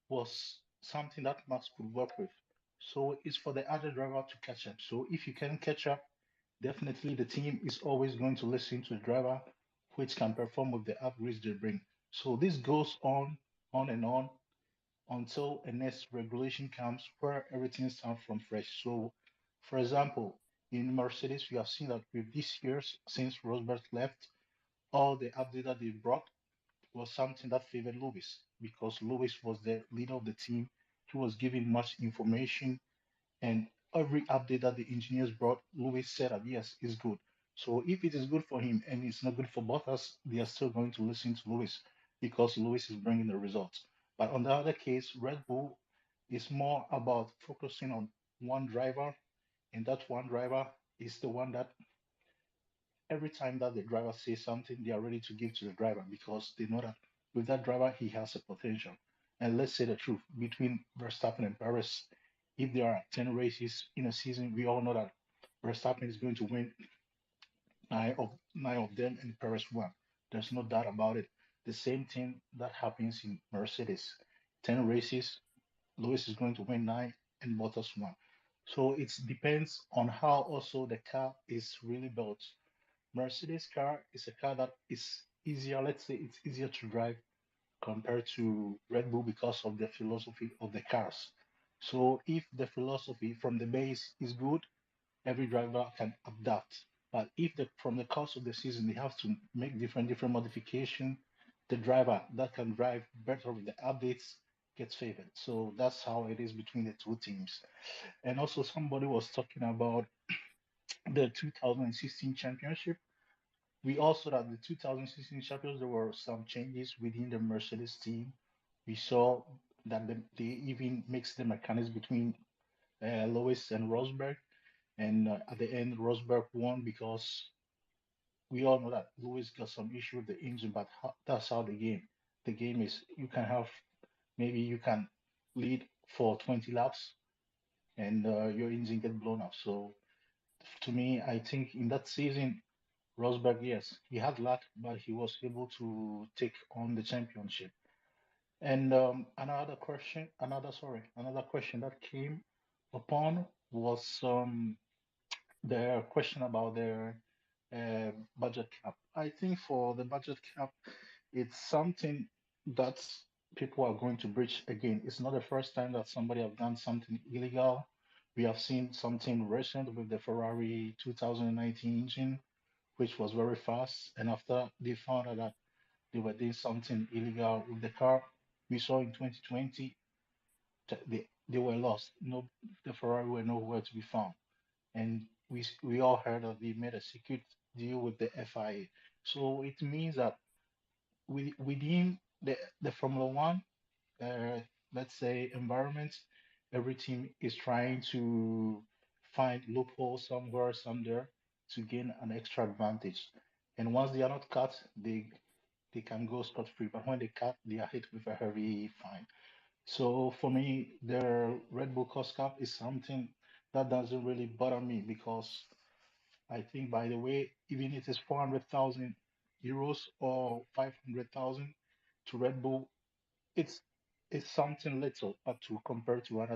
was something that Max could work with. So it's for the other driver to catch up. So if you can catch up, definitely the team is always going to listen to the driver, which can perform with the upgrades they bring. So this goes on and on until a next regulation comes where everything starts from fresh. So, for example, in Mercedes, we have seen that with this year's since Rosberg left, all the update that they brought was something that favored Lewis because Lewis was the leader of the team. He was giving much information, and every update that the engineers brought, Lewis said that yes, it's good. So if it is good for him and it's not good for Bottas, they are still going to listen to Lewis because Lewis is bringing the results. But on the other case, Red Bull is more about focusing on one driver, and that one driver is the one that every time that the driver says something, they are ready to give to the driver because they know that with that driver, he has a potential. And let's say the truth, between Verstappen and Perez, if there are 10 races in a season, we all know that Verstappen is going to win nine of them and Perez won. There's no doubt about it. The same thing that happens in Mercedes. 10 races, Lewis is going to win nine and Bottas one. So it depends on how also the car is really built. Mercedes car is a car that is easier, let's say it's easier to drive compared to Red Bull because of the philosophy of the cars. So if the philosophy from the base is good, every driver can adapt. But if from the course of the season they have to make different modification, the driver that can drive better with the updates gets favored. So that's how it is between the two teams. And also somebody was talking about the 2016 championship. We also that the 2016 champions, there were some changes within the Mercedes team. We saw that they even mixed the mechanics between Lewis and Rosberg, and at the end, Rosberg won because we all know that Lewis got some issue with the engine, but that's how the game is. You can have maybe you can lead for 20 laps and your engine get blown up. So To me, I think in that season, Rosberg, yes, he had luck, but he was able to take on the championship. And another question that came upon was their question about their budget cap. I think for the budget cap, it's something that people are going to breach again. It's not the first time that somebody have done something illegal. We have seen something recent with the Ferrari 2019 engine, which was very fast. And after they found out that they were doing something illegal with the car, we saw in 2020 they were lost. No, the Ferrari were nowhere to be found, and we all heard that they made a secret deal with the FIA. So it means that within the Formula One, uh, let's say environment, every team is trying to find loopholes somewhere, somewhere to gain an extra advantage. And once they are not caught, they can go scot free. But when they cut, they are hit with a heavy fine. So for me, the Red Bull cost cap is something that doesn't really bother me because I think, by the way, even if it's 400,000 euros or 500,000 to Red Bull, it's it's something little, but to compare to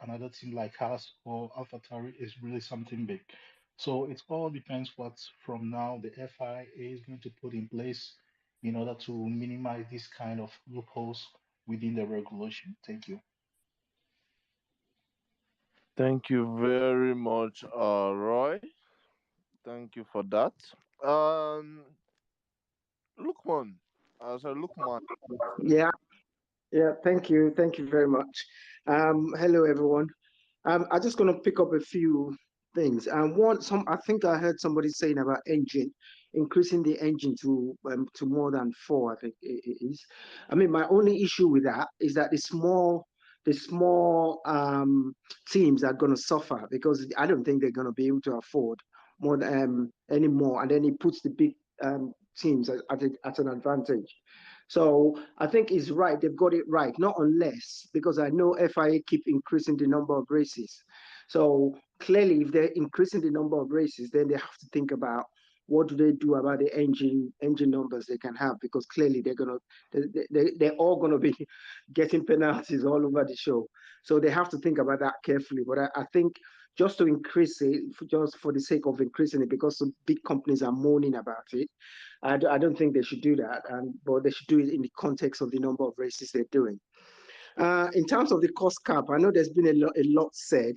another team like Haas or AlphaTauri is really something big. So it all depends what from now the FIA is going to put in place in order to minimize this kind of loopholes within the regulation. Thank you. Thank you very much, Roy. Thank you for that. Um, Lukman. Sorry, Lukman. Yeah, yeah. Thank you very much. Hello everyone. I'm just gonna pick up a few things. I think I heard somebody saying about engine, increasing the engine to more than four. I think it is. I mean, my only issue with that is that the small teams are gonna suffer because I don't think they're gonna be able to afford more anymore, and then it puts the big teams at an advantage. So I think it's right. They've got it right. Not unless, because I know FIA keep increasing the number of races. So clearly, if they're increasing the number of races, then they have to think about what do they do about the engine numbers they can have, because clearly they're all gonna be getting penalties all over the show. So they have to think about that carefully. But I think just to increase it, just for the sake of increasing it, because some big companies are moaning about it, I don't think they should do that. But they should do it in the context of the number of races they're doing. In terms of the cost cap, I know there's been a lot said.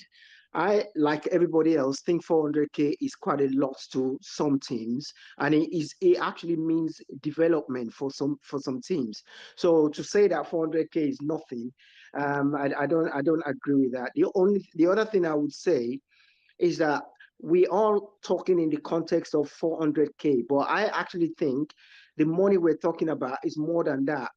I, like everybody else, think 400k is quite a lot to some teams, and it actually means development for some teams. So to say that 400k is nothing, I don't agree with that. The other thing I would say is that we are talking in the context of 400k, but I actually think the money we're talking about is more than that.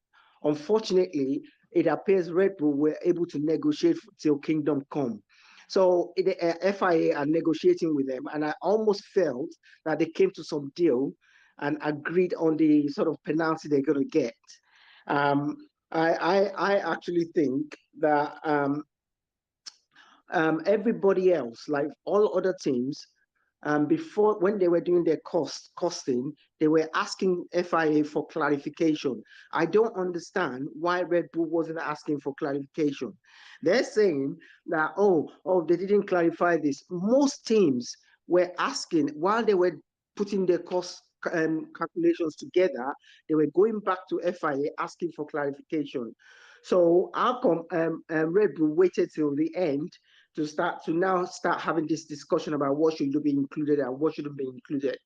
Unfortunately, it appears Red Bull were able to negotiate till Kingdom Come. So the FIA are negotiating with them, and I almost felt that they came to some deal and agreed on the sort of penalty they're going to get. Um, I actually think that everybody else, like all other teams, before when they were doing their costing, they were asking FIA for clarification. I don't understand why Red Bull wasn't asking for clarification. They're saying that they didn't clarify this. Most teams were asking while they were putting their cost calculations together. They were going back to FIA asking for clarification. So how come Red Bull waited till the end to now start having this discussion about what should be included and what shouldn't be included?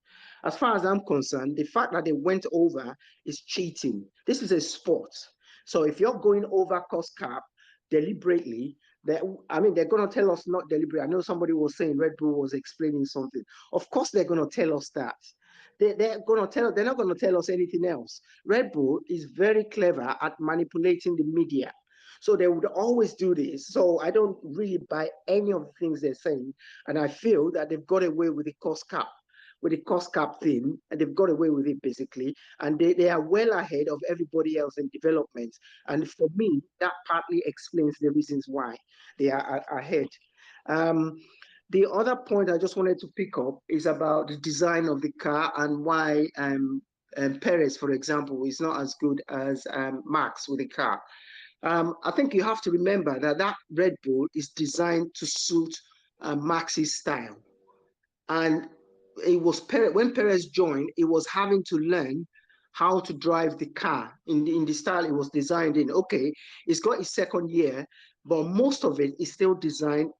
As far as I'm concerned, the fact that they went over is cheating. This is a sport. So if you're going over cost cap deliberately, I mean, they're going to tell us not deliberately. I know somebody was saying Red Bull was explaining something. Of course, they're going to tell us that. They're not going to tell us anything else. Red Bull is very clever at manipulating the media. So they would always do this. So I don't really buy any of the things they're saying. And I feel that they've got away with the cost cap thing, and they've got away with it basically. And they are well ahead of everybody else in development. And for me, that partly explains the reasons why they are ahead. Um, The other point I just wanted to pick up is about the design of the car and why Perez, for example, is not as good as Max with the car. I think you have to remember that Red Bull is designed to suit Max's style. And it was when Perez joined, it was having to learn how to drive the car in the style it was designed in. Okay, it's got its second year, but most of it is still designed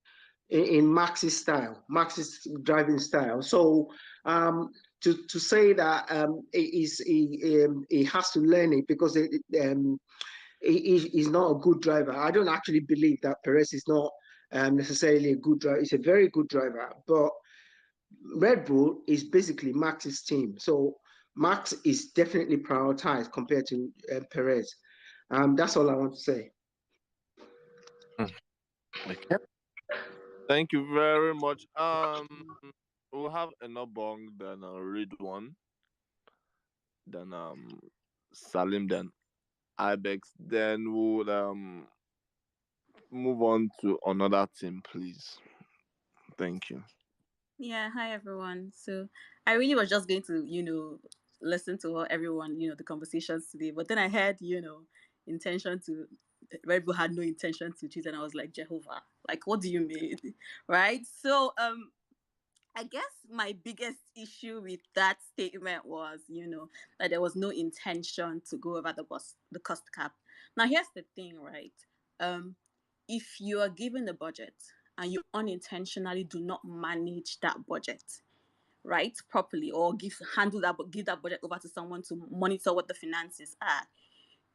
in Max's style, Max's driving style. So to say that he has to learn it because he's not a good driver. I don't actually believe that Perez is not necessarily a good driver. He's a very good driver, but Red Bull is basically Max's team. So Max is definitely prioritized compared to Perez. That's all I want to say. Okay. Thank you very much. We'll have Enobong, then read one, then Salim, then Ibex, then we'll move on to another team, please. Thank you. Yeah, hi everyone. So I really was just going to, listen to what everyone, the conversations today. But then I had, intention to Red Bull had no intention to cheat, and I was like, Jehovah, like what do you mean? Right? So I guess my biggest issue with that statement was, that there was no intention to go over the cost cap. Now here's the thing, right? If you are given the budget and you unintentionally do not manage that budget, right, properly, or give that budget over to someone to monitor what the finances are,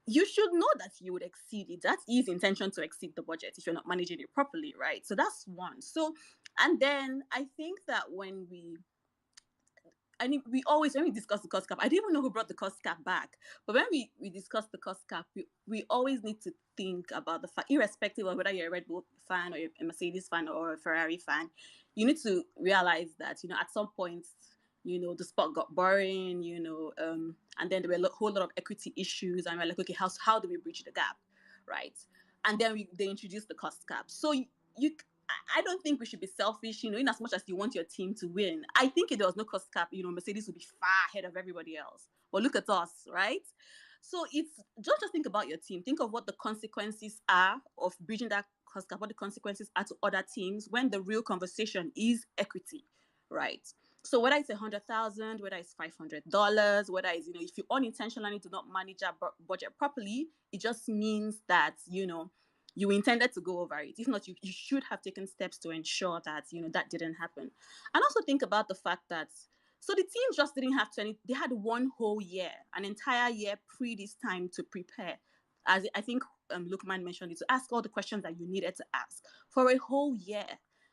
you should know that you would exceed it. That is intention to exceed the budget if you're not managing it properly, right? So that's one. So, and then I think that when we always, when we discuss the cost cap, I didn't even know who brought the cost cap back. But when we discuss the cost cap, we always need to think about the fact, irrespective of whether you're a Red Bull fan or a Mercedes fan or a Ferrari fan, you need to realize that, at some point, the sport got boring, and then there were a whole lot of equity issues, and we're like, okay, how do we bridge the gap, right? And then they introduced the cost cap. So I don't think we should be selfish, in as much as you want your team to win. I think if there was no cost cap, Mercedes would be far ahead of everybody else. But look at us, right? So it's just think about your team. Think of what the consequences are of bridging that cost cap, what the consequences are to other teams when the real conversation is equity, right? So whether it's 100,000, whether it's $500, whether it's, if you unintentionally do not manage that budget properly, it just means that, you intended to go over it. If not, you should have taken steps to ensure that, that didn't happen. And also think about the fact that, so the team just didn't have they had one whole year, an entire year pre this time to prepare. As I think Lukman mentioned it, to ask all the questions that you needed to ask for a whole year.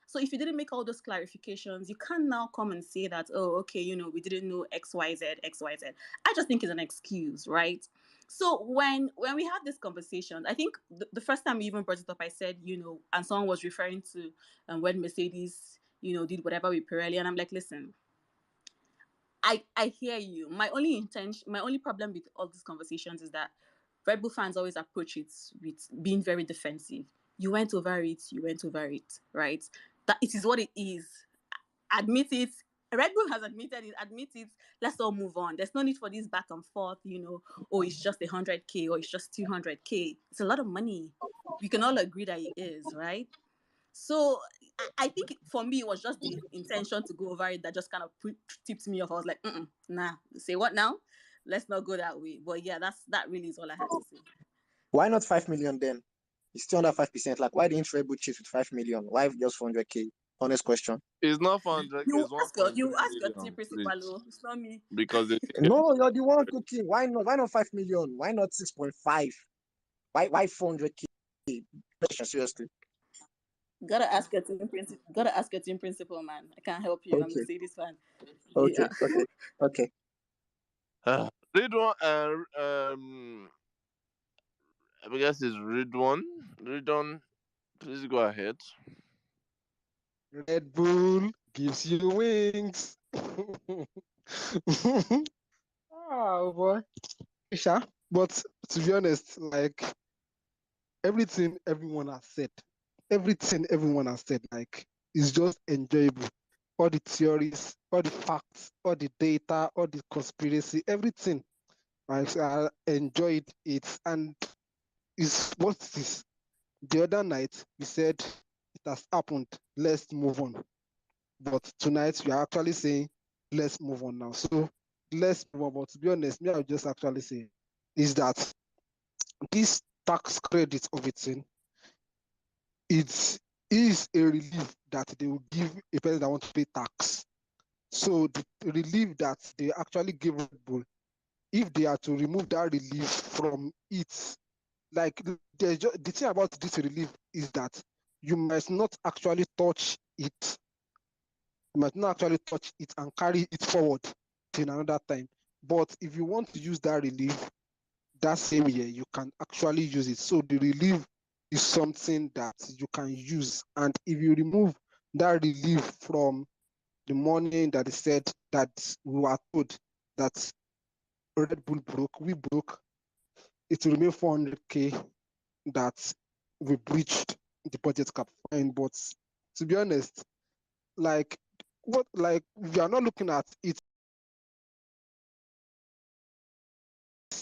So if you didn't make all those clarifications, you can't now come and say that, oh, okay, we didn't know XYZ. I just think it's an excuse, right? So when we had this conversation, I think the first time we even brought it up, I said, and someone was referring to when Mercedes, did whatever with Pirelli, and I'm like, listen, I hear you. My only problem with all these conversations is that Red Bull fans always approach it with being very defensive. You went over it, right? That it is what it is. Admit it. Red Bull has admitted it. Admit it. Let's all move on. There's no need for this back and forth, oh, it's just 100K or it's just 200K. It's a lot of money. We can all agree that it is, right? So I think for me, it was just the intention to go over it that just kind of tipped me off. I was like, nah, say what now? Let's not go that way. But yeah, that really is all I had to say. Why not 5 million then? It's still under 5%. Like, why didn't Red Bull chase with 5 million? Why just 400K? Honest question. It's not 400K, it's 1.3 you ask your team million, principal, please. it's not me. Because No, you're the one cooking. Why not 5 million? Why not 6.5? Why 400K? Seriously. Gotta ask your team principal, man. I can't help you. Okay. I'm a Mercedes fan. Okay. Yeah. Okay. Ridwan, I guess it's Ridwan. Ridwan, please go ahead. Red Bull gives you wings. Oh boy. Sure. But to be honest, like everything everyone has said, like is just enjoyable. All the theories, all the facts, all the data, all the conspiracy, everything. I enjoyed it, and is what it is. The other night we said it has happened. Let's move on. But tonight we are actually saying let's move on now. So let's move on. But to be honest, me I would just actually say is that this tax credit of it is a relief that they will give a person that wants to pay tax. So the relief that they actually give Red Bull, if they are to remove that relief from it, like the thing about this relief is that you must not actually touch it. You must not actually touch it and carry it forward till another time. But if you want to use that relief that same year, you can actually use it. So the relief is something that you can use. And if you remove that relief from the morning that is said that we were told that Red Bull broke, we broke, it will remain 400k that we breached the budget cap. Fine, but to be honest, like we are not looking at it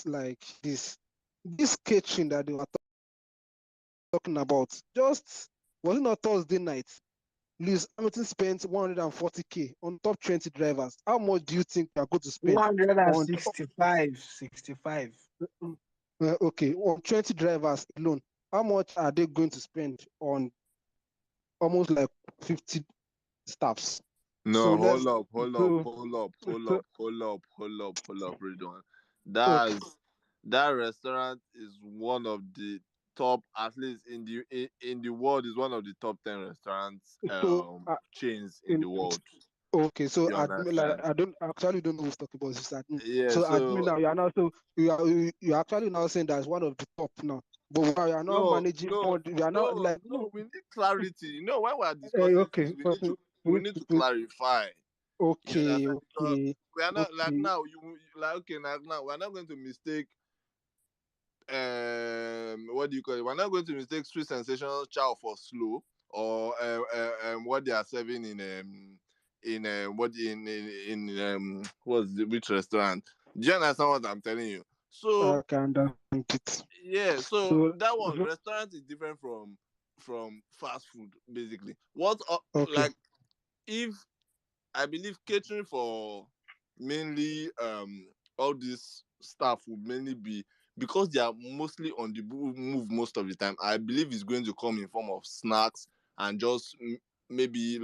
like this catering that they were talking about. Just was it not Thursday night? Lewis Hamilton spent 140k on top 20 drivers. How much do you think we are going to spend on 165. okay, on 20 drivers alone? How much are they going to spend on almost like 50 staffs? No, So hold let's up, hold up, so, hold up, hold so up, hold up, hold up, hold up, Ridwan. okay. That restaurant is one of the top, at least in the world, is one of the top 10 restaurants So chains in in the world. okay, so You admin, like understand? I don't actually don't know who's talking about this admin. Yeah. So admin So now you are now so you are actually now saying that it's one of the top now, but we are not no, managing no, fund. We are not no, like no. We need clarity. When we are discussing okay, things, we need to clarify. You okay, understand? Because okay, we are not like okay. now. Like okay, like now we're not going to mistake what do you call it? We're not going to mistake sweet sensational chow for slow, or what they are serving in what's which restaurant. Do you understand what I'm telling you? So I can understand it. yeah, so So that one restaurant is different from fast food basically. What okay, like if I believe catering for mainly all this staff would mainly be because they are mostly on the move most of the time. I believe it's going to come in form of snacks and just maybe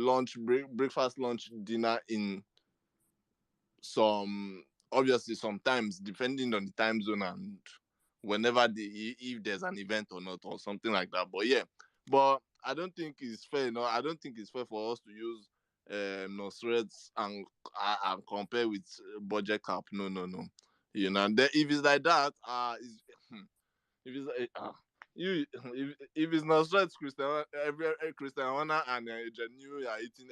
breakfast, lunch, dinner in some obviously sometimes depending on the time zone and whenever if there's an event or not or something like that. But yeah, but I don't think it's fair. No, I don't think it's fair for us to use Nosreds and compare with budget cap. No, no, no. And then if it's like that, if it's you if it's Nosreds, Christian Horner and Genu are eating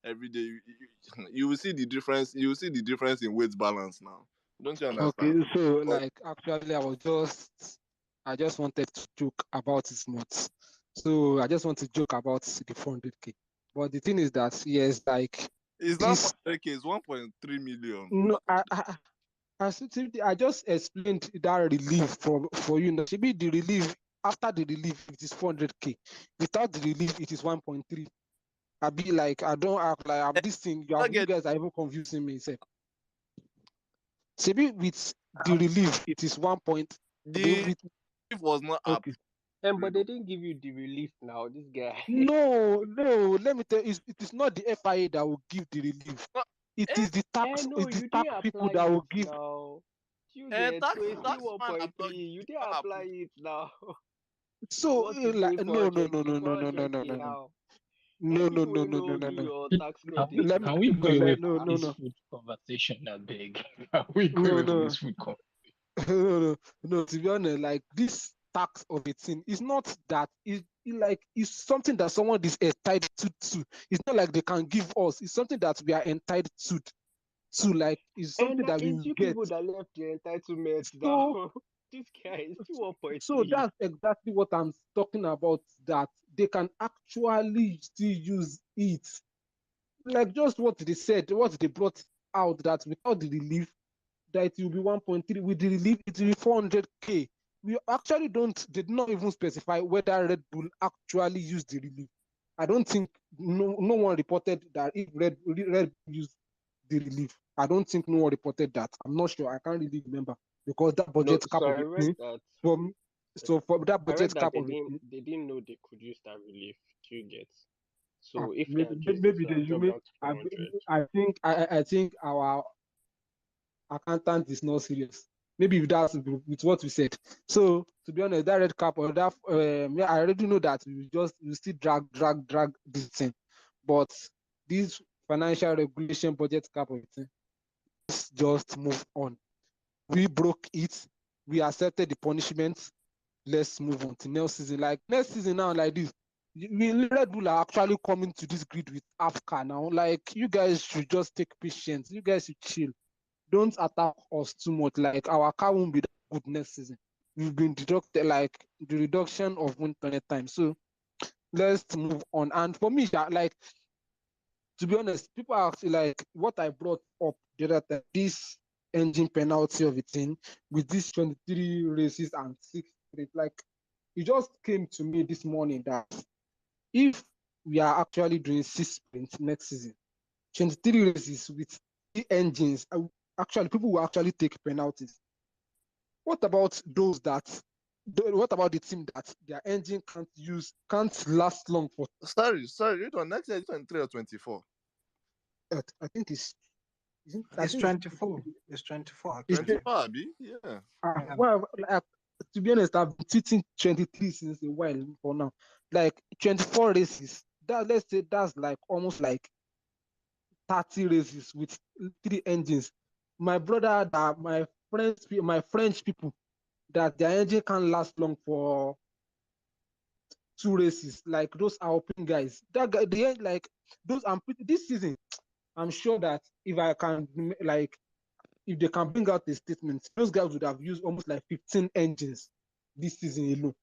every day, you will see the difference. You will see the difference in weight balance now. Don't you okay. understand? So But like actually, I just wanted to joke about it much. So I just want to joke about the 400k. But the thing is that yes, like it's not this. 400k, it's 1.3 million. No, I just explained that relief for you now. Maybe the relief after the relief it is 400k. Without the relief it is 1.3. I be like I don't act like I'm this thing. You guys are even confusing me. Say, maybe with the relief it is 1 point. The With, relief was not okay. But they didn't give you the relief now. This guy. No. Let me tell you, it is not the FIA that will give the relief. It is the tax. No, It's the you tax didn't people apply that it will give. now. You get so it's still Tax man 1.3. You didn't don't apply approve. it now. So Want to like pay no 400k, no 400k no. how? No, no, People no, will no, no, know no, do no. your tax Can credit we Let me now. can we go away no, from no, this no, food conversation a big? Can we go no, away from no, this food conversation? no. To be honest, like this tax of a thing is not that like it's something that someone is entitled to. It's not like they can give us. It's something that we are entitled to. Like it's And something that that we is will you get. people that left the entitlement So now. This guy is still so 1.3. that's exactly what I'm talking about. That they can actually still use it. Like just what they said, what they brought out, that without the relief, that it will be 1.3. With the relief, it will be 400k. We actually did not even specify whether Red Bull actually used the relief. I don't think no one reported that if Red Bull used the relief. I don't think no one reported that. I'm not sure. I can't really remember because that No, budget cap so of I it. read that. So for that I read budget that cap of it, they didn't know they could use that relief to get. So if they maybe had used it, maybe so they have you dropped may. down to 400. I think our accountant is not serious. Maybe if that's with what we said. So to be honest, that red cap or that I already know that we still drag this thing. But this financial regulation budget cap of it, let's just move on. We broke it. We accepted the punishment. Let's move on to next season. Like next season now, like this, Red Bull are actually coming to this grid with Afka now. Like you guys should just take patience. You guys should chill. Don't attack us too much. Like our car won't be that good next season. We've been deducted like the reduction of 120 times. So let's move on. And for me, like to be honest, people are actually like what I brought up the other time, this engine penalty of a thing with these 23 races and 6 straight. Like it just came to me this morning that if we are actually doing 6 sprints next season, 23 races with 3 engines, actually people will actually take penalties. What about what about the team that their engine can't last long for? Sorry, you don't next year 23 or 24. I think it's It's 24. It's 24 actually. 24, Abi? Yeah. Well, to be honest, I've been tweeting 23 since a while for now. Like 24 races. Let's say that's like almost like 30 races with 3 engines. My brother, my French people, that their engine can't last long for 2 races. Like those Alpine guys, that guy, they ain't like those. This season, I'm sure that if I can like if they can bring out a statement, those guys would have used almost like 15 engines this season alone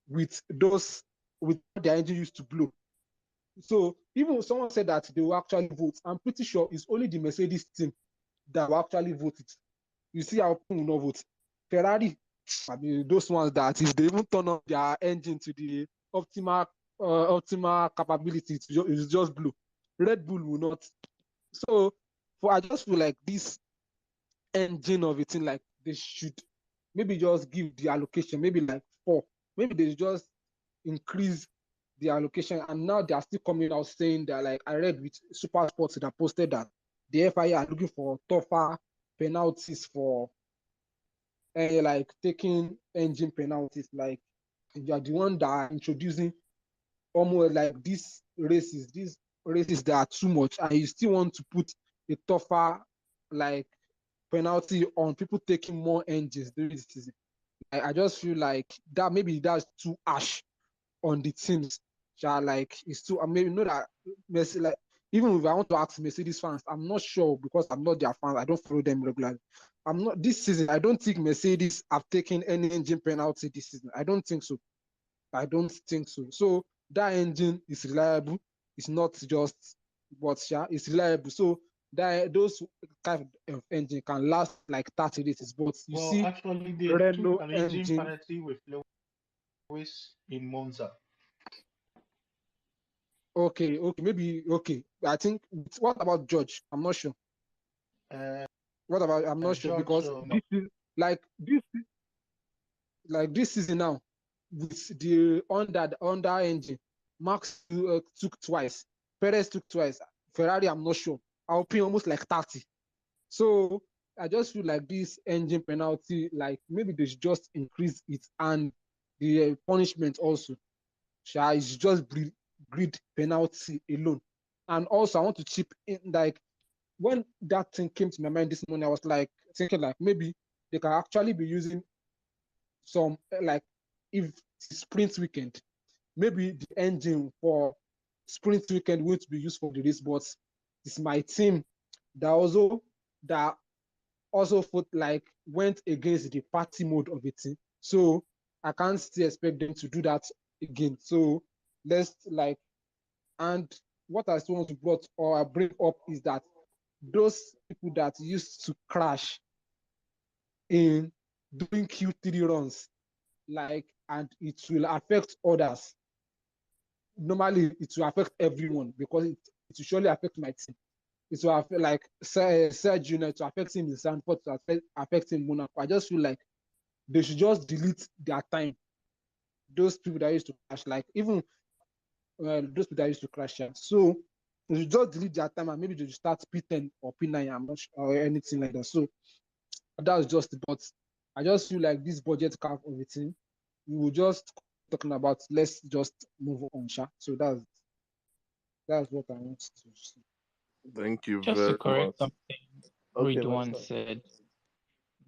with their engine used to blow. So even if someone said that they will actually vote, I'm pretty sure it's only the Mercedes team that will actually vote it. You see how people will not vote. Ferrari, I mean, those ones that if they even turn on their engine to the optimal capability, it's just blue. Red Bull will not. So I just feel like this engine of it, like they should maybe just give the allocation, maybe like 4. Maybe they just increase the allocation. And now they are still coming out saying that, like I read with Super Sports that posted that the FIA are looking for tougher penalties for like taking engine penalties. Like you are the one that are introducing almost like these races that are too much, and you still want to put a tougher like penalty on people taking more engines during the season. I just feel like that maybe that's too harsh on the teams. Like it's too. I mean, you know that Mercedes, like even if I want to ask Mercedes fans, I'm not sure because I'm not their fans. I don't follow them regularly. I'm not this season. I don't think Mercedes have taken any engine penalty this season. I don't think so. So that engine is reliable. It's not just but it's reliable. So those kind of engine can last like 30 races. But you Well, see, actually, they took Renault an engine engine. penalty with Lewis in Monza. Okay, maybe okay. I think. What about George? I'm not sure. Uh, What about? I'm not sure George, because no. this season now with the under engine, Max took twice, Perez took twice, Ferrari I'm not sure. I'll pay almost like 30. So I just feel like this engine penalty, like maybe they should just increase it, and the punishment also. It's just grid penalty alone. And also I want to chip in, like when that thing came to my mind this morning, I was like thinking like maybe they can actually be using some like if it's sprint weekend, maybe the engine for sprint weekend won't be used for the race, but it's my team that also like went against the party mode of it. So I can't still expect them to do that again. So Let's like, and what I still want to bring up is that those people that used to crash in doing Q3 runs, like, and it will affect others. Normally, it will affect everyone because it will surely affect my team. It will affect like Serge Junior, to affect him in Sanford, to affect him in Monaco. I just feel like they should just delete their time. Those people that used to crash, like even those people that used to crash. Yeah. So they should just delete their time and maybe they should start P10 or P9. I'm not sure, or anything like that. So that's just. But I just feel like this budget cap of a thing, we will just talking about. Let's just move on, Sha. So that's what I want to say. Thank you Just to very correct much. something Okay, Ridwan Lester. said,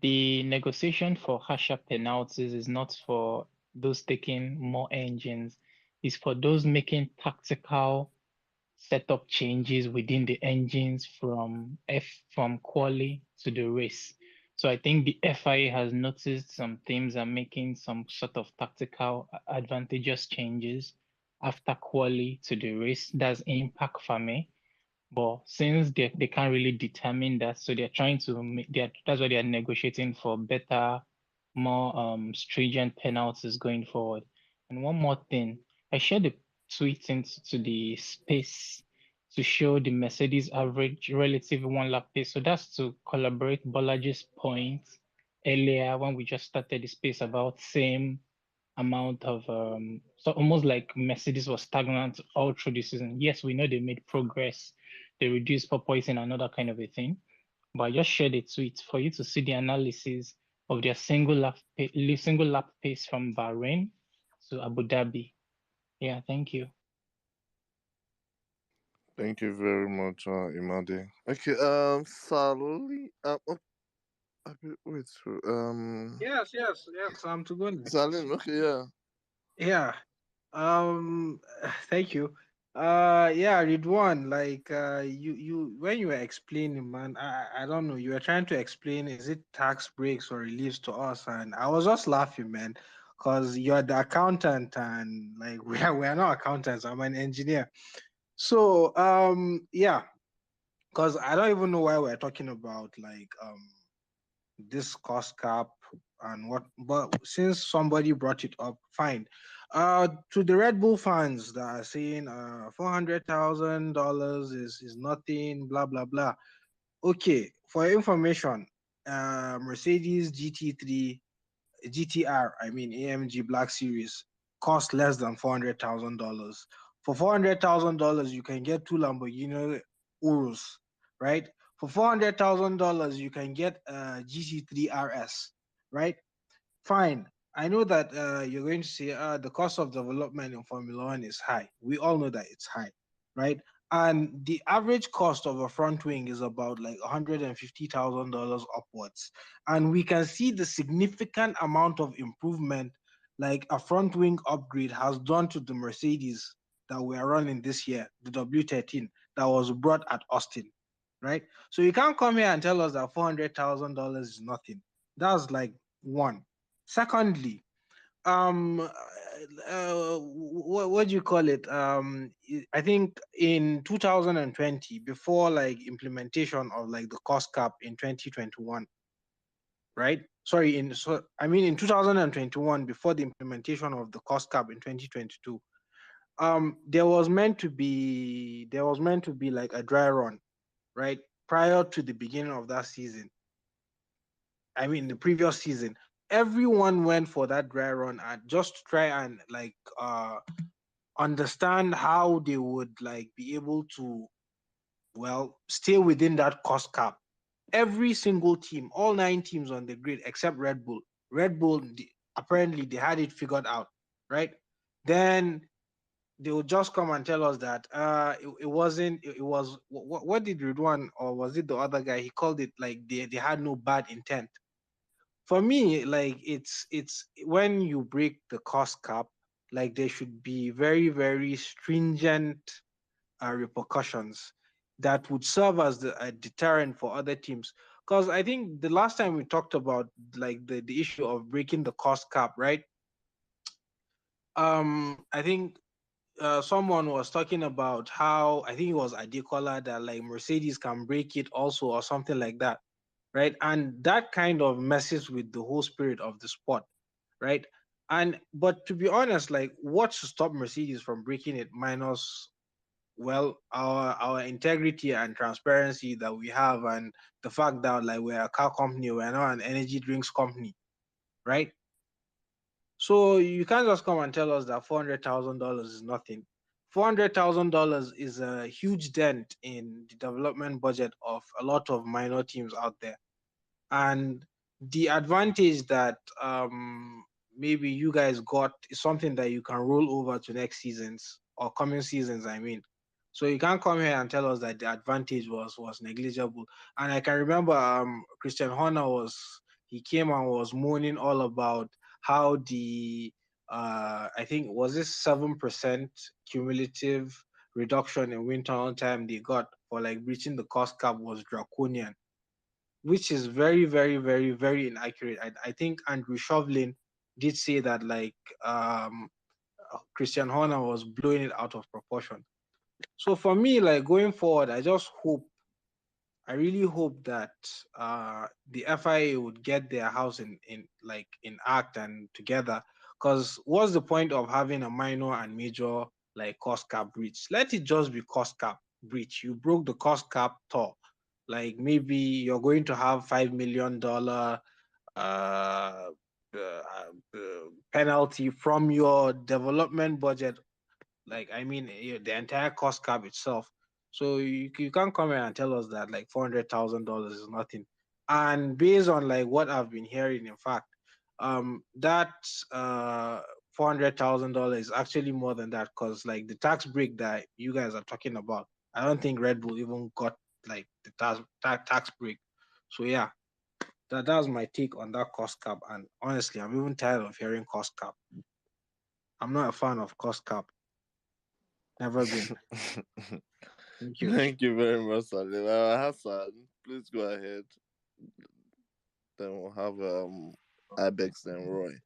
the negotiation for harsher penalties is not for those taking more engines, it's for those making tactical setup changes within the engines from quali to the race. So I think the FIA has noticed some teams are making some sort of tactical advantageous changes after quali to the race. That's impact for me. But since they can't really determine that, so they're trying to that's why they're negotiating for better, more stringent penalties going forward. And one more thing, I shared a tweet into the space to show the Mercedes average relative one lap pace. So that's to collaborate Bolaji's point earlier when we just started the space about same amount of so almost like Mercedes was stagnant all through the season. Yes, we know they made progress, they reduced porpoising and another kind of a thing. But I just shared a tweet for you to see the analysis of their single lap pace from Bahrain to Abu Dhabi. Yeah, thank you. Thank you very much, Imade. Okay, Saloli. Wait, Yes. I'm to go Salim. next. Okay, yeah. Yeah. Um. Thank you. Yeah, Ridwan. Like, you when you were explaining, man, I don't know. You were trying to explain, is it tax breaks or reliefs to us? And I was just laughing, man, because you're the accountant, and like we are not accountants. I'm an engineer. So, yeah, because I don't even know why we're talking about like this cost cap and what, but since somebody brought it up, fine. To the Red Bull fans that are saying $400,000 is nothing, blah blah blah. Okay, for your information, Mercedes GT3 GTR, I mean AMG Black Series, cost less than $400,000. For $400,000, you can get two Lamborghini Urus, right? For $400,000, you can get a GT3 RS, right? Fine. I know that you're going to say the cost of development in Formula One is high. We all know that it's high, right? And the average cost of a front wing is about like $150,000 upwards. And we can see the significant amount of improvement like a front wing upgrade has done to the Mercedes that we are running this year, the W13, that was brought at Austin, right? So you can't come here and tell us that $400,000 is nothing. That's like one. Secondly, what do you call it? I think in 2020, before like implementation of like the cost cap in 2021, right? Sorry, I mean in 2021, before the implementation of the cost cap in 2022, there was meant to be like a dry run, right? Prior to the beginning of that season, I mean, the previous season, everyone went for that dry run and just to try and like understand how they would like be able to stay within that cost cap. Every single team, all 9 teams on the grid except Red Bull. Red Bull apparently they had it figured out, right? Then they would just come and tell us that it wasn't it was what did Ridwan, or was it the other guy, he called it like they had no bad intent. For me, like it's when you break the cost cap, like there should be very, very stringent repercussions that would serve as a deterrent for other teams. Because I think the last time we talked about like the issue of breaking the cost cap, right? I think someone was talking about how, I think it was Adekola, that like Mercedes can break it also or something like that, right? And that kind of messes with the whole spirit of the sport, right? And but to be honest, like what should stop Mercedes from breaking it minus, well, our integrity and transparency that we have, and the fact that like we're a car company, we're not an energy drinks company, right? So you can't just come and tell us that $400,000 is nothing. $400,000 is a huge dent in the development budget of a lot of minor teams out there. And the advantage that maybe you guys got is something that you can roll over to next seasons or coming seasons, I mean. So you can't come here and tell us that the advantage was negligible. And I can remember Christian Horner he came and was moaning all about how the I think was this 7% cumulative reduction in wind tunnel time they got for like breaching the cost cap was draconian, which is very, very, very, very inaccurate. I think Andrew Shovlin did say that like Christian Horner was blowing it out of proportion. So for me, like going forward, I really hope that the FIA would get their house in act and together. Because what's the point of having a minor and major like cost cap breach? Let it just be cost cap breach. You broke the cost cap tour. Like maybe you're going to have $5 million penalty from your development budget, like I mean the entire cost cap itself. So you can't come here and tell us that like $400,000 is nothing. And based on like what I've been hearing, in fact, that $400,000 is actually more than that, because like the tax break that you guys are talking about, I don't think Red Bull even got like the tax break. So yeah, that's my take on that cost cap. And honestly, I'm even tired of hearing cost cap. I'm not a fan of cost cap. Never been. Thank you. Thank you very much, Salim. Hassan, please go ahead. Then we'll have Ibex and Roy.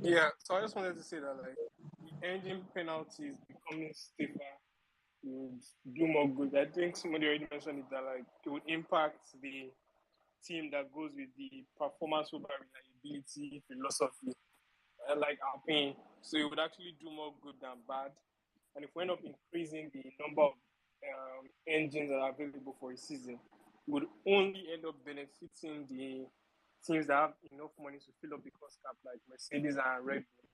Yeah, so I just wanted to say that like the engine penalties becoming stiffer would do more good. I think somebody already mentioned it that like it would impact the team that goes with the performance over reliability philosophy, like Alpine. So it would actually do more good than bad. And if we end up increasing the number of engines that are available for a season, it would only end up benefiting the teams that have enough money to fill up the cost cap, like Mercedes and Red Bull.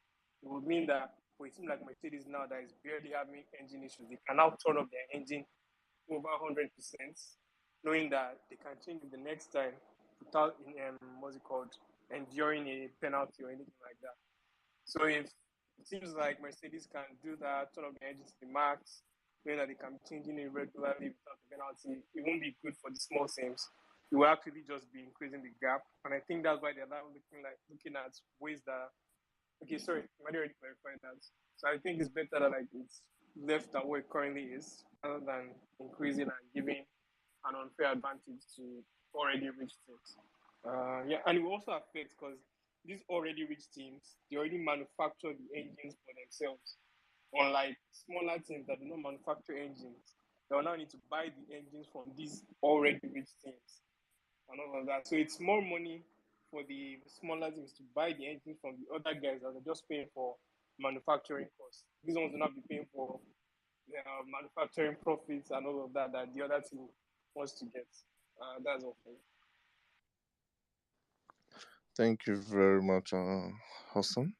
It would mean that for a team like Mercedes now that is barely having engine issues, they can now turn up their engine over 100%, knowing that they can change it the next time without, what's it called, enduring a penalty or anything like that. So if it seems like Mercedes can do that, turn up the engine to the max, knowing that they can be changing it regularly without the penalty, it won't be good for the small teams. It will actually just be increasing the gap. And I think that's why they're now looking at ways that, okay, sorry, I already clarified that. So I think it's better that like it's left at where it currently is rather than increasing and giving an unfair advantage to already rich teams. Yeah, and it will also affect because these already rich teams, they already manufacture the engines for themselves. Unlike smaller teams that do not manufacture engines, they will now need to buy the engines from these already rich teams and all of that. So it's more money for the smaller teams to buy the engines from the other guys that are just paying for manufacturing costs. These ones will not be paying for manufacturing profits and all of that that the other team wants to get. That's all for me. Thank you very much, Hassan.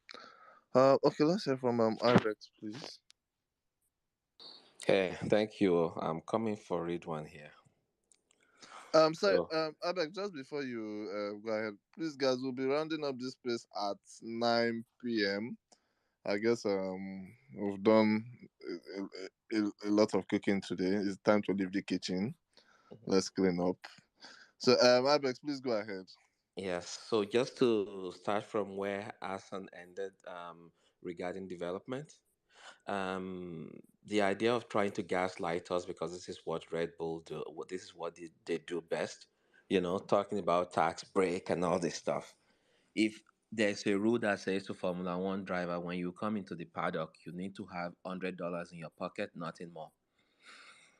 Okay, let's hear from Ibex, please. Okay, thank you. I'm coming for read one here. Sorry, So Ibex, just before you go ahead, please, guys, we'll be rounding up this place at 9 p.m. I guess we've done a lot of cooking today. It's time to leave the kitchen. Let's clean up. So, Ibex, please go ahead. yes, so just to start from where Asan ended regarding development, the idea of trying to gaslight us because this is what Red Bull do, this is what they do best, talking about tax break and all this stuff. If there's a rule that says to Formula One driver, when you come into the paddock, you need to have $100 in your pocket, nothing more.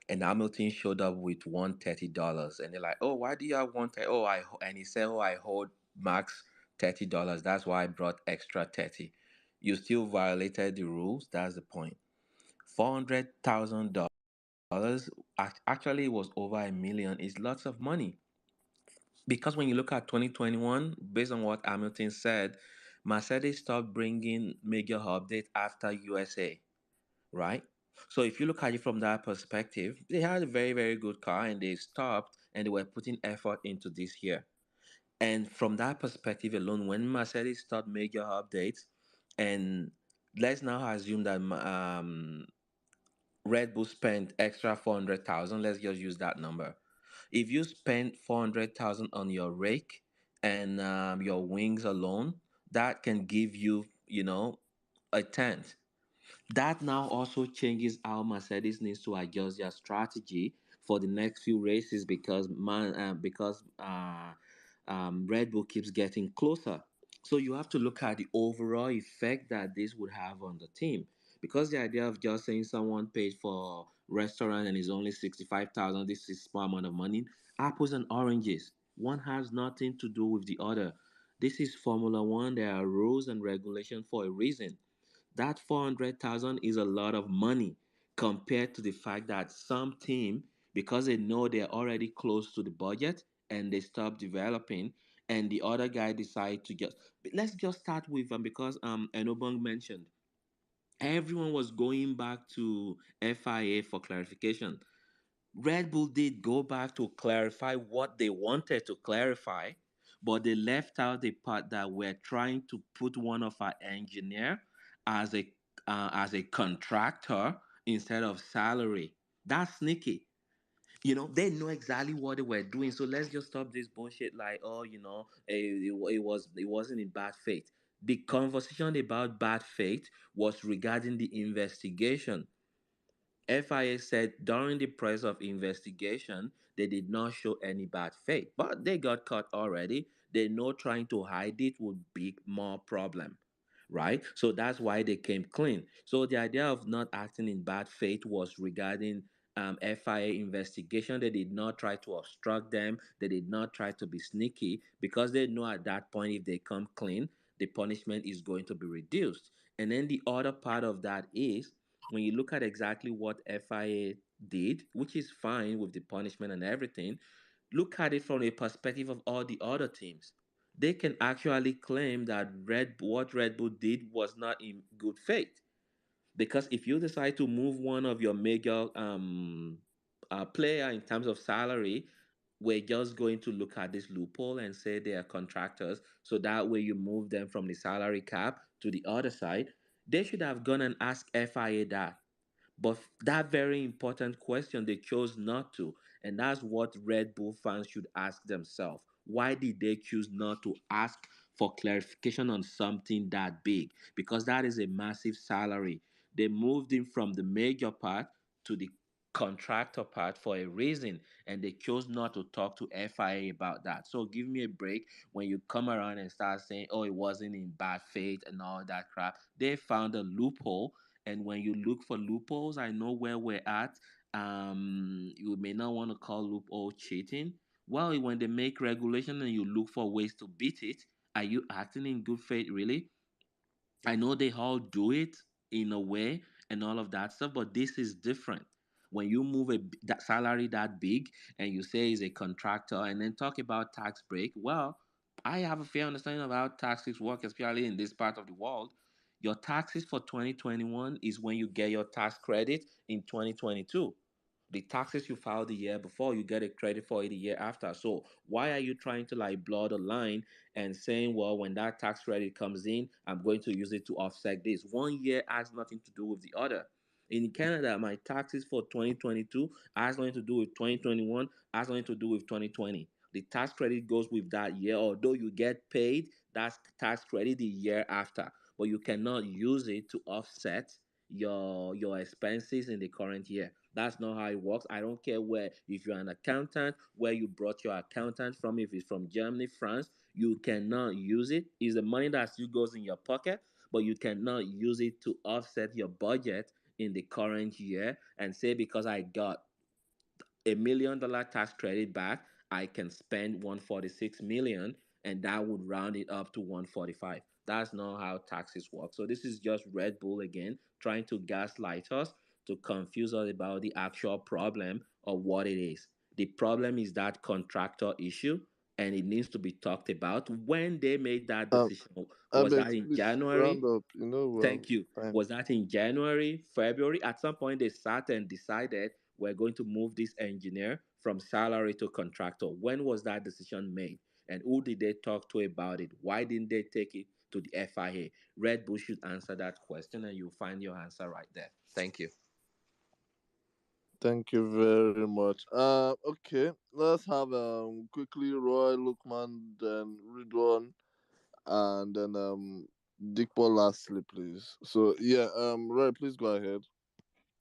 And Hamilton showed up with $130, and they're like, "Oh, why do you have one? And he said, "Oh, I hold max $30. That's why I brought extra 30. You still violated the rules. That's the point. $400,000. Actually, it was over a million. It's lots of money because when you look at 2021, based on what Hamilton said, Mercedes stopped bringing major updates after USA, right? So if you look at it from that perspective, they had a very, very good car and they stopped and they were putting effort into this year. And from that perspective alone, when Mercedes stopped major updates, and let's now assume that Red Bull spent extra 400,000, let's just use that number. If you spend 400,000 on your rake and your wings alone, that can give you, a tenth. That now also changes how Mercedes needs to adjust their strategy for the next few races because Red Bull keeps getting closer. So you have to look at the overall effect that this would have on the team. Because the idea of just saying someone paid for restaurant and is only 65,000, this is small amount of money. Apples and oranges. One has nothing to do with the other. This is Formula One. There are rules and regulations for a reason. That 400,000 is a lot of money compared to the fact that some team, because they know they're already close to the budget and they stop developing, and the other guy decide to just. But let's just start with because Enobong mentioned everyone was going back to FIA for clarification. Red Bull did go back to clarify what they wanted to clarify, but they left out the part that we're trying to put one of our engineer as a contractor instead of salary. That's sneaky. They know exactly what they were doing. So let's just stop this bullshit. Like, oh, it wasn't in bad faith. The conversation about bad faith was regarding the investigation. FIA said during the process of investigation, they did not show any bad faith, but they got caught already. They know trying to hide it would be more problem, right? So that's why they came clean. So the idea of not acting in bad faith was regarding FIA investigation. They did not try to obstruct them. They did not try to be sneaky because they know at that point if they come clean, the punishment is going to be reduced. And then the other part of that is when you look at exactly what FIA did, which is fine with the punishment and everything, look at it from a perspective of all the other teams. They can actually claim that what Red Bull did was not in good faith. Because if you decide to move one of your major player in terms of salary, we're just going to look at this loophole and say they are contractors. So that way you move them from the salary cap to the other side. They should have gone and asked FIA that. But that very important question, they chose not to. And that's what Red Bull fans should ask themselves. Why did they choose not to ask for clarification on something that big? Because that is a massive salary. They moved him from the major part to the contractor part for a reason, and they chose not to talk to FIA about that. So give me a break when you come around and start saying, oh, it wasn't in bad faith and all that crap. They found a loophole, and when you look for loopholes, I know where we're at. You may not want to call loophole cheating. Well, when they make regulation and you look for ways to beat it, are you acting in good faith, really? I know they all do it in a way and all of that stuff, but this is different. When you move that salary that big and you say is a contractor and then talk about tax break, well, I have a fair understanding of how taxes work, especially in this part of the world. Your taxes for 2021 is when you get your tax credit in 2022. The taxes you filed the year before, you get a credit for it the year after. So why are you trying to like blur the line and saying, well, when that tax credit comes in, I'm going to use it to offset this? One year has nothing to do with the other. In Canada, my taxes for 2022 has nothing to do with 2021, has nothing to do with 2020. The tax credit goes with that year, although you get paid that tax credit the year after, but you cannot use it to offset your expenses in the current year. That's not how it works. I don't care where, if you're an accountant, where you brought your accountant from, if it's from Germany, France, You cannot use it. It's the money that still goes in your pocket, but you cannot use it to offset your budget in the current year and say because I got $1 million tax credit back, I can spend 146 million and that would round it up to 145. That's not how taxes work. So this is just Red Bull again trying to gaslight us to confuse us about the actual problem of what it is. The problem is that contractor issue and it needs to be talked about. When they made that decision, was that Alex, in please round January? up. You know, Thank you. time. Was that in January, February? At some point, they sat and decided we're going to move this engineer from salary to contractor. When was that decision made? And who did they talk to about it? Why didn't they take it to the FIA? Red Bull should answer that question, and you'll find your answer right there. Thank you. Thank you very much. Okay, let's have quickly Roy, Lukman, then Ridwan, and then Dickball lastly, please. So yeah, Roy, please go ahead.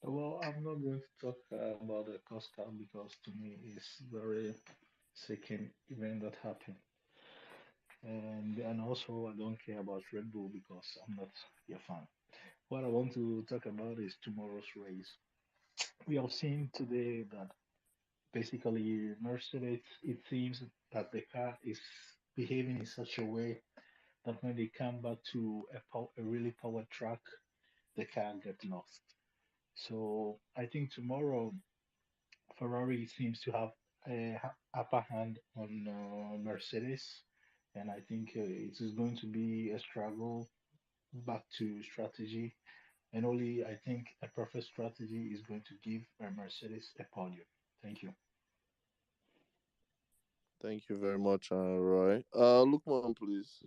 Well, I'm not going to talk about the cost cap because to me it's very second event that happened. And also I don't care about Red Bull because I'm not a fan. What I want to talk about is tomorrow's race. We have seen today that basically Mercedes, it seems that the car is behaving in such a way that when they come back to a really power track, the car get lost. So I think tomorrow Ferrari seems to have a upper hand on Mercedes, and I think it is going to be a struggle back to strategy. And only I think a perfect strategy is going to give Mercedes a podium. Thank you. Thank you very much, Roy. Lukman, please.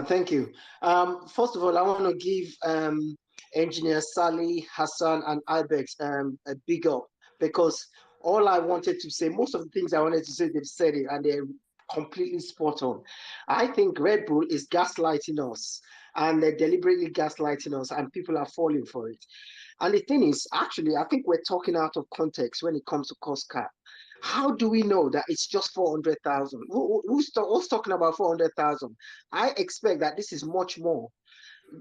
Thank you. First of all, I want to give Engineer Sally, Hassan, and Ibex a big up because all I wanted to say, most of the things I wanted to say, they've said it and they're completely spot on. I think Red Bull is gaslighting us and they're deliberately gaslighting us, and people are falling for it. And the thing is, actually, I think we're talking out of context when it comes to cost cap. How do we know that it's just 400,000? Who's talking about 400,000? I expect that this is much more.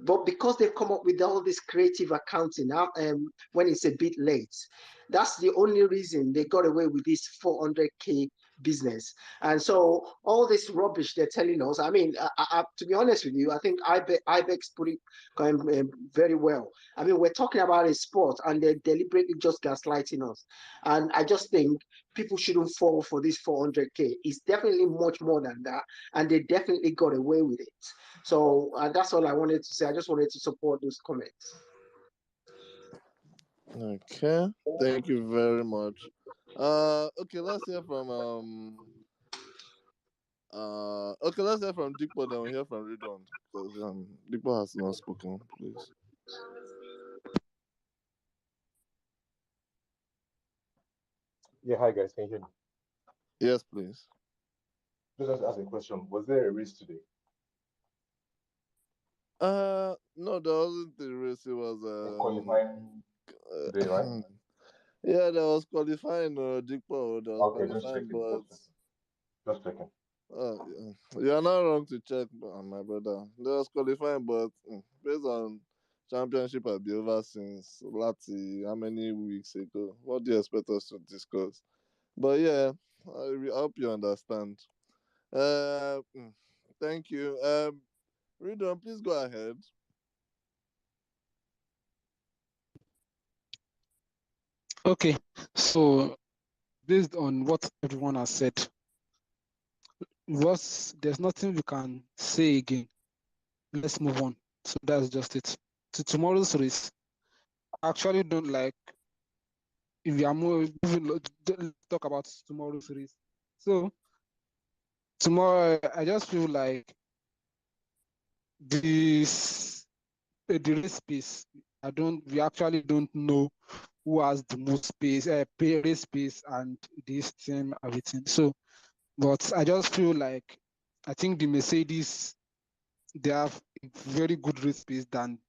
But because they've come up with all this creative accounting now, when it's a bit late, that's the only reason they got away with this 400K business. And so all this rubbish they're telling us, I mean, to be honest with you, I think Ibex put it very well. I mean, we're talking about a sport and they're deliberately just gaslighting us. And I just think people shouldn't fall for this 400K. It's definitely much more than that. And they definitely got away with it. So that's all I wanted to say. I just wanted to support those comments. Okay, thank you very much. Okay, let's hear from okay, let's hear from Dickball, then we hear from Ridwan because Dickball has not spoken. Please. Yeah, hi guys, can you hear me? Yes, please. Just ask a question. Was there a race today? No, there wasn't the race. It was Qualifying today, right? yeah, there was qualifying. Dickball, there was Okay, just qualifying, checking. but Just checking. yeah. You're not wrong to check, my brother. There was qualifying, but based on championship had been over since Lati, how many weeks ago? What do you expect us to discuss? But yeah, I hope you understand. Thank you. Ridwan, please go ahead. Okay, so based on what everyone has said, there's nothing we can say again. Let's move on. So that's just it. To tomorrow's race, I actually don't like if we are let's talk about tomorrow's race. So tomorrow, I just feel like the race space. We actually don't know who has the most space, race space, and this team everything. So, but I just feel like I think the Mercedes they have a very good race space than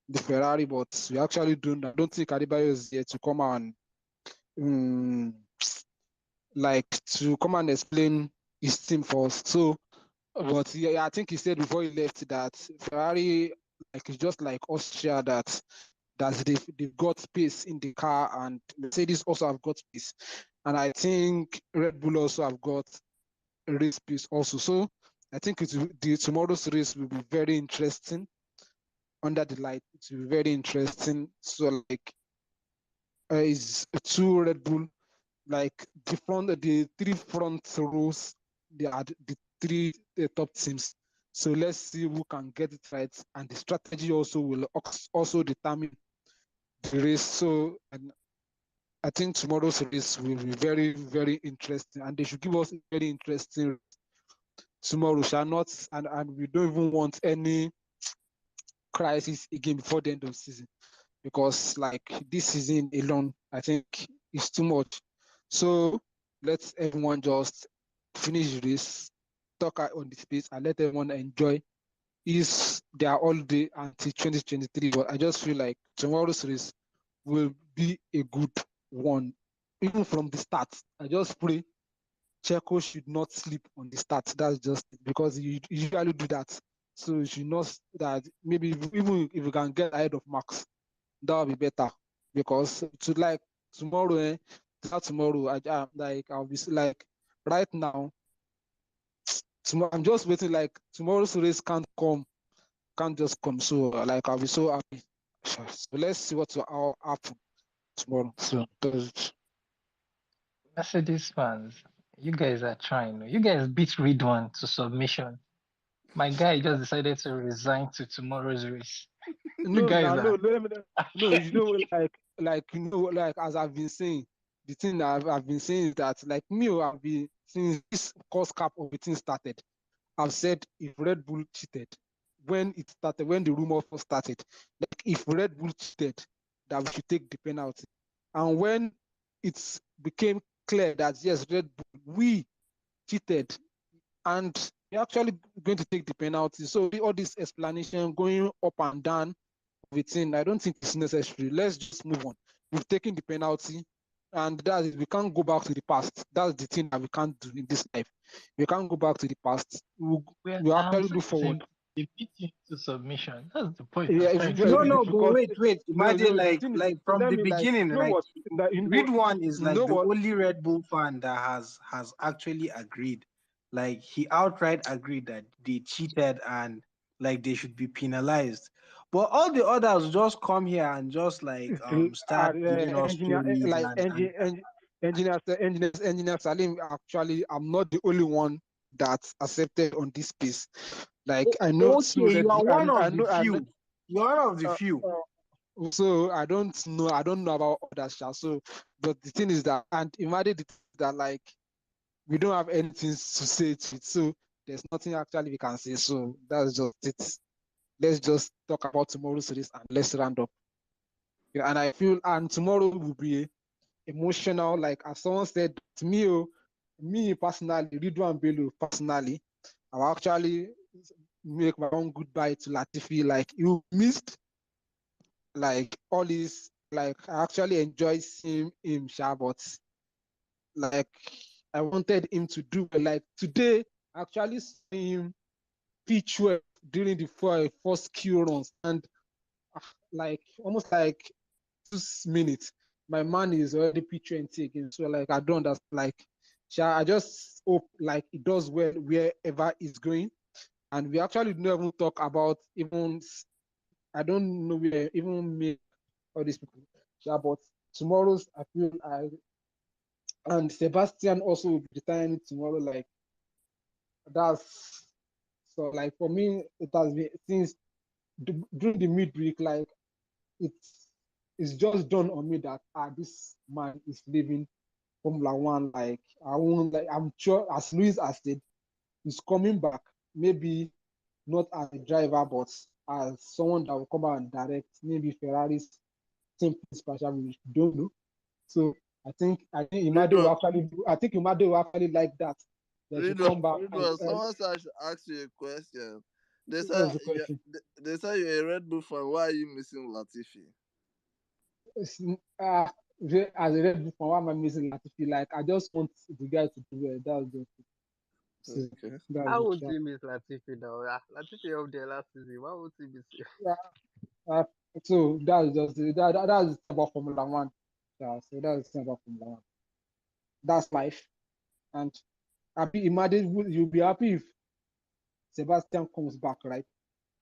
the Ferrari, but we actually don't. I don't think Adebayo is here to come and like to come and explain his team for us. So But yeah, I think he said before he left that Ferrari, like, it's just like Austria, that they've got space in the car, and Mercedes also have got space, and I think Red Bull also have got race space also. So I think tomorrow's race will be very interesting under the light. It will be very interesting. So like, is two Red Bull, like the three front rows, they are the three top teams. So let's see who can get it right, and the strategy also will also determine the race. So, and I think tomorrow's race will be very, very interesting, and they should give us a very interesting race tomorrow. Shall not, and we don't even want any crisis again before the end of the season, because like this season alone, I think is too much. So let everyone just finish this, talk out on the space, and let everyone enjoy is their holiday until 2023. But I just feel like tomorrow's race will be a good one, even from the start. I just pray Checo should not sleep on the start. That's just because you usually do that. So you should not that maybe even if you can get ahead of Max, that will be better. Because to like tomorrow, start tomorrow, like I'll be like right now. Tomorrow, I'm just waiting. Like tomorrow's race can't just come. So like I'll be so happy. So let's see what will happen tomorrow. So Mercedes fans, you guys are trying. You guys beat Ridwan to submission. My guy just decided to resign to tomorrow's race. You no, guys no, are. no. You know, like as I've been saying, the thing I've been saying is that like me, I've been since this cost cap of the thing started. I've said if Red Bull cheated when it started, when the rumor first started, like if Red Bull cheated, that we should take the penalty. And when it became clear that yes, Red Bull, we cheated, and we're actually going to take the penalty. So all this explanation going up and down of it, I don't think it's necessary. Let's just move on. We've taken the penalty, and that is, we can't go back to the past. That's the thing that we can't do in this life. We can't go back to the past. Well, We I'm actually look saying forward. they beat you to submission. That's the point Yeah, I'm if, trying to well, No, make. no, but because wait. no, Imagine no, the like thing is, from let the me like, beginning, you know like what? Ridwan is You know like the what? only Red Bull fan that has actually agreed. Like he outright agreed that they cheated and like they should be penalized. But all the others just come here and just like start giving us Engineer, stories like engineer Salim. Actually, I'm not the only one that's accepted on this piece. Like I know two okay, Red you are Bull, one of I the know, few. You are one of the uh, few. so I don't know about others, so but the thing is that, and imagine that like we don't have anything to say to it, so there's nothing actually we can say, so that's just it. Let's just talk about tomorrow's race and let's round up. Yeah, and I feel and tomorrow will be emotional, like as someone said to me, me personally, Ridwan Bello personally, I'll actually make my own goodbye to Latifi. Like you missed like all this, like I actually enjoy seeing him, but like I wanted him to do well. Like today, I actually saw him pitch well during the first Q runs, and like almost like 2 minutes, my man is already pitching again. So like I don't understand. Like, I just hope like it does well wherever it's going. And we actually don't even talk about even, I don't know where even me all these people. But tomorrow's I feel and Sebastian also will be retiring tomorrow. Like that's so like for me it has been since during the midweek, like it's just dawned on me that this man is leaving Formula One. Like I won't like I'm sure as Luis has said, he's coming back. Maybe not as a driver, but as someone that will come out and direct maybe Ferrari's team special. We don't know. So Ridwan, I think Imade will actually like that. They should come back Ridwan, someone said I should ask you a question. They what's said the question? they say you're a Red Bull fan. Why are you missing Latifi? Uh, as a Red Bull fan, why am I missing Latifi? Like I just want the guy to do well. That's just it. So Okay. that's How it. would he miss Latifi now? Ah, Latifi up there last season. Why would he miss him? Yeah, uh, so that's just that's the thing about Formula One. Yeah, so that's the thing about Formula One. That's life. And happy imagine you'll be happy if Sebastian comes back, right?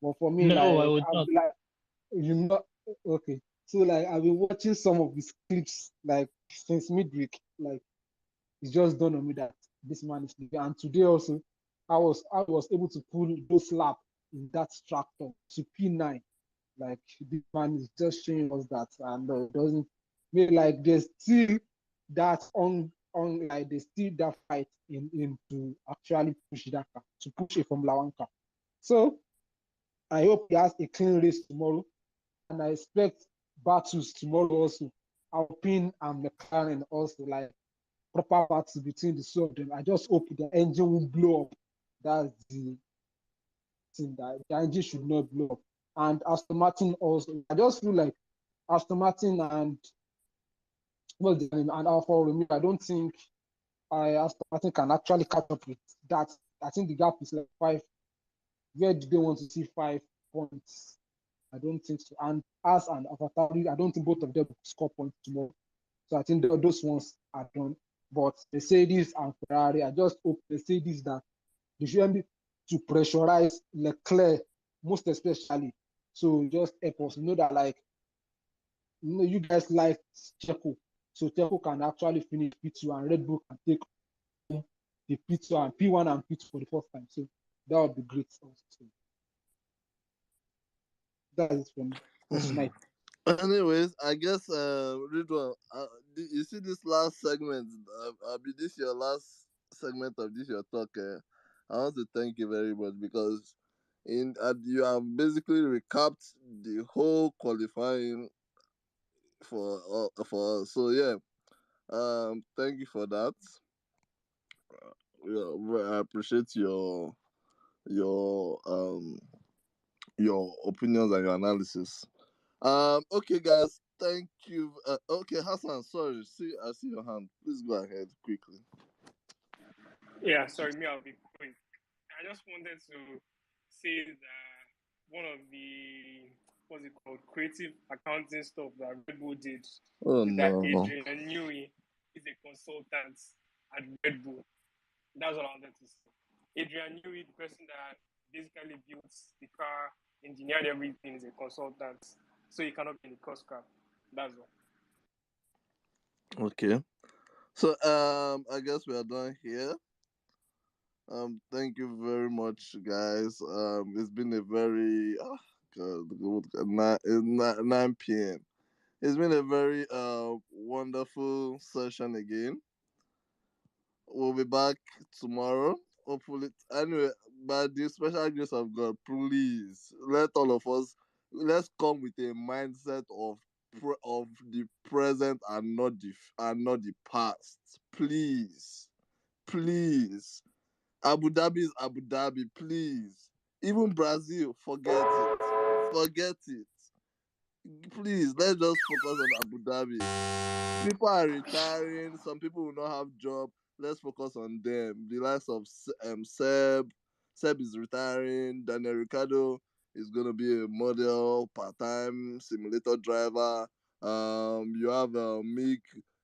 But for me, No, I like would I'll not. be like you know okay. So like I've been watching some of his clips like since midweek. Like it's just dawned on me that this man is leaving. And today also I was able to pull those lap in that tractor to P9. Like this man is just showing us that, and it doesn't mean like there's still that on like there's still that fight in to actually push that car to push a Formula One car. So I hope he has a clean race tomorrow, and I expect battles tomorrow also. Alpine and McLaren also like proper battle between the two of them. I just hope the engine won't blow up. That's the thing, that the engine should not blow up. And Aston Martin also, I just feel like Aston Martin and what's the name and Alfa Romeo, I don't think Aston Martin can actually catch up with that. I think the gap is like 5. Where do they want to see 5 points? I don't think so. And as an AlphaTauri, I don't think both of them will score points tomorrow. So I think those ones are done. But Mercedes and Ferrari, I just hope Mercedes that they shouldn't be to pressurize Leclerc, most especially. So just help us know that, like, you guys like Checo, so Checo can actually finish P2 and Red Bull can take the P2 and P1 and P2 for the first time. So that would be great also. So that is from what's tonight. Anyways, I guess Ridwan, you see this last segment. I'll be this your last segment of this your talk. I want to thank you very much because you have basically recapped the whole qualifying for us. So yeah, thank you for that. Yeah, I appreciate your um your opinions and your analysis. Okay, guys, thank you. Okay, Hassan, sorry, I see your hand. Please go ahead quickly. Yeah, sorry, me, I'll be quick. I just wanted to say that one of the what's it called creative accounting stuff that Red Bull did Oh is that no. Adrian Newey is a consultant at Red Bull. That's what I wanted to say. Adrian Newey, the person that basically builds the car, engineered everything, is a consultant, so he cannot be in the cost car. That's all. Okay. So I guess we are done here. Thank you very much, guys. It's been a very God, 9 p.m. It's been a very wonderful session again. We'll be back tomorrow. Hopefully, anyway, by the special grace of God, please let all of us let's come with a mindset of the present and not the past. Please, please. Abu Dhabi is Abu Dhabi. Please, even Brazil, forget it. Forget it. Please, let's just focus on Abu Dhabi. People are retiring. Some people will not have job. Let's focus on them. The likes of Seb. Seb is retiring. Daniel Ricciardo is gonna be a model part-time simulator driver. You have Mick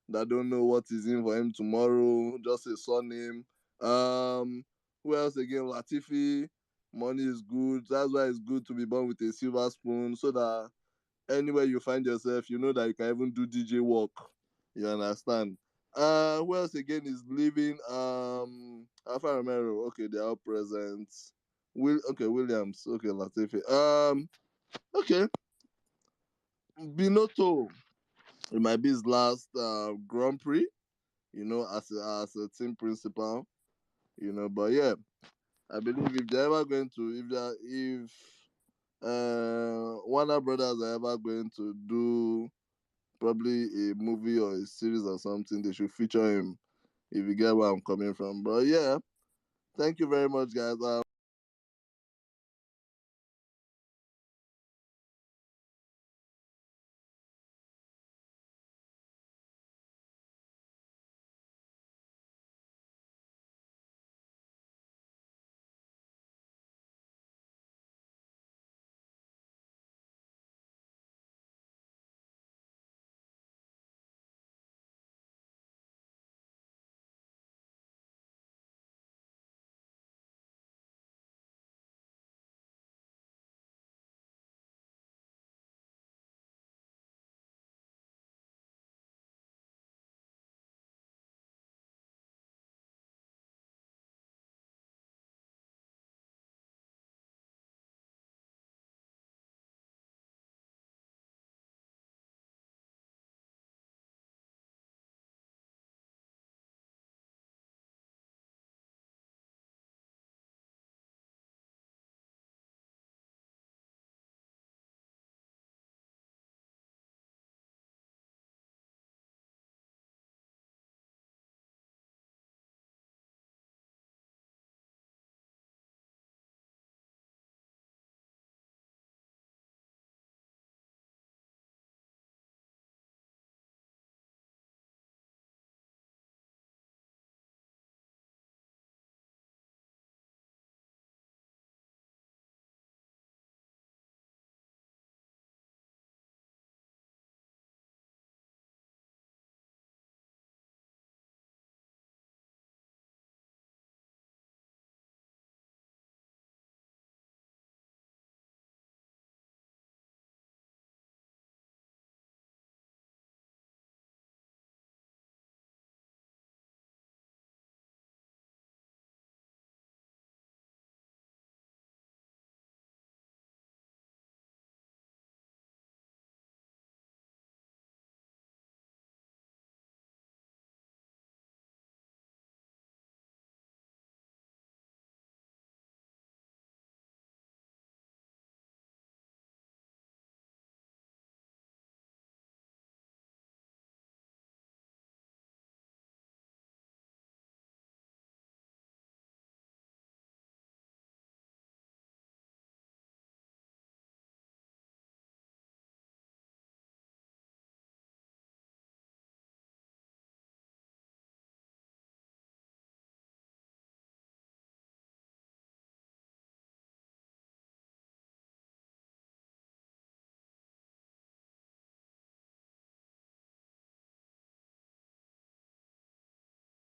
that don't know what is in for him tomorrow. Just a surname. Who else again? Latifi. Money is good. That's why it's good to be born with a silver spoon, so that anywhere you find yourself, you know that you can even do DJ work. You understand? Who else again is leaving? Alfa Romero. Okay, they are all present. Williams. Okay, Latifi. Okay, Binotto. It might be his last Grand Prix. You know, as a team principal. You know, but yeah, I believe if they're ever going to, if Warner Brothers are ever going to do probably a movie or a series or something, they should feature him, if you get where I'm coming from. But yeah, thank you very much, guys.